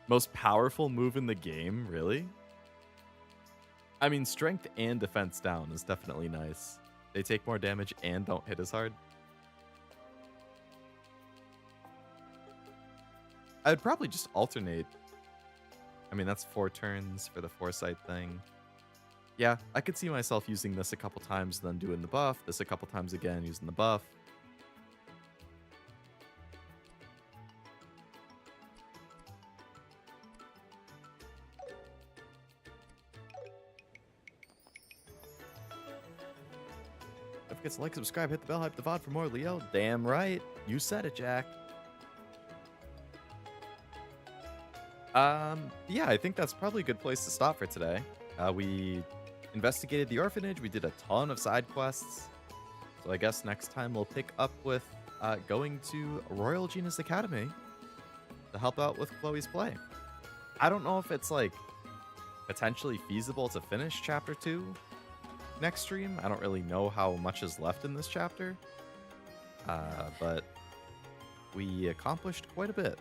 Most powerful move in the game, really? I mean, strength and defense down is definitely nice. They take more damage and don't hit as hard. I'd probably just alternate. I mean, that's 4 turns for the foresight thing. Yeah, I could see myself using this a couple times, then doing the buff. This a couple times again, using the buff. Don't forget to like, subscribe, hit the bell, hype the VOD for more, Leo. Damn right. You said it, Jack. Yeah, I think that's probably a good place to stop for today. We investigated the orphanage. We did a ton of side quests. So I guess next time we'll pick up with going to Royal Genus Academy to help out with Kloe's play. I don't know if it's like potentially feasible to finish chapter 2 next stream. I don't really know how much is left in this chapter. But we accomplished quite a bit.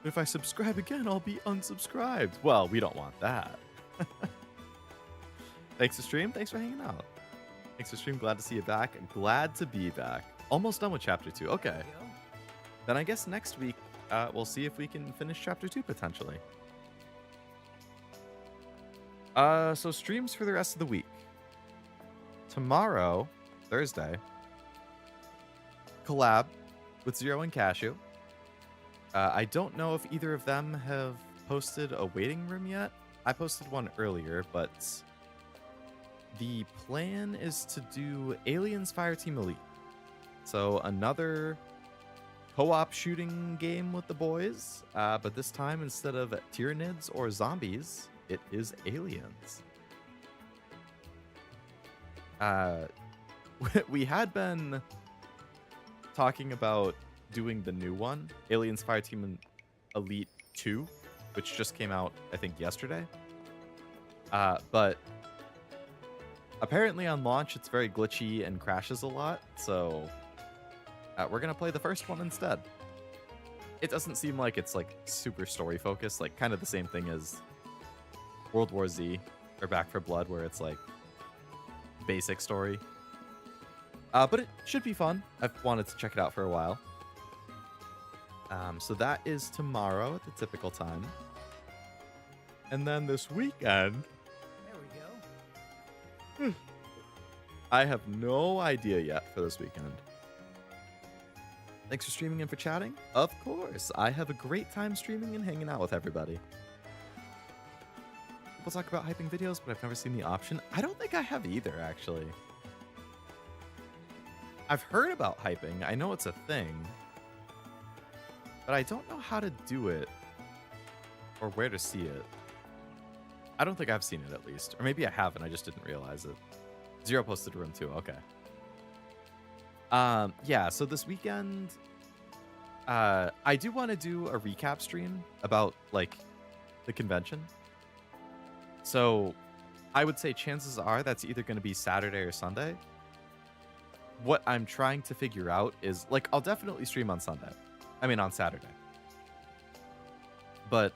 If I subscribe again, I'll be unsubscribed. Well, we don't want that. Thanks to stream. Thanks for hanging out. Thanks to stream. Glad to see you back. Glad to be back. Almost done with chapter 2. Okay. Then I guess next week we'll see if we can finish chapter 2 potentially. So streams for the rest of the week. Tomorrow, Thursday, collab with Zero and Cashew. I don't know if either of them have posted a waiting room yet. I posted one earlier, but the plan is to do Aliens Fireteam Elite. So another co-op shooting game with the boys, but this time instead of Tyranids or zombies, it is aliens. We had been talking about doing the new one, Aliens Fireteam Elite 2, which just came out, I think, yesterday. But apparently on launch, it's very glitchy and crashes a lot, so we're going to play the first one instead. It doesn't seem like it's, like, super story-focused, like, kind of the same thing as World War Z or Back 4 Blood, where it's, like, basic story. But it should be fun. I've wanted to check it out for a while. So that is tomorrow at the typical time. And then this weekend... There we go. I have no idea yet for this weekend. Thanks for streaming and for chatting. Of course. I have a great time streaming and hanging out with everybody. People talk about hyping videos, but I've never seen the option. I don't think I have either, actually. I've heard about hyping. I know it's a thing. But I don't know how to do it or where to see it. I don't think I've seen it at least. Or maybe I haven't, I just didn't realize it. Zero posted room 2, okay. Yeah, so this weekend, I do want to do a recap stream about, like, the convention. So I would say chances are that's either going to be Saturday or Sunday. What I'm trying to figure out is, like, I'll definitely stream on Sunday. I mean, on Saturday. But,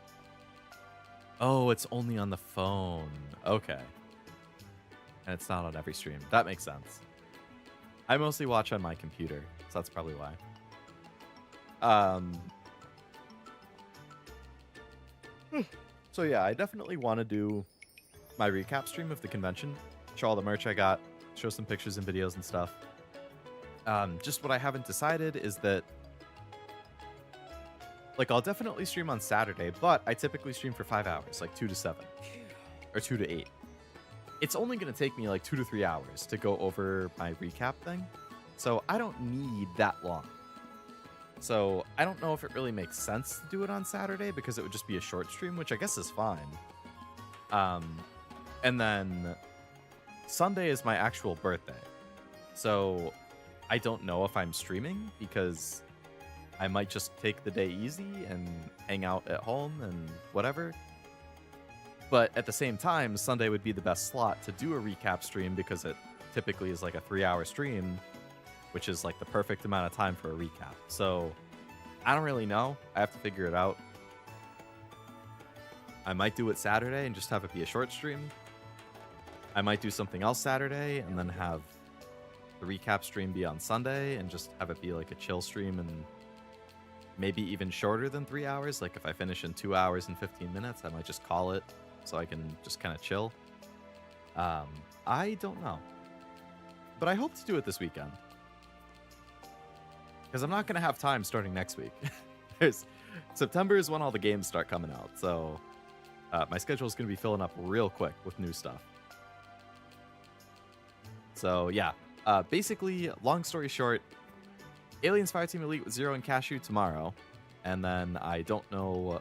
oh, it's only on the phone. Okay. And it's not on every stream. That makes sense. I mostly watch on my computer, so that's probably why. So yeah, I definitely want to do my recap stream of the convention. Show all the merch I got, show some pictures and videos and stuff. Just what I haven't decided is that, like, I'll definitely stream on Saturday, but I typically stream for 5 hours, like 2 to 7 or 2 to 8. It's only going to take me like 2 to 3 hours to go over my recap thing. So I don't need that long. So I don't know if it really makes sense to do it on Saturday because it would just be a short stream, which I guess is fine. And then Sunday is my actual birthday. So I don't know if I'm streaming because I might just take the day easy and hang out at home and whatever. But at the same time, Sunday would be the best slot to do a recap stream because it typically is like a 3-hour stream, which is like the perfect amount of time for a recap. So I don't really know. I have to figure it out. I might do it Saturday and just have it be a short stream. I might do something else Saturday and then have the recap stream be on Sunday and just have it be like a chill stream and maybe even shorter than 3 hours. Like if I finish in 2 hours and 15 minutes, I might just call it so I can just kind of chill. I don't know. But I hope to do it this weekend. Because I'm not going to have time starting next week. September is when all the games start coming out. So my schedule is going to be filling up real quick with new stuff. So yeah, basically, long story short, Aliens Fireteam Elite with Zero and Cashew tomorrow. And then I don't know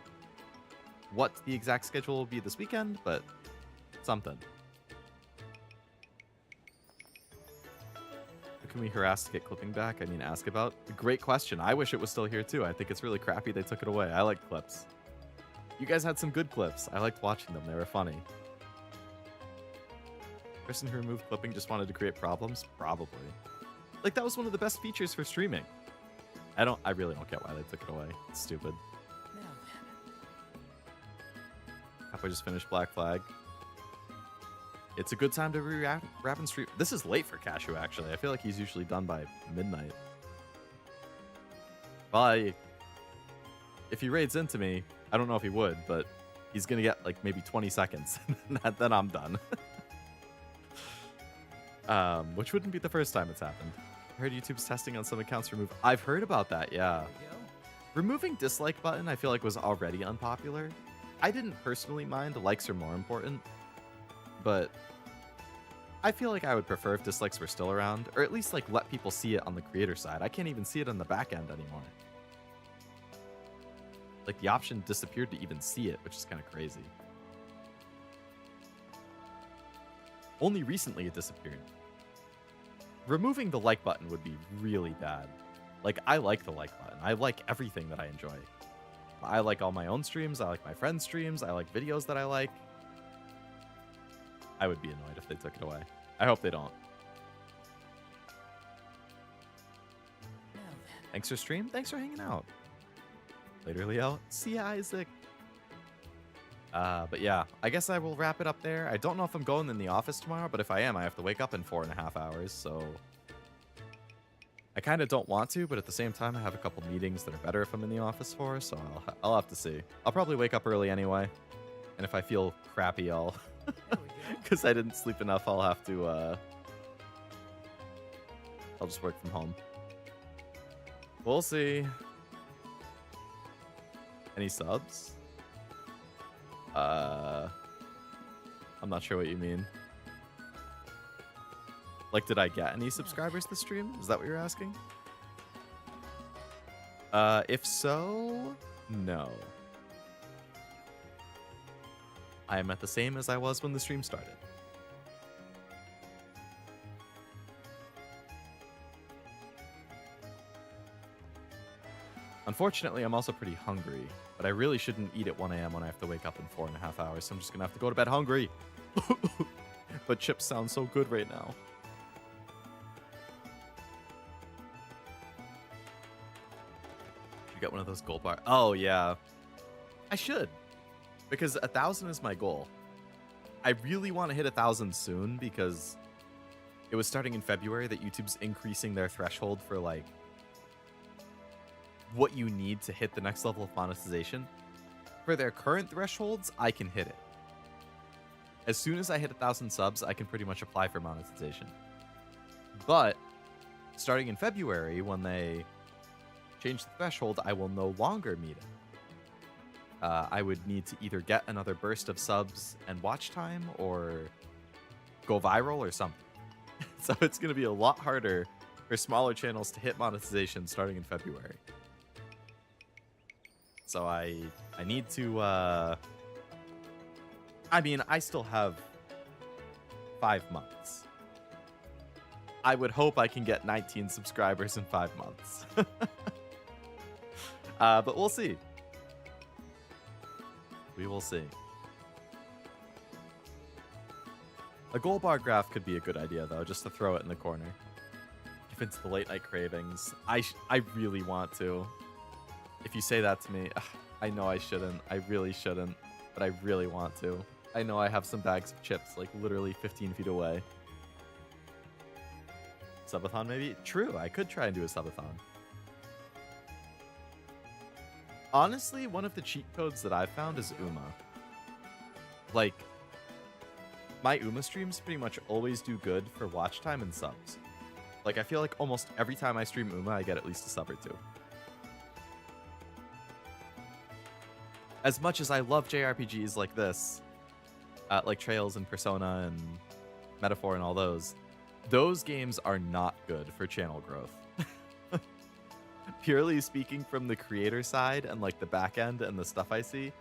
what the exact schedule will be this weekend, but something. Who can we harass to get clipping back? I mean, ask about. Great question. I wish it was still here too. I think it's really crappy they took it away. I like clips. You guys had some good clips. I liked watching them. They were funny. Person who removed clipping just wanted to create problems? Probably. Like, that was one of the best features for streaming. I really don't get why they took it away. It's stupid. I just finished Black Flag. It's a good time to wrap and stream. This is late for Cashew, actually. I feel like he's usually done by midnight. Well, if he raids into me, I don't know if he would, but he's going to get like maybe 20 seconds. Then I'm done. Which wouldn't be the first time it's happened. I heard YouTube's testing on some accounts remove. I've heard about that, yeah. Removing dislike button, I feel like was already unpopular. I didn't personally mind. Likes are more important. But I feel like I would prefer if dislikes were still around, or at least like let people see it on the creator side. I can't even see it on the back end anymore. Like the option disappeared to even see it, which is kind of crazy. Only recently it disappeared. Removing the like button would be really bad. Like, I like the like button. I like everything that I enjoy. I like all my own streams. I like my friends' streams. I like videos that I like. I would be annoyed if they took it away. I hope they don't. Thanks for stream. Thanks for hanging out. Later, Leo. See ya, Isaac. But yeah, I guess I will wrap it up there. I don't know if I'm going in the office tomorrow, but if I am, I have to wake up in 4.5 hours, so I kind of don't want to, but at the same time, I have a couple meetings that are better if I'm in the office for, so I'll have to see. I'll probably wake up early anyway, and if I feel crappy, I'll... Because I didn't sleep enough, I'll have to, I'll just work from home. We'll see. Any subs? I'm not sure what you mean. Like, did I get any subscribers this stream? Is that what you're asking? If so, no. I am at the same as I was when the stream started. Unfortunately, I'm also pretty hungry, but I really shouldn't eat at 1 a.m. when I have to wake up in 4.5 hours, so I'm just gonna have to go to bed hungry. But chips sound so good right now. You get one of those gold bars. Oh, yeah. I should. Because 1,000 is my goal. I really want to hit 1,000 soon because it was starting in February that YouTube's increasing their threshold for, like, what you need to hit the next level of monetization. For their current thresholds, I can hit it. As soon as I hit 1,000 subs, I can pretty much apply for monetization. But starting in February, when they change the threshold, I will no longer meet it. I would need to either get another burst of subs and watch time or go viral or something. So it's going to be a lot harder for smaller channels to hit monetization starting in February. So I need to, I mean, I still have 5 months. I would hope I can get 19 subscribers in 5 months. But we'll see. We will see. A gold bar graph could be a good idea, though, just to throw it in the corner. If it's the late night cravings, I really want to. If you say that to me, I know I shouldn't. I really shouldn't, but I really want to. I know I have some bags of chips, like, literally 15 feet away. Subathon, maybe? True, I could try and do a subathon. Honestly, one of the cheat codes that I've found is Uma. Like, my Uma streams pretty much always do good for watch time and subs. Like, I feel like almost every time I stream Uma, I get at least a sub or two. As much as I love JRPGs like this, like Trails and Persona and Metaphor and all those games are not good for channel growth. Purely speaking from the creator side and like the back end and the stuff I see,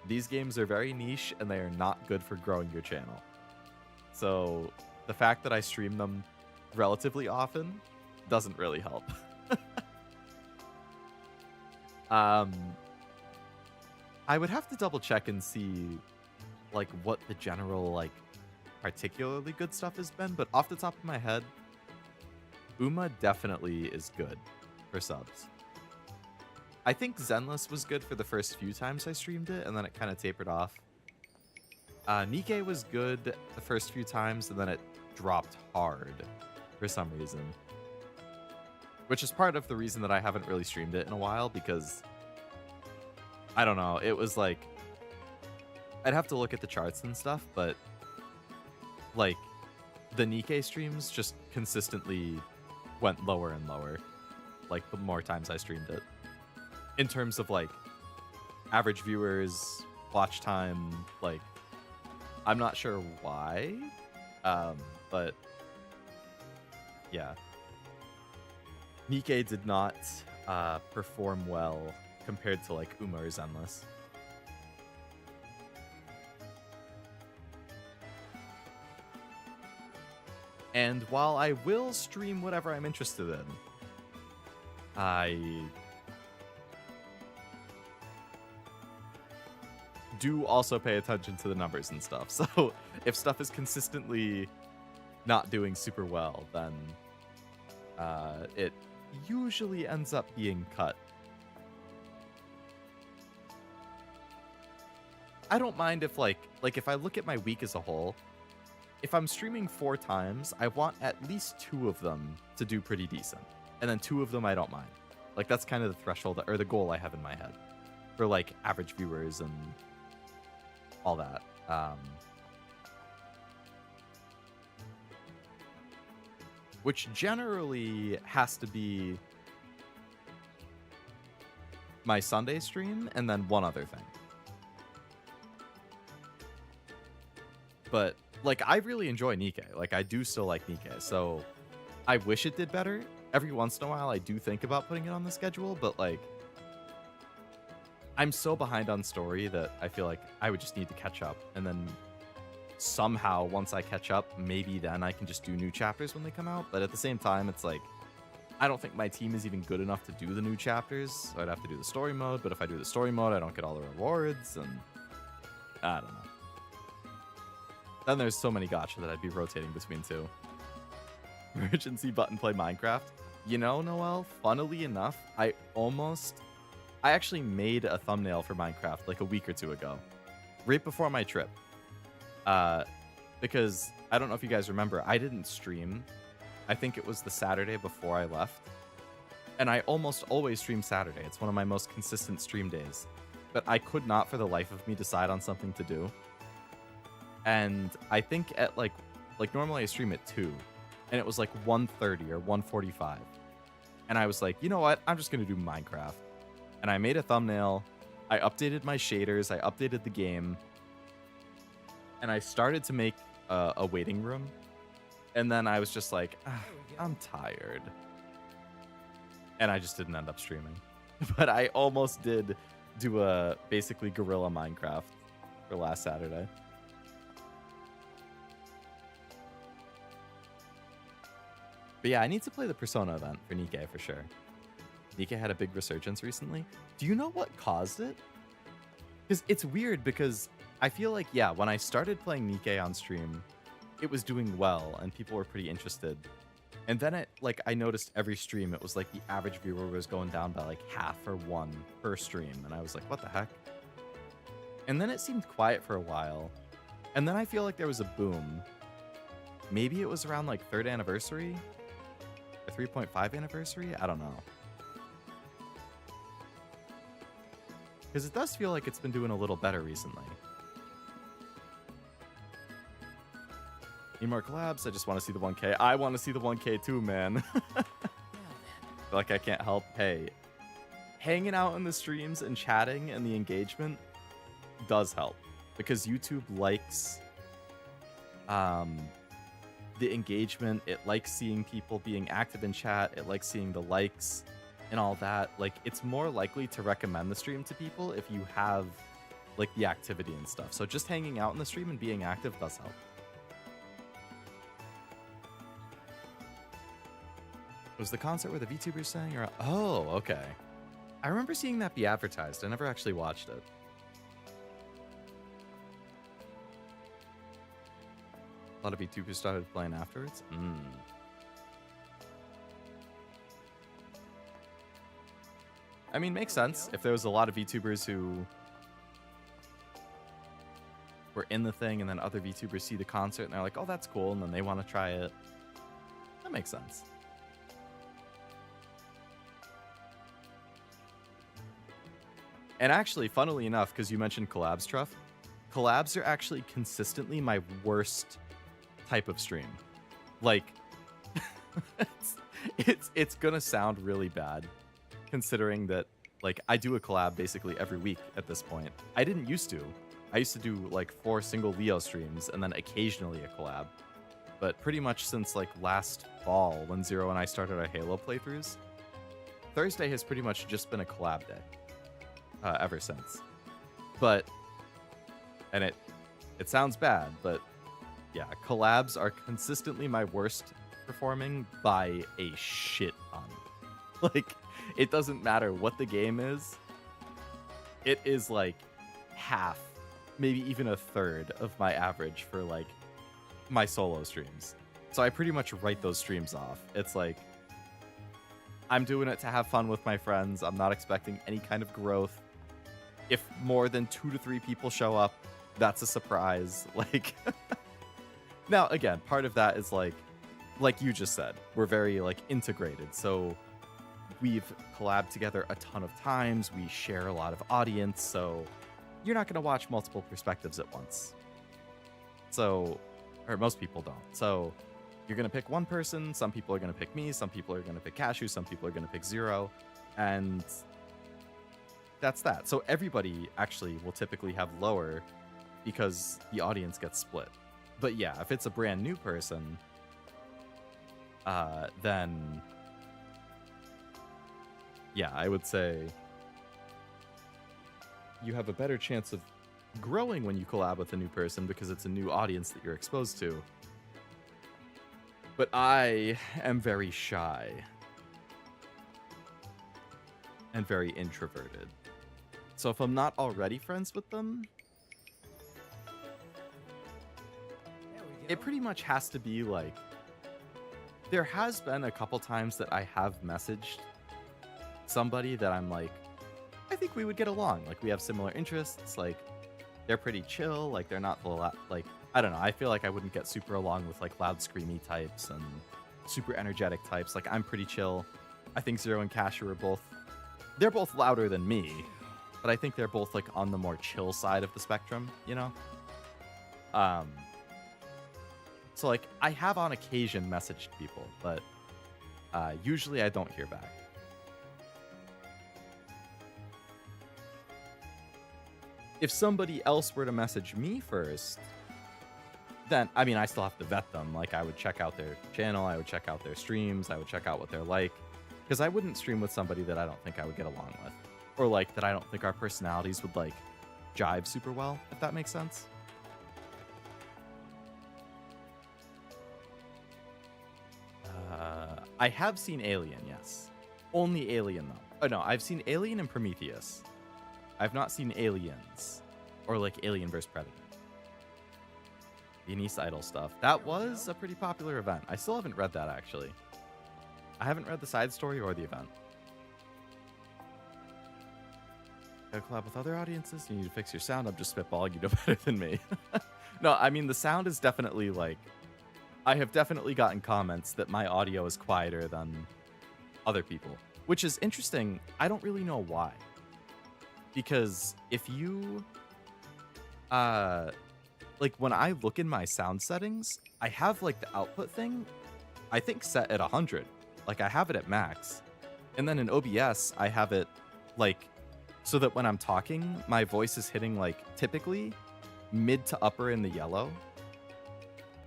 these games are very niche and they are not good for growing your channel. So the fact that I stream them relatively often doesn't really help. I would have to double check and see like what the general like particularly good stuff has been, but off the top of my head, Uma definitely is good for subs. I think Zenless was good for the first few times I streamed it, and then it kind of tapered off. Nikke was good the first few times, and then it dropped hard for some reason. Which is part of the reason that I haven't really streamed it in a while, because I don't know, it was like, I'd have to look at the charts and stuff, but like the Nikke streams just consistently went lower and lower, like the more times I streamed it. In terms of like average viewers, watch time, like I'm not sure why, but yeah. Nikke did not perform well compared to like Uma or Zenless. And while I will stream whatever I'm interested in, I do also pay attention to the numbers and stuff. So if stuff is consistently not doing super well, then it usually ends up being cut. I don't mind if like if I look at my week as a whole, if I'm streaming 4 times, I want at least 2 of them to do pretty decent. And then 2 of them I don't mind. Like that's kind of the threshold or the goal I have in my head for like average viewers and all that. Which generally has to be my Sunday stream and then one other thing. But like I really enjoy Nikke. Like I do still like Nikke, so I wish it did better. Every once in a while I do think about putting it on the schedule, but like I'm so behind on story that I feel like I would just need to catch up, and then somehow once I catch up, maybe then I can just do new chapters when they come out. But at the same time, it's like I don't think my team is even good enough to do the new chapters, so I'd have to do the story mode. But if I do the story mode, I don't get all the rewards, and I don't know. Then there's so many gacha that I'd be rotating between two. Emergency button play Minecraft. You know, Noel, funnily enough, I actually made a thumbnail for Minecraft like a week or two ago, right before my trip. Because I don't know if you guys remember, I didn't stream. I think it was the Saturday before I left. And I almost always stream Saturday. It's one of my most consistent stream days. But I could not for the life of me decide on something to do. And I think at like normally I stream at 2. And it was like 1:30 or 1:45. And I was like, you know what? I'm just going to do Minecraft. And I made a thumbnail. I updated my shaders. I updated the game. And I started to make a waiting room. And then I was just like, I'm tired. And I just didn't end up streaming. But I almost did do a basically guerrilla Minecraft for last Saturday. But yeah, I need to play the Persona event for Nikke for sure. Nikke had a big resurgence recently. Do you know what caused it? Because it's weird because I feel like, yeah, when I started playing Nikke on stream, it was doing well and people were pretty interested. And then I noticed every stream, it was like the average viewer was going down by like half or 1 per stream. And I was like, what the heck? And then it seemed quiet for a while. And then I feel like there was a boom. Maybe it was around like 3rd anniversary or 3.5 anniversary. I don't know. Because it does feel like it's been doing a little better recently. Need more collabs? I just want to see the 1K. I want to see the 1K too, man. I feel like I can't help. Hey, hanging out in the streams and chatting and the engagement does help. Because YouTube likes the engagement. It likes seeing people being active in chat. It likes seeing the likes and all that. Like, it's more likely to recommend the stream to people if you have like the activity and stuff. So just hanging out in the stream and being active does help. Was the concert where the VTubers sang? Or oh, okay. I remember seeing that be advertised. I never actually watched it. A lot of VTubers started playing afterwards. I mean, makes sense. If there was a lot of VTubers who were in the thing and then other VTubers see the concert and they're like, oh, that's cool, and then they want to try it. That makes sense. And actually, funnily enough, because you mentioned collabs, Truff, collabs are actually consistently my worst type of stream. Like, it's gonna sound really bad, considering that, like, I do a collab basically every week at this point. I didn't used to. I used to do, like, 4 single Leo streams and then occasionally a collab. But pretty much since, like, last fall, when Zero and I started our Halo playthroughs, Thursday has pretty much just been a collab day. Ever since. But, and it sounds bad, but yeah, collabs are consistently my worst performing by a shit ton. Like, it doesn't matter what the game is. It is like half, maybe even a third of my average for like my solo streams. So I pretty much write those streams off. It's like, I'm doing it to have fun with my friends. I'm not expecting any kind of growth. If more than 2 to 3 people show up, that's a surprise. Like, now again, part of that is like you just said, we're very like integrated. So we've collabed together a ton of times. We share a lot of audience. So you're not going to watch multiple perspectives at once. So, or most people don't. So you're going to pick one person. Some people are going to pick me. Some people are going to pick Cashew. Some people are going to pick Zero. And that's that. So everybody actually will typically have lower because the audience gets split. But yeah, if it's a brand new person, then yeah, I would say you have a better chance of growing when you collab with a new person because it's a new audience that you're exposed to. But I am very shy and very introverted. So if I'm not already friends with them, it pretty much has to be like, there has been a couple times that I have messaged somebody that I'm like, I think we would get along. Like, we have similar interests. Like, they're pretty chill. Like, they're not like, I don't know. I feel like I wouldn't get super along with like loud, screamy types and super energetic types. Like, I'm pretty chill. I think Zero and Cashew are both, they're both louder than me, but I think they're both like on the more chill side of the spectrum, you know? So like, I have on occasion messaged people, but usually I don't hear back. If somebody else were to message me first, then, I mean, I still have to vet them. Like, I would check out their channel, I would check out their streams, I would check out what they're like. Because I wouldn't stream with somebody that I don't think I would get along with. Or, like, that I don't think our personalities would, like, jive super well, if that makes sense. I have seen Alien, yes. Only Alien, though. Oh, no, I've seen Alien and Prometheus. I've not seen Aliens. Or, like, Alien vs. Predator. Viennese Idol stuff. That was a pretty popular event. I still haven't read that, actually. I haven't read the side story or the event. Gotta collab with other audiences. You need to fix your sound. I'm just spitballing. You know better than me. No, I mean, the sound is definitely, like... I have definitely gotten comments that my audio is quieter than other people. Which is interesting. I don't really know why. Because if you... like, when I look in my sound settings, I have, like, the output thing, I think, set at 100. Like, I have it at max. And then in OBS, I have it, like, so that when I'm talking, my voice is hitting, like, typically mid to upper in the yellow.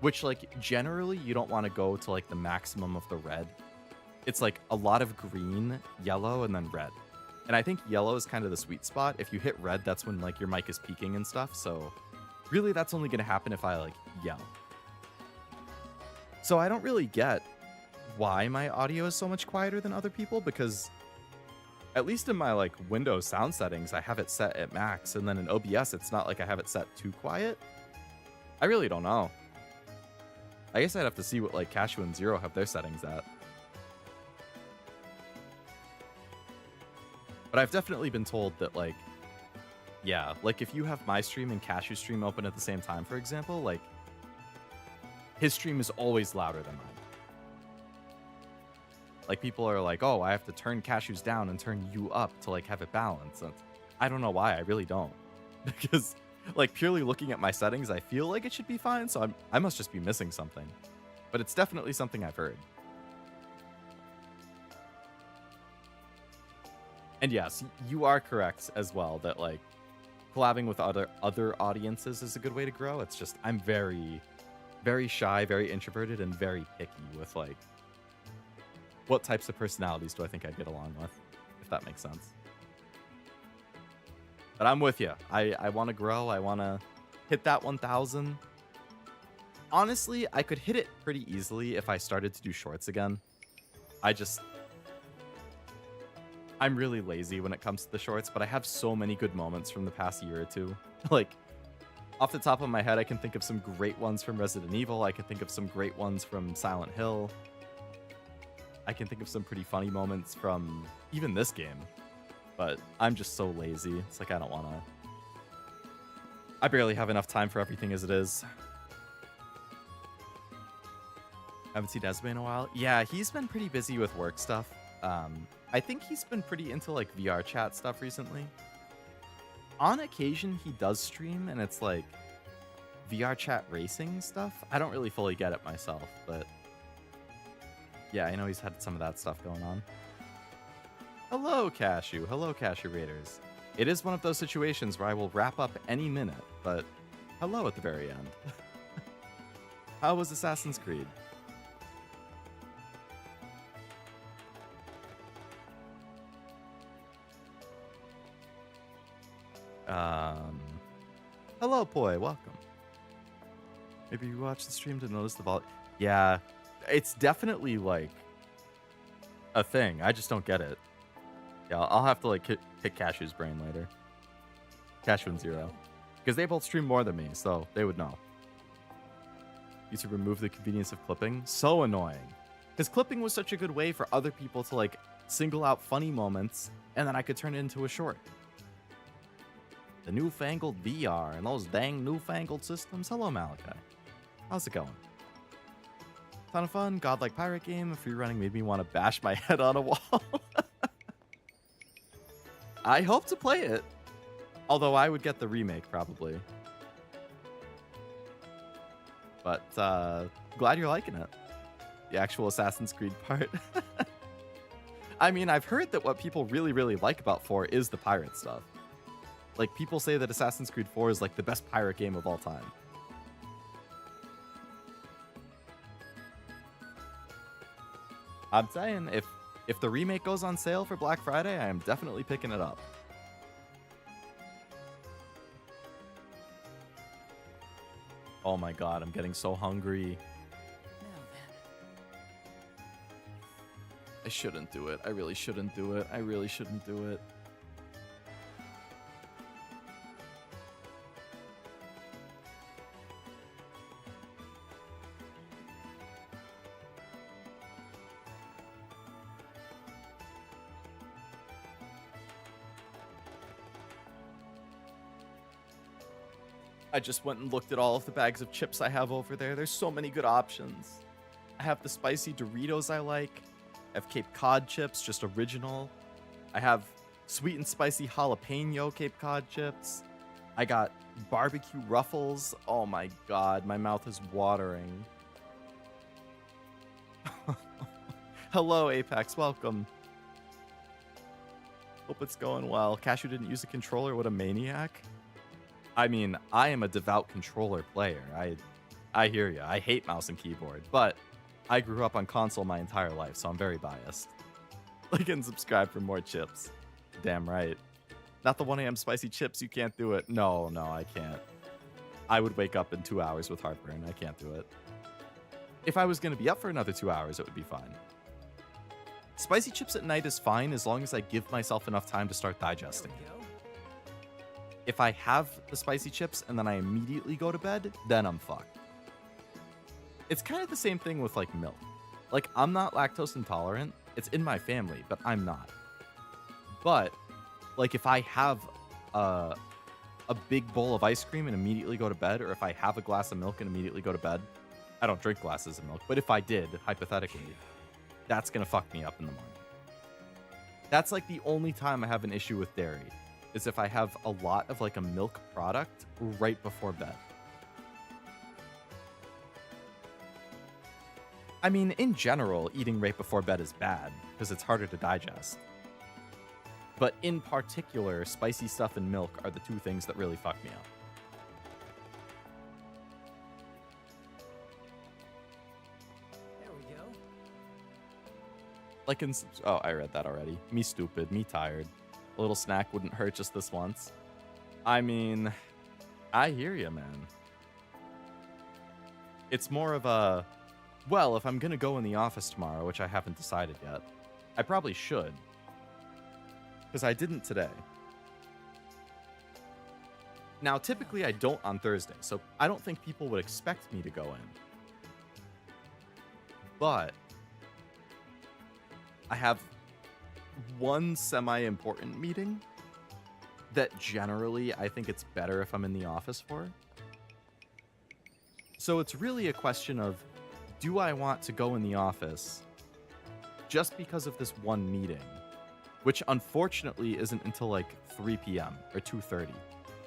Which, like, generally, you don't want to go to, like, the maximum of the red. It's, like, a lot of green, yellow, and then red. And I think yellow is kind of the sweet spot. If you hit red, that's when, like, your mic is peaking and stuff, so... Really, that's only going to happen if I, like, yell. So I don't really get why my audio is so much quieter than other people, because at least in my, like, Windows sound settings, I have it set at max, and then in OBS, it's not like I have it set too quiet. I really don't know. I guess I'd have to see what, like, Cashew and Zero have their settings at. But I've definitely been told that, like, yeah, like, if you have my stream and Cashew's stream open at the same time, for example, like, his stream is always louder than mine. Like, people are like, oh, I have to turn Cashew's down and turn you up to, like, have it balanced. And I don't know why, I really don't. Because, like, purely looking at my settings, I feel like it should be fine, so I must just be missing something. But it's definitely something I've heard. And yes, you are correct as well that, like, collabing with other audiences is a good way to grow. It's just, I'm very, very shy, very introverted, and very picky with, like, what types of personalities do I think I'd get along with, if that makes sense. But I'm with you. I want to grow. I want to hit that 1,000. Honestly, I could hit it pretty easily if I started to do shorts again. I'm really lazy when it comes to the shorts, but I have so many good moments from the past year or two. Like, off the top of my head, I can think of some great ones from Resident Evil. I can think of some great ones from Silent Hill. I can think of some pretty funny moments from even this game. But I'm just so lazy. It's like, I don't want to... I barely have enough time for everything as it is. Haven't seen Esme in a while. Yeah, he's been pretty busy with work stuff. I think he's been pretty into, like, VR chat stuff recently. On occasion, he does stream, and it's, like, VR chat racing stuff. I don't really fully get it myself, but... Yeah, I know he's had some of that stuff going on. Hello, Cashew. Hello, Cashew Raiders. It is one of those situations where I will wrap up any minute, but hello at the very end. How was Assassin's Creed? Hello, Poi. Welcome. Maybe you watched the stream to notice the volume. Yeah, it's definitely like a thing. I just don't get it. Yeah, I'll have to like pick Cashew's brain later. Cashew and Zero. Because they both stream more than me, so they would know. Used to remove the convenience of clipping. So annoying. Because clipping was such a good way for other people to like single out funny moments, and then I could turn it into a short. The newfangled VR and those dang newfangled systems. Hello, Malachi. How's it going? Ton of fun, godlike pirate game. A free running made me want to bash my head on a wall. I hope to play it. Although I would get the remake, probably. But, glad you're liking it. The actual Assassin's Creed part. I mean, I've heard that what people really, really like about 4 is the pirate stuff. Like, people say that Assassin's Creed 4 is, like, the best pirate game of all time. I'm saying, if the remake goes on sale for Black Friday, I am definitely picking it up. Oh my god, I'm getting so hungry. I shouldn't do it. I really shouldn't do it. I really shouldn't do it. I just went and looked at all of the bags of chips I have over there. There's so many good options. I have the spicy Doritos I like. I have Cape Cod chips, just original. I have sweet and spicy jalapeno Cape Cod chips. I got barbecue Ruffles. Oh my god, my mouth is watering. Hello, Apex. Welcome. Hope it's going well. Cashew didn't use a controller. What a maniac. I mean, I am a devout controller player. I hear you. I hate mouse and keyboard, but I grew up on console my entire life, so I'm very biased. Like and subscribe for more chips. Damn right. Not the 1 a.m. spicy chips. You can't do it. No, I can't. I would wake up in 2 hours with heartburn. I can't do it. If I was going to be up for another 2 hours, it would be fine. Spicy chips at night is fine as long as I give myself enough time to start digesting. If I have the spicy chips and then I immediately go to bed, then I'm fucked. It's kind of the same thing with like milk. Like, I'm not lactose intolerant. It's in my family, but I'm not. But like, if I have a big bowl of ice cream and immediately go to bed, or if I have a glass of milk and immediately go to bed, I don't drink glasses of milk, but if I did, hypothetically, that's gonna fuck me up in the morning. That's like the only time I have an issue with dairy, is if I have a lot of like a milk product right before bed. I mean, in general, eating right before bed is bad because it's harder to digest. But in particular, spicy stuff and milk are the two things that really fuck me up. There we go. Like in... Oh, I read that already. Me stupid, me tired. A little snack wouldn't hurt just this once. I mean, I hear you, man. It's more of a... Well, if I'm going to go in the office tomorrow, which I haven't decided yet, I probably should. Because I didn't today. Now, typically I don't on Thursday, so I don't think people would expect me to go in. But I have one semi-important meeting that generally I think it's better if I'm in the office for. So it's really a question of, do I want to go in the office just because of this one meeting, which unfortunately isn't until like 3 p.m. or 2:30.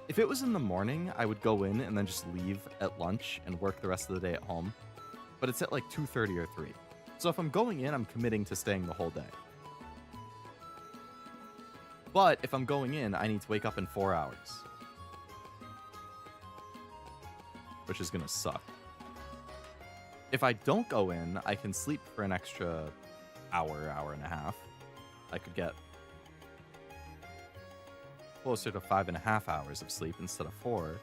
If it was in the morning, I would go in and then just leave at lunch and work the rest of the day at home. But it's at like 2:30 or 3. So if I'm going in, I'm committing to staying the whole day. But if I'm going in, I need to wake up in 4 hours. Which is gonna suck. If I don't go in, I can sleep for an extra hour and a half. I could get closer to 5.5 hours of sleep instead of 4.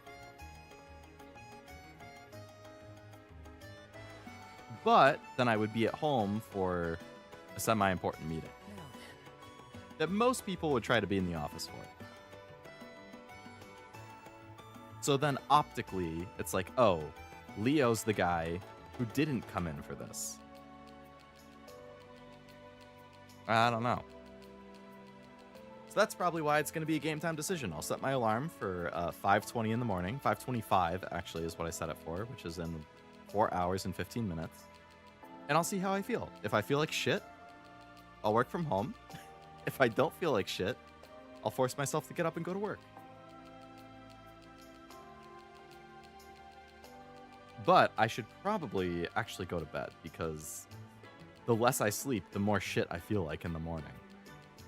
But then I would be at home for a semi-important meeting that most people would try to be in the office for. So then optically, it's like, oh, Leo's the guy who didn't come in for this. I don't know. So that's probably why it's going to be a game time decision. I'll set my alarm for 5:20 in the morning. 5:25 actually is what I set it for, which is in 4 hours and 15 minutes. And I'll see how I feel. If I feel like shit, I'll work from home. If I don't feel like shit, I'll force myself to get up and go to work. But I should probably actually go to bed because the less I sleep, the more shit I feel like in the morning.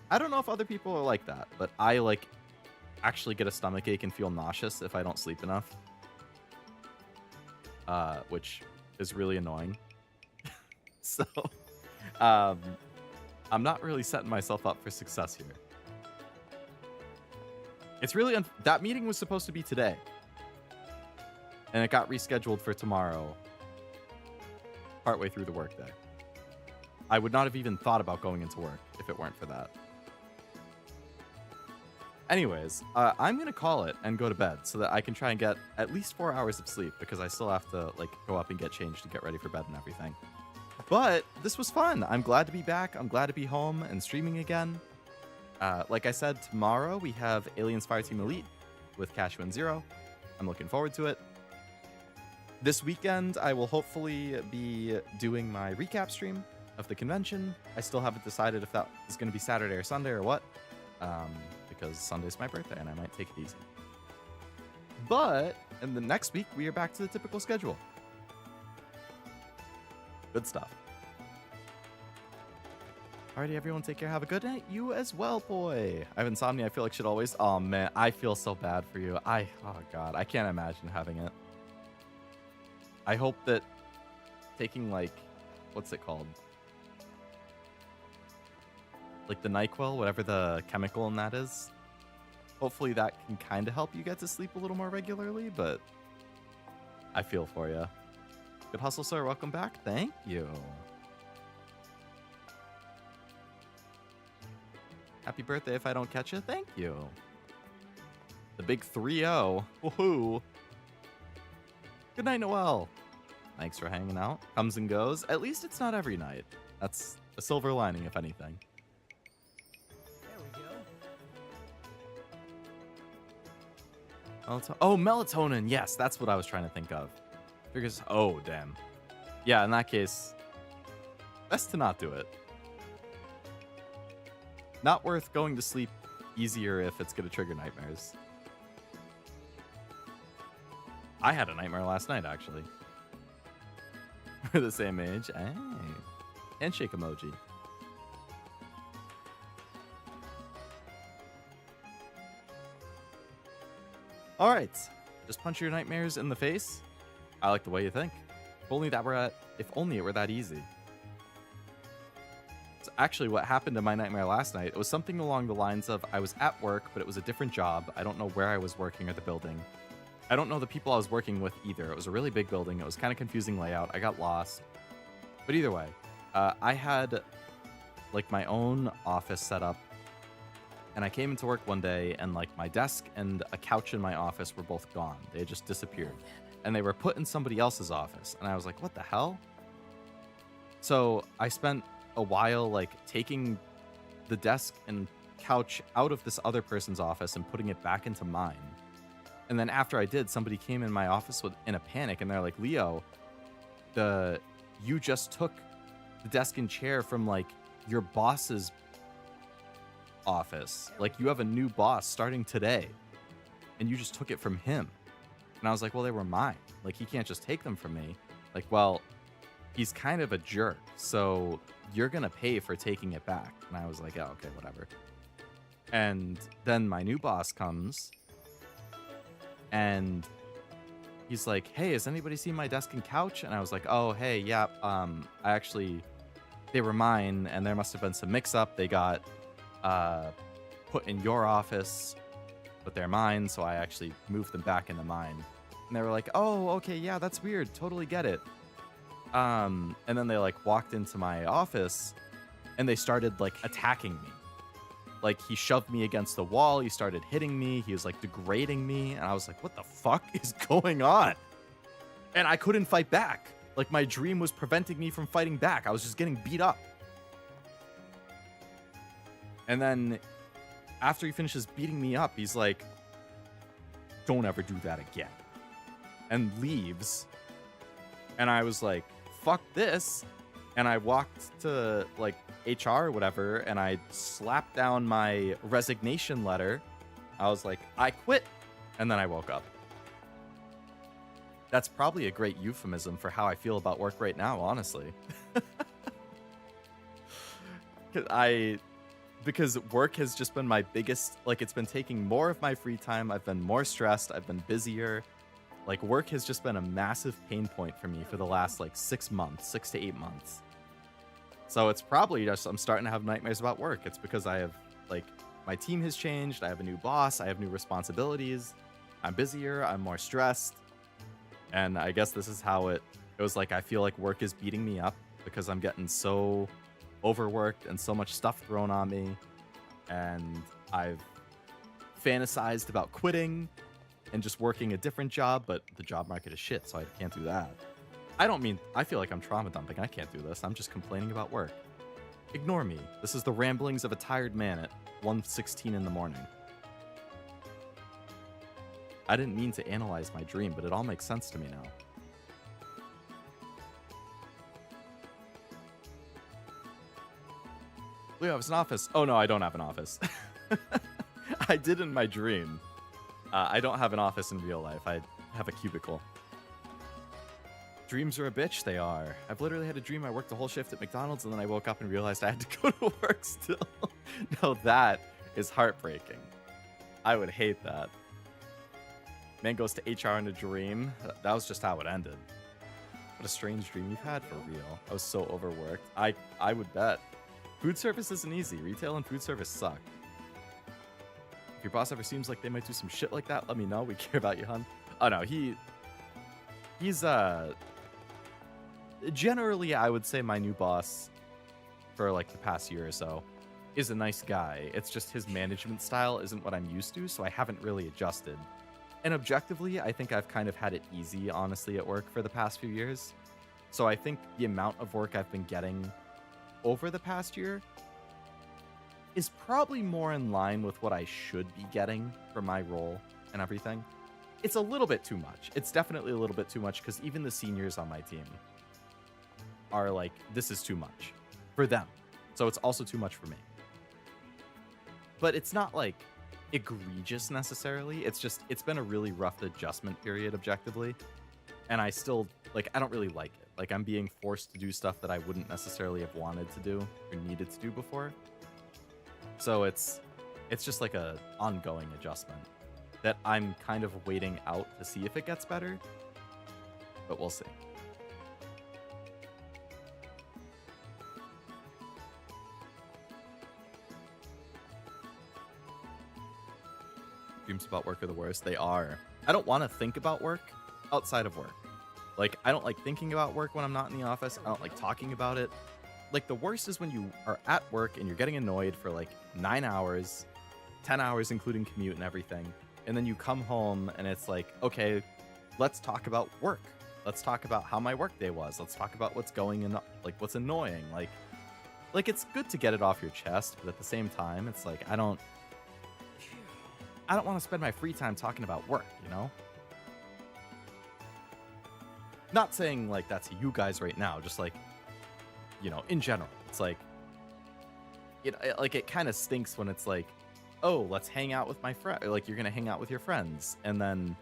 I don't know if other people are like that, but I like actually get a stomachache and feel nauseous if I don't sleep enough. Which is really annoying. So, I'm not really setting myself up for success here. It's really that meeting was supposed to be today, and it got rescheduled for tomorrow, partway through the workday. I would not have even thought about going into work if it weren't for that. Anyways, I'm gonna call it and go to bed so that I can try and get at least 4 hours of sleep because I still have to like go up and get changed to get ready for bed and everything. But this was fun. I'm glad to be back. I'm glad to be home and streaming again. Like I said, tomorrow we have Aliens Fireteam Elite with Cashew and Zero. I'm looking forward to it. This weekend, I will hopefully be doing my recap stream of the convention. I still haven't decided if that is going to be Saturday or Sunday or what, because Sunday's my birthday and I might take it easy. But in the next week, we are back to the typical schedule. Good stuff. Alrighty, everyone, take care. Have a good night. You as well, boy. I have insomnia. I feel like shit always. Oh, man. I feel so bad for you. Oh, God. I can't imagine having it. I hope that taking, like, what's it called? Like the NyQuil, whatever the chemical in that is. Hopefully that can kind of help you get to sleep a little more regularly, but I feel for you. Good hustle, sir. Welcome back. Thank you. Happy birthday if I don't catch you. Thank you. The big 3-0. Woohoo. Good night, Noel. Thanks for hanging out. Comes and goes. At least it's not every night. That's a silver lining, if anything. There we go. Oh, melatonin. Yes, that's what I was trying to think of. Because, oh, damn. Yeah, in that case, best to not do it. Not worth going to sleep easier if it's going to trigger nightmares. I had a nightmare last night, actually. We're the same age. Hey. Handshake emoji. All right. Just punch your nightmares in the face. I like the way you think. If only it were that easy. It's actually what happened in my nightmare last night. It was something along the lines of I was at work, but it was a different job. I don't know where I was working or the building. I don't know the people I was working with either. It was a really big building. It was kind of confusing layout. I got lost. But either way, I had like my own office set up. And I came into work one day and like my desk and a couch in my office were both gone. They had just disappeared. And they were put in somebody else's office. And I was like, what the hell? So I spent a while like taking the desk and couch out of this other person's office and putting it back into mine. And then after I did, somebody came in my office in a panic and they're like, Leo, you just took the desk and chair from like your boss's office. Like you have a new boss starting today and you just took it from him. And I was like, well, they were mine. Like he can't just take them from me. Like, well, he's kind of a jerk. So you're going to pay for taking it back. And I was like, oh, okay, whatever. And then my new boss comes and he's like, hey, has anybody seen my desk and couch? And I was like, oh, hey, yeah, they were mine and there must have been some mix up. They got put in your office but they're mine, so I actually moved them back into mine. And they were like, oh, okay, yeah, that's weird. Totally get it. And then they like walked into my office and they started like attacking me. Like he shoved me against the wall. He started hitting me. He was like degrading me. And I was like, what the fuck is going on? And I couldn't fight back. Like my dream was preventing me from fighting back. I was just getting beat up. And then after he finishes beating me up, he's like, don't ever do that again. And leaves. And I was like, fuck this. And I walked to like HR or whatever, and I slapped down my resignation letter. I was like, I quit. And then I woke up. That's probably a great euphemism for how I feel about work right now, honestly. Because work has just been my biggest, like it's been taking more of my free time. I've been more stressed. I've been busier. Like work has just been a massive pain point for me for the last like 6 months, 6 to 8 months. So it's probably just I'm starting to have nightmares about work. It's because I have like my team has changed. I have a new boss. I have new responsibilities. I'm busier. I'm more stressed. And I guess this is how it goes. Like I feel like work is beating me up because I'm getting so overworked and so much stuff thrown on me. And I've fantasized about quitting and just working a different job, but the job market is shit, so I can't do that. I feel like I'm trauma dumping. I can't do this. I'm just complaining about work. Ignore me. This is the ramblings of a tired man at 1:16 in the morning. I didn't mean to analyze my dream, but it all makes sense to me now. Leo has an office. Oh no, I don't have an office. I did in my dream. I don't have an office in real life. I have a cubicle. Dreams are a bitch, they are. I've literally had a dream I worked a whole shift at McDonald's and then I woke up and realized I had to go to work still. No, that is heartbreaking. I would hate that. Man goes to HR in a dream. That was just how it ended. What a strange dream you've had, for real. I was so overworked. I would bet. Food service isn't easy. Retail and food service suck. If your boss ever seems like they might do some shit like that, let me know. We care about you, hun. Oh no, he's generally, I would say my new boss for like the past year or so is a nice guy. It's just his management style isn't what I'm used to, so I haven't really adjusted. And objectively, I think I've kind of had it easy, honestly, at work for the past few years. So I think the amount of work I've been getting over the past year is probably more in line with what I should be getting for my role and everything. It's a little bit too much. It's definitely a little bit too much because even the seniors on my team are like, this is too much for them. So it's also too much for me. But it's not like egregious necessarily. It's just, it's been a really rough adjustment period objectively. And I still, like, I don't really like it. Like, I'm being forced to do stuff that I wouldn't necessarily have wanted to do or needed to do before. So it's just like a ongoing adjustment that I'm kind of waiting out to see if it gets better. But we'll see. Dreams about work are the worst. They are. I don't want to think about work outside of work. Like, I don't like thinking about work when I'm not in the office. I don't like talking about it. Like, the worst is when you are at work and you're getting annoyed for like 9 hours, 10 hours including commute and everything. And then you come home and it's like, okay, let's talk about work. Let's talk about how my workday was. Let's talk about what's going in, like what's annoying. Like it's good to get it off your chest, but at the same time, it's like, I don't want to spend my free time talking about work, you know? Not saying like that to you guys right now, just like, you know, in general. It's like, it kind of stinks when it's like, oh, let's hang out with my friend. Like, you're going to hang out with your friends. And then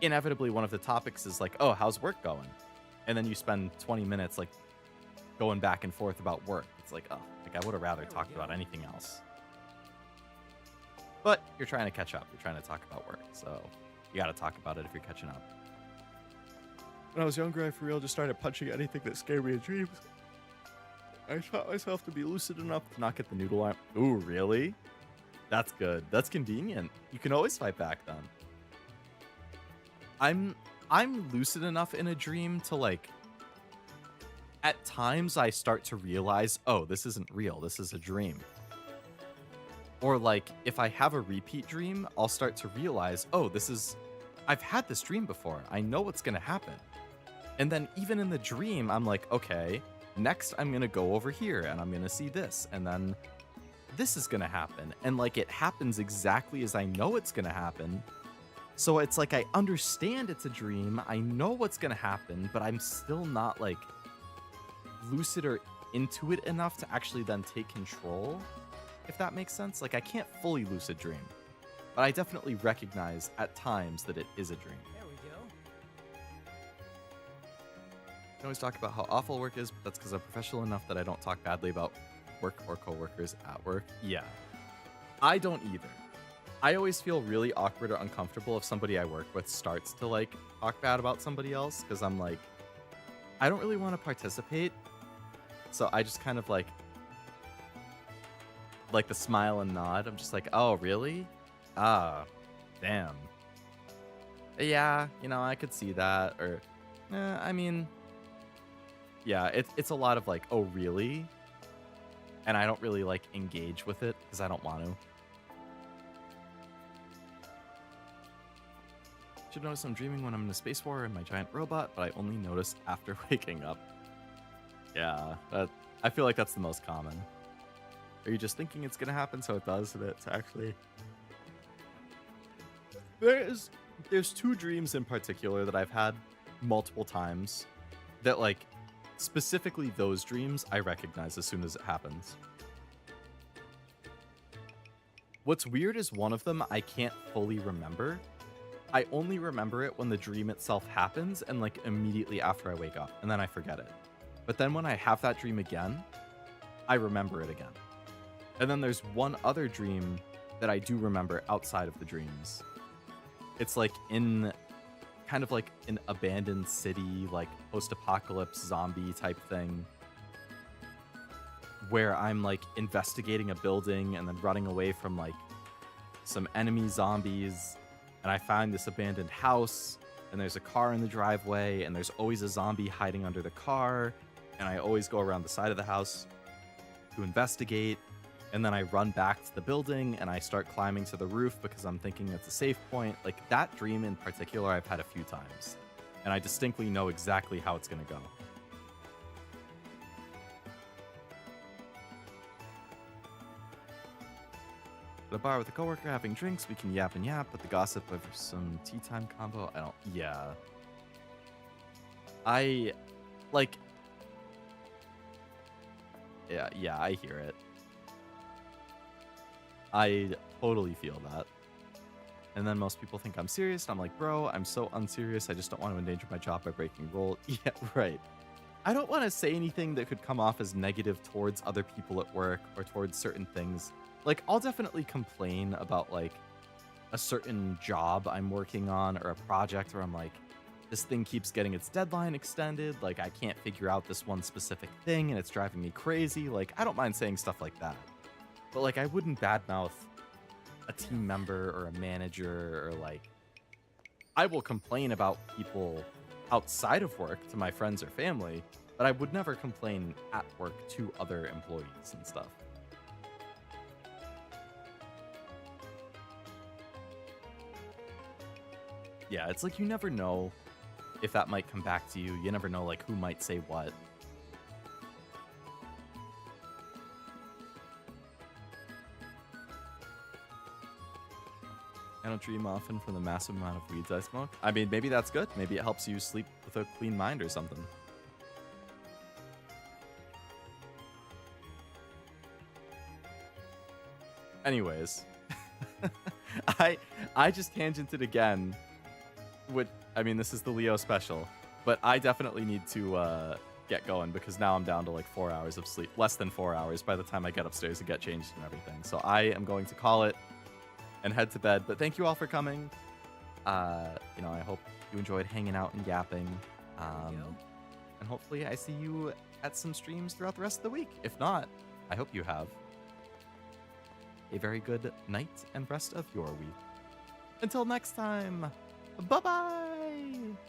inevitably one of the topics is like, oh, how's work going? And then you spend 20 minutes like going back and forth about work. It's like, oh, like I would have rather talked about anything else. But you're trying to catch up. You're trying to talk about work. So you got to talk about it if you're catching up. When I was younger, I for real just started punching anything that scared me in dreams. I taught myself to be lucid enough to not get the noodle arm. Ooh, really? That's good. That's convenient. You can always fight back then. I'm lucid enough in a dream to like at times I start to realize, oh, this isn't real. This is a dream. Or like if I have a repeat dream, I'll start to realize, oh, I've had this dream before. I know what's going to happen. And then even in the dream, I'm like, okay, next I'm going to go over here and I'm going to see this. And then this is going to happen. And like it happens exactly as I know it's going to happen. So it's like I understand it's a dream. I know what's going to happen, but I'm still not like lucid or into it enough to actually then take control, if that makes sense. Like I can't fully lucid dream, but I definitely recognize at times that it is a dream. There we go. I always talk about how awful work is, but that's because I'm professional enough that I don't talk badly about work or coworkers at work. Yeah, I don't either. I always feel really awkward or uncomfortable if somebody I work with starts to like talk bad about somebody else, because I'm like, I don't really want to participate. So I just kind of like the smile and nod. I'm just like, oh, really? Ah, damn. Yeah, you know, I could see that. Or, I mean, yeah, it's a lot of like, oh, really? And I don't really like engage with it because I don't want to. Should notice I'm dreaming when I'm in a space war in my giant robot, but I only noticed after waking up. Yeah, I feel like that's the most common. Are you just thinking it's gonna happen so it does, and it's actually... There's two dreams in particular that I've had multiple times that, like, specifically those dreams I recognize as soon as it happens. What's weird is one of them I can't fully remember. I only remember it when the dream itself happens and like immediately after I wake up, and then I forget it. But then when I have that dream again, I remember it again. And then there's one other dream that I do remember outside of the dreams. It's like in kind of like an abandoned city, like post-apocalypse zombie type thing, where I'm like investigating a building and then running away from like some enemy zombies. And I find this abandoned house, and there's a car in the driveway, and there's always a zombie hiding under the car, and I always go around the side of the house to investigate, and then I run back to the building, and I start climbing to the roof because I'm thinking it's a safe point. Like, that dream in particular I've had a few times, and I distinctly know exactly how it's going to go. At a bar with a coworker having drinks, we can yap and yap, but the gossip over some tea time combo, I don't... Yeah. I... Like... Yeah, I hear it. I totally feel that. And then most people think I'm serious, and I'm like, bro, I'm so unserious, I just don't want to endanger my job by breaking rules. Yeah, right. I don't want to say anything that could come off as negative towards other people at work or towards certain things. Like, I'll definitely complain about, like, a certain job I'm working on or a project where I'm like, this thing keeps getting its deadline extended. Like, I can't figure out this one specific thing and it's driving me crazy. Like, I don't mind saying stuff like that. But, like, I wouldn't badmouth a team member or a manager or, like... I will complain about people outside of work to my friends or family, but I would never complain at work to other employees and stuff. Yeah, it's like you never know if that might come back to you. You never know, like, who might say what. I don't dream often from the massive amount of weeds I smoke. I mean, maybe that's good. Maybe it helps you sleep with a clean mind or something. Anyways, I just tangented again. I mean, this is the Leo special, but I definitely need to get going because now I'm down to like 4 hours of sleep, less than 4 hours by the time I get upstairs and get changed and everything. So I am going to call it and head to bed. But thank you all for coming. You know, I hope you enjoyed hanging out and yapping. And hopefully I see you at some streams throughout the rest of the week. If not, I hope you have. a very good night and rest of your week. Until next time, bye-bye!